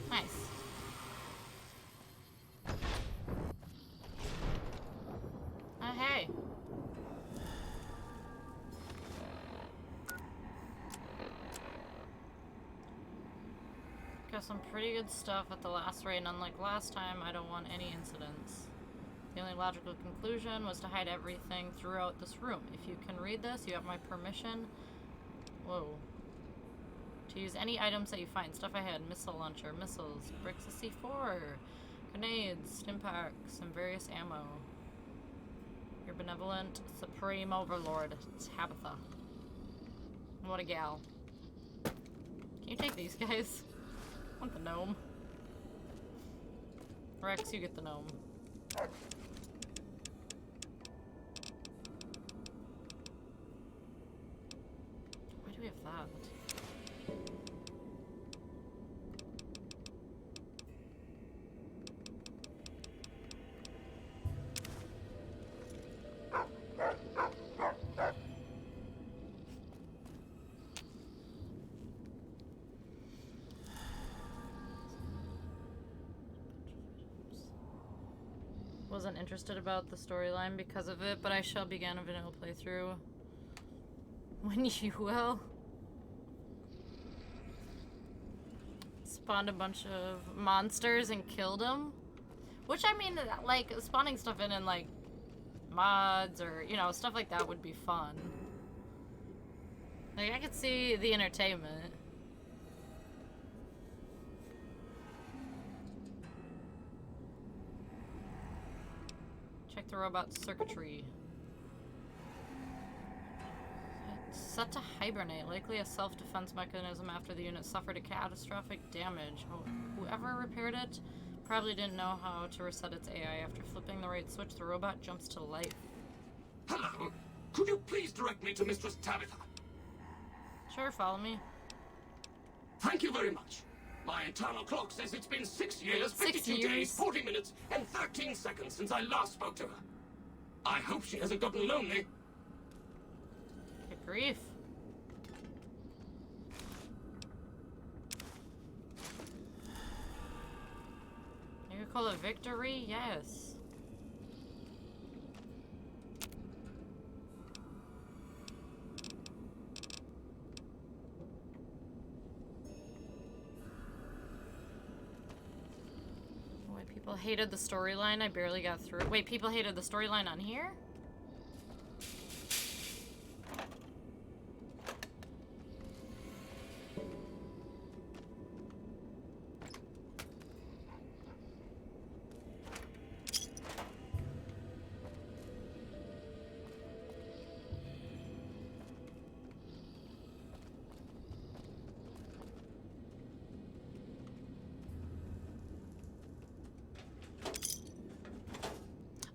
Nice. Oh, hey. Got some pretty good stuff at the last raid, and unlike last time, I don't want any incidents. The only logical conclusion was to hide everything throughout this room. If you can read this, you have my permission. Whoa. To use any items that you find. Stuff ahead. Missile launcher, missiles, bricks of C4, grenades, stim packs, and various ammo. Your benevolent supreme overlord, Tabitha. What a gal. Can you take these guys? I want the gnome. Rex, you get the gnome. Why do we have that? Wasn't interested about the storyline because of it, but I shall begin a vanilla playthrough when you will. Spawned a bunch of monsters and killed them, which I mean, like spawning stuff in like mods or you know stuff like that would be fun. Like I could see the entertainment. Check the robot's circuitry. It's set to hibernate, likely a self-defense mechanism after the unit suffered a catastrophic damage. Whoever repaired it probably didn't know how to reset its AI. After flipping the right switch, the robot jumps to life. Hello. Could you please direct me to Mistress Tabitha? Sure, follow me. Thank you very much. My internal clock says it's been 6 years, 52 days, 40 minutes, and 13 seconds since I last spoke to her. I hope she hasn't gotten lonely. Good grief. You call it victory? Yes. People hated the storyline. I barely got through it. Wait, people hated the storyline on here?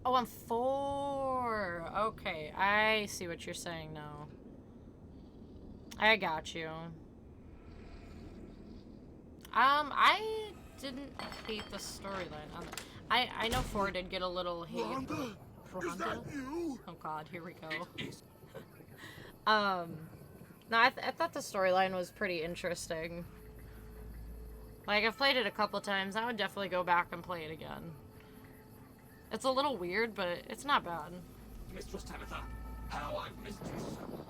Oh, I'm 4. Okay, I see what you're saying now. I got you. I didn't hate the storyline. I know 4 did get a little hate. Rhonda? Is that you? Oh God, here we go. No, I thought the storyline was pretty interesting. Like, I've played it a couple times. I would definitely go back and play it again. It's a little weird, but it's not bad. Mistress Tabitha, how I've missed you so.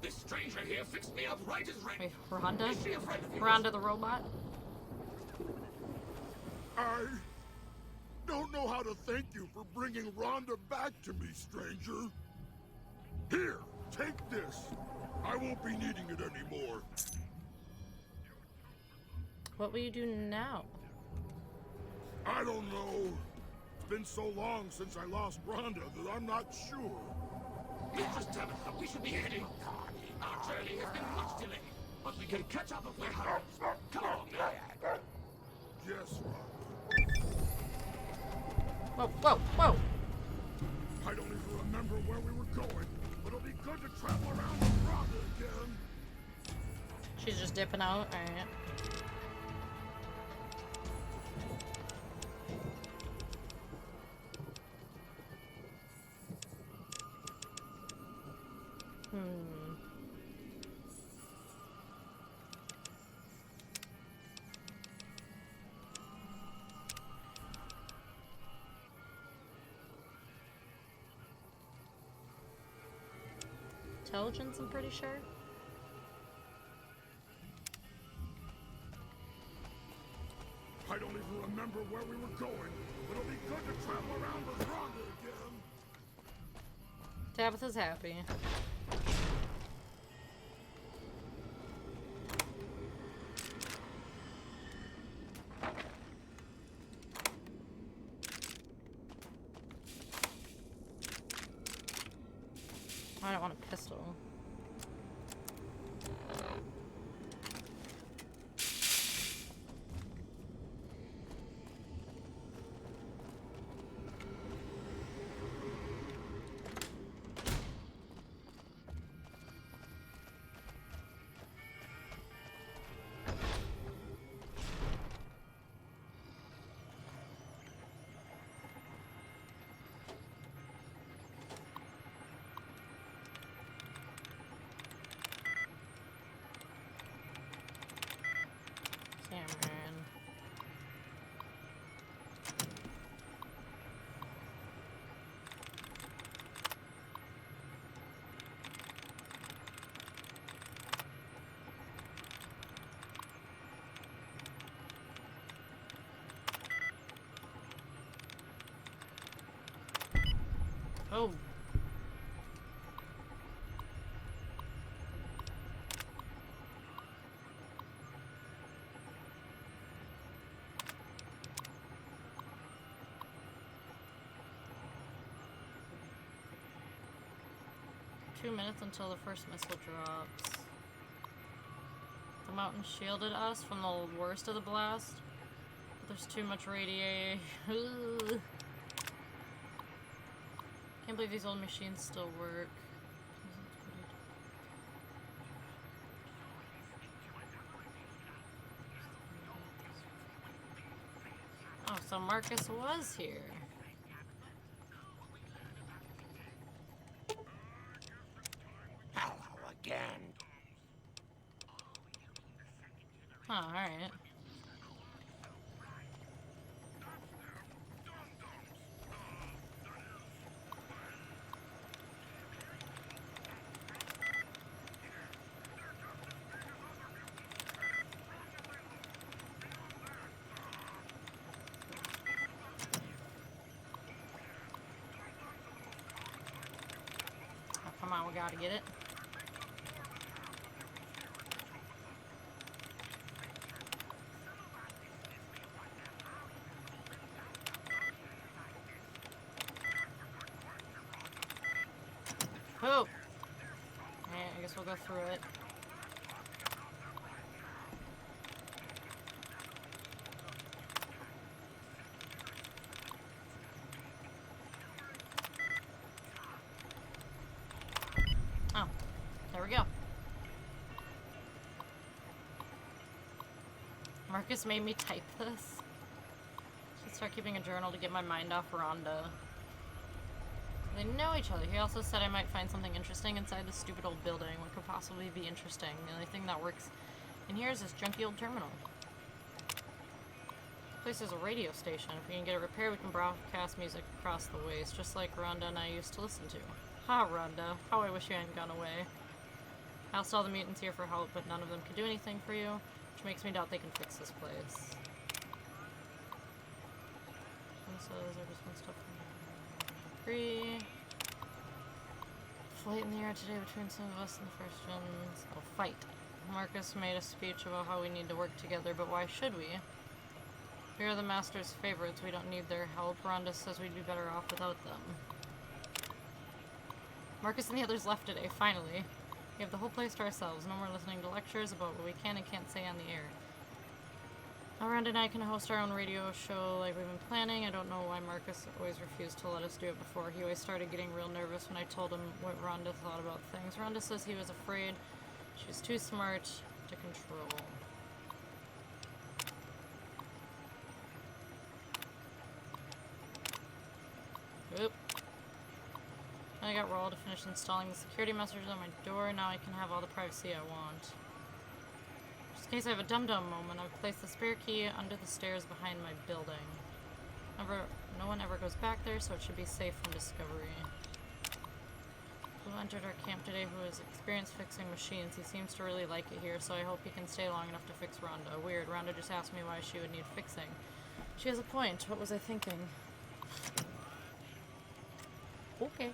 This stranger here fixed me up right as rain. Wait, Rhonda? Is she a friend of yours? Rhonda the robot? I don't know how to thank you for bringing Rhonda back to me, stranger. Here, take this. I won't be needing it anymore. What will you do now? I don't know. It's been so long since I lost Rhonda that I'm not sure. Mistress Tabitha, we should be heading. Our journey has been much delayed, but we can catch up if we're hurried. Come on, Myriad. Yes, Whoa, whoa, whoa! I don't even remember where we were going, but it'll be good to travel around with Rhonda again. She's just dipping out? Alright. Intelligence, I'm pretty sure. I don't even remember where we were going, but it'll be good to travel around with Rhonda Tabitha's happy. I don't want a pistol. Cameron. Oh. Two minutes until the first missile drops. The mountain shielded us from the worst of the blast. But there's too much radiation. Can't believe these old machines still work. Oh, so Marcus was here. Hello again. Oh, alright. Oh, come on, we gotta get it. Oh! Yeah, I guess we'll go through it. Oh, there we go. Marcus made me type this. Should start keeping a journal to get my mind off Rhonda. They know each other. He also said I might find something interesting inside this stupid old building. What could possibly be interesting? The only thing that works in here is this junky old terminal. This place is a radio station. If we can get it repaired, we can broadcast music across the waste, just like Rhonda and I used to listen to. Ha, Rhonda. How I wish you hadn't gone away. I asked all the mutants here for help, but none of them could do anything for you, which makes me doubt they can fix this place. And so those are just one stuff. Free. Flight in the air today between some of us and the first gens. Oh, fight. Marcus made a speech about how we need to work together, but why should we? We are the Master's favorites. We don't need their help. Rhonda says we'd be better off without them. Marcus and the others left today, finally. We have the whole place to ourselves. No more listening to lectures about what we can and can't say on the air. Now Rhonda and I can host our own radio show like we've been planning. I don't know why Marcus always refused to let us do it before. He always started getting real nervous when I told him what Rhonda thought about things. Rhonda says he was afraid she was too smart to control. Oop. I got Roll to finish installing the security messages on my door. Now I can have all the privacy I want. Just in case I have a dum-dum moment, I've placed the spare key under the stairs behind my building. No one ever goes back there, so it should be safe from discovery. Who entered our camp today who has experience fixing machines. He seems to really like it here, so I hope he can stay long enough to fix Rhonda. Weird, Rhonda just asked me why she would need fixing. She has a point. What was I thinking? Okay.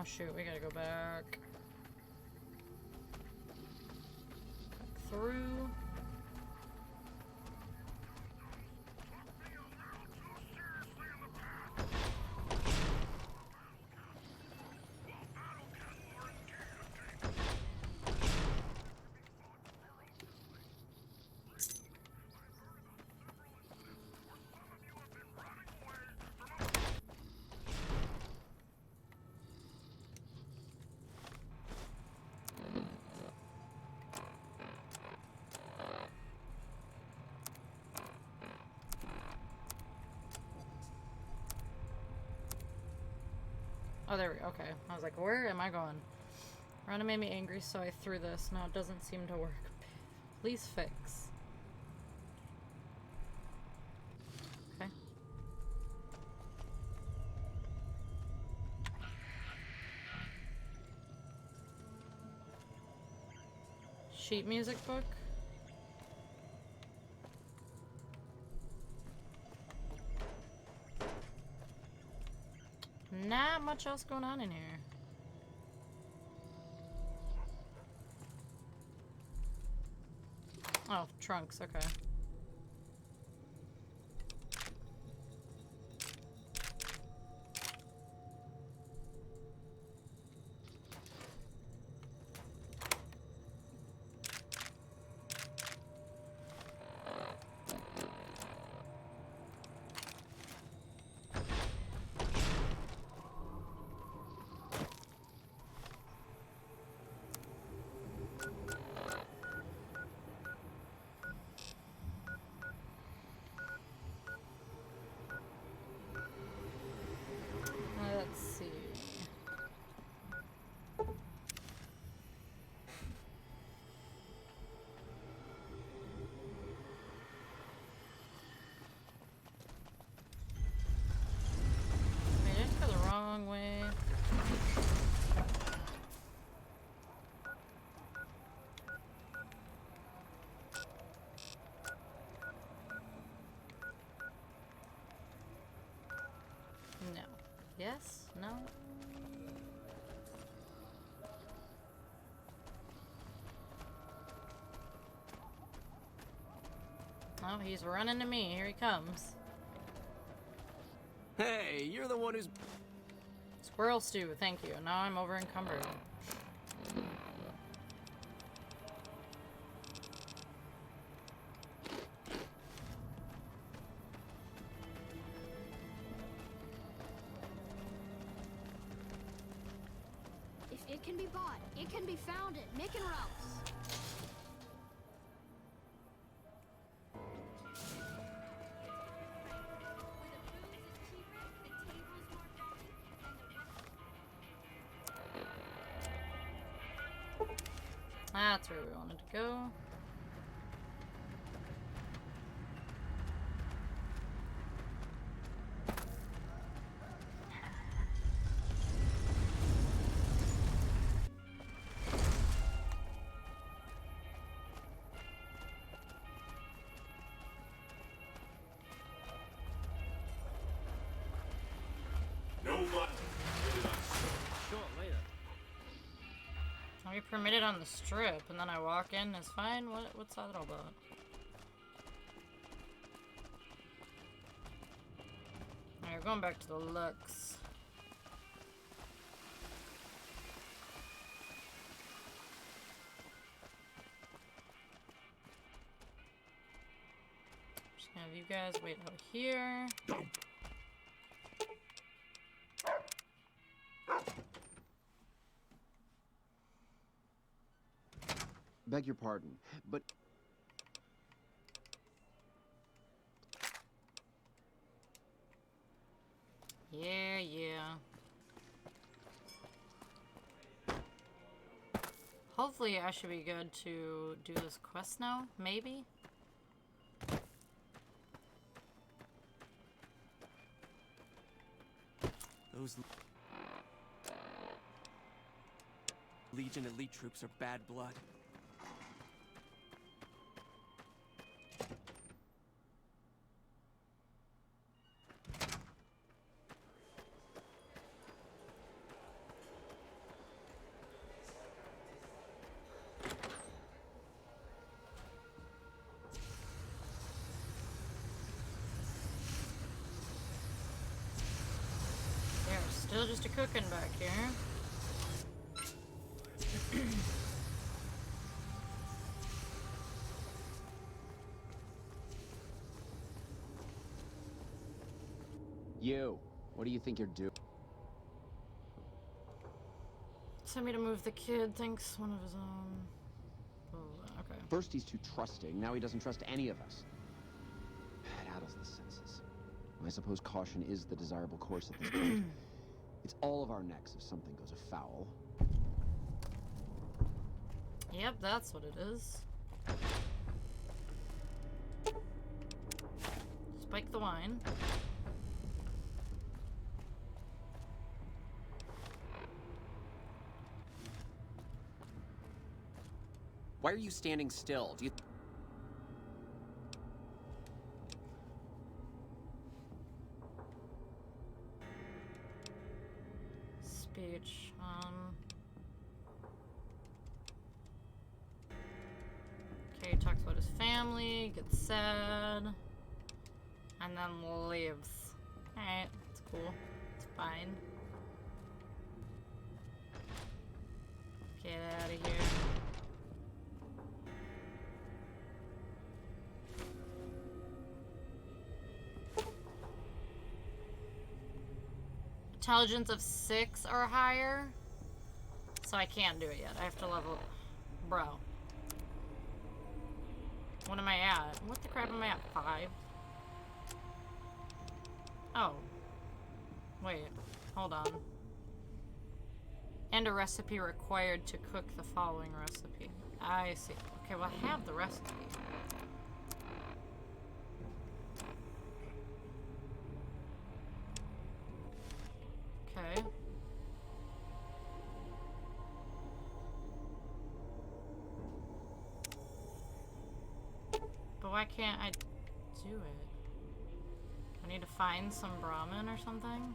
Oh shoot, we gotta go back. Back through. Oh, there we go. Okay. I was like, where am I going? Rhonda made me angry, so I threw this. Now it doesn't seem to work. Please fix. Okay. Sheet music book? Not much else going on in here. Oh, trunks, okay. Let's see. Wait, I just go the wrong way. No. Yes? No? Oh, he's running to me. Here he comes. Hey, you're the one who's... Squirrel stew, thank you. Now I'm over encumbered. If it can be bought, it can be found at Mick and Ralph's. That's where we wanted to go. No one. I'll be permitted on the strip, and then I walk in, it's fine? What's that all about? Alright, we're going back to the Lux. Just gonna have you guys wait out here. Beg your pardon, but... Yeah, yeah. Hopefully I should be good to do this quest now, maybe? Those Legion elite troops are bad blood. Still just a cooking back here. You, what do you think you're doing? Send me to move the kid. Thinks one of his own. Oh, okay. First he's too trusting, now he doesn't trust any of us. It addles the senses. I suppose caution is the desirable course at this point. It's all of our necks if something goes afoul. Yep, that's what it is. Spike the wine. Why are you standing still? Do you... Speech. Okay, he talks about his family, gets sad, and then leaves. Alright, it's cool. It's fine. Get out of here. Intelligence of 6 or higher. So I can't do it yet. I have to level. Bro. What am I at? What the crap am I at? 5? Oh. Wait. Hold on. And a recipe required to cook the following recipe. I see. Okay, well I have the recipe. Okay. But why can't I do it? I need to find some Brahmin or something?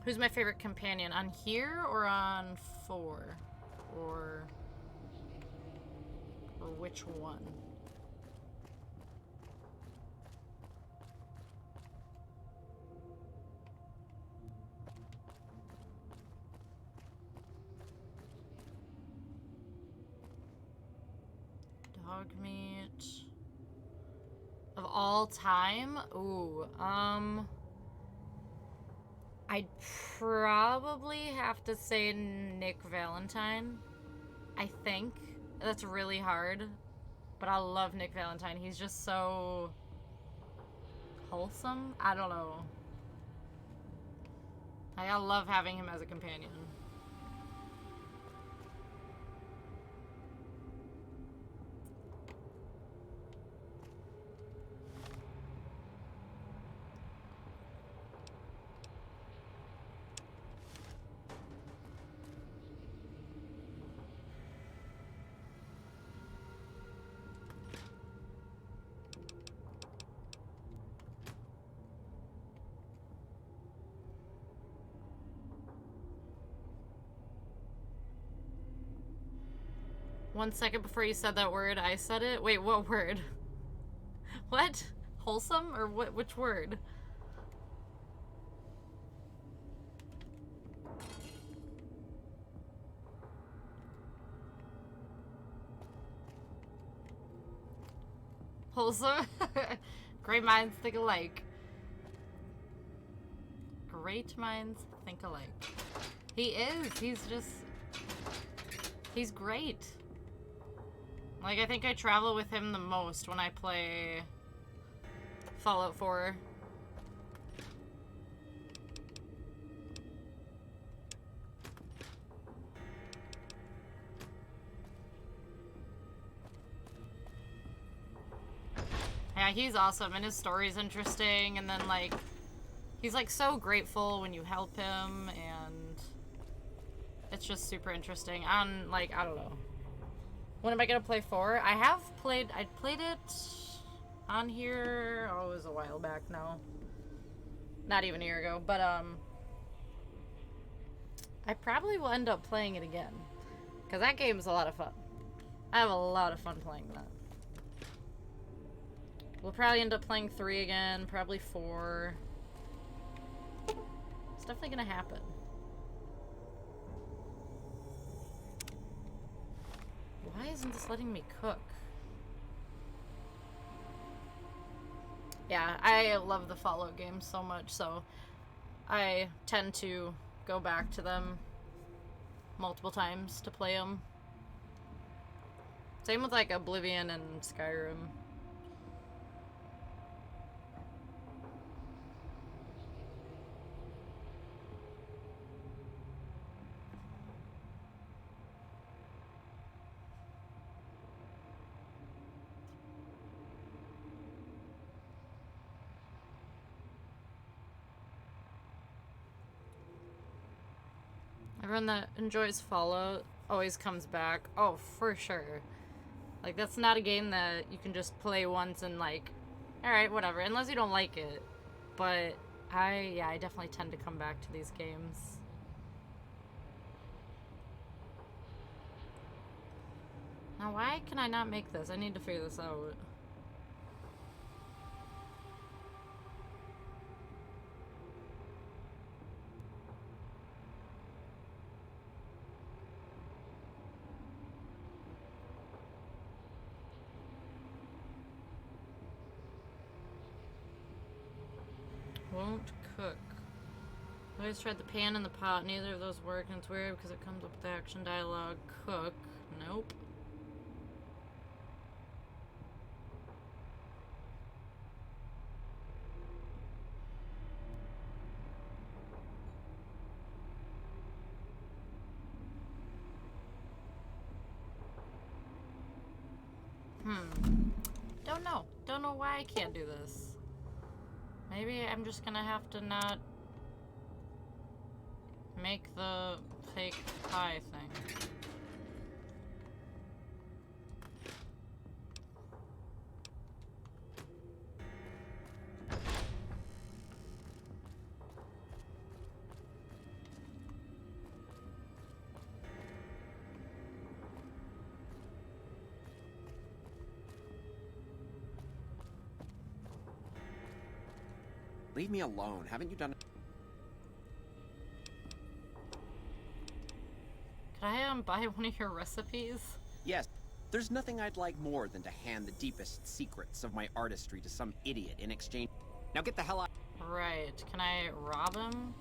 Who's my favorite companion? On here or on 4? Or which one? Dog meat. Of all time? Ooh, I'd probably have to say Nick Valentine. I think. That's really hard. But I love Nick Valentine. He's just so wholesome. I don't know. I love having him as a companion. One second before you said that word, I said it. Wait, what word? What? Wholesome? Or what? Which word? Wholesome? Great minds think alike. Great minds think alike. He is. He's just... He's great. Like, I think I travel with him the most when I play Fallout 4. Yeah, he's awesome, and his story's interesting, and then, like, he's, like, so grateful when you help him, and it's just super interesting. On, like, I don't know. When am I gonna play 4? I played it on here, oh, it was a while back now. Not even a year ago, but, I probably will end up playing it again. Because that game's a lot of fun. I have a lot of fun playing that. We'll probably end up playing 3 again, probably 4. It's definitely gonna happen. Why isn't this letting me cook? Yeah, I love the Fallout games so much, so I tend to go back to them multiple times to play them. Same with like Oblivion and Skyrim. Everyone that enjoys Fallout always comes back. Oh, for sure. Like, that's not a game that you can just play once and, like, alright, whatever. Unless you don't like it. But, I definitely tend to come back to these games. Now, why can I not make this? I need to figure this out. Won't cook. I always tried the pan and the pot. Neither of those work, and it's weird because it comes up with the action dialogue. Cook. Nope. Don't know. Don't know why I can't do this. Maybe I'm just gonna have to not make the fake pie thing. Leave me alone. Haven't you done it? Could I buy one of your recipes? Yes. There's nothing I'd like more than to hand the deepest secrets of my artistry to some idiot in exchange. Now get the hell out. Right. Can I rob him?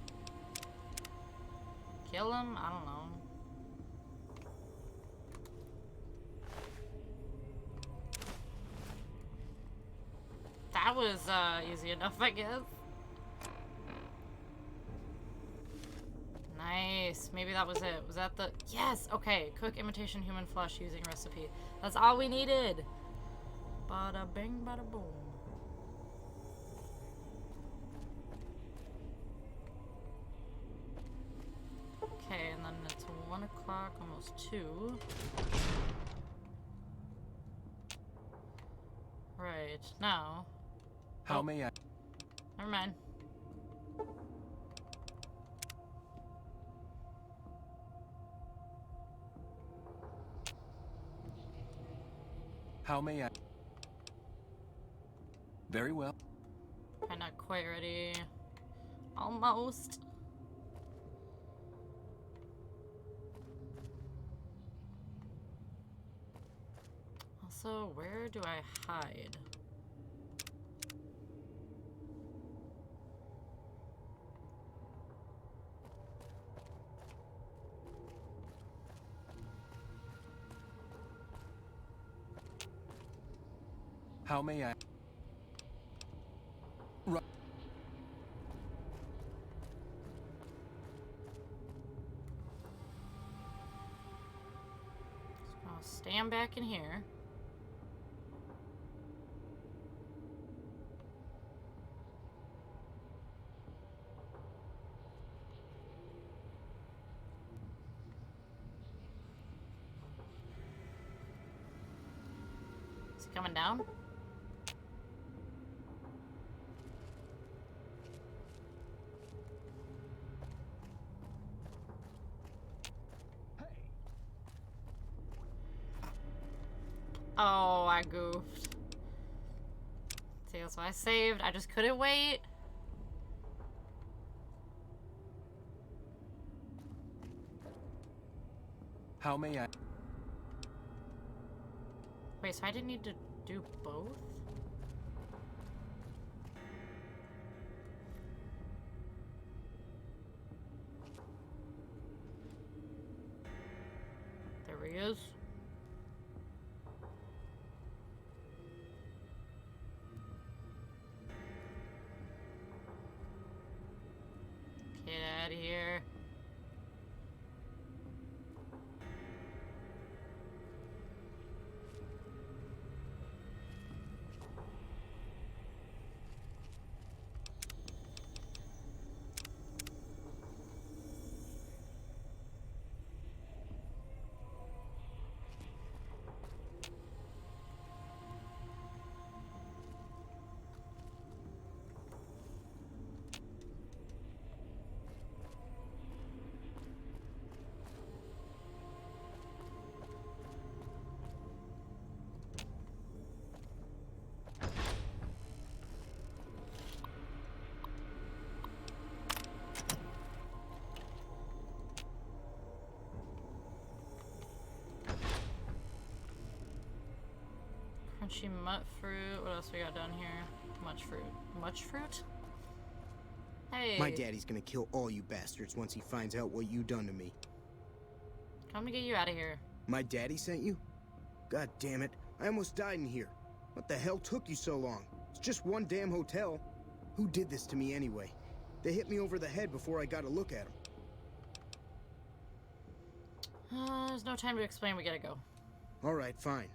Kill him? I don't know. That was easy enough, I guess. Nice. Maybe that was it. Was that the... Yes! Okay. Cook imitation human flesh using recipe. That's all we needed. Bada bing, bada boom. Okay, and then it's 1 o'clock, almost 2. Right. Now... How may I... Never mind. How may I... Very well. I'm not quite ready. Almost. Also, where do I hide? How may I... I'll stand back in here. Is he coming down? Oh, I goofed. See, that's why I saved. I just couldn't wait. How may I? Wait, so I didn't need to do both? There he is. Get out of here. Crunchy mutt fruit. What else we got down here? Much fruit. Much fruit? Hey. My daddy's gonna kill all you bastards once he finds out what you done to me. Come to get you out of here. My daddy sent you? God damn it. I almost died in here. What the hell took you so long? It's just one damn hotel. Who did this to me anyway? They hit me over the head before I got a look at them. There's no time to explain. We gotta go. Alright, fine.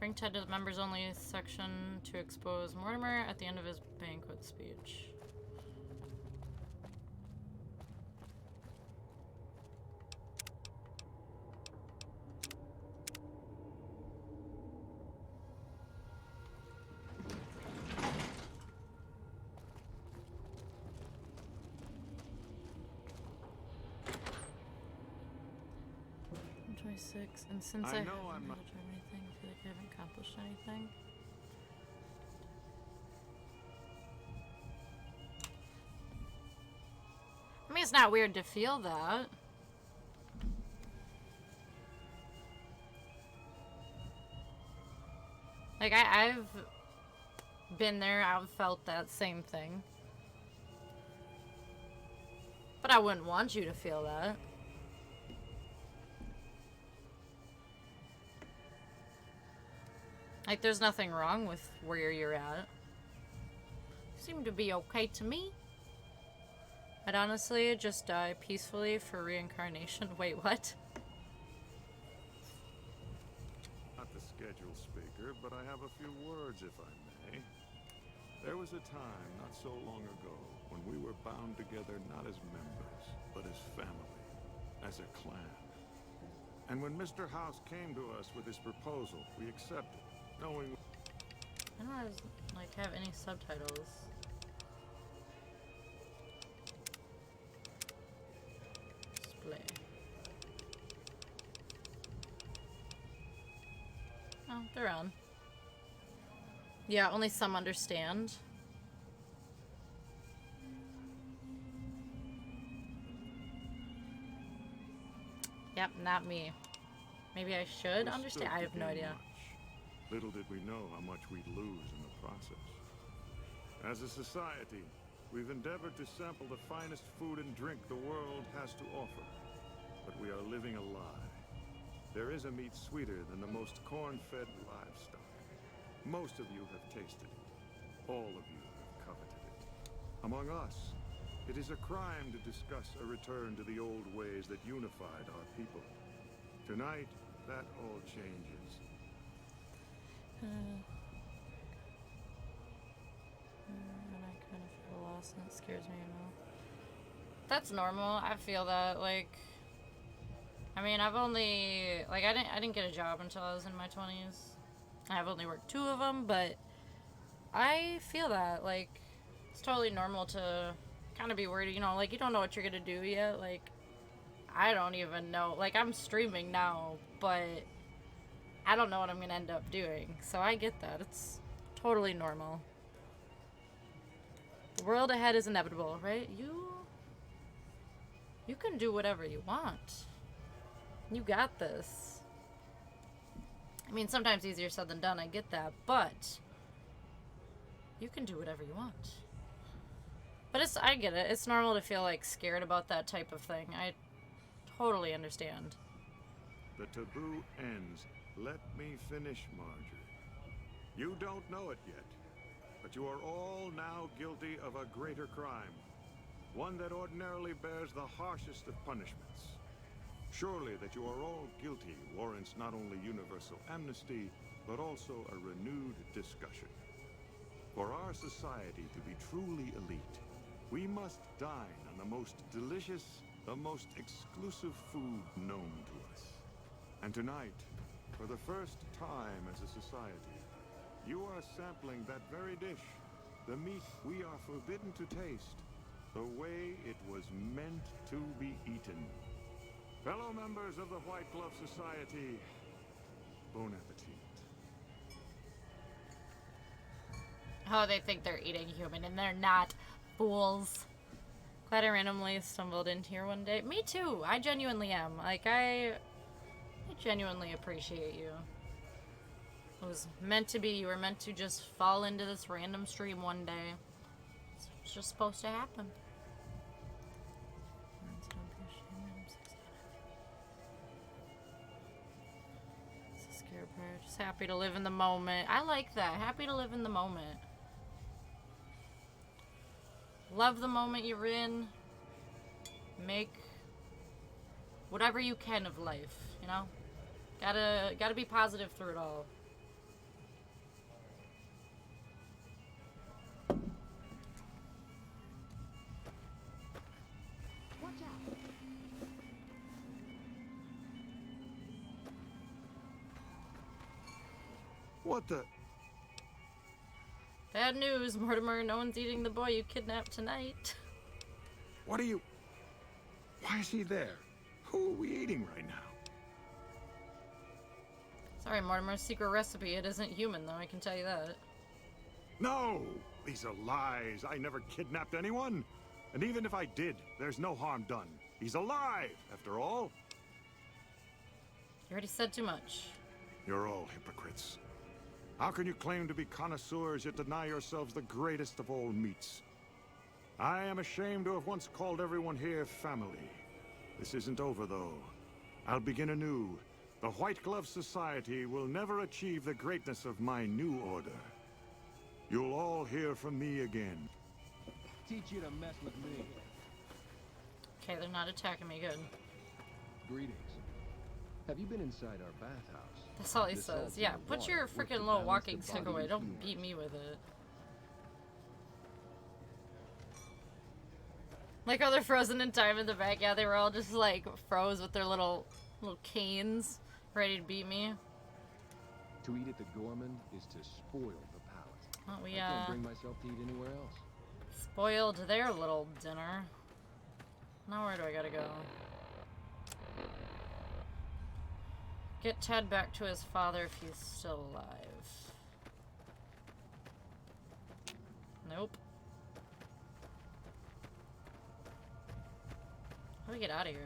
Bring Ted to the members only section to expose Mortimer at the end of his banquet speech. And since I know I'm not doing anything, I feel like I haven't accomplished anything. I mean, it's not weird to feel that. Like, I've been there, I've felt that same thing. But I wouldn't want you to feel that. Like, there's nothing wrong with where you're at. You seem to be okay to me. I'd honestly just die peacefully for reincarnation. Wait, what? Not the scheduled speaker, but I have a few words, if I may. There was a time, not so long ago, when we were bound together not as members, but as family, as a clan. And when Mr. House came to us with his proposal, we accepted. Knowing I don't like have any subtitles. Display. Oh, they're on. Yeah, only some understand. Yep, not me. Maybe I should understand. I have no idea. Little did we know how much we'd lose in the process. As a society, we've endeavored to sample the finest food and drink the world has to offer. But we are living a lie. There is a meat sweeter than the most corn-fed livestock. Most of you have tasted it. All of you have coveted it. Among us, it is a crime to discuss a return to the old ways that unified our people. Tonight, that all changes. And I kind of feel lost and it scares me, you know. That's normal. I feel that, like, I mean, I've only, like, I didn't get a job until I was in my 20s. I've only worked 2 of them, but I feel that, like, it's totally normal to kind of be worried, you know, like, you don't know what you're gonna do yet. Like, I don't even know. Like, I'm streaming now, but I don't know what I'm gonna end up doing. So I get that. It's totally normal. The world ahead is inevitable, right? You can do whatever you want. You got this. I mean, sometimes easier said than done, I get that, but you can do whatever you want. But I get it. It's normal to feel like scared about that type of thing. I totally understand. The taboo ends. Let me finish, Marjorie. You don't know it yet, but you are all now guilty of a greater crime. One that ordinarily bears the harshest of punishments. Surely that you are all guilty warrants not only universal amnesty, but also a renewed discussion. For our society to be truly elite, we must dine on the most delicious, the most exclusive food known to us. And tonight, for the first time as a society, you are sampling that very dish, the meat we are forbidden to taste, the way it was meant to be eaten. Fellow members of the White Glove Society, bon appetit. Oh, they think they're eating human, and they're not. Fools. Glad I randomly stumbled in here one day. Me too. I genuinely am. Like, I genuinely appreciate you. It was meant to be. You were meant to just fall into this random stream one day. It's just supposed to happen. Just happy to live in the moment. I like that. Happy to live in the moment. Love the moment you're in. Make whatever you can of life, you know? Gotta be positive through it all. Watch out. What the? Bad news, Mortimer. No one's eating the boy you kidnapped tonight. What are you? Why is he there? Who are we eating right now? Sorry, Mortimer's secret recipe. It isn't human, though, I can tell you that. No! These are lies. I never kidnapped anyone. And even if I did, there's no harm done. He's alive, after all. You already said too much. You're all hypocrites. How can you claim to be connoisseurs yet deny yourselves the greatest of all meats? I am ashamed to have once called everyone here family. This isn't over, though. I'll begin anew. The White Glove Society will never achieve the greatness of my new order. You'll all hear from me again. Teach you to mess with me. Okay, they're not attacking me. Good. Greetings. Have you been inside our bathhouse? That's all he says. Yeah, put your freaking little walking stick away. Don't beat me with it. Like how they're frozen in time in the back. Yeah, they were all just like froze with their little canes, ready to beat me. To eat at the Gorman is to spoil the palate. Oh, we I can't bring myself to eat anywhere else. Spoiled their little dinner. Now where do I gotta go? Get Ted back to his father if he's still alive. Nope. How do we get out of here?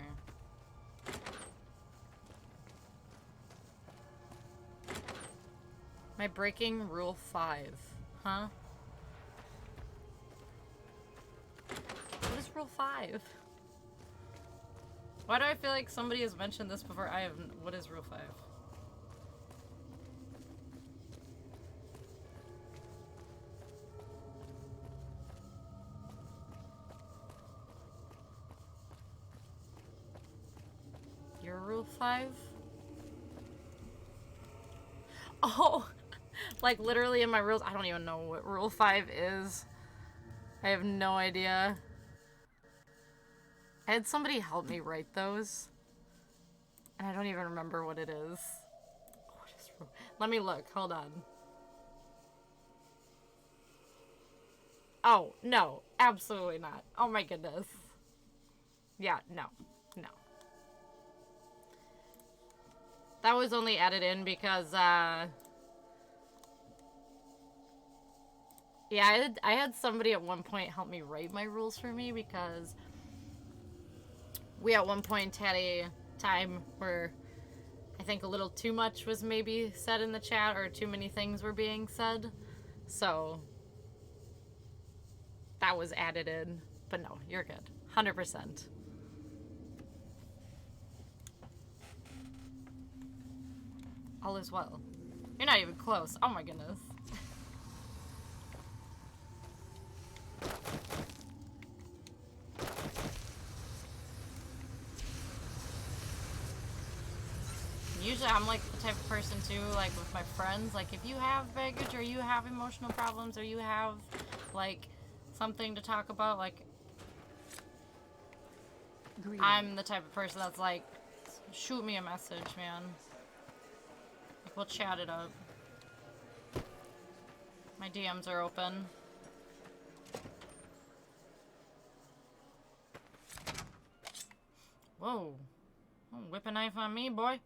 Am I breaking Rule 5? Huh? What is Rule 5? Why do I feel like somebody has mentioned this before? I haven't. What is Rule 5? Your Rule 5? Oh! Like literally in my rules. I don't even know what Rule 5 is. I have no idea. I had somebody help me write those, and I don't even remember what it is. Let me look. Hold on. Oh, no. Absolutely not. Oh my goodness. Yeah, no. No. That was only added in because, yeah, I had somebody at one point help me write my rules for me because we at one point had a time where I think a little too much was maybe said in the chat or too many things were being said. So that was added in. But no, you're good. 100%. All is well. You're not even close. Oh my goodness. Usually I'm like the type of person too, like with my friends, like if you have baggage or you have emotional problems or you have like something to talk about, like I'm the type of person that's like, shoot me a message, man. Like we'll chat it up. My DMs are open. Whoa. Don't whip a knife on me, boy.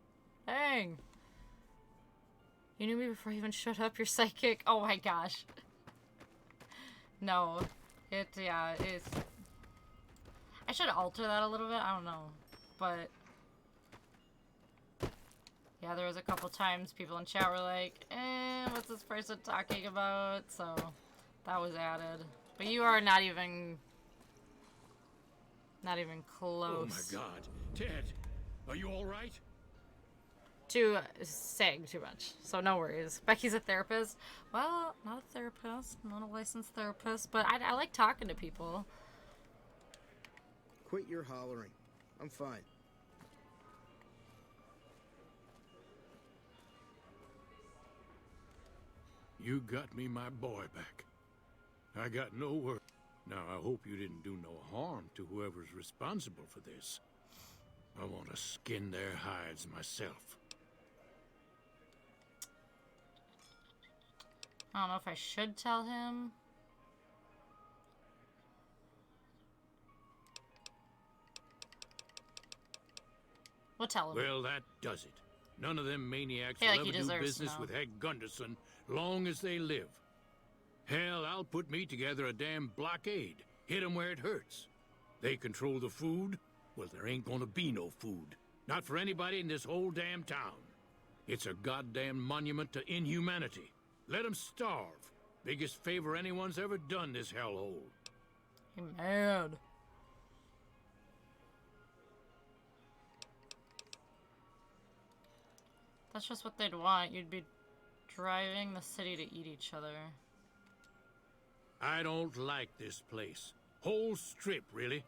Dang. You knew me before I even shut up, you're psychic. Oh my gosh. No. Yeah, it's... I should alter that a little bit, I don't know. But... yeah, there was a couple times people in chat were like, what's this person talking about? So, that was added. But you are not even close. Oh my god. Ted, are you alright? To saying too much, so no worries. Becky's a therapist. Well, not a therapist, not a licensed therapist, but I like talking to people. Quit your hollering. I'm fine. You got me my boy back. I got no word. Now, I hope you didn't do no harm to whoever's responsible for this. I want to skin their hides myself. I don't know if I should tell him. We'll tell him. Well, that does it. None of them maniacs I feel will like he ever do deserves business to know. with Hank Gunderson long as they live. Hell, I'll put me together a damn blockade. Hit 'em where it hurts. They control the food? Well, there ain't gonna be no food. Not for anybody in this whole damn town. It's a goddamn monument to inhumanity. Let 'em starve. Biggest favor anyone's ever done this hellhole. You're mad. That's just what they'd want. You'd be driving the city to eat each other. I don't like this place. Whole strip, really.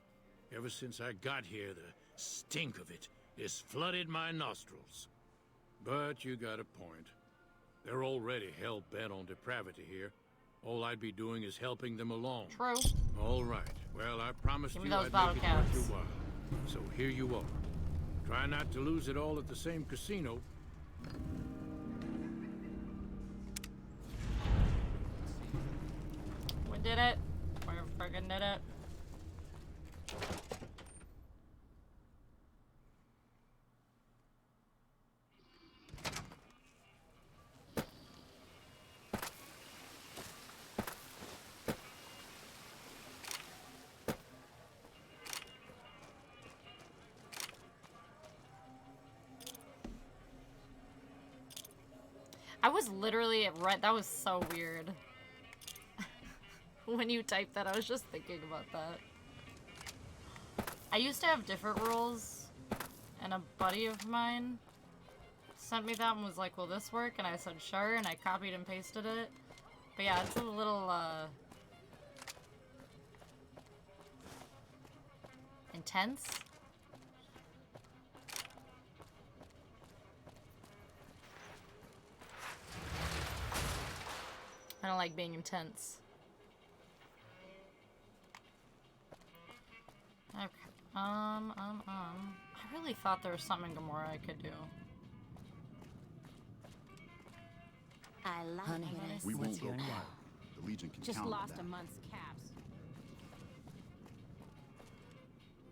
Ever since I got here, the stink of it has flooded my nostrils. But you got a point. They're already hell-bent on depravity here. All I'd be doing is helping them along. True. All right. Well, I promised Give me you those I'd bottle make it worth caps. your while. So here you are. Try not to lose it all at the same casino. We did it. We friggin' did it. I was literally right. That was so weird. When you typed that, I was just thinking about that. I used to have different rules, and a buddy of mine sent me that and was like, will this work? And I said, sure, and I copied and pasted it. But yeah, it's a little, intense. I don't like being intense. Okay. I really thought there was something in Gamora I could do. I like Honey, this. we won't What's go your quiet. name? The Legion can Just count on lost that. a month's caps.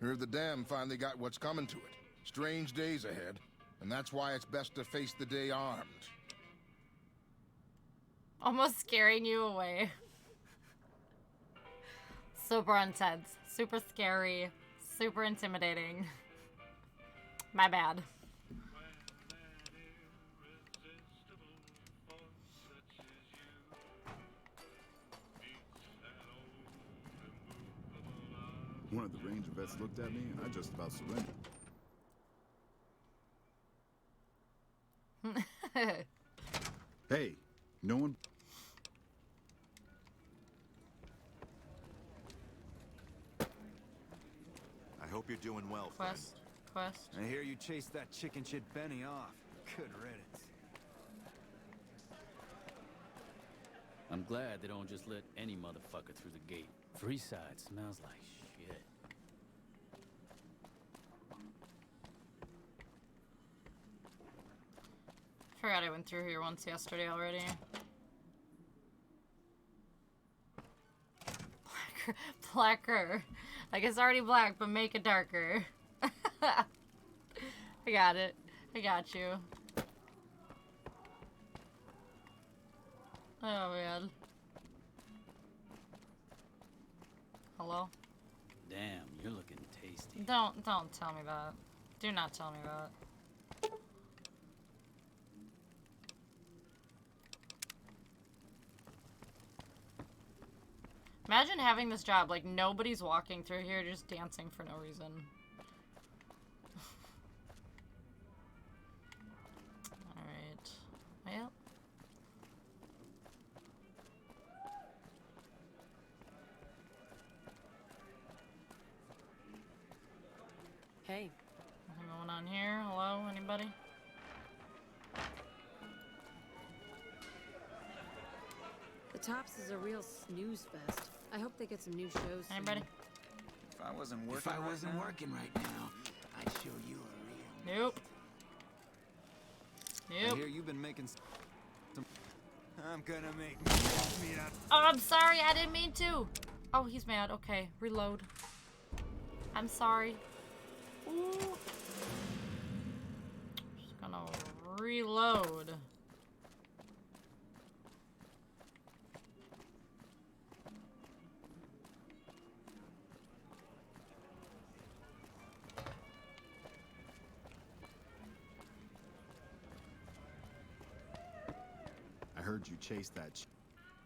Heard the dam finally got what's coming to it. Strange days ahead. And that's why it's best to face the day armed. Almost scaring you away. Super intense. Super scary. Super intimidating. My bad. One of the Ranger vets looked at me, and I just about surrendered. Hey, no one... I hope you're doing well, Quest. Quest. I hear you chased that chicken shit Benny off. Good riddance. I'm glad they don't just let any motherfucker through the gate. Freeside smells like shit. Forgot I went through here once yesterday already. Blacker. Like it's already black, but make it darker. I got it. I got you. Oh man. Hello? Damn, you're looking tasty. Don't tell me that. Do not tell me that. Imagine having this job, like nobody's walking through here just dancing for no reason. Alright. Well. Hey. Nothing going on here? Hello? Anybody? The Tops is a real snooze fest. I hope they get some new shows soon. Anybody? If I wasn't working right now, I'd show you a real... Nope. I Nope. hear you've been making some... I'm gonna make me out. Oh, I'm sorry. I didn't mean to. Oh, he's mad. Okay. Reload. I'm sorry. Ooh. Just gonna reload. I heard you chase that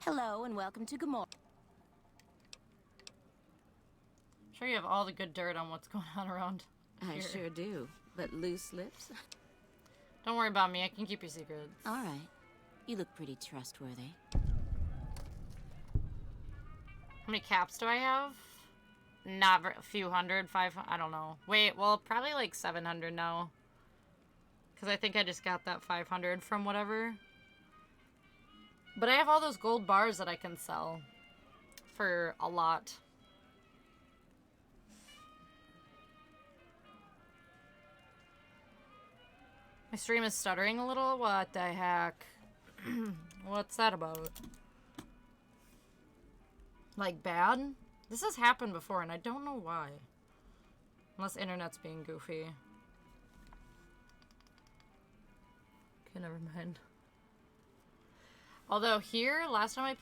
Hello and welcome to Gomorrah. Sure you have all the good dirt on what's going on around I here. sure do, but loose lips? Don't worry about me. I can keep your secrets. All right. You look pretty trustworthy. How many caps do I have? Not a few hundred, 500, I don't know. Wait, well, probably like 700 now. Because I think I just got that 500 from whatever. But I have all those gold bars that I can sell for a lot. My stream is stuttering a little. What the heck? What's that about? Like bad? This has happened before and I don't know why. Unless internet's being goofy. Okay, never mind. Although here, last time I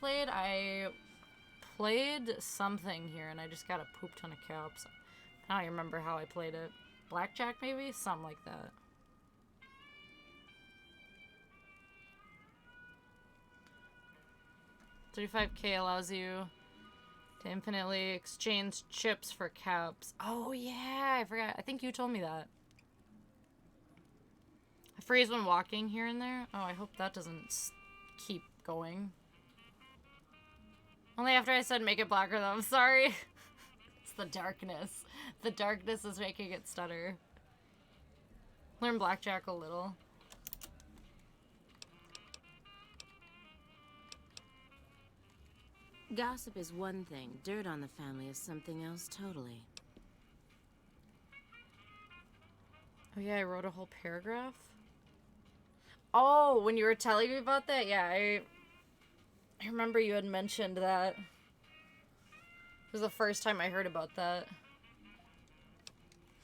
played something here and I just got a poop ton of caps. I don't even remember how I played it. Blackjack maybe? Something like that. $35K allows you to infinitely exchange chips for caps. Oh yeah, I forgot. I think you told me that. I freeze when walking here and there. Oh, I hope that doesn't keep going. Only after I said make it blacker though. I'm sorry. It's the darkness. The darkness is making it stutter. Learn blackjack a little. Gossip is one thing. Dirt on the family is something else totally. Oh yeah, I wrote a whole paragraph. Oh, when you were telling me about that, yeah, I remember you had mentioned that. It was the first time I heard about that.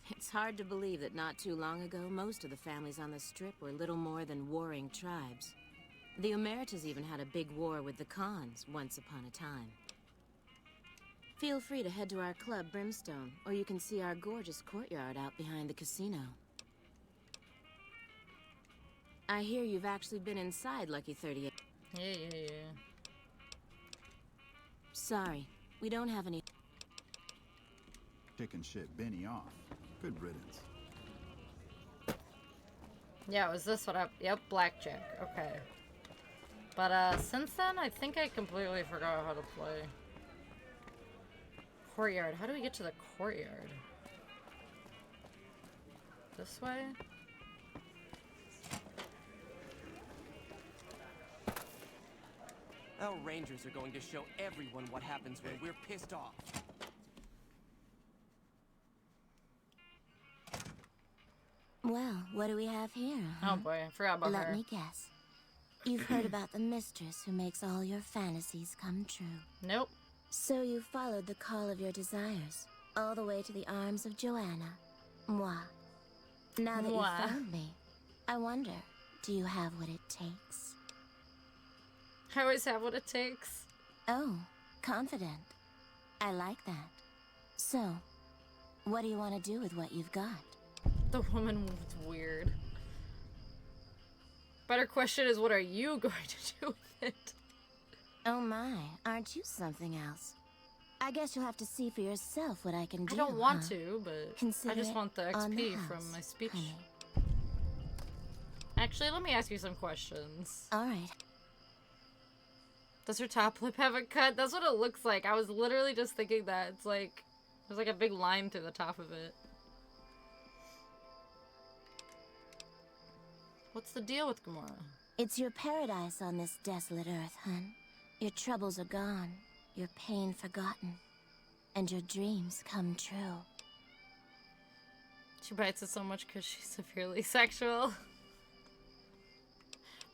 It It's hard to believe that not too long ago, most of the families on the Strip were little more than warring tribes. The Omertas even had a big war with the Khans once upon a time. Feel free to head to our club, Brimstone, or you can see our gorgeous courtyard out behind the casino. I hear you've actually been inside, Lucky 38. Yeah. Sorry, we don't have any... Chicken shit Benny off. Good riddance. Yeah, was this what I... Yep, blackjack. Okay. But, since then, I think I completely forgot how to play. Courtyard. How do we get to the courtyard? This way? Our rangers are going to show everyone what happens when we're pissed off. Well, what do we have here? Oh boy, I forgot about her. Let me guess. You've heard about the mistress who makes all your fantasies come true. Nope. So you followed the call of your desires, all the way to the arms of Joanna. Moi. Now that Moi. you've found me, I wonder, do you have what it takes? I always have what it takes. Oh, confident. I like that. So, what do you want to do with what you've got? The woman was weird. Better question is, what are you going to do with it? Oh my, aren't you something else? I guess you'll have to see for yourself what I can do. I don't want huh? to, but Consider I just it want the on the XP house, from my speech. honey. Actually, let me ask you some questions. Alright. Does her top lip have a cut? That's what it looks like. I was literally just thinking that. It's like, there's like a big line through the top of it. What's the deal with Gamora? It's your paradise on this desolate earth, hun. Your troubles are gone, your pain forgotten, and your dreams come true. She bites it so much because she's severely sexual.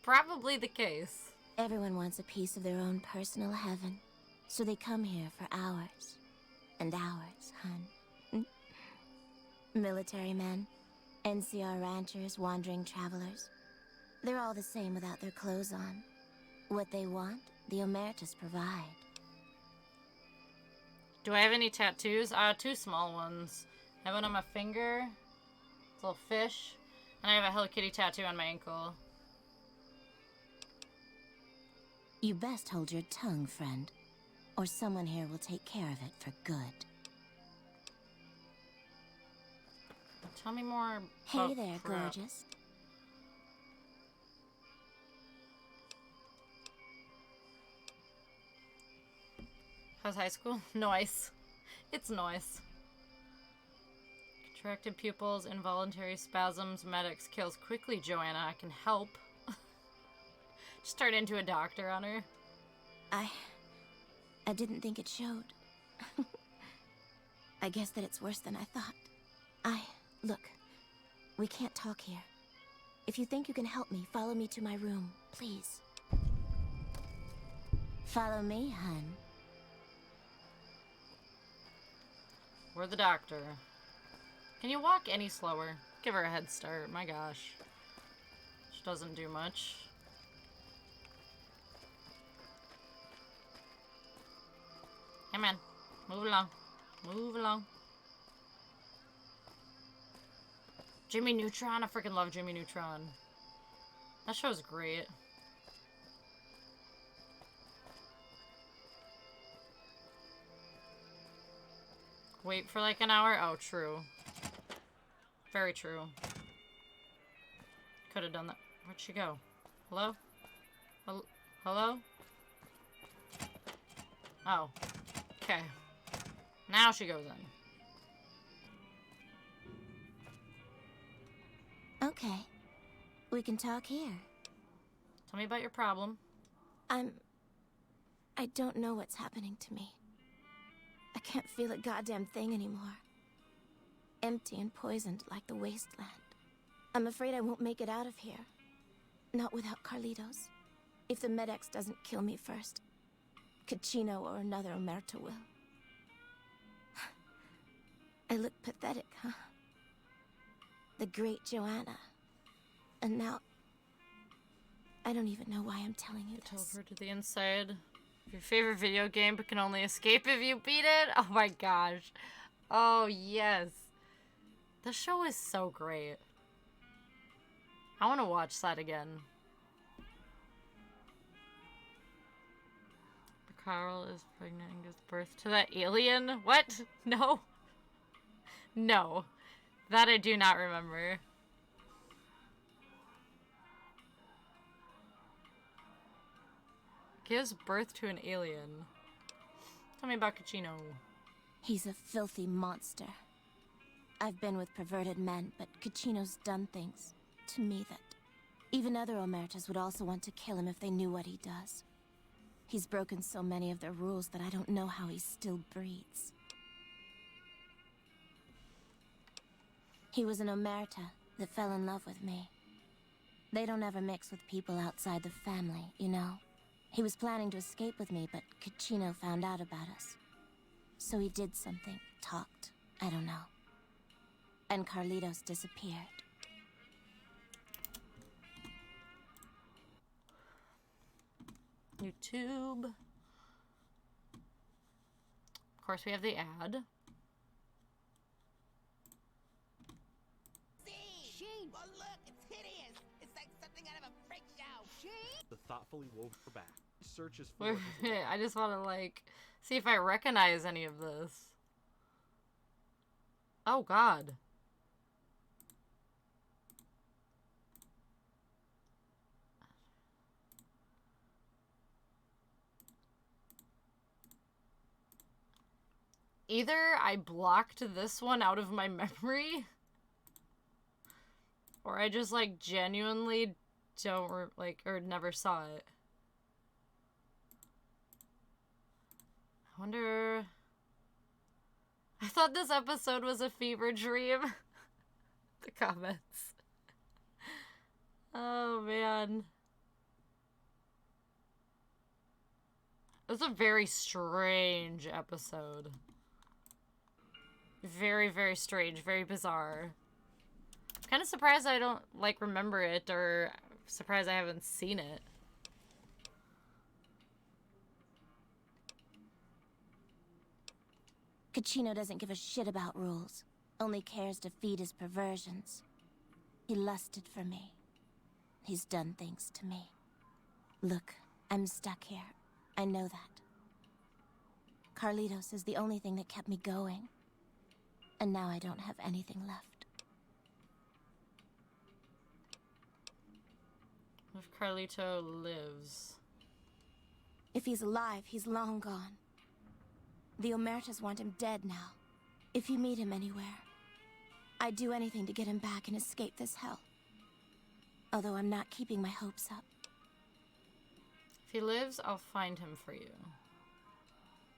Probably the case. Everyone wants a piece of their own personal heaven, so they come here for hours and hours, hun. Military men, NCR ranchers, wandering travelers. They're all the same without their clothes on. What they want, the Omertas provide. Do I have any tattoos? 2 small ones. I have one on my finger. It's a little fish. And I have a Hello Kitty tattoo on my ankle. You best hold your tongue, friend, or someone here will take care of it for good. Tell me more. Hey there, gorgeous. How's high school? Nice. It's nice. Contracted pupils, involuntary spasms, medics, kills quickly, Joanna. I can help. Just turn into a doctor on her. I didn't think it showed. I guess that it's worse than I thought. Look, we can't talk here. If you think you can help me, follow me to my room, please. Follow me, hun. We're the doctor. Can you walk any slower? Give her a head start, my gosh. She doesn't do much. Hey man, move along. Move along. Jimmy Neutron, I freaking love Jimmy Neutron. That show's great. Wait for like an hour? Oh, true. Very true. Could have done that. Where'd she go? Hello? Hello? Oh. Okay. Now she goes in. Okay. We can talk here. Tell me about your problem. I don't know what's happening to me. I can't feel a goddamn thing anymore. Empty and poisoned like the wasteland. I'm afraid I won't make it out of here. Not without Carlitos. If the Med-X doesn't kill me first, Cachino or another Omerta will. I look pathetic, huh? The great Joanna. And now... I don't even know why I'm telling you this. Teleport to the inside. Your favorite video game but can only escape if you beat it? Oh my gosh. Oh yes. The show is so great. I want to watch that again. Carl is pregnant and gives birth to that alien? What? No. No. That I do not remember. Gives birth to an alien. Tell me about Caccino. He's a filthy monster. I've been with perverted men, but Caccino's done things to me that even other Omertas would also want to kill him if they knew what he does. He's broken so many of their rules that I don't know how he still breathes. He was an Omerta that fell in love with me. They don't ever mix with people outside the family, you know? He was planning to escape with me, but Caccino found out about us. So he did something, talked, I don't know. And Carlitos disappeared. YouTube. Of course, we have the ad. Sheen, well look, it's hideous. It's like something out of a freak show. Sheen? The thoughtfully woven back. Searches for. I just want to like see if I recognize any of this. Oh God. Either I blocked this one out of my memory, or I just like genuinely don't or never saw it. I wonder... I thought this episode was a fever dream. The comments. Oh man. It was a very strange episode. Very, very strange, very bizarre. I'm kind of surprised I don't, like, remember it, or surprised I haven't seen it. Caccino doesn't give a shit about rules, only cares to feed his perversions. He lusted for me. He's done things to me. Look, I'm stuck here. I know that. Carlitos is the only thing that kept me going. And now I don't have anything left. If Carlito lives. If he's alive, he's long gone. The Omertas want him dead now. If you meet him anywhere, I'd do anything to get him back and escape this hell. Although I'm not keeping my hopes up. If he lives, I'll find him for you.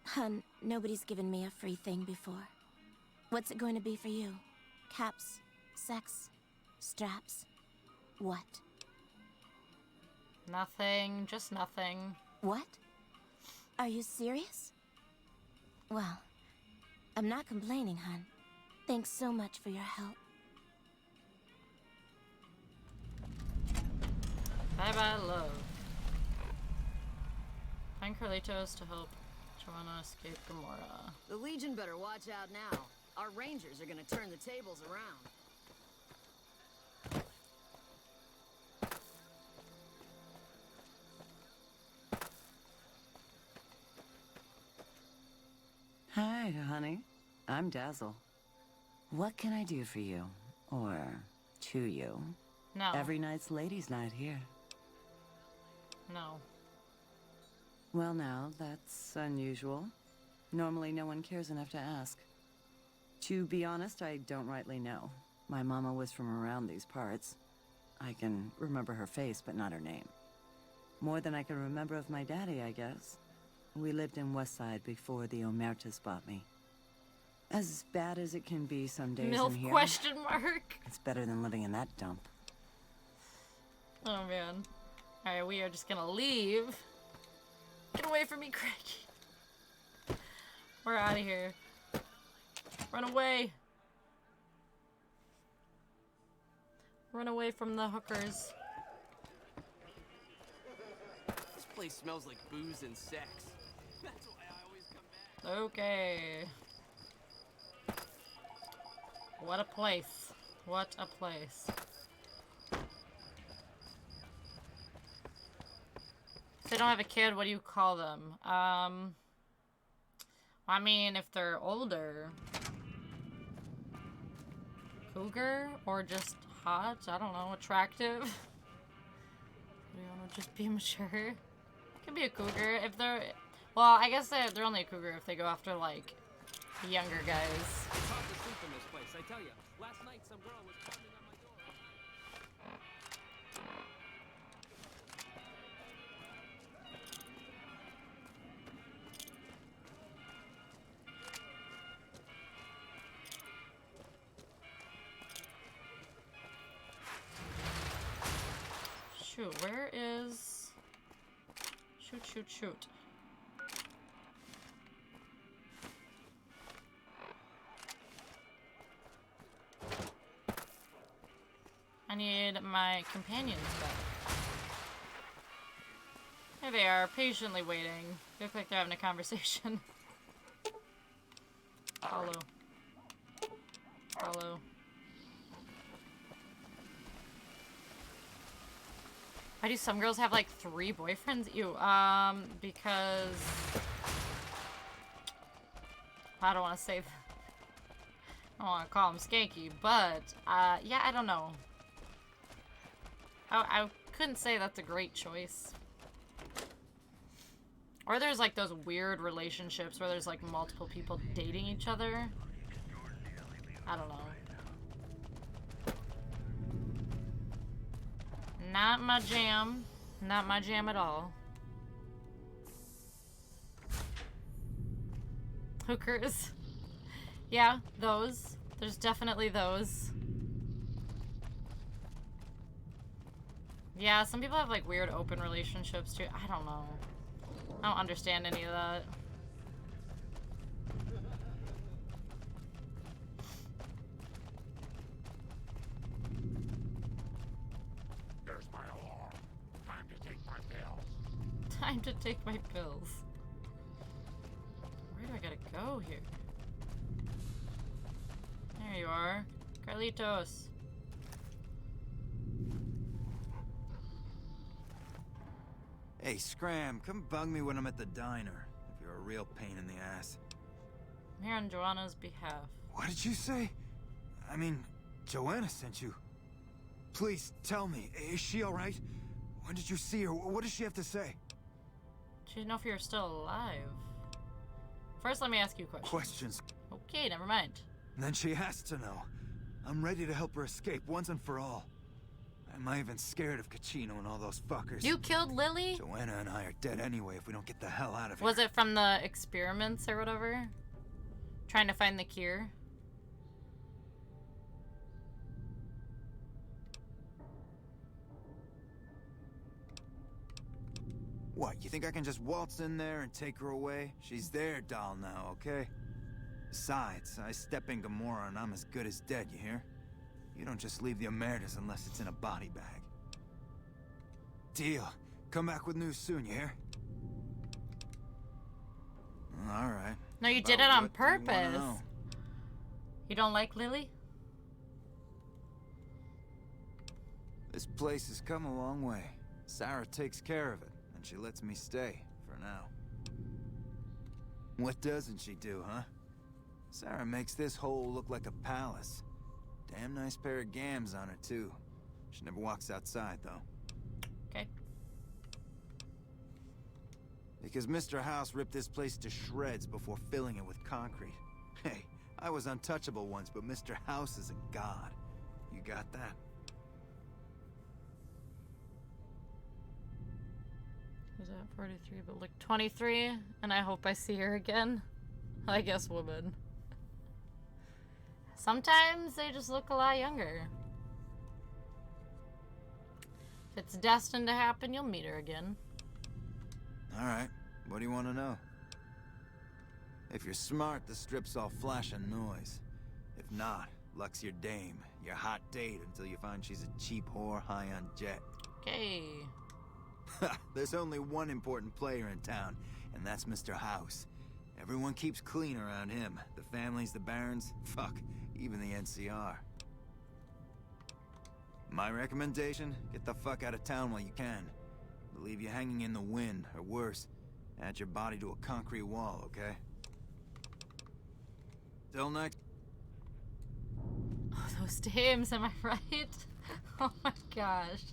Hun, nobody's given me a free thing before. What's it going to be for you? Caps? Sex? Straps? What? Nothing, just nothing. What? Are you serious? Well, I'm not complaining, hun. Thanks so much for your help. Bye-bye, love. Find Carlitos to help Joanna escape Gamora. The Legion better watch out now. Our Rangers are gonna turn the tables around. Hi, honey. I'm Dazzle. What can I do for you? Or to you? No. Every night's ladies' night here. No. Well, now, that's unusual. Normally, no one cares enough to ask. To be honest, I don't rightly know. My mama was from around these parts. I can remember her face, but not her name. More than I can remember of my daddy, I guess. We lived in Westside before the Omertas bought me. As bad as it can be some days MILF in here. question mark. It's better than living in that dump. Oh man. Alright, we are just gonna leave. Get away from me, Craig. We're out of here. Run away. Run away from the hookers. This place smells like booze and sex. That's why I always come back. Okay. What a place. What a place. If they don't have a kid, what do you call them? I mean, if they're older. Cougar? Or just hot? I don't know. Attractive? Do you want to just be mature? Could be a cougar. If they're... Well, I guess they're only a cougar if they go after, like, younger guys. It's hard to sleep in this place, I tell you. Last night some girl was pounding on my door. Shoot, where is... Shoot, shoot, shoot. I need my companions back. Here they are, patiently waiting. They look like they're having a conversation. Follow. Follow. Why do some girls have like 3 boyfriends? Ew, because... I don't want to say... I don't want to call them skanky, but, yeah, I don't know. I couldn't say that's a great choice. Or there's like those weird relationships where there's like multiple people dating each other. I don't know. Not my jam. Not my jam at all. Hookers. Yeah, those. There's definitely those. Yeah, some people have like weird open relationships too. I don't know. I don't understand any of that. There's my alarm. Time to take my pills. Time to take my pills. Where do I gotta go here? There you are. Carlitos. Hey, Scram, come bug me when I'm at the diner, if you're a real pain in the ass. I'm here on Joanna's behalf. What did you say? I mean, Joanna sent you. Please, tell me, is she alright? When did you see her? What does she have to say? She didn't know if you were still alive. First, let me ask you questions. Questions? Okay, never mind. Then she has to know. I'm ready to help her escape once and for all. I'm even scared of Cachino and all those fuckers. You killed Lily? Joanna and I are dead anyway if we don't get the hell out of here. Was it from the experiments or whatever? Trying to find the cure? What, you think I can just waltz in there and take her away? She's their doll now, okay? Besides, I step in Gamora and I'm as good as dead, you hear? You don't just leave the Emeritus unless it's in a body bag. Deal. Come back with news soon, you hear? Alright. No, you did it on purpose. You don't like Lily? This place has come a long way. Sarah takes care of it, and she lets me stay, for now. What doesn't she do, huh? Sarah makes this hole look like a palace. Damn nice pair of gams on her, too. She never walks outside, though. Okay. Because Mr. House ripped this place to shreds before filling it with concrete. Hey, I was untouchable once, but Mr. House is a god. You got that? Who's that? 43, but look, 23, and I hope I see her again. I guess woman. Sometimes they just look a lot younger. If it's destined to happen, you'll meet her again. Alright, what do you want to know? If you're smart, the strip's all flash and noise. If not, Luck's your dame, your hot date until you find she's a cheap whore high on jet. Okay. There's only one important player in town, and that's Mr. House. Everyone keeps clean around him. The families, the barons, fuck, even the NCR. My recommendation, get the fuck out of town while you can. They'll leave you hanging in the wind, or worse, add your body to a concrete wall, okay? Till next. Oh, those dames, am I right? Oh my gosh.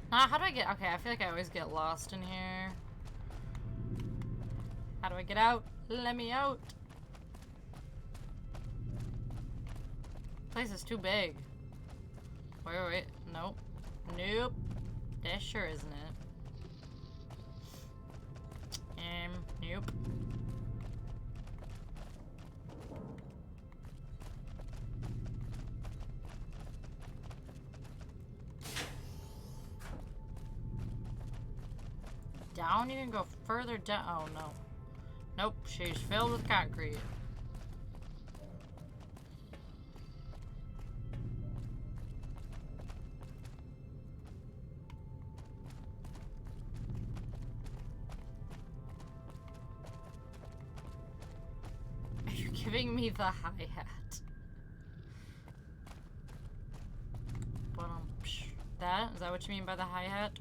How do I get... Okay, I feel like I always get lost in here. How do I get out? Let me out. This place is too big. Wait. Nope. Nope. That sure isn't it. Nope. Down? You can go further down. Oh no. Nope, she's filled with concrete. Are you giving me the hi-hat? That? Is that what you mean by the hi-hat?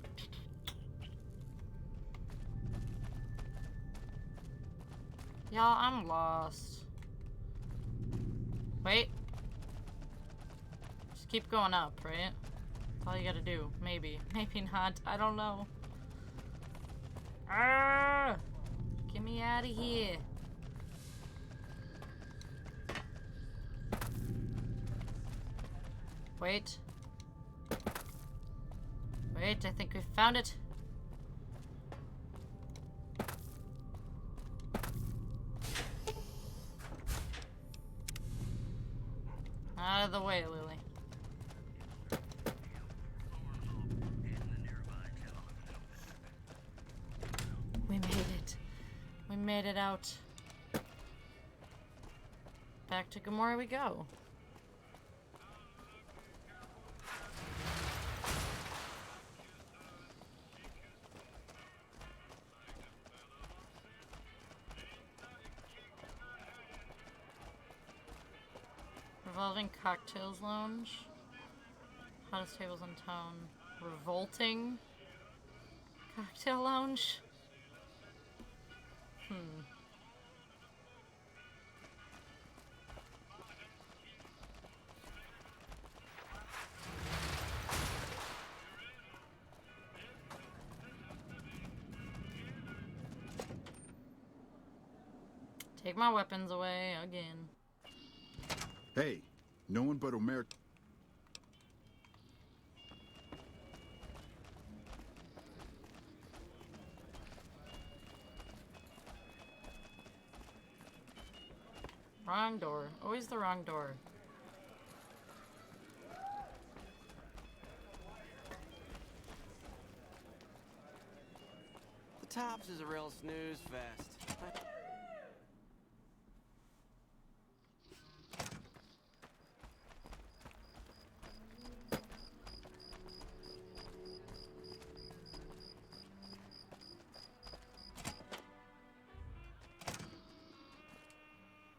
Y'all, I'm lost. Wait. Just keep going up, right? That's all you gotta do. Maybe. Maybe not. I don't know. Ah! Get me out of here. Wait. Wait, I think we found it. Out of the way, Lily. We made it. We made it out. Back to Gamora we go. Revolving Cocktails Lounge. Hottest tables in town. Revolting Cocktail Lounge. Take my weapons away again. Hey, no one but Omer. Wrong door. Always the wrong door. The Tops is a real snooze fest.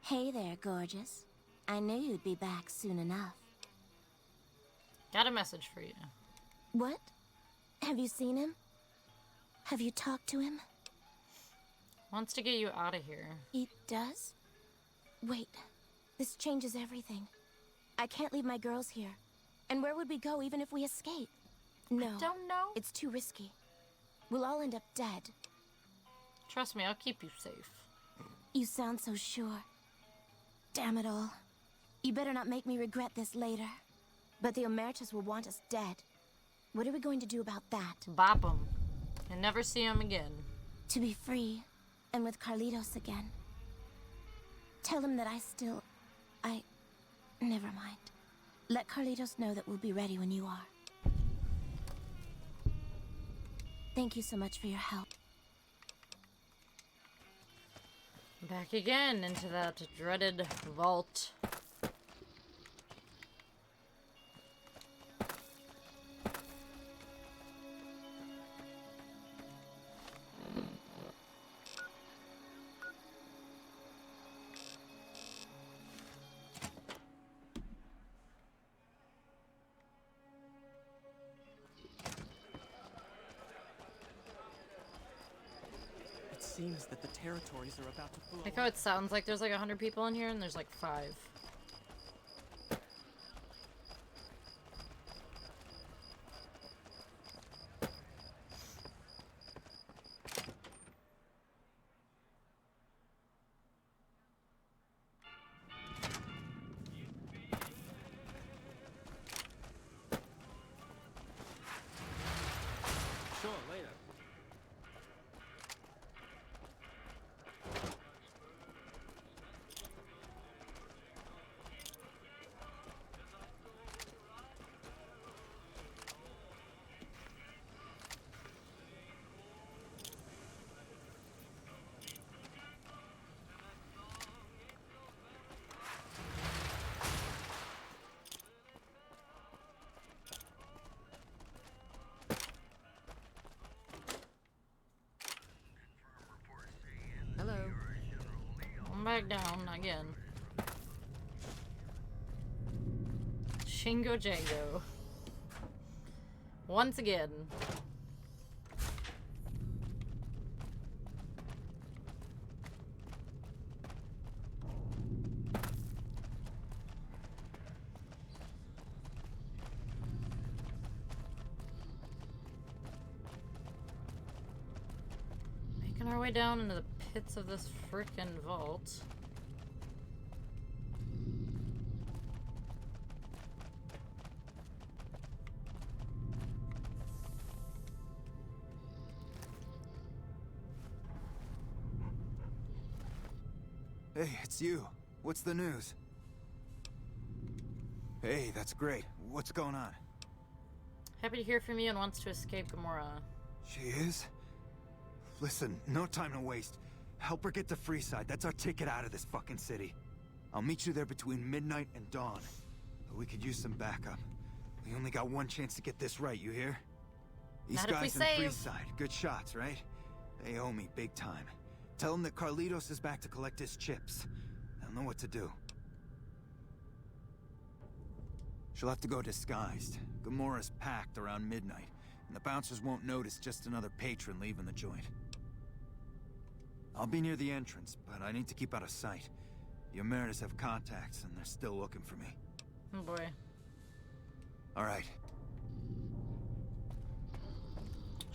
Hey there, gorgeous. I knew you'd be back soon enough. Got a message for you. What? Have you seen him? Have you talked to him? Wants to get you out of here. He does? Wait, this changes everything. I can't leave my girls here. And where would we go even if we escape? No. I don't know. It's too risky. We'll all end up dead. Trust me, I'll keep you safe. You sound so sure. Damn it all. You better not make me regret this later. But the Emeritus will want us dead. What are we going to do about that? Bop him. And never see him again. To be free, and with Carlitos again. Tell him that Never mind. Let Carlitos know that we'll be ready when you are. Thank you so much for your help. Back again into that dreaded vault. It seems that the territories are about to blow. Like how it sounds like there's like 100 people in here and there's like 5. Sure, later. Hello. I'm back down again. Shingo Jango. Once again. Making our way down into the pits of this frickin' vault. Hey, it's you. What's the news? Hey, that's great. What's going on? Happy to hear from you and wants to escape Gamora. She is? Listen, no time to waste. Help her get to Freeside. That's our ticket out of this fucking city. I'll meet you there between midnight and dawn. But we could use some backup. We only got one chance to get this right, you hear? These Not if we guys in save. Freeside, good shots, right? They owe me big time. Tell them that Carlitos is back to collect his chips. They'll know what to do. She'll have to go disguised. Gamora's packed around midnight, and the bouncers won't notice just another patron leaving the joint. I'll be near the entrance, but I need to keep out of sight. The Emeritus have contacts, and they're still looking for me. Oh boy. All right.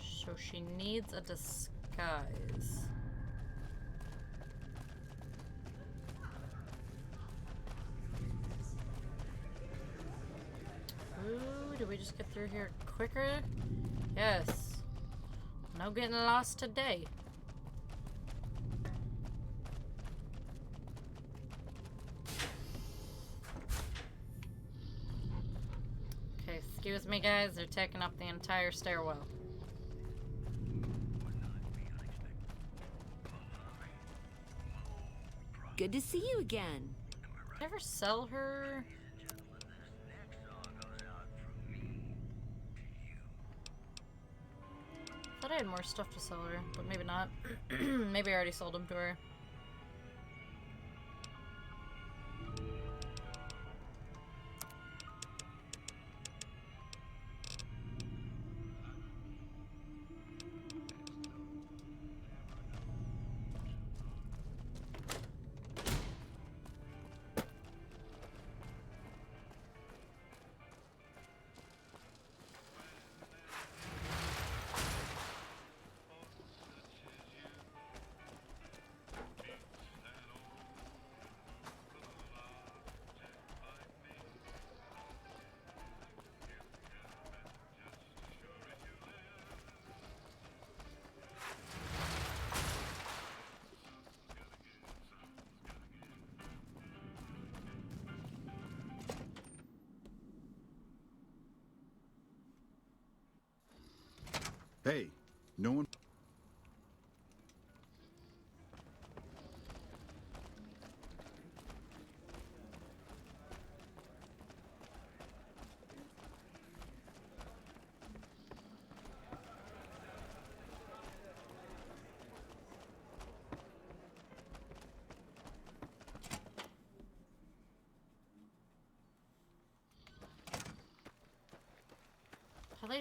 So she needs a disguise. Ooh, did we just get through here quicker? Yes. No getting lost today. Okay, excuse me guys, they're taking up the entire stairwell. Good to see you again. Did I ever sell her? Thought I had more stuff to sell her, but maybe not. Maybe I already sold them to her. Hey, no one...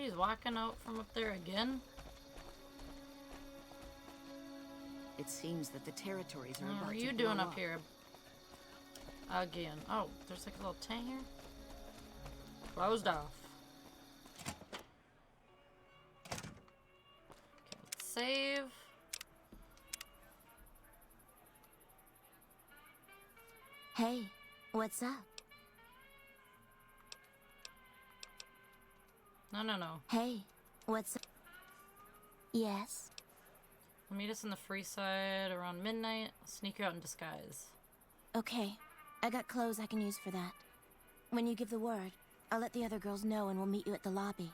He's walking out from up there again. It seems that the territories are about What are to you blow doing up up here? Again. Oh, there's like a little tank here. Closed off. Okay, let's save. Hey, what's up? No. Hey, what's up? Yes. Meet us in the free side around midnight. I'll sneak you out in disguise. Okay, I got clothes I can use for that. When you give the word, I'll let the other girls know and we'll meet you at the lobby.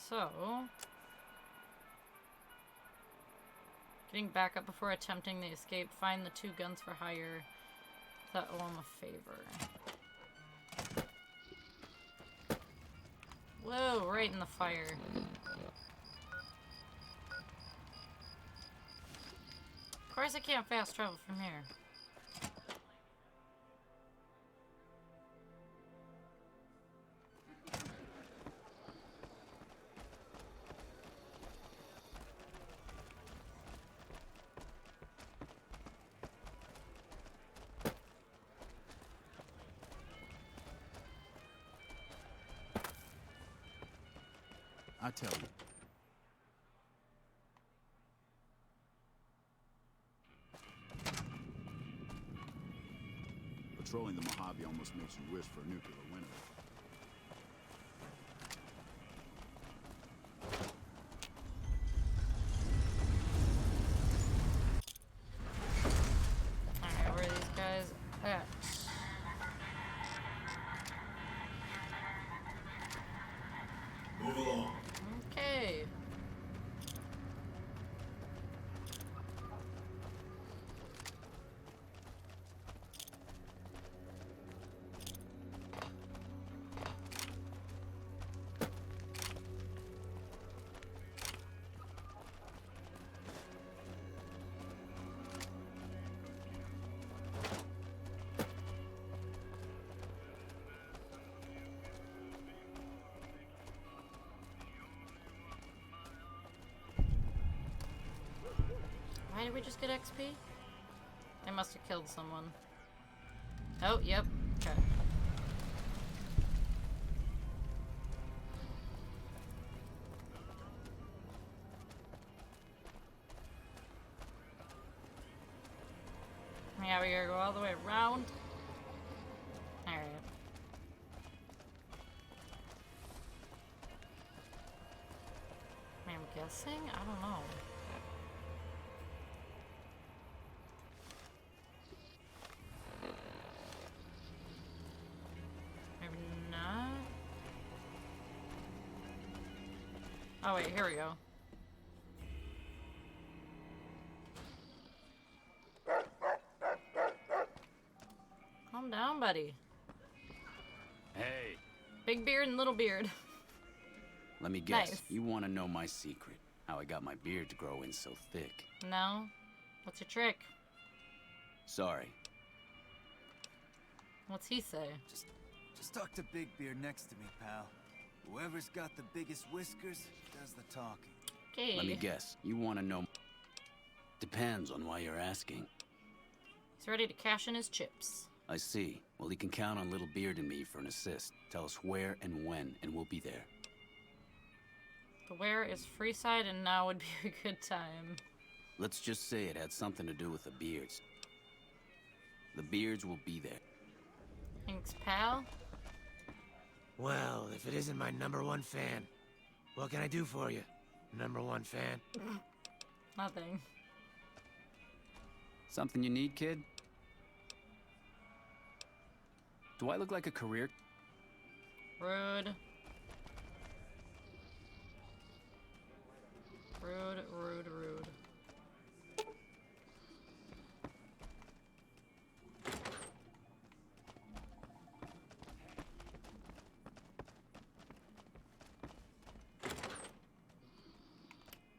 So, getting back up before attempting the escape, find the 2 guns for hire. That owe him a favor. Whoa, right in the fire. Of course I can't fast travel from here. I tell you. Patrolling the Mojave almost makes you wish for a nuclear winter. Alright, where are these guys at? Move along. Okay. Why did we just get XP? I must have killed someone. Oh, yep. Okay. Yeah, we gotta go all the way around. Alright. I'm guessing? I don't know. Maybe not. Oh wait, here we go. Calm down, buddy. Hey. Big beard and little beard. Let me guess. Nice. You want to know my secret? How I got my beard to grow in so thick? No? What's your trick? Sorry. What's he say? Just talk to Big Beard next to me, pal. Whoever's got the biggest whiskers does the talking. Okay. Let me guess. You want to know... Depends on why you're asking. He's ready to cash in his chips. I see. Well, he can count on Little Beard and me for an assist. Tell us where and when, and we'll be there. The where is Freeside, and now would be a good time. Let's just say it had something to do with the Beards. The Beards will be there. Thanks, pal. Well, if it isn't my #1 fan, what can I do for you, #1 fan? Nothing. Something you need, kid? Do I look like a career? Rude. Rude, rude, rude.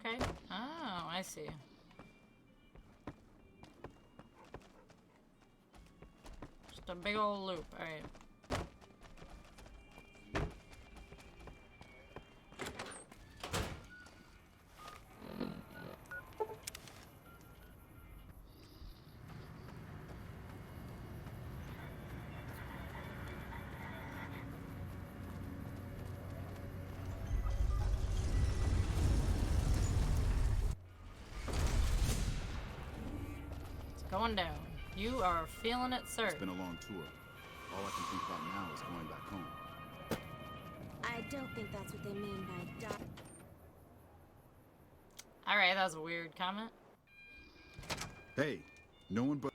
Okay. Oh, I see. Just Just a big old loop. Alright. Going down. You are feeling it, sir. It's been a long tour. All I can think about now is going back home. I don't think that's what they mean by die. Alright, that was a weird comment. Hey, no one but...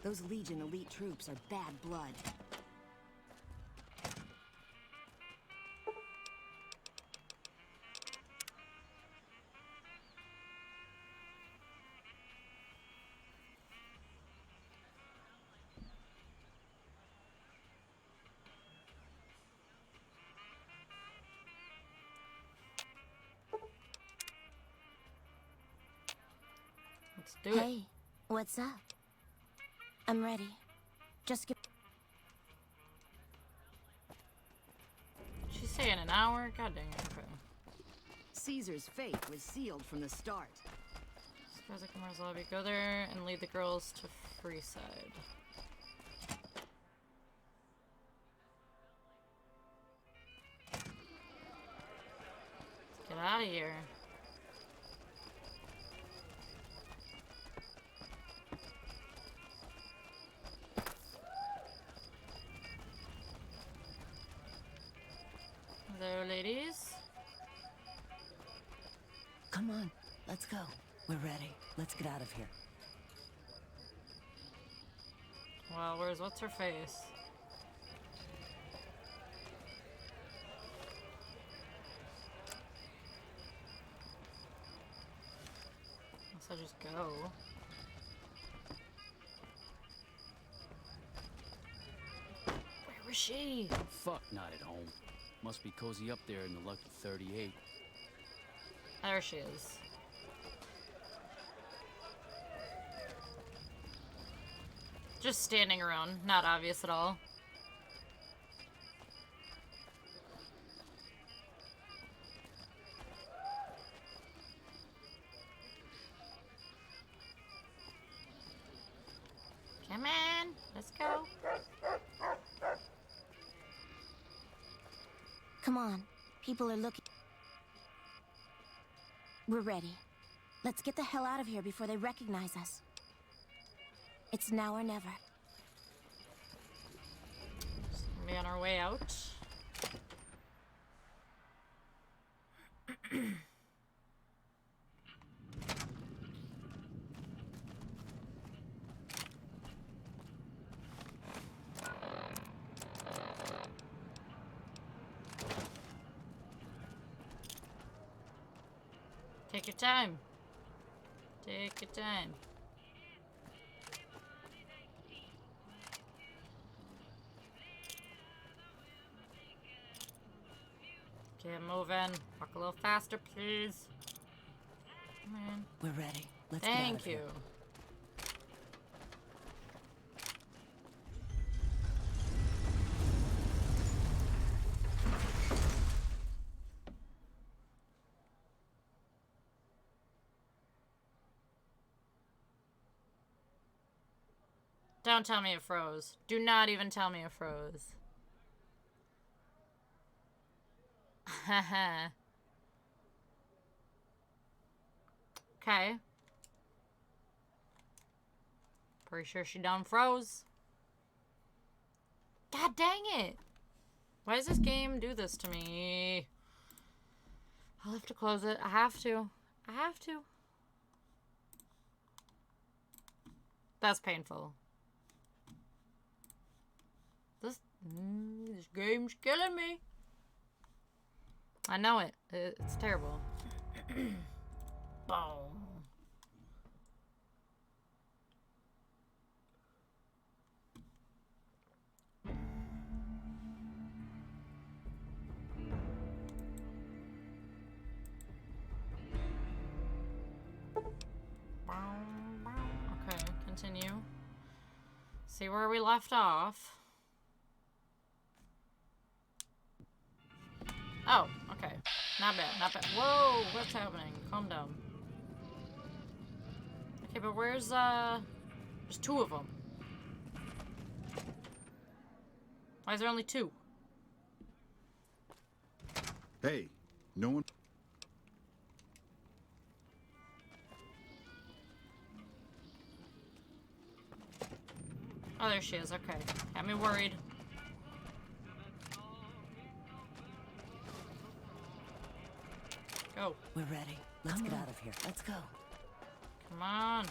Those Legion elite troops are bad blood. Let's do it. Hey, what's up? I'm ready. Just give. She's saying an hour? God dang it. Okay. Caesar's fate was sealed from the start. Squares Kamara's lobby. Go there and lead the girls to Freeside. Let's get out of here. Hello, ladies. Come on, let's go. We're ready. Let's get out of here. Well, where's what's her face? Guess I just go. Where was she? Fuck, not at home. Must be cozy up there in the lucky 38. There she is. Just standing around, not obvious at all. Come on, let's go. Come on. People are looking. We're ready. Let's get the hell out of here before they recognize us. It's now or never. Just gonna be on our way out. Take your time. Take your time. Get moving. Walk a little faster, please. Come on. We're ready. Let's get out of Thank you. here. Don't tell me it froze. Do not even tell me it froze. Haha. Okay. Pretty sure she done froze. God dang it. Why does this game do this to me? I'll have to close it. I have to. I have to. That's painful. This game's killing me. I know it. It's terrible. Boom. Okay, continue. See where we left off. Oh, okay. Not bad, not bad. Whoa, what's happening? Calm down. Okay, but where's, there's two of them. Why is there only two? Hey, no one... Oh, there she is. Okay. Got me worried. Go. We're ready. Let's get out of here. Let's go. Come on.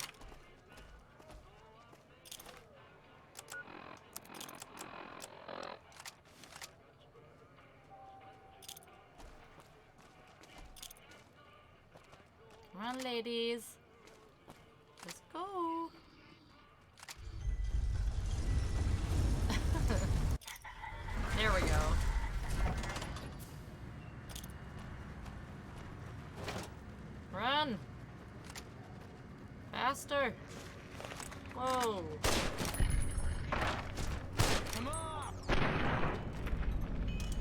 Come on, ladies. Let's go. There we go. Run! Faster! Whoa! Come on!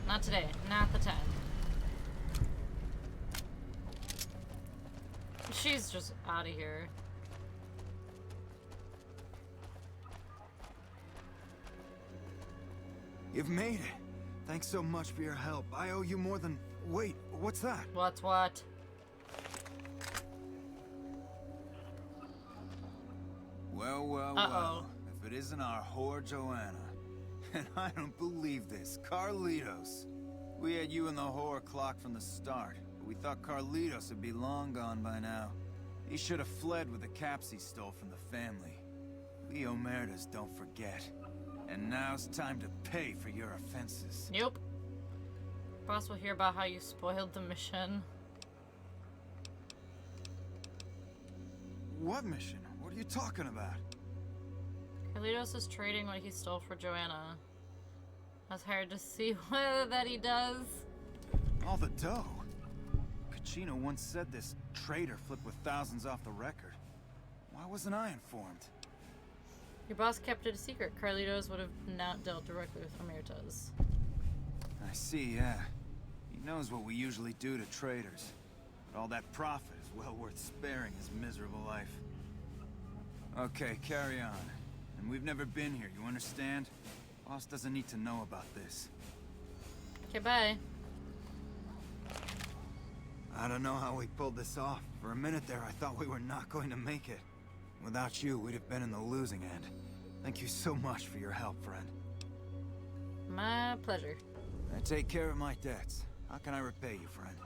Not today. Not the time. She's just out of here. You've made it. Thanks so much for your help. I owe you more than... Wait, what's that? What's what? Well, well, well. If it isn't our whore Joanna. And I don't believe this. Carlitos. We had you in the whore clock from the start. But we thought Carlitos would be long gone by now. He should have fled with the caps he stole from the family. We Omertas don't forget. And now's time to pay for your offenses. Nope. Boss will hear about how you spoiled the mission. What mission? What are you talking about? Carlitos is trading what he stole for Joanna. It's hard to see whether that he does. All the dough. Kachino once said this trader flipped with thousands off the record. Why wasn't I informed? Your boss kept it a secret. Carlitos would have not dealt directly with Omertas. I see, yeah. He knows what we usually do to traders. But all that profit is well worth sparing his miserable life. Okay, carry on. And we've never been here, you understand? Boss doesn't need to know about this. Okay, bye. I don't know how we pulled this off. For a minute there, I thought we were not going to make it. Without you, we'd have been in the losing end. Thank you so much for your help, friend. My pleasure. I take care of my debts. How can I repay you, friend?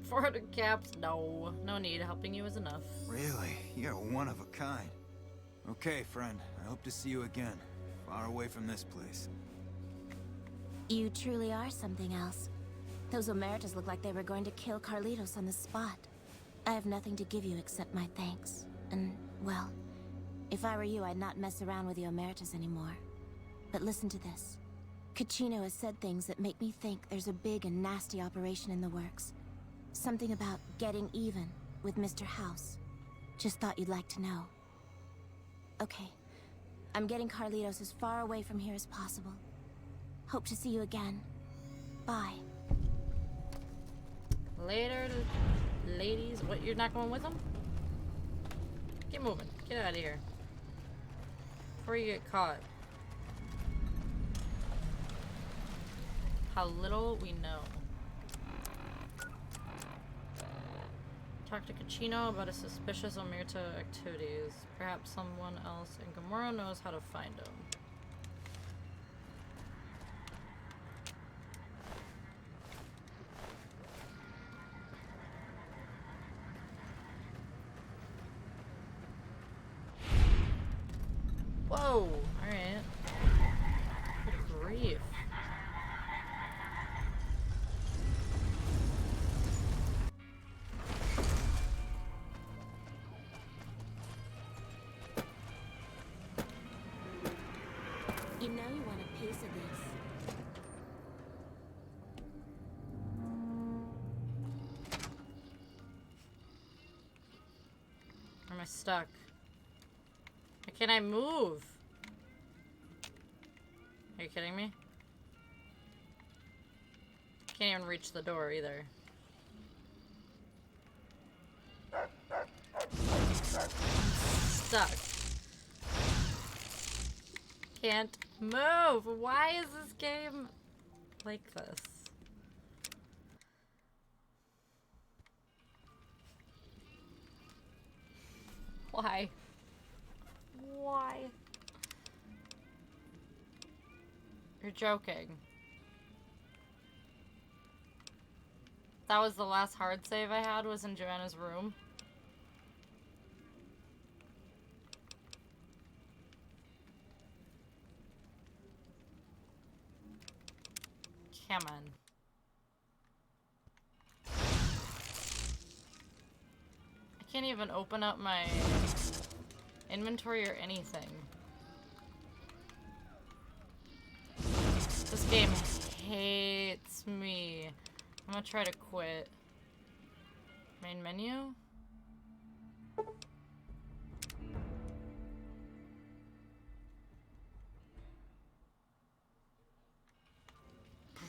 400 caps? No. No need. Helping you is enough. Really? You're one of a kind. Okay, friend. I hope to see you again. Far away from this place. You truly are something else. Those Omertas look like they were going to kill Carlitos on the spot. I have nothing to give you except my thanks. And, well, if I were you, I'd not mess around with the Omertas anymore. But listen to this. Kachino has said things that make me think there's a big and nasty operation in the works. Something about getting even with Mr. House. Just thought you'd like to know. Okay. I'm getting Carlitos as far away from here as possible. Hope to see you again. Bye. Later, ladies. What, you're not going with them? Get moving. Get out of here. Before you get caught. How little we know. Talk to Kachino about a suspicious Omerta activities. Perhaps someone else in Gamora knows how to find him. Whoa! Alright. stuck? Why can't I move? Are you kidding me? Can't even reach the door either. Stuck. Can't move. Why is this game like this? Why? Why? You're joking. That was the last hard save I had, was in Joanna's room. Come on. I can't even open up my inventory or anything. This game hates me. I'm gonna try to quit. Main menu?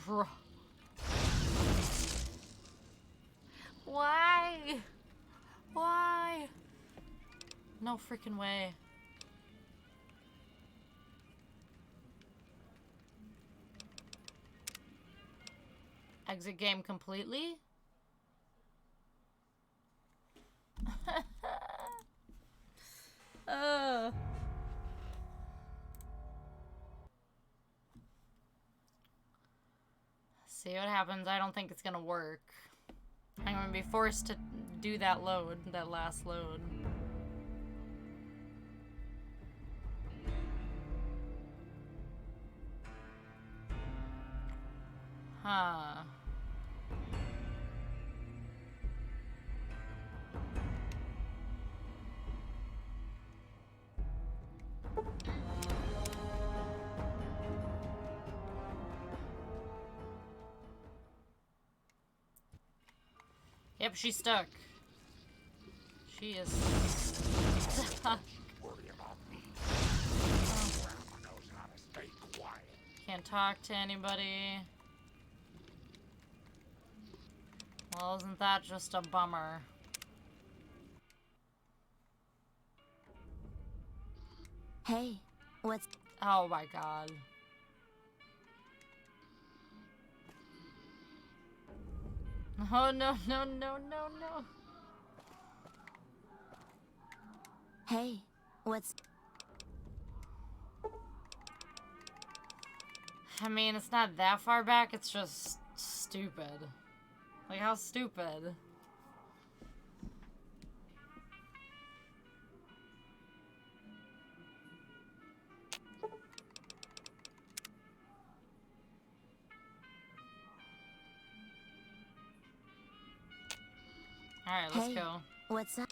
Bro. Why? Why? No freaking way. Exit game completely? See what happens. I don't think it's gonna work. I'm gonna be forced to do that load, that last load. Huh. Yep, she's stuck. She is stuck. Can't talk to anybody. Well, isn't that just a bummer? Hey, what's... Oh my god. Oh no, no, no, no, no. Hey, what's... I mean, it's not that far back, it's just stupid. Like, how stupid. Alright, let's go. What's up?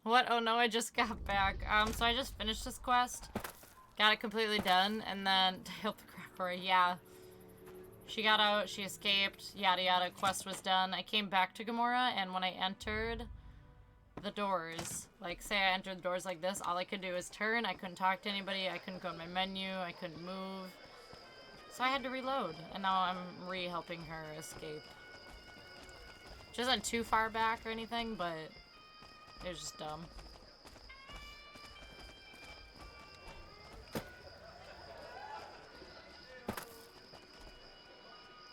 What? Oh no, I just got back. So I just finished this quest. Got it completely done, and then to help the cracker, yeah. She got out, she escaped, yada yada, quest was done. I came back to Gamora, and when I entered the doors, like say I entered the doors like this, all I could do is turn, I couldn't talk to anybody, I couldn't go to my menu, I couldn't move. So I had to reload, and now I'm re-helping her escape. She wasn't too far back or anything, but it was just dumb. I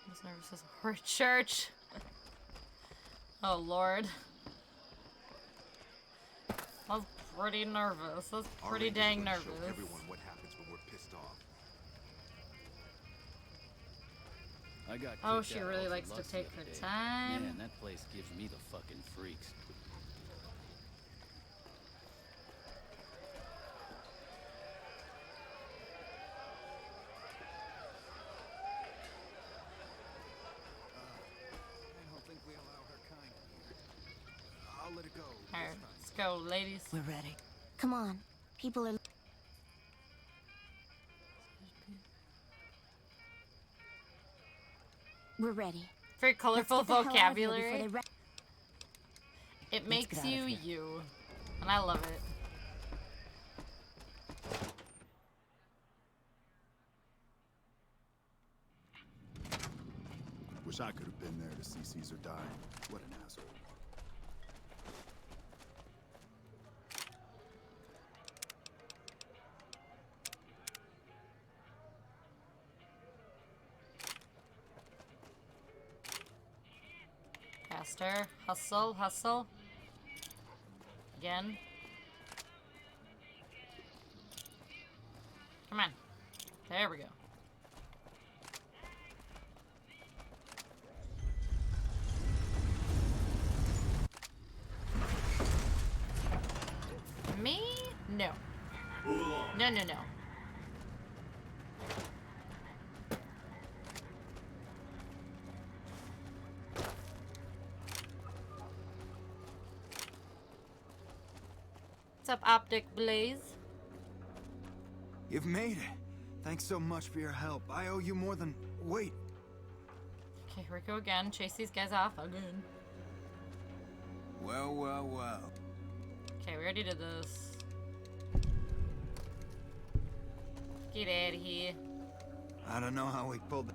was nervous as a word church. Oh lord. I was pretty nervous. I was pretty dang nervous. Everyone what happens when we're pissed off. Oh, she really likes to take her time. Man, that place gives me the fucking freaks. I don't think we allow her kind here. I'll let it go. Alright, let's go, ladies. We're ready. Come on. People are... We're ready. Very colorful Let's get the hell out of here vocabulary. before they It Let's makes get out of you here. you. And I love it. Wish I could have been there to see Caesar die. What an asshole. Faster. Hustle, hustle. Again. Come on. There we go. Me? No. No, no, no. What's up, Optic Blaze? You've made it. Thanks so much for your help. I owe you more than... Wait. Okay, here we go again. Chase these guys off again. Well, well, well. Okay, we already did this. Get out of here. I don't know how we pulled...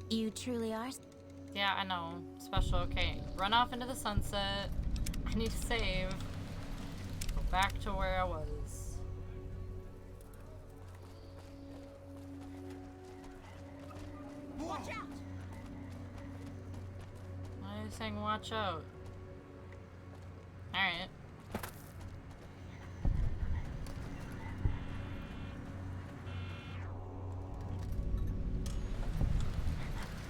You truly are. Yeah, I know. Special. Okay, run off into the sunset. I need to save. Go back to where I was. Watch out! Why are you saying watch out? Alright.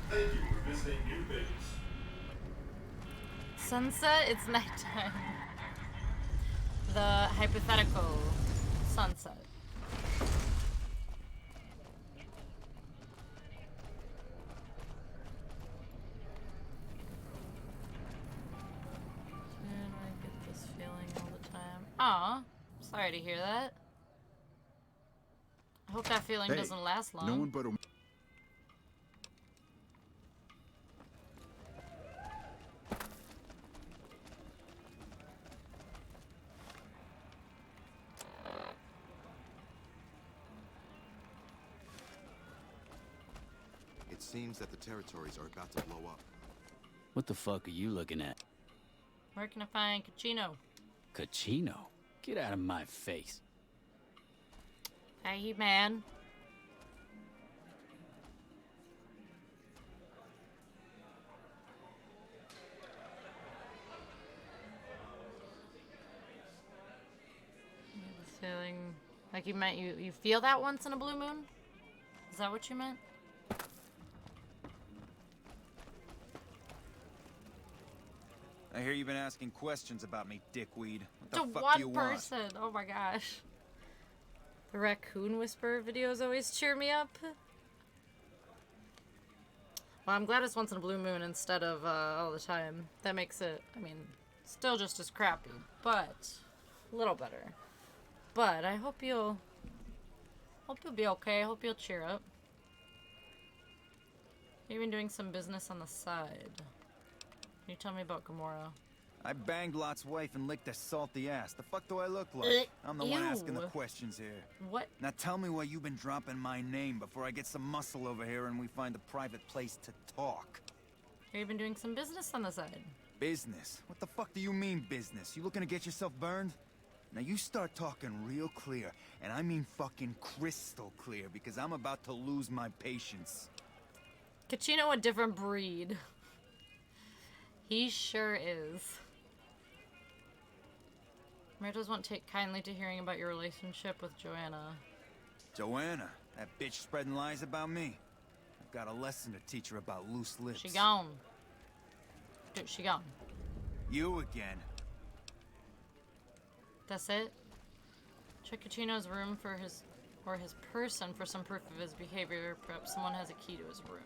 Thank you for visiting New Vegas. Sunset? It's nighttime. The hypothetical sunset. And I get this feeling all the time. Aw, sorry to hear that. I hope that feeling doesn't last long. No one but a... It seems that the territories are about to blow up. What the fuck are you looking at? Where can I find Cachino? Cachino? Get out of my face. Hey, man. I have a feeling like you meant you feel that once in a blue moon? Is that what you meant? I hear you've been asking questions about me, dickweed. What the To fuck do you one want? person. Oh my gosh. The Raccoon Whisperer videos always cheer me up. Well, I'm glad it's once in a blue moon instead of all the time. That makes it, I mean, still just as crappy, but a little better. But I hope you'll be okay. I hope you'll cheer up. You've been doing some business on the side. Can you tell me about Gamora? I banged Lot's wife and licked her salty ass. The fuck do I look like? I'm the one asking the Ew. questions here. What? Now tell me why you've been dropping my name before I get some muscle over here and we find a private place to talk. You've been doing some business on the side. Business? What the fuck do you mean business? You looking to get yourself burned? Now you start talking real clear, and I mean fucking crystal clear, because I'm about to lose my patience. Cachino a different breed. He sure is. Meritos won't take kindly to hearing about your relationship with Joanna. Joanna, that bitch spreading lies about me. I've got a lesson to teach her about loose lips. She gone. Dude, she gone. You again. That's it? Check Cachino's room for his person for some proof of his behavior. Perhaps someone has a key to his room.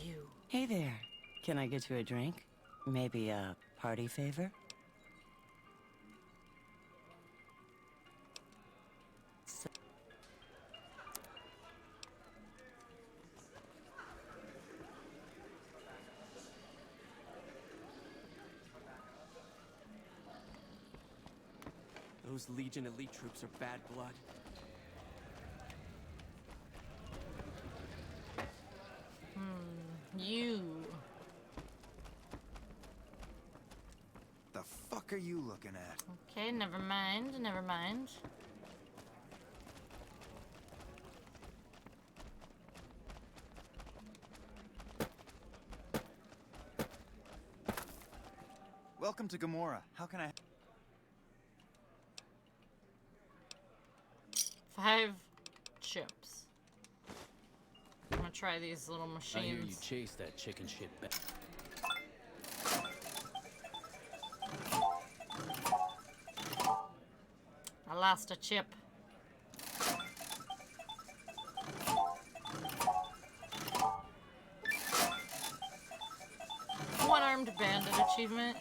You. Hey there. Can I get you a drink? Maybe a party favor? Those Legion elite troops are bad blood. You. The fuck are you looking at? Okay, never mind, never mind. Welcome to Gamora. How can I... 5 chips. I'm gonna try these little machines. I hear you chase that chicken shit back. I lost a chip. One-armed bandit achievement.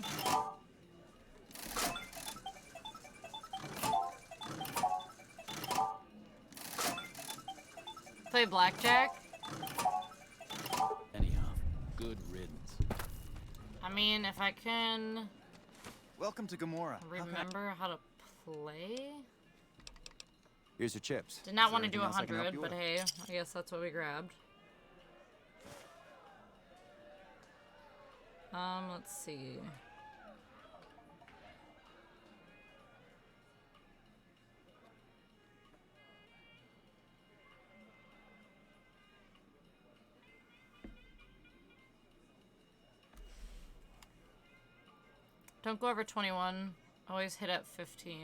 Play blackjack? Anyhow, good riddance. I mean, if I can... Welcome to Gamora. Remember how to play? Here's your chips. Did not Is want to there do anything else I can help 100, you but with? hey, I guess that's what we grabbed. Let's see. Don't go over 21. Always hit at 15.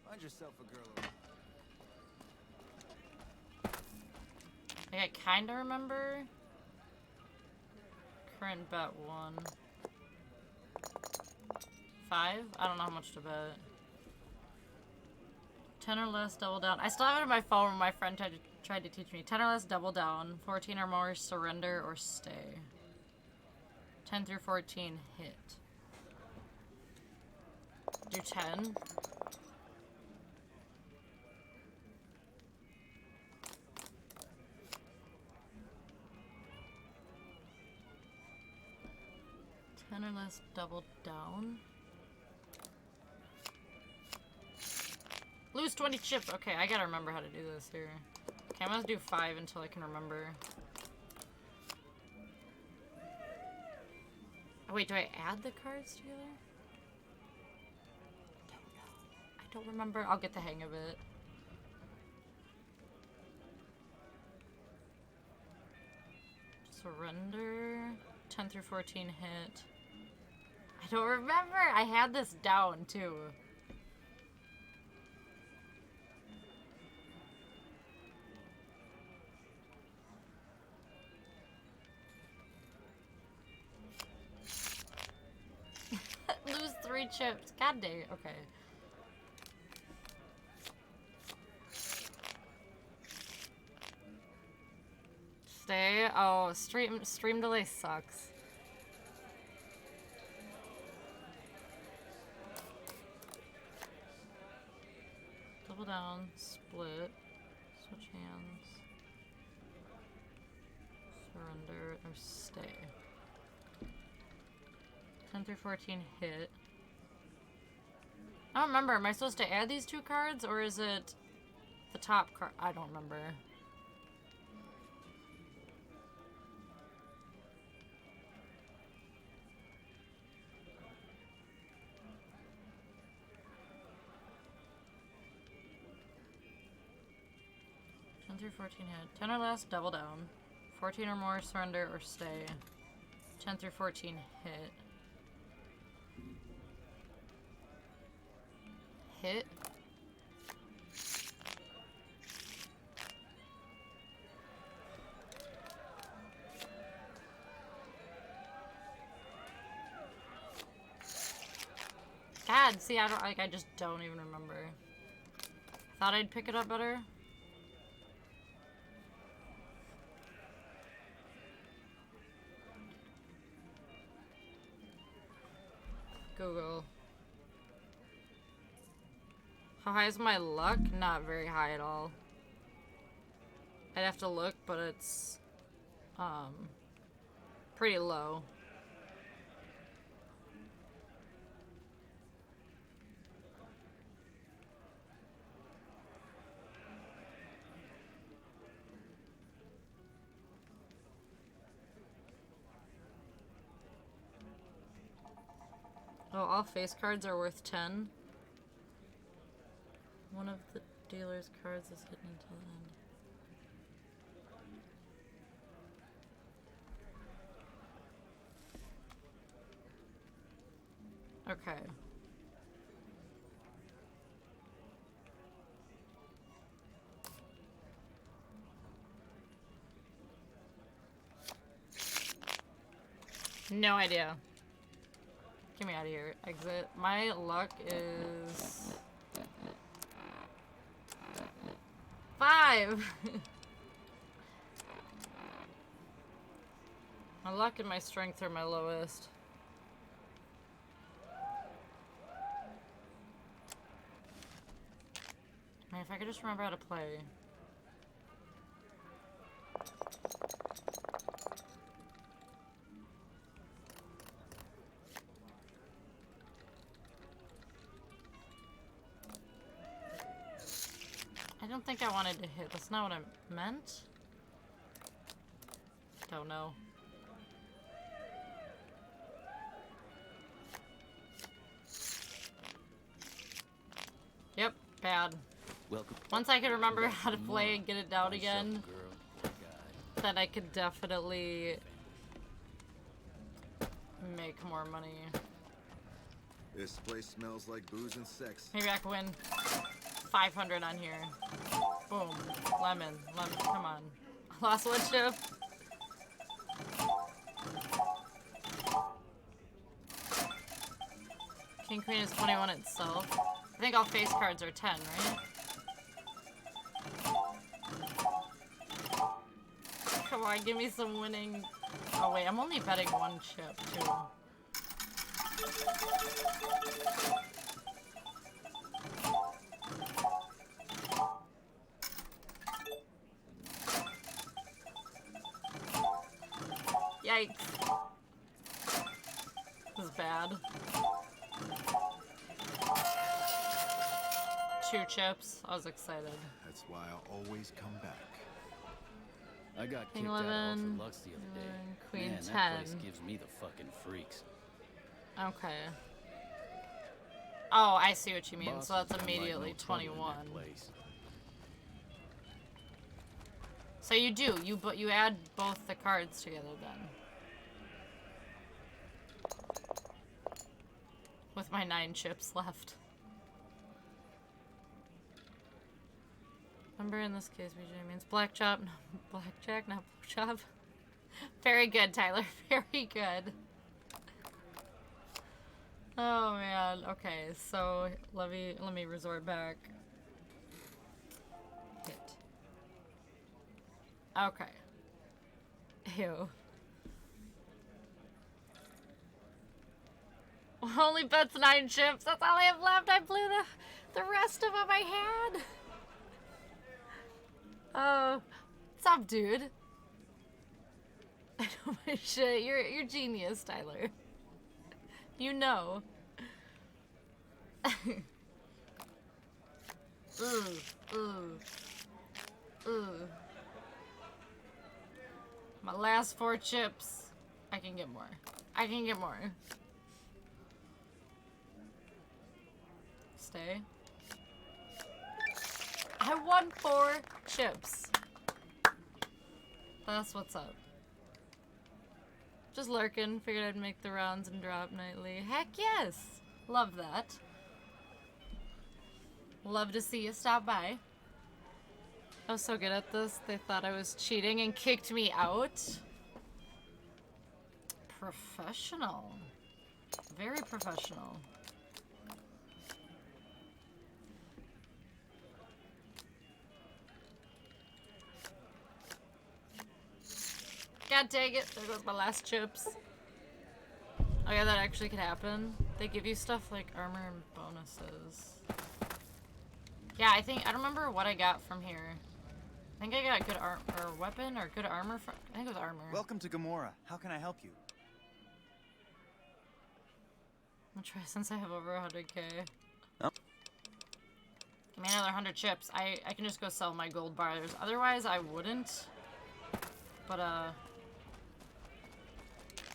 Find yourself a girl. I kind of remember. Current bet 1. 5? I don't know how much to bet. 10 or less, double down. I still have it on my phone when my friend tried to teach me. 10 or less, double down. 14 or more, surrender or stay. 10 through 14, hit. Do 10. Ten or less, double down. Lose 20 chips. Okay, I gotta remember how to do this here. Okay, I'm gonna do 5 until I can remember. Oh wait, do I add the cards together? I don't remember. I'll get the hang of it. Surrender. 10 through 14 hit. I don't remember. I had this down too. Lose 3 chips. God dang it. Okay. Stay. Oh, stream delay sucks. Double down, split, switch hands, surrender, or stay. 10 through 14 hit. I don't remember. Am I supposed to add these 2 cards, or is it the top card? I don't remember. Through 14 hit. 10 or less, double down. 14 or more, surrender or stay. 10 through 14 hit. Hit. God, see, I just don't even remember. Thought I'd pick it up better. Google. How high is my luck? Not very high at all. I'd have to look, but it's pretty low. Oh, all face cards are worth 10. One of the dealer's cards is hidden until the end. Okay. No idea. Get me out of here. Exit. My luck is 5. My luck and my strength are my lowest. Man, if I could just remember how to play. I don't think I wanted to hit. That's not what I meant. Don't know. Yep, bad. Welcome. Once I could remember how to play and get it down again, then I could definitely make more money. This place smells like booze and sex. Maybe I could win 500 on here. Boom. Lemon. Lemon. Come on. Lost one chip. King Queen is 21 itself. I think all face cards are 10, right? Come on, give me some winning. Oh wait, I'm only betting one chip too. Yikes. This is bad. 2 chips. I was excited. That's why I always come back. I got King kicked out of 11, Ultra Lux the other day. Queen Man, 10. that place gives me the fucking freaks. Okay. Oh, I see what you mean. Boss So that's is like immediately no trouble in 21. that place. So you do. You add both the cards together then. With my 9 chips left. Remember, in this case, usually means blackjack, not blowjob. Very good, Tyler. Very good. Oh man. Okay, so let me resort back. Hit. Okay. Ew. Only bets 9 chips. That's all I have left. I blew the rest of them I had. Oh, what's up, dude? I know my shit. You're genius, Tyler. You know. My last 4 chips. I can get more. I can get more. Stay. I won 4 chips. That's what's up. Just lurking. Figured I'd make the rounds and drop nightly. Heck yes! Love that. Love to see you stop by. I was so good at this, they thought I was cheating and kicked me out. Professional. Very professional. God dang it, there goes my last chips. Oh yeah, that actually could happen. They give you stuff like armor and bonuses. Yeah, I don't remember what I got from here. I think I got good weapon or good armor from, I think it was armor. Welcome to Gamora. How can I help you? I'll try since I have over 100k. Oh. Give me another 100 chips. I can just go sell my gold bars. Otherwise, I wouldn't. But,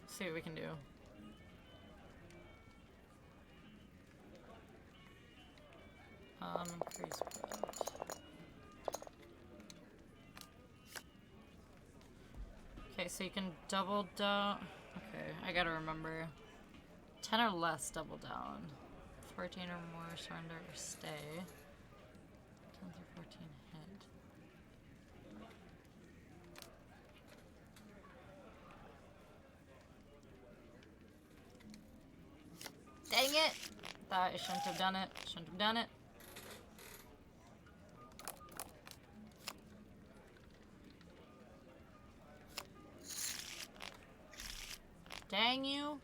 see what we can do. Lemon freeze bread. Okay, so you can double down. Okay, I gotta remember. 10 or less double down. 14 or more surrender or stay. 10 through 14 hit. Dang it! Thought I shouldn't have done it. Shouldn't have done it. Dang you.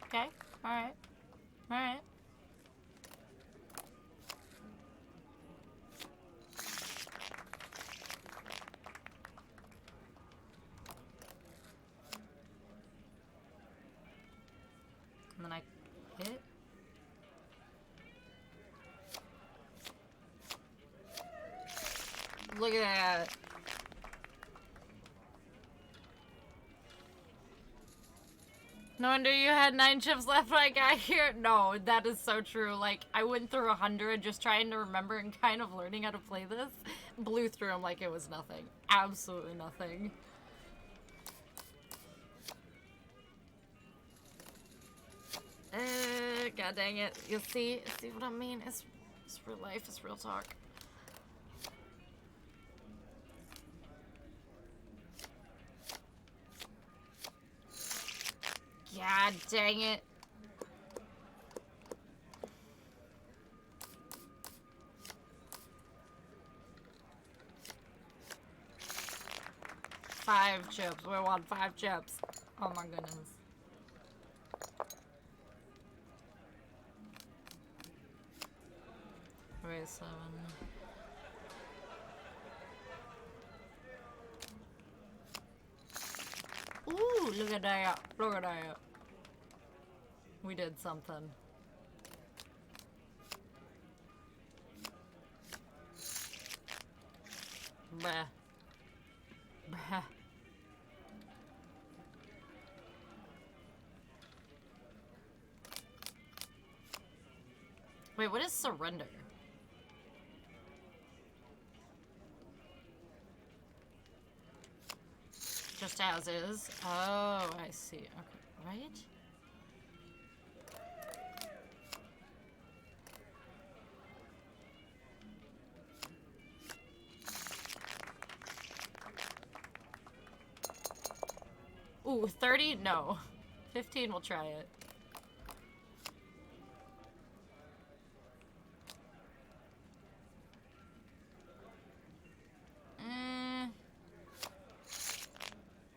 Okay, alright. Alright. And then I hit. Look at that. No wonder you had 9 chips left when I got here. No, that is so true. Like, I went through 100 just trying to remember and kind of learning how to play this. Blew through them like it was nothing. Absolutely nothing. God dang it. You see what I mean? It's real life. It's real talk. God dang it. Five chips. We want 5 chips. Oh my goodness. Wait, 7. Ooh, look at that. Look at that. We did something. Bruh. Bruh. Wait, what is surrender? Just as is. Oh, I see. Okay, right? Ooh, 30? No. 15, we'll try it.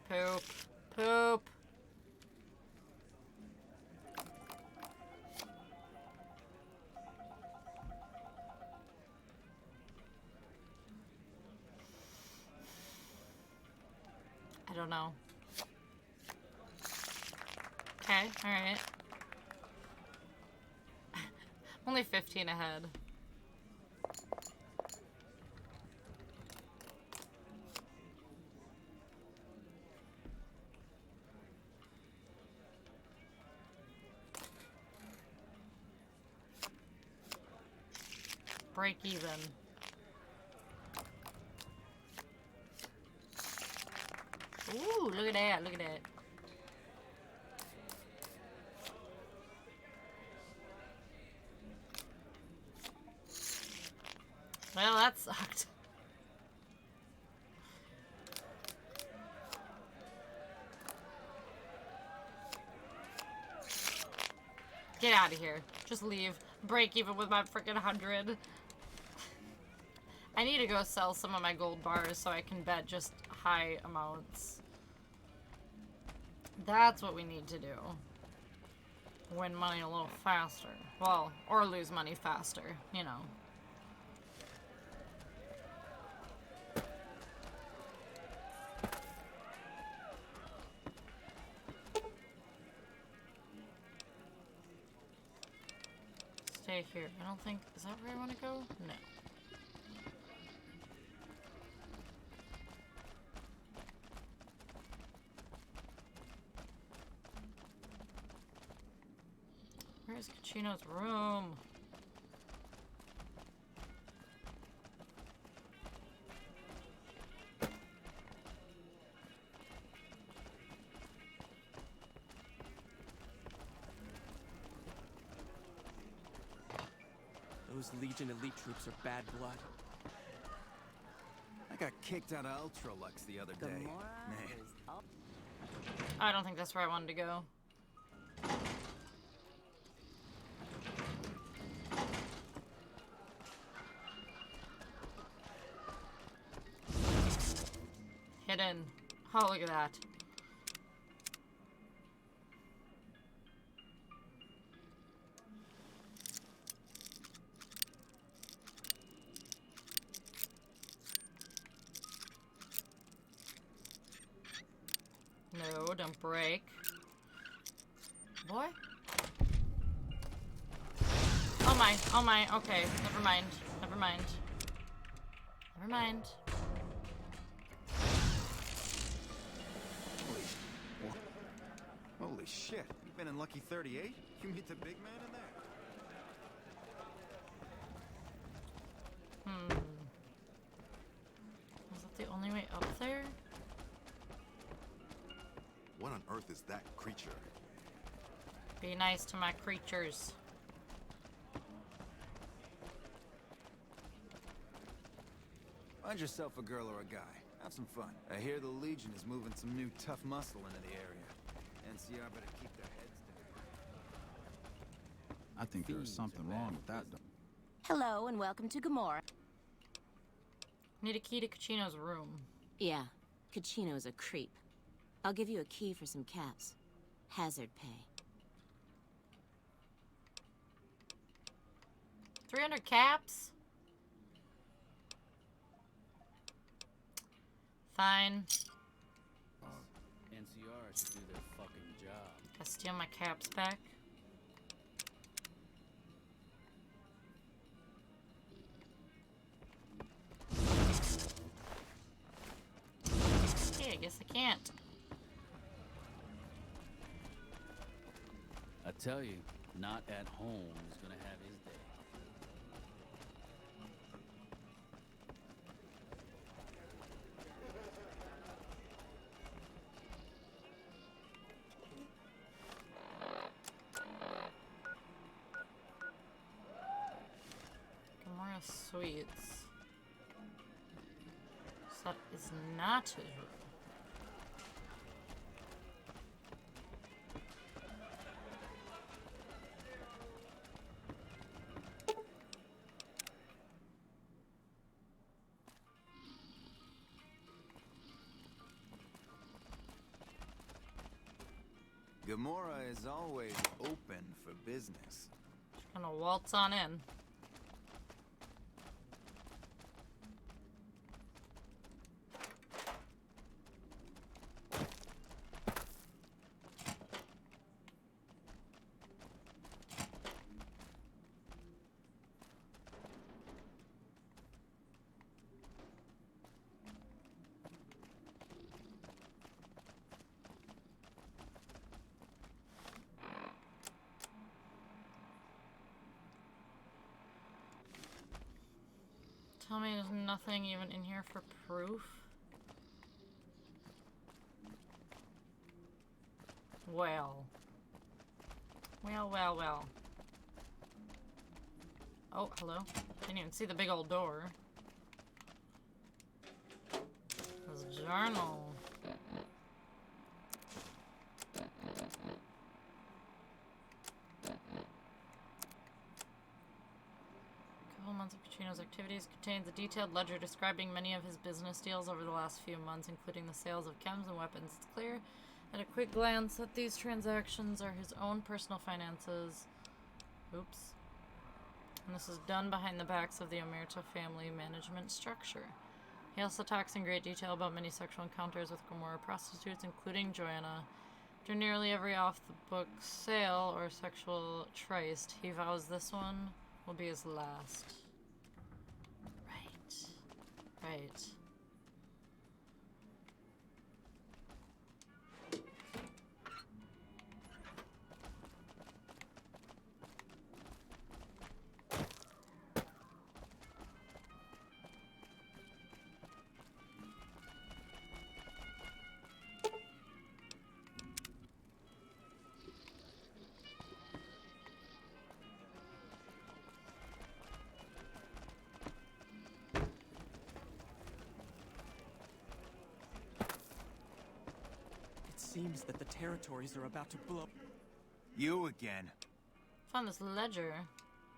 Poop. Poop. I don't know. Okay, alright. Only 15 ahead. Break even. Ooh, look at that, look at that. Well, that sucked. Get out of here. Just leave. Break even with my freaking 100. I need to go sell some of my gold bars so I can bet just high amounts. That's what we need to do. Win money a little faster. Well, or lose money faster, you know. Stay here. I don't think... Is that where I want to go? No. Where's Kachino's room? Those Legion elite troops are bad blood. I got kicked out of Ultralux the other day. Man. I don't think that's where I wanted to go. Hidden. Oh, look at that. No, don't break. Boy? Oh my, okay, never mind, never mind. Never mind. Holy shit, you've been in Lucky 38? You meet the big man in there? Was that the only way up there? What on earth is that creature? Be nice to my creatures. Find yourself a girl or a guy. Have some fun. I hear the Legion is moving some new tough muscle into the area. NCR better keep their heads down. I think there's something wrong with that. Hello and welcome to Gamora. Need a key to Kachino's room. Yeah, Kachino's a creep. I'll give you a key for some caps. Hazard pay. 300 caps? Fine. NCR should do their fucking job. I steal my caps back. Okay, I guess I can't. I tell you, not at home is gonna have his day. Gamora Suites. So that is not his room. Gamora is always open for business. Just gonna waltz on in. Tell me there's nothing even in here for proof. Well. Well. Oh, hello. Didn't even see the big old door. This journal. Months of Kachino's activities contains a detailed ledger describing many of his business deals over the last few months, including the sales of chems and weapons. It's clear at a quick glance that these transactions are his own personal finances. Oops. And this is done behind the backs of the Omerta family management structure. He also talks in great detail about many sexual encounters with Gamora prostitutes, including Joanna. After nearly every off-the-book sale or sexual tryst, he vows this one will be his last. Right. seems that the territories are about to blow. You again? Found this ledger.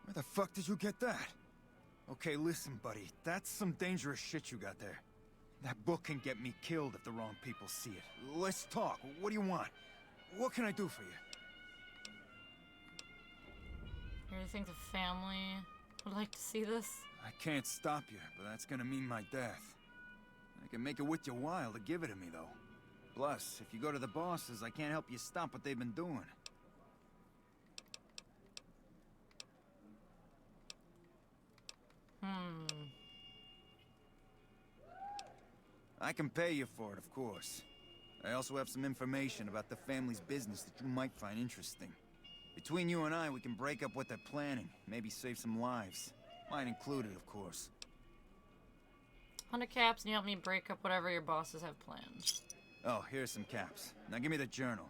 Where the fuck did you get that? Okay, listen, buddy. That's some dangerous shit you got there. That book can get me killed if the wrong people see it. Let's talk. What do you want? What can I do for you? You think the family would like to see this? I can't stop you, but that's gonna mean my death. I can make it worth your while to give it to me, though. Plus, if you go to the bosses, I can't help you stop what they've been doing. I can pay you for it, of course. I also have some information about the family's business that you might find interesting. Between you and I, we can break up what they're planning. Maybe save some lives. Mine included, of course. 100 caps, and you help me break up whatever your bosses have planned. Oh, here's some caps. Now give me the journal.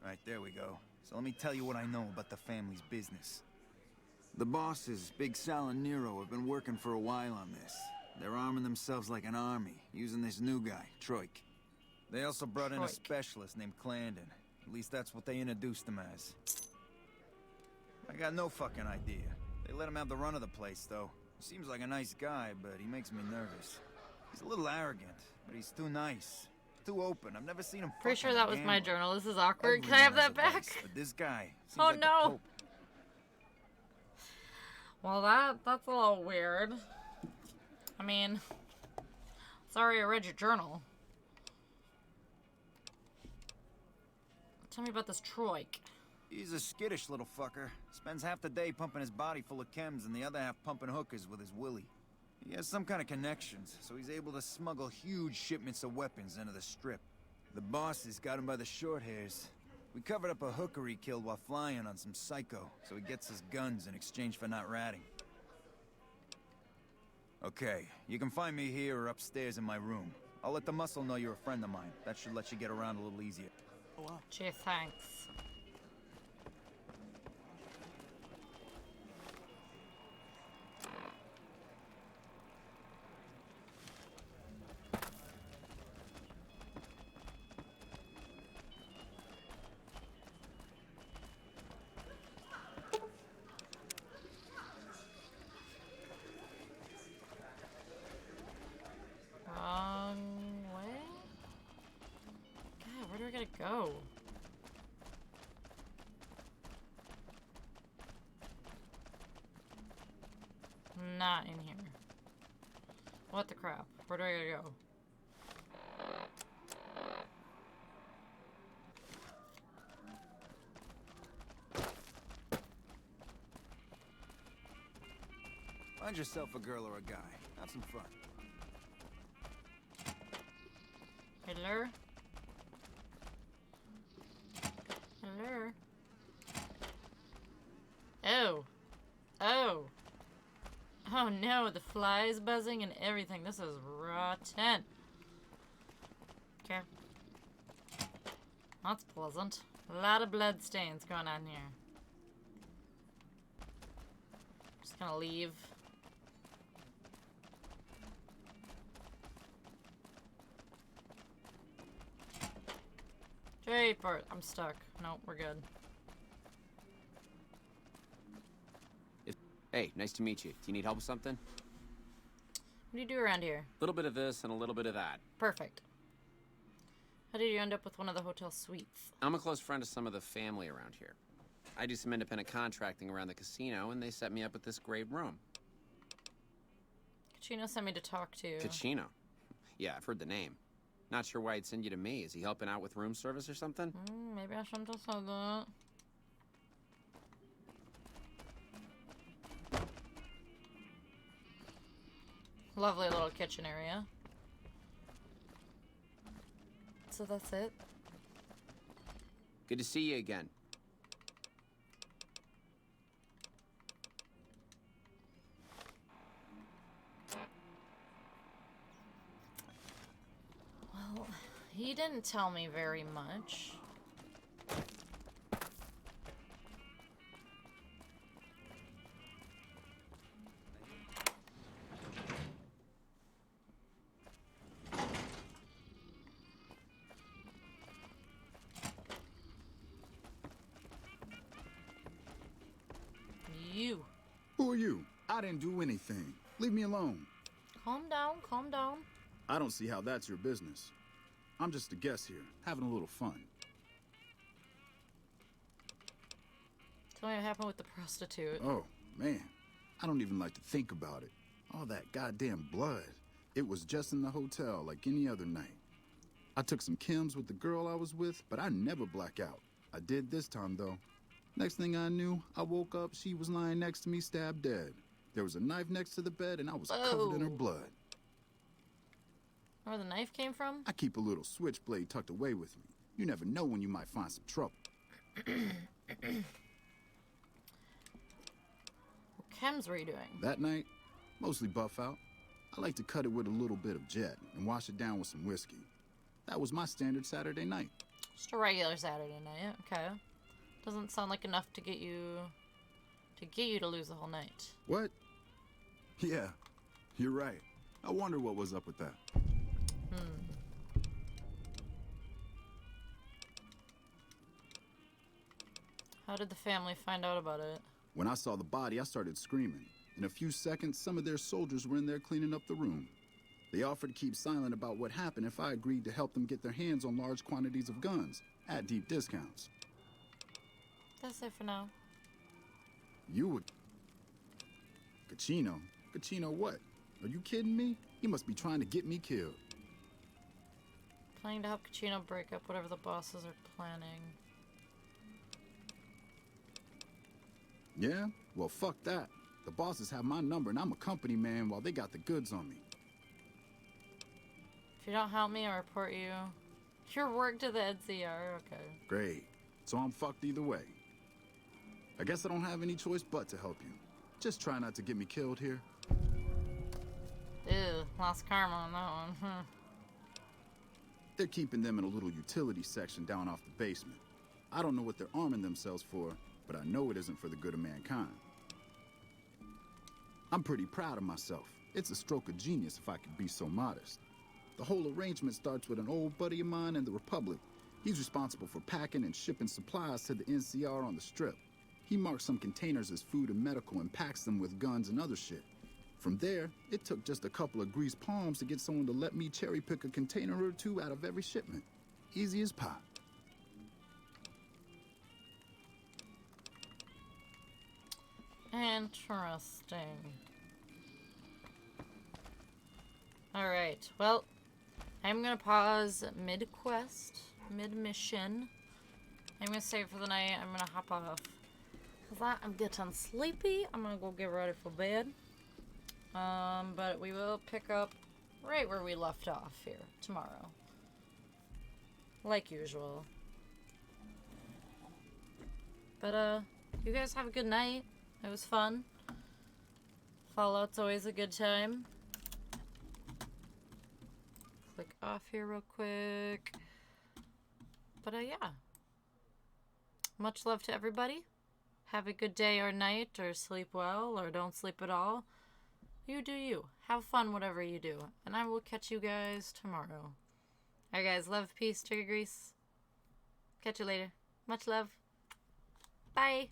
Right, there we go. So let me tell you what I know about the family's business. The bosses, Big Sal and Nero, have been working for a while on this. They're arming themselves like an army, using this new guy, Troik. They also brought in a specialist named Clarendon. At least that's what they introduced him as. I got no fucking idea. They let him have the run of the place, though. He seems like a nice guy, but he makes me nervous. He's a little arrogant, but he's too nice. Too open. I've never seen him. Pretty sure that was my journal. This is awkward. Can I have that back? But this guy seems oh like the no. Pope. Well, that's a little weird. I mean, sorry I read your journal. Tell me about this Troik. He's a skittish little fucker. Spends half the day pumping his body full of chems and the other half pumping hookers with his willy. He has some kind of connections, so he's able to smuggle huge shipments of weapons into the Strip. The bosses got him by the short hairs. We covered up a hooker he killed while flying on some psycho, so he gets his guns in exchange for not ratting. Okay, you can find me here or upstairs in my room. I'll let the muscle know you're a friend of mine. That should let you get around a little easier. Oh, wow. Gee, thanks. Go. Not in here. What the crap? Where do I gotta go? Find yourself a girl or a guy. Have some fun. Hello? Hello? Oh. Oh. Oh no, the flies buzzing and everything. This is rotten. Okay. That's pleasant. A lot of blood stains going on here. Just gonna leave. Draper, I'm stuck. Nope, we're good. Hey, nice to meet you. Do you need help with something? What do you do around here? A little bit of this and a little bit of that. Perfect. How did you end up with one of the hotel suites? I'm a close friend of some of the family around here. I do some independent contracting around the casino, and they set me up with this great room. Kachino sent me to talk to. Kachino? Yeah, I've heard the name. Not sure why he'd send you to me. Is he helping out with room service or something? Maybe I shouldn't have said that. Lovely little kitchen area. So that's it. Good to see you again. Well, he didn't tell me very much. you? Who are you? I didn't do anything. Leave me alone. Calm down, calm down. I don't see how that's your business. I'm just a guest here, having a little fun. Tell me what happened with the prostitute. Oh, man. I don't even like to think about it. All that goddamn blood. It was just in the hotel like any other night. I took some chems with the girl I was with, but I never black out. I did this time, though. Next thing I knew, I woke up, she was lying next to me, stabbed dead. There was a knife next to the bed, and I was covered in her blood. Where the knife came from? I keep a little switchblade tucked away with me. You never know when you might find some trouble. What chems were you doing? That night, mostly buff out. I like to cut it with a little bit of jet and wash it down with some whiskey. That was my standard Saturday night. Just a regular Saturday night, okay. Doesn't sound like enough to get you to lose the whole night. What? Yeah, you're right. I wonder what was up with that. How did the family find out about it? When I saw the body, I started screaming. In a few seconds, some of their soldiers were in there cleaning up the room. They offered to keep silent about what happened if I agreed to help them get their hands on large quantities of guns at deep discounts. That's it for now. You would... Cachino? Cachino what? Are you kidding me? He must be trying to get me killed. Planning to help Cachino break up whatever the bosses are planning. Yeah? Well, fuck that. The bosses have my number and I'm a company man while they got the goods on me. If you don't help me, I'll report you. Your work to the NCR, okay. Great. So I'm fucked either way. I guess I don't have any choice but to help you. Just try not to get me killed here. Ew, lost karma on that one. They're keeping them in a little utility section down off the basement. I don't know what they're arming themselves for, but I know it isn't for the good of mankind. I'm pretty proud of myself. It's a stroke of genius if I could be so modest. The whole arrangement starts with an old buddy of mine in the Republic. He's responsible for packing and shipping supplies to the NCR on the Strip. He marks some containers as food and medical and packs them with guns and other shit. From there, it took just a couple of greased palms to get someone to let me cherry pick a container or two out of every shipment. Easy as pie. Interesting. Alright, well, I'm gonna pause mid-quest, mid-mission. I'm gonna save for the night. I'm gonna hop off. Cause I'm getting sleepy. I'm gonna go get ready for bed. But we will pick up right where we left off here tomorrow. Like usual. But, you guys have a good night. It was fun. Fallout's always a good time. Click off here real quick. But, yeah. Much love to everybody. Have a good day or night, or sleep well, or don't sleep at all. You do you. Have fun whatever you do. And I will catch you guys tomorrow. Alright guys, love, peace, trigger grease. Catch you later. Much love. Bye.